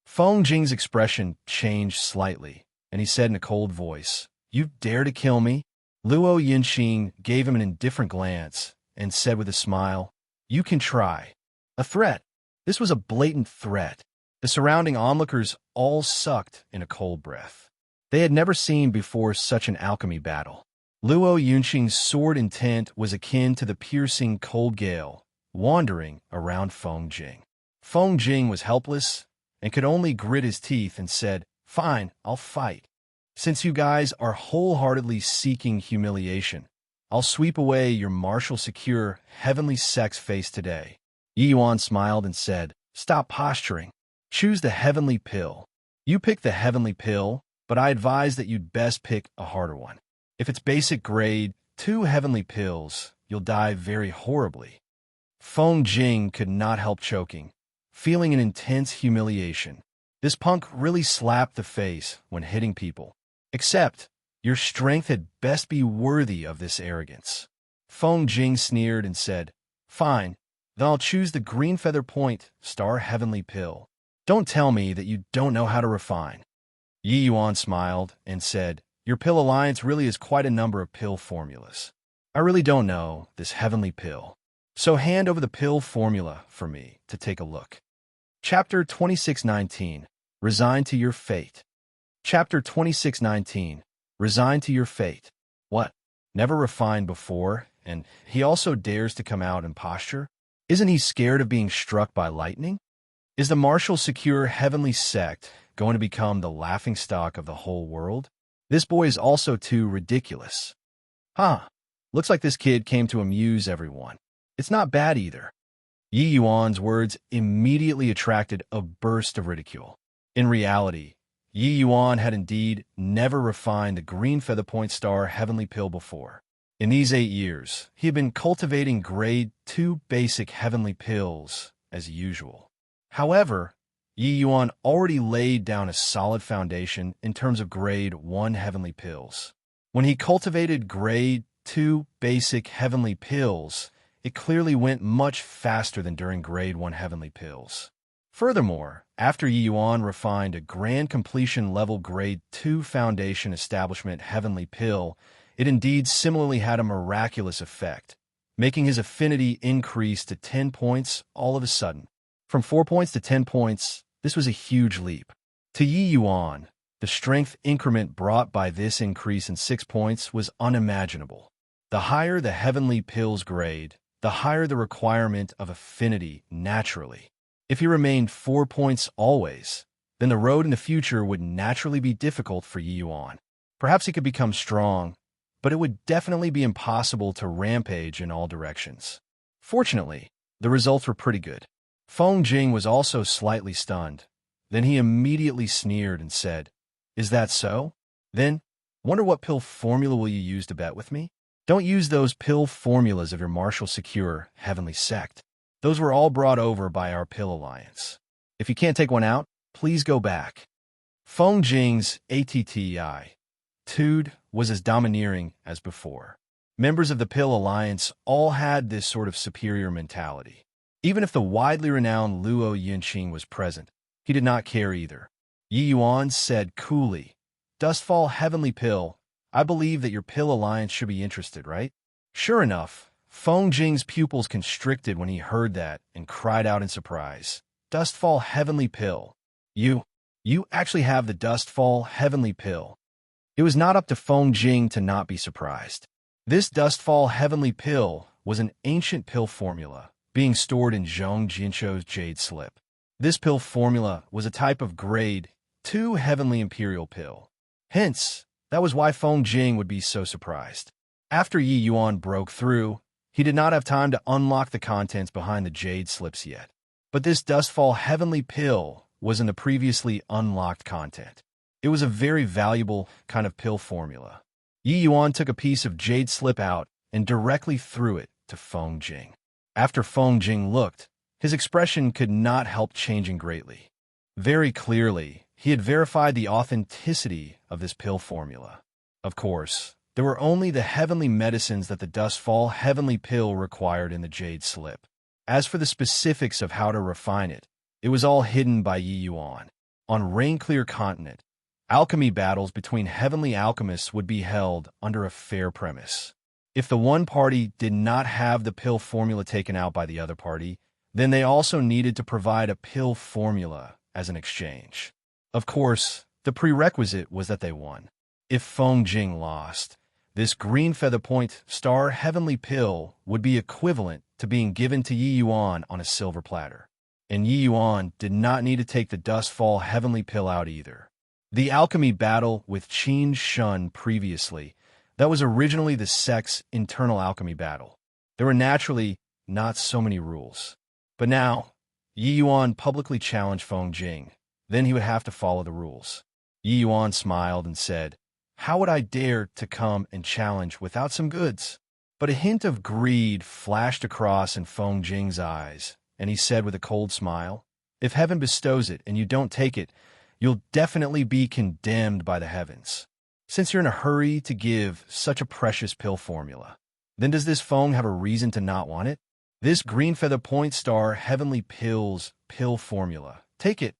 Feng Jing's expression changed slightly, and he said in a cold voice, "You dare to kill me?" Luo Yunqing gave him an indifferent glance and said with a smile, "You can try." A threat. This was a blatant threat. The surrounding onlookers all sucked in a cold breath. They had never seen before such an alchemy battle. Luo Yunqing's sword intent was akin to the piercing cold gale wandering around Feng Jing. Feng Jing was helpless and could only grit his teeth and said, "Fine, I'll fight. Since you guys are wholeheartedly seeking humiliation, I'll sweep away your Martial Secure Heavenly Sect's face today." Yi Yuan smiled and said, "Stop posturing. Choose the Heavenly Pill. You pick the Heavenly Pill, but I advise that you'd best pick a harder one. If it's basic grade 2 Heavenly Pills, you'll die very horribly." Feng Jing could not help choking, feeling an intense humiliation. This punk really slapped the face when hitting people. Except, your strength had best be worthy of this arrogance. Feng Jing sneered and said, "Fine, then I'll choose the Green Feather Point Star Heavenly Pill. Don't tell me that you don't know how to refine." Yi Yuan smiled and said, "Your Pill Alliance really is quite a number of pill formulas. I really don't know this heavenly pill. So hand over the pill formula for me to take a look." Chapter 2619, Resign to Your Fate. Chapter 2619, Resign to Your Fate. What? Never refined before, and he also dares to come out and posture? Isn't he scared of being struck by lightning? Is the Martial Secure Heavenly Sect going to become the laughingstock of the whole world? This boy is also too ridiculous. Looks like this kid came to amuse everyone. It's not bad either. Yi Yuan's words immediately attracted a burst of ridicule. In reality, Yi Yuan had indeed never refined the Green Feather Point Star Heavenly Pill before. In these 8 years, he had been cultivating grade 2 basic heavenly pills as usual. However, Yi Yuan already laid down a solid foundation in terms of grade 1 heavenly pills. When he cultivated grade 2 basic heavenly pills, it clearly went much faster than during grade 1 heavenly pills. Furthermore, after Yi Yuan refined a grand completion level grade 2 foundation establishment heavenly pill, it indeed similarly had a miraculous effect, making his affinity increase to 10 points all of a sudden. From 4 points to 10 points, this was a huge leap. To Yi Yuan, the strength increment brought by this increase in 6 points was unimaginable. The higher the heavenly pill's grade, the higher the requirement of affinity naturally. If he remained 4 points always, then the road in the future would naturally be difficult for Yi Yuan. Perhaps he could become strong, but it would definitely be impossible to rampage in all directions. Fortunately, the results were pretty good. Feng Jing was also slightly stunned. Then he immediately sneered and said, "Is that so? Then, Wonder what pill formula will you use to bet with me? Don't use those pill formulas of your Marshall Secure Heavenly Sect. Those were all brought over by our Pill Alliance. If you can't take one out, please go back. Feng Jing's attitude was as domineering as before. Members of the Pill Alliance all had this sort of superior mentality. Even if the widely renowned Luo Yinqing was present, he did not care either. Yi Yuan said coolly, "Dustfall Heavenly Pill, I believe that your Pill Alliance should be interested, right?" Sure enough, Feng Jing's pupils constricted when he heard that and cried out in surprise. Dustfall Heavenly Pill. You actually have the Dustfall Heavenly Pill. It was not up to Feng Jing to not be surprised. This Dustfall Heavenly Pill was an ancient pill formula being stored in Zhong Jinshou's Jade Slip. This pill formula was a type of grade 2 Heavenly Imperial pill. Hence, that was why Feng Jing would be so surprised. After Yi Yuan broke through, he did not have time to unlock the contents behind the Jade Slips yet. But this Dustfall Heavenly Pill was in the previously unlocked content. It was a very valuable kind of pill formula. Yi Yuan took a piece of Jade Slip out and directly threw it to Feng Jing. After Feng Jing looked, his expression could not help changing greatly. Very clearly, he had verified the authenticity of this pill formula. Of course, there were only the heavenly medicines that the Dustfall Heavenly Pill required in the Jade Slip. As for the specifics of how to refine it, it was all hidden by Yi Yuan. On Rain-Clear Continent, alchemy battles between heavenly alchemists would be held under a fair premise. If the one party did not have the pill formula taken out by the other party, then they also needed to provide a pill formula as an exchange. Of course, the prerequisite was that they won. If Feng Jing lost, this green feather point star heavenly pill would be equivalent to being given to Yi Yuan on a silver platter. And Yi Yuan did not need to take the Dustfall Heavenly Pill out either. The alchemy battle with Qin Shun previously, that was originally the sect's internal alchemy battle. There were naturally not so many rules. But now, Yi Yuan publicly challenged Feng Jing. Then he would have to follow the rules. Yi Yuan smiled and said, "How would I dare to come and challenge without some goods?" But a hint of greed flashed across in Feng Jing's eyes, and he said with a cold smile, "If heaven bestows it and you don't take it, you'll definitely be condemned by the heavens. Since you're in a hurry to give such a precious pill formula, then does this Feng have a reason to not want it? This green feather point star heavenly pills pill formula. Take it."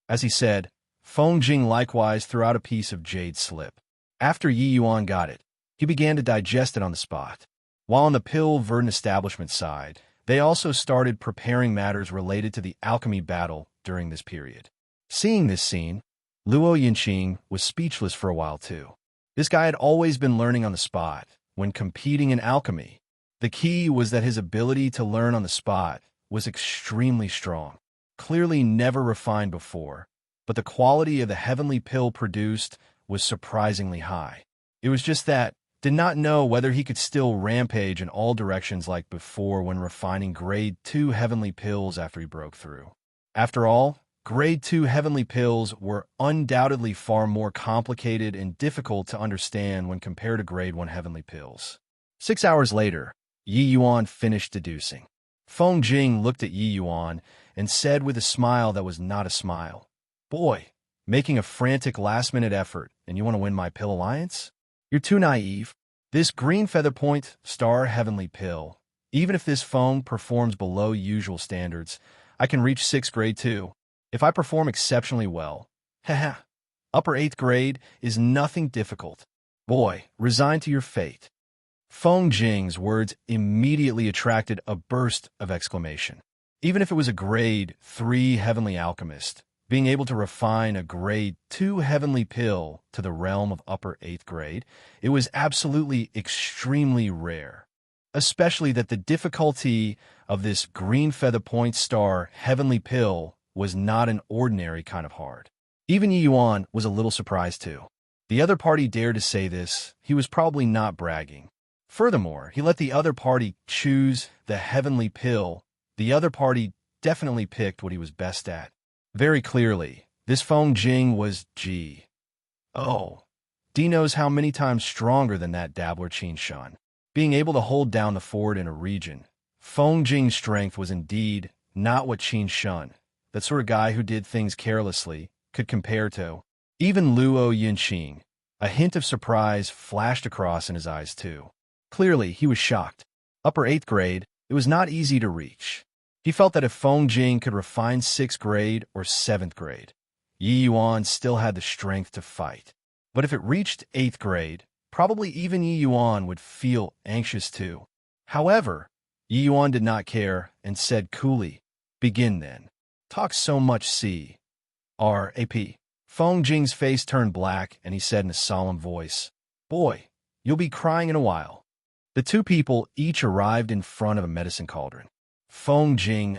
As he said, Feng Jing likewise threw out a piece of Jade Slip. After Yi Yuan got it, he began to digest it on the spot. While on the Pill Verdant establishment side, they also started preparing matters related to the alchemy battle during this period. Seeing this scene, Luo Yinqing was speechless for a while too. This guy had always been learning on the spot when competing in alchemy. The key was that his ability to learn on the spot was extremely strong, clearly never refined before, but the quality of the heavenly pill produced was surprisingly high. It was just that did not know whether he could still rampage in all directions like before when refining grade 2 heavenly pills after he broke through. After all, grade 2 heavenly pills were undoubtedly far more complicated and difficult to understand when compared to grade 1 heavenly pills. 6 hours later, Yi Yuan finished deducing. Feng Jing looked at Yi Yuan and said with a smile that was not a smile, "Boy, making a frantic last-minute effort and you want to win my pill alliance? You're too naive. This green feather point star heavenly pill, even if this Feng performs below usual standards, I can reach 6th grade too. If I perform exceptionally well, haha, upper 8th grade is nothing difficult. Boy, resign to your fate." Feng Jing's words immediately attracted a burst of exclamation. Even if it was a grade 3 heavenly alchemist, being able to refine a grade 2 heavenly pill to the realm of upper 8th grade, it was absolutely extremely rare. Especially that the difficulty of this green feather point star heavenly pill was not an ordinary kind of hard. Even Yi Yuan was a little surprised too. The other party dared to say this, he was probably not bragging. Furthermore, he let the other party choose the heavenly pill. The other party definitely picked what he was best at. Very clearly, this Feng Jing was Oh, D knows how many times stronger than that dabbler Qin Shan. Being able to hold down the fort in a region, Feng Jing's strength was indeed not what Qin Shan, that sort of guy who did things carelessly, could compare to. Even Luo Yinqing, a hint of surprise flashed across in his eyes too. Clearly, he was shocked. Upper 8th grade, it was not easy to reach. He felt that if Feng Jing could refine 6th grade or 7th grade, Yi Yuan still had the strength to fight. But if it reached 8th grade, probably even Yi Yuan would feel anxious too. However, Yi Yuan did not care and said coolly, "Begin then." Talk so much C.R.A.P. Feng Jing's face turned black and he said in a solemn voice, "Boy, you'll be crying in a while." The two people each arrived in front of a medicine cauldron. Feng Jing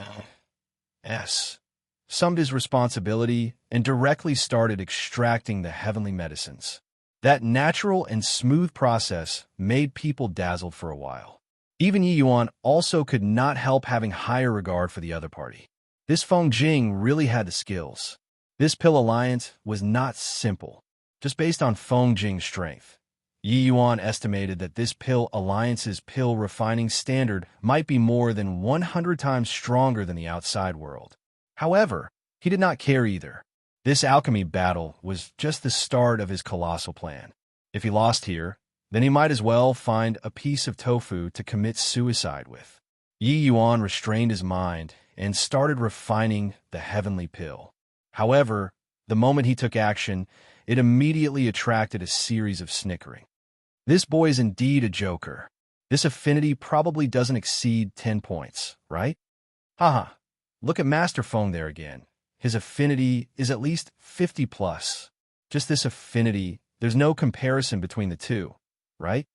summed his responsibility and directly started extracting the heavenly medicines. That natural and smooth process made people dazzled for a while. Even Yi Yuan also could not help having higher regard for the other party. This Feng Jing really had the skills. This pill alliance was not simple, just based on Feng Jing's strength. Yi Yuan estimated that this pill alliance's pill refining standard might be more than 100 times stronger than the outside world. However, he did not care either. This alchemy battle was just the start of his colossal plan. If he lost here, then he might as well find a piece of tofu to commit suicide with. Yi Yuan restrained his mind and started refining the heavenly pill. However, the moment he took action, it immediately attracted a series of snickering. This boy is indeed a joker. This affinity probably doesn't exceed 10 points, right? Haha, look at Master Feng there again. His affinity is at least 50 plus. Just this affinity, there's no comparison between the two, right?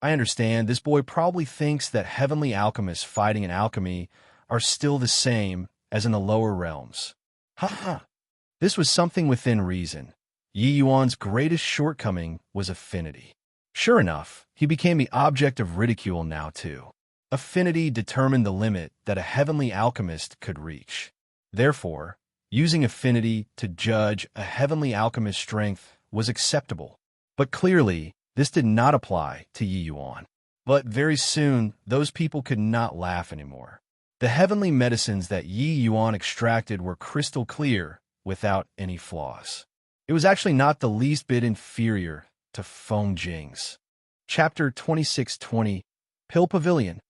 I understand this boy probably thinks that heavenly alchemists fighting in alchemy are still the same as in the lower realms. Haha. This was something within reason. Yi Yuan's greatest shortcoming was affinity. Sure enough, he became the object of ridicule now too. Affinity determined the limit that a heavenly alchemist could reach. Therefore, using affinity to judge a heavenly alchemist's strength was acceptable. But clearly, this did not apply to Yi Yuan. But very soon, those people could not laugh anymore. The heavenly medicines that Yi Yuan extracted were crystal clear, without any flaws. It was actually not the least bit inferior to Feng Jing's. Chapter 2620, Pill Pavilion.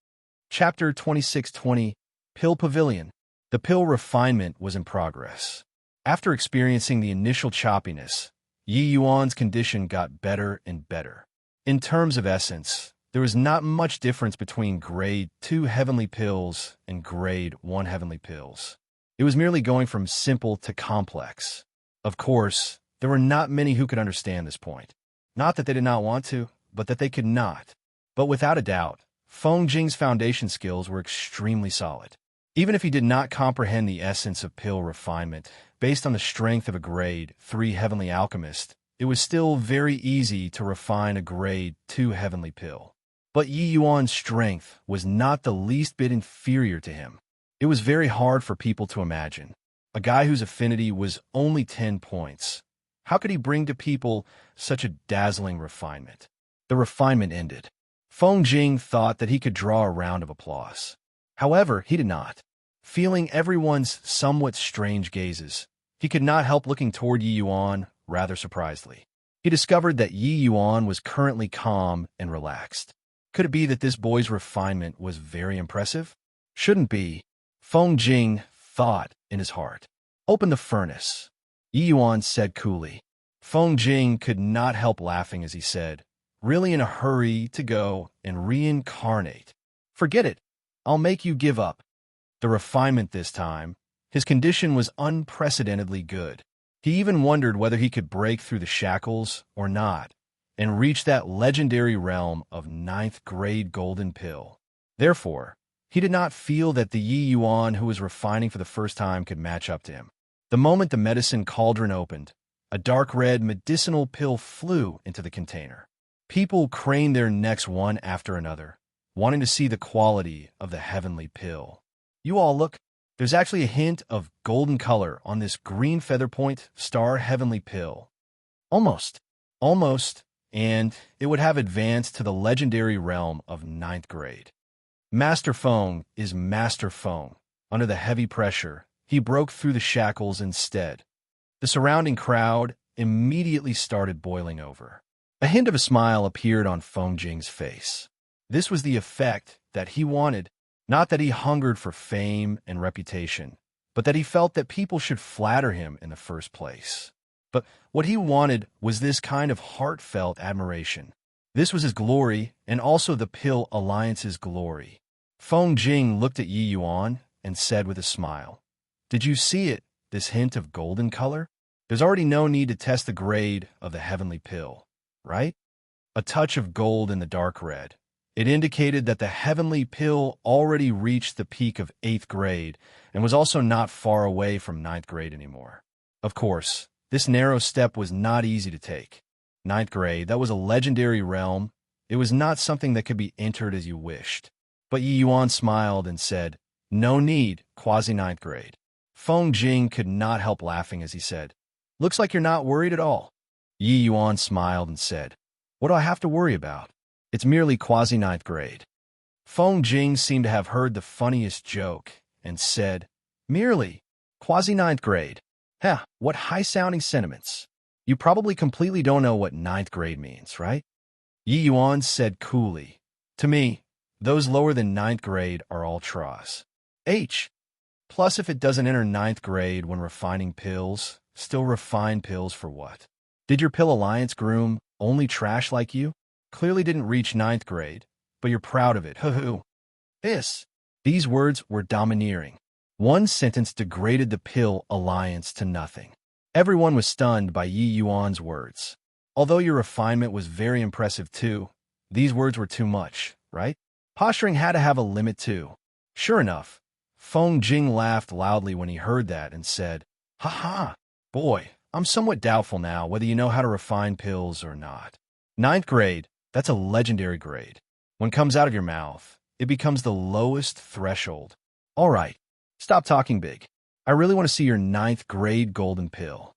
Chapter 2620, Pill Pavilion. The pill refinement was in progress. After experiencing the initial choppiness, Yi Yuan's condition got better and better. In terms of essence, there was not much difference between grade 2 heavenly pills and grade 1 heavenly pills. It was merely going from simple to complex. Of course, there were not many who could understand this point. Not that they did not want to, but that they could not. But without a doubt, Feng Jing's foundation skills were extremely solid. Even if he did not comprehend the essence of pill refinement, based on the strength of a grade 3 heavenly alchemist, it was still very easy to refine a grade 2 heavenly pill. But Yi Yuan's strength was not the least bit inferior to him. It was very hard for people to imagine. A guy whose affinity was only 10 points. How could he bring to people such a dazzling refinement? The refinement ended. Feng Jing thought that he could draw a round of applause. However, he did not. Feeling everyone's somewhat strange gazes, he could not help looking toward Yi Yuan rather surprisedly. He discovered that Yi Yuan was currently calm and relaxed. Could it be that this boy's refinement was very impressive? Shouldn't be. Feng Jing thought in his heart. Open the furnace, Yi Yuan said coolly. Feng Jing could not help laughing as he said, really in a hurry to go and reincarnate. Forget it. I'll make you give up. The refinement this time, his condition was unprecedentedly good. He even wondered whether he could break through the shackles or not, and reach that legendary realm of 9th grade golden pill. Therefore, he did not feel that the Yi Yuan who was refining for the first time could match up to him. The moment the medicine cauldron opened, a dark red medicinal pill flew into the container. People craned their necks one after another, wanting to see the quality of the heavenly pill. You all look, there's actually a hint of golden color on this green feather point star heavenly pill. Almost Almost, and it would have advanced to the legendary realm of ninth grade. Master Feng is Master Feng. Under the heavy pressure, he broke through the shackles instead. The surrounding crowd immediately started boiling over. A hint of a smile appeared on Feng Jing's face. This was the effect that he wanted, not that he hungered for fame and reputation, but that he felt that people should flatter him in the first place. But what he wanted was this kind of heartfelt admiration. This was his glory, and also the Pill Alliance's glory. Feng Jing looked at Yi Yuan and said with a smile, "Did you see it, this hint of golden color? There's already no need to test the grade of the heavenly pill, right? A touch of gold in the dark red. It indicated that the heavenly pill already reached the peak of 8th grade and was also not far away from ninth grade anymore. Of course, this narrow step was not easy to take. Ninth grade, that was a legendary realm. It was not something that could be entered as you wished. But Yi Yuan smiled and said, "No need, quasi-ninth grade." Feng Jing could not help laughing as he said, "Looks like you're not worried at all." Yi Yuan smiled and said, "What do I have to worry about? It's merely quasi-ninth grade." Feng Jing seemed to have heard the funniest joke and said, "Merely quasi-ninth grade? Heh, what high-sounding sentiments. You probably completely don't know what ninth grade means, right?" Yi Yuan said coolly, "To me, those lower than ninth grade are all traws. H. Plus, if it doesn't enter ninth grade when refining pills, still refine pills for what? Did your Pill Alliance groom only trash like you? Clearly didn't reach ninth grade, but you're proud of it. Hoo-hoo. This." These words were domineering. One sentence degraded the Pill Alliance to nothing. Everyone was stunned by Yi Yuan's words. Although your refinement was very impressive too, these words were too much, right? Posturing had to have a limit too. Sure enough, Feng Jing laughed loudly when he heard that and said, "Ha-ha, boy, I'm somewhat doubtful now whether you know how to refine pills or not. Ninth grade, that's a legendary grade. When it comes out of your mouth, it becomes the lowest threshold. All right, stop talking big. I really want to see your ninth grade golden pill."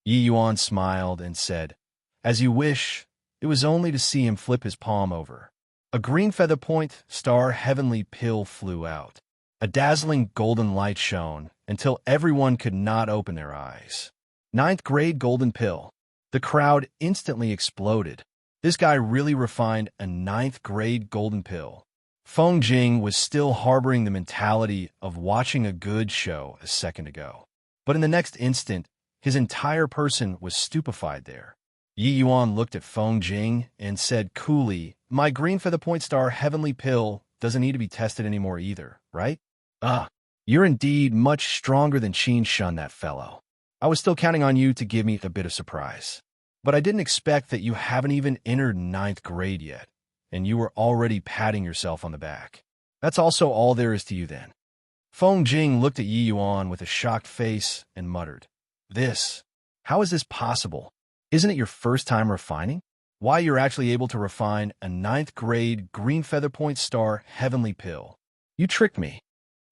Yi Yuan smiled and said, "As you wish." It was only to see him flip his palm over. A green feather point star heavenly pill flew out. A dazzling golden light shone until everyone could not open their eyes. Ninth grade golden pill. The crowd instantly exploded. This guy really refined a ninth grade golden pill. Feng Jing was still harboring the mentality of watching a good show a second ago. But in the next instant, his entire person was stupefied there. Yi Yuan looked at Feng Jing and said coolly, "My green feather point star heavenly pill doesn't need to be tested anymore either, right? You're indeed much stronger than Qin Shun, that fellow. I was still counting on you to give me a bit of surprise. But I didn't expect that you haven't even entered ninth grade yet, and you were already patting yourself on the back. That's also all there is to you then." Feng Jing looked at Yi Yuan with a shocked face and muttered, How is this possible? Isn't it your first time refining? Why, you're actually able to refine a ninth grade green feather point star heavenly pill. You tricked me."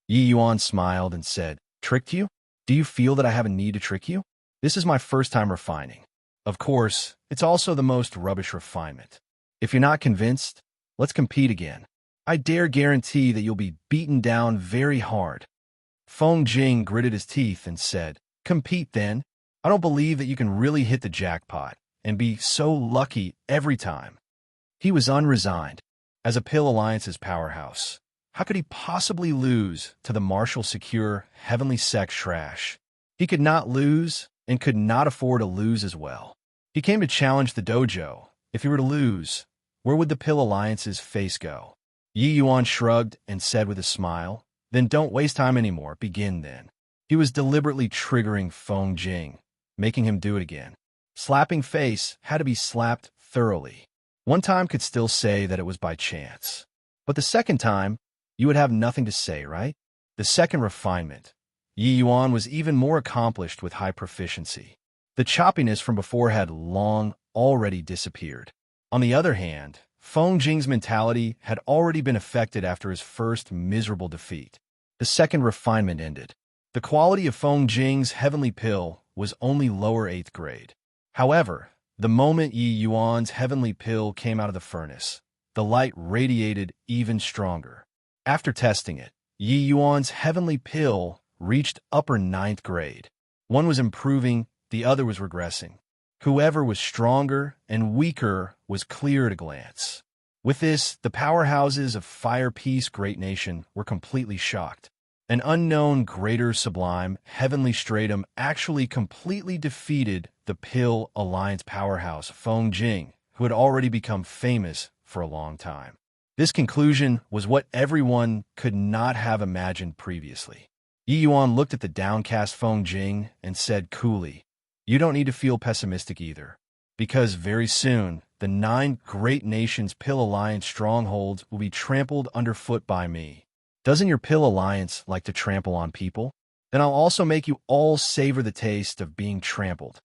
Yi Yuan smiled and said, "Tricked you? Do you feel that I have a need to trick you? This is my first time refining. Of course, it's also the most rubbish refinement. If you're not convinced, let's compete again. I dare guarantee that you'll be beaten down very hard." Feng Jing gritted his teeth and said, "Compete then? I don't believe that you can really hit the jackpot and be so lucky every time." He was unresigned. As a Pill Alliance's powerhouse, how could he possibly lose to the Marshall Secure Heavenly Sex trash? He could not lose and could not afford to lose as well. He came to challenge the dojo. If he were to lose, where would the Pill Alliance's face go? Yi Yuan shrugged and said with a smile, "Then don't waste time anymore. Begin then." He was deliberately triggering Feng Jing, making him do it again. Slapping face had to be slapped thoroughly. One time could still say that it was by chance. But the second time, you would have nothing to say, right? The second refinement. Yi Yuan was even more accomplished with high proficiency. The choppiness from before had long already disappeared. On the other hand, Feng Jing's mentality had already been affected after his first miserable defeat. The second refinement ended. The quality of Feng Jing's heavenly pill was only lower 8th grade. However, The moment Yi Yuan's heavenly pill came out of the furnace, the light radiated even stronger. After testing it, Yi Yuan's heavenly pill reached upper ninth grade. One was improving, the other was regressing. Whoever was stronger and weaker was clear at a glance. With this, the powerhouses of Fire Peace Great Nation were completely shocked. An unknown greater sublime heavenly stratum actually completely defeated the Pill Alliance powerhouse Feng Jing, who had already become famous for a long time. This conclusion was what everyone could not have imagined previously. Yi Yuan looked at the downcast Feng Jing and said coolly, "You don't need to feel pessimistic either, because very soon, the 9 great nations' Pill Alliance strongholds will be trampled underfoot by me. Doesn't your Pill Alliance like to trample on people? Then I'll also make you all savor the taste of being trampled."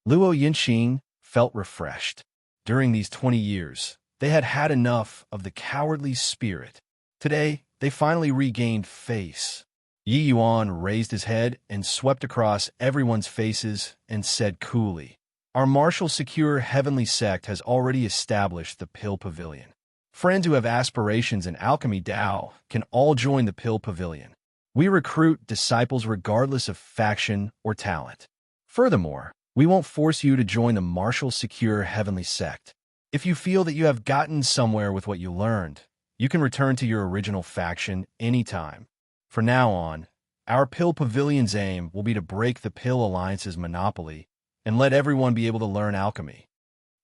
Luo Yinxing felt refreshed. During these 20 years, they had had enough of the cowardly spirit. Today, they finally regained face. Yi Yuan raised his head and swept across everyone's faces and said coolly, "Our martial secure heavenly sect has already established the Pill Pavilion. Friends who have aspirations in alchemy Dao can all join the Pill Pavilion. We recruit disciples regardless of faction or talent. Furthermore, we won't force you to join the martial secure heavenly sect. If you feel that you have gotten somewhere with what you learned, you can return to your original faction anytime. From now on, our Pill Pavilion's aim will be to break the Pill Alliance's monopoly and let everyone be able to learn alchemy."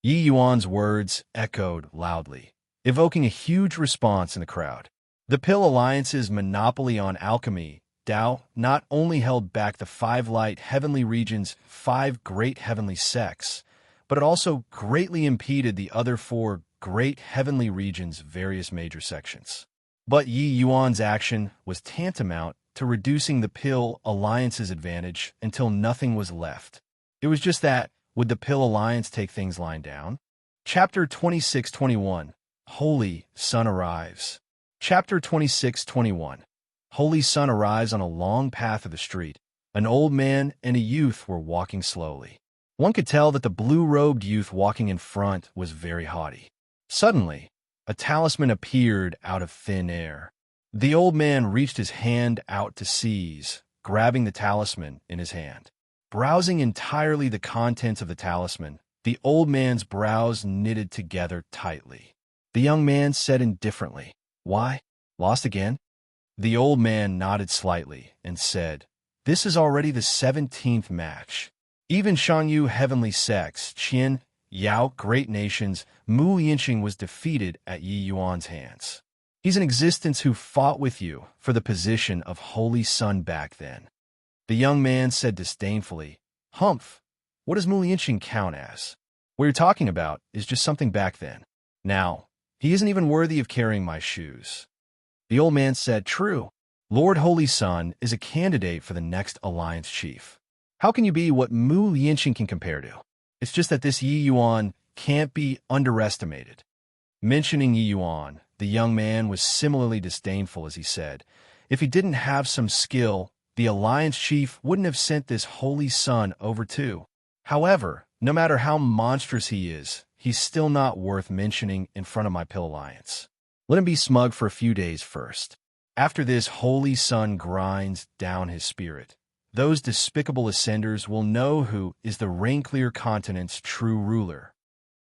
Yi Yuan's words echoed loudly, evoking a huge response in the crowd. The Pill Alliance's monopoly on alchemy, Dao, not only held back the 5 light heavenly regions' 5 great heavenly sects, but it also greatly impeded the other 4 great heavenly regions' various major sections. But Yi Yuan's action was tantamount to reducing the Pill Alliance's advantage until nothing was left. It was just that, would the Pill Alliance take things lying down? Chapter 26-21, Holy Sun Arrives. Chapter 26-21. Holy Sun arrives on a long path of the street. An old man and a youth were walking slowly. One could tell that the blue-robed youth walking in front was very haughty. Suddenly, a talisman appeared out of thin air. The old man reached his hand out to seize, grabbing the talisman in his hand. Browsing entirely the contents of the talisman, the old man's brows knitted together tightly. The young man said indifferently, "Why? Lost again?" The old man nodded slightly and said, "This is already the 17th match. Even Shangyu Heavenly Sects, Qian, Yao Great Nations, Mu Yinxing was defeated at Yi Yuan's hands. He's an existence who fought with you for the position of Holy Sun back then." The young man said disdainfully, "Humph, what does Mu Yinxing count as? What you're talking about is just something back then. Now, he isn't even worthy of carrying my shoes." The old man said, "True. Lord Holy Sun is a candidate for the next alliance chief. How can you be what Mu Yinxing can compare to? It's just that this Yi Yuan can't be underestimated." Mentioning Yi Yuan, the young man was similarly disdainful as he said, "If he didn't have some skill, the alliance chief wouldn't have sent this Holy Sun over too. However, no matter how monstrous he is, he's still not worth mentioning in front of my Pill Alliance. Let him be smug for a few days first. After this Holy Sun grinds down his spirit, those despicable ascenders will know who is the Rain-Clear continent's true ruler."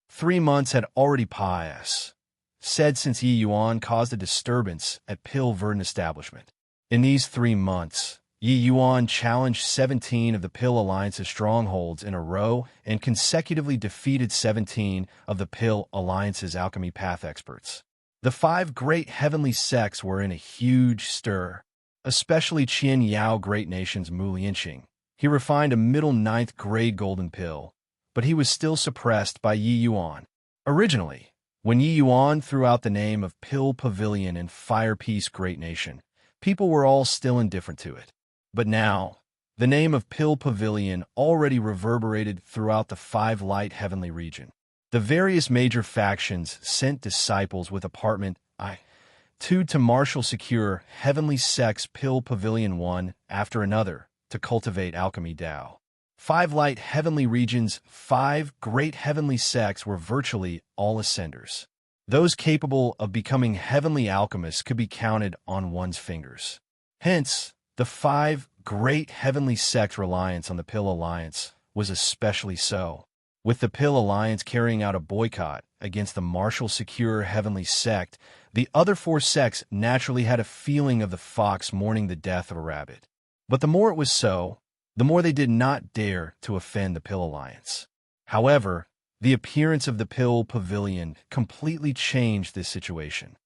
3 months had already passed, said since Yi Yuan caused a disturbance at Pill Verdant establishment. In these 3 months, Yi Yuan challenged 17 of the Pill Alliance's strongholds in a row and consecutively defeated 17 of the Pill Alliance's alchemy path experts. The 5 great heavenly sects were in a huge stir, especially Qian Yao Great Nation's Mu Yinxing. He refined a middle 9th grade golden pill, but he was still suppressed by Yi Yuan. Originally, when Yi Yuan threw out the name of Pill Pavilion and Fire Peace Great Nation, people were all still indifferent to it. But now, the name of Pill Pavilion already reverberated throughout the 5 light heavenly region. The various major factions sent disciples with apartment I-2 to martial secure heavenly sects Pill Pavilion one after another to cultivate alchemy Dao. 5 light heavenly regions, 5 great heavenly sects were virtually all ascenders. Those capable of becoming heavenly alchemists could be counted on one's fingers. Hence, the 5 great heavenly sect reliance on the Pill Alliance was especially so, with the Pill Alliance carrying out a boycott against the martial secure heavenly sect. The other 4 sects naturally had a feeling of the fox mourning the death of a rabbit. But the more it was so, the more they did not dare to offend the Pill Alliance. However, the appearance of the Pill Pavilion completely changed this situation.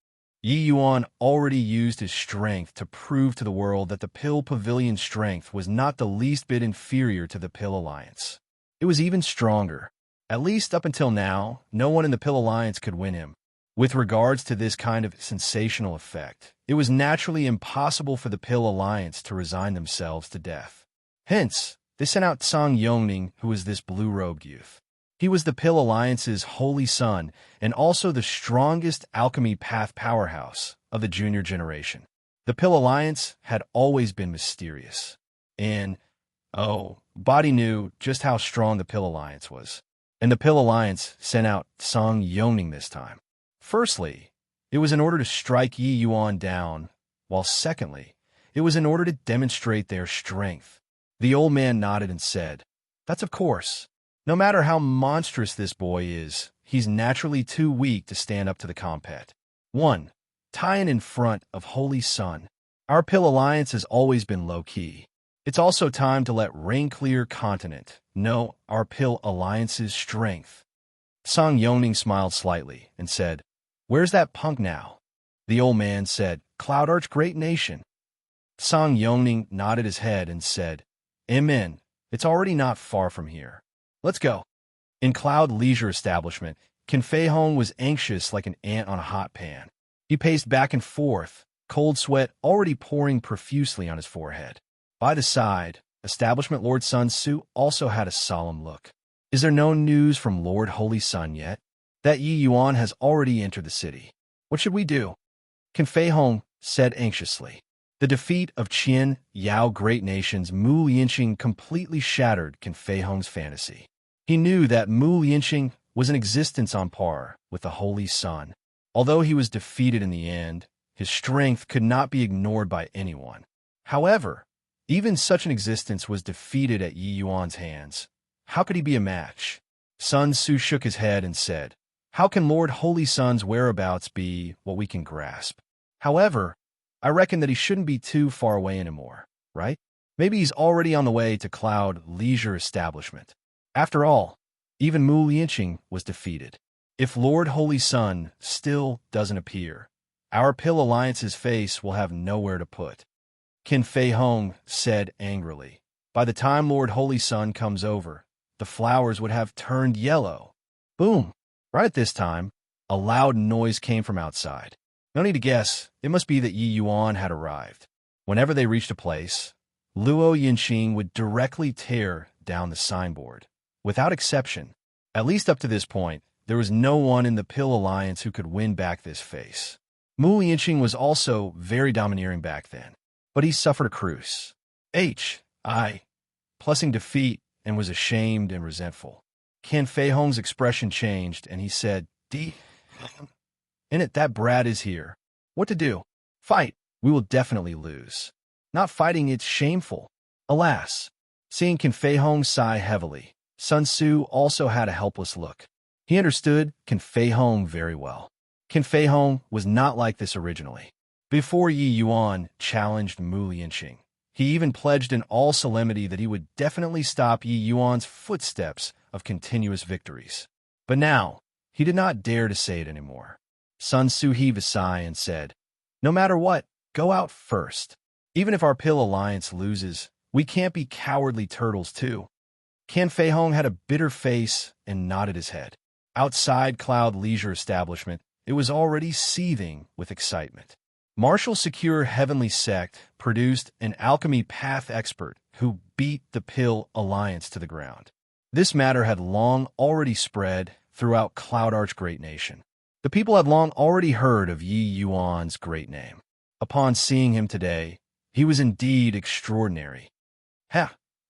Yi Yuan already used his strength to prove to the world that the Pill Pavilion's strength was not the least bit inferior to the Pill Alliance. It was even stronger. At least up until now, no one in the Pill Alliance could win him. With regards to this kind of sensational effect, it was naturally impossible for the Pill Alliance to resign themselves to death. Hence, they sent out Tsang Yongning, who was this blue-robed youth. He was the Pill Alliance's holy son and also the strongest alchemy path powerhouse of the junior generation. The Pill Alliance had always been mysterious. And, Body knew just how strong the Pill Alliance was. And the Pill Alliance sent out Tsang Yongning this time. Firstly, it was in order to strike Yi Yuan down, while secondly, it was in order to demonstrate their strength. The old man nodded and said, "That's of course. No matter how monstrous this boy is, he's naturally too weak to stand up to the compet." 1. Tie-in in front of Holy Sun. Our Pill Alliance has always been low-key. It's also time to let Rain-Clear Continent know our Pill Alliance's strength. Tsang Yongning smiled slightly and said, "Where's that punk now?" The old man said, "Cloud Arch Great Nation." Tsang Yongning nodded his head and said, "Amen. It's already not far from here. Let's go." In Cloud Leisure Establishment, Qin Fei Hong was anxious like an ant on a hot pan. He paced back and forth, cold sweat already pouring profusely on his forehead. By the side, Establishment Lord Sun Tzu also had a solemn look. "Is there no news from Lord Holy Sun yet? That Yi Yuan has already entered the city. What should we do?" Qin Fei Hong said anxiously. The defeat of Qian Yao Great Nation's Mu Lianqing completely shattered Qin Fei Hong's fantasy. He knew that Mu Lianqing was an existence on par with the Holy Sun. Although he was defeated in the end, his strength could not be ignored by anyone. However, even such an existence was defeated at Yi Yuan's hands. How could he be a match? Sun Tzu shook his head and said, "How can Lord Holy Sun's whereabouts be what we can grasp? However, I reckon that he shouldn't be too far away anymore, right? Maybe he's already on the way to Cloud Leisure Establishment." After all, even Mu Lianqing was defeated. If Lord Holy Sun still doesn't appear, our Pill Alliance's face will have nowhere to put. Qin Fei Hong said angrily, "By the time Lord Holy Sun comes over, the flowers would have turned yellow." Boom! Right at this time, a loud noise came from outside. No need to guess, it must be that Yi Yuan had arrived. Whenever they reached a place, Luo Yinxing would directly tear down the signboard. Without exception, at least up to this point, there was no one in the Pill Alliance who could win back this face. Mu Yinxing was also very domineering back then, but he suffered a cruise. Plusing defeat and was ashamed and resentful. Qin Fei Hong's expression changed, and he said, "In it, that brat is here. What to do? Fight. We will definitely lose. Not fighting, it's shameful." Alas, seeing Qin Fei Hong sigh heavily, Sun Tzu also had a helpless look. He understood Qin Fei Hong very well. Qin Fei Hong was not like this originally. Before Yi Yuan challenged Mu Lianqing, he even pledged in all solemnity that he would definitely stop Yi Yuan's footsteps of continuous victories. But now, he did not dare to say it anymore. Sun Tzu heaved a sigh and said, "No matter what, go out first. Even if our Pill Alliance loses, we can't be cowardly turtles too." Qin Fei Hong had a bitter face and nodded his head. Outside Cloud Leisure Establishment, it was already seething with excitement. Martial Secure Heavenly Sect produced an alchemy path expert who beat the Pill Alliance to the ground. This matter had long already spread throughout Cloud Arch Great Nation. The people had long already heard of Yi Yuan's great name. Upon seeing him today, he was indeed extraordinary.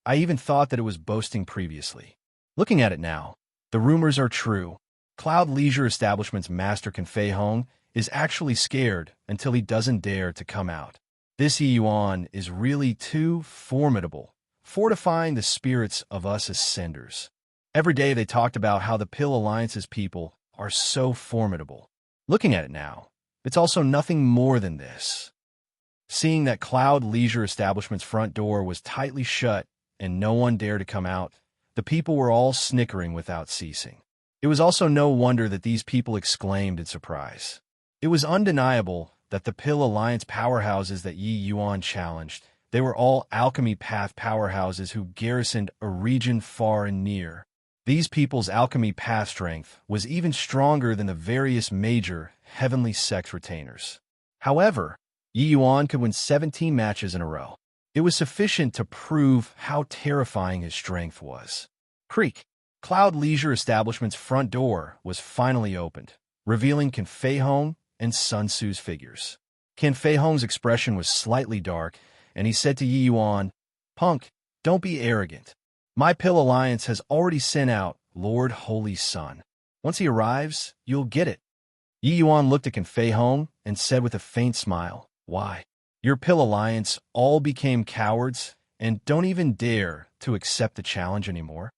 I even thought that it was boasting previously. Looking at it now, the rumors are true. Cloud Leisure Establishment's master Can Fei Hong is actually scared until he doesn't dare to come out. This Yi Yuan is really too formidable, fortifying the spirits of us ascenders. Every day they talked about how the Pill Alliance's people are so formidable. Looking at it now, it's also nothing more than this. Seeing that Cloud Leisure Establishment's front door was tightly shut and no one dared to come out, the people were all snickering without ceasing. It was also no wonder that these people exclaimed in surprise. It was undeniable that the Pill Alliance powerhouses that Yi Yuan challenged, they were all alchemy path powerhouses who garrisoned a region far and near. These people's alchemy path strength was even stronger than the various major heavenly sect retainers. However, Yi Yuan could win 17 matches in a row. It was sufficient to prove how terrifying his strength was. Creak! Cloud Leisure Establishment's front door was finally opened, revealing Can Fei Hong and Sun Tzu's figures. Can Fei Hong's expression was slightly dark, and he said to Yi Yuan, "Punk, don't be arrogant. My Pill Alliance has already sent out Lord Holy Sun. Once he arrives, you'll get it." Yi Yuan looked at Can Fei Hong and said with a faint smile, "Why? Your Pill Alliance all became cowards and don't even dare to accept the challenge anymore?"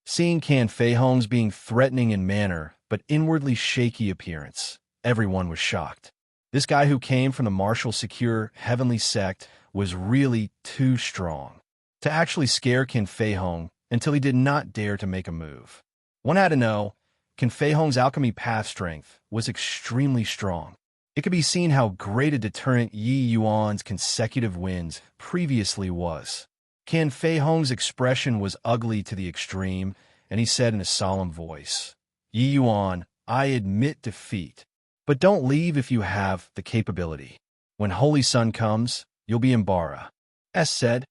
Seeing Can Fei Hong's being threatening in manner but inwardly shaky appearance, everyone was shocked. This guy who came from the martial secure heavenly sect was really too strong to actually scare Can Fei Hong until he did not dare to make a move. One had to know, Can Fei Hong's alchemy path strength was extremely strong. It could be seen how great a deterrent Yi Yuan's consecutive wins previously was. Can Fei Hong's expression was ugly to the extreme, and he said in a solemn voice, "Yi Yuan, I admit defeat, but don't leave if you have the capability. When Holy Sun comes, you'll be Embark," said.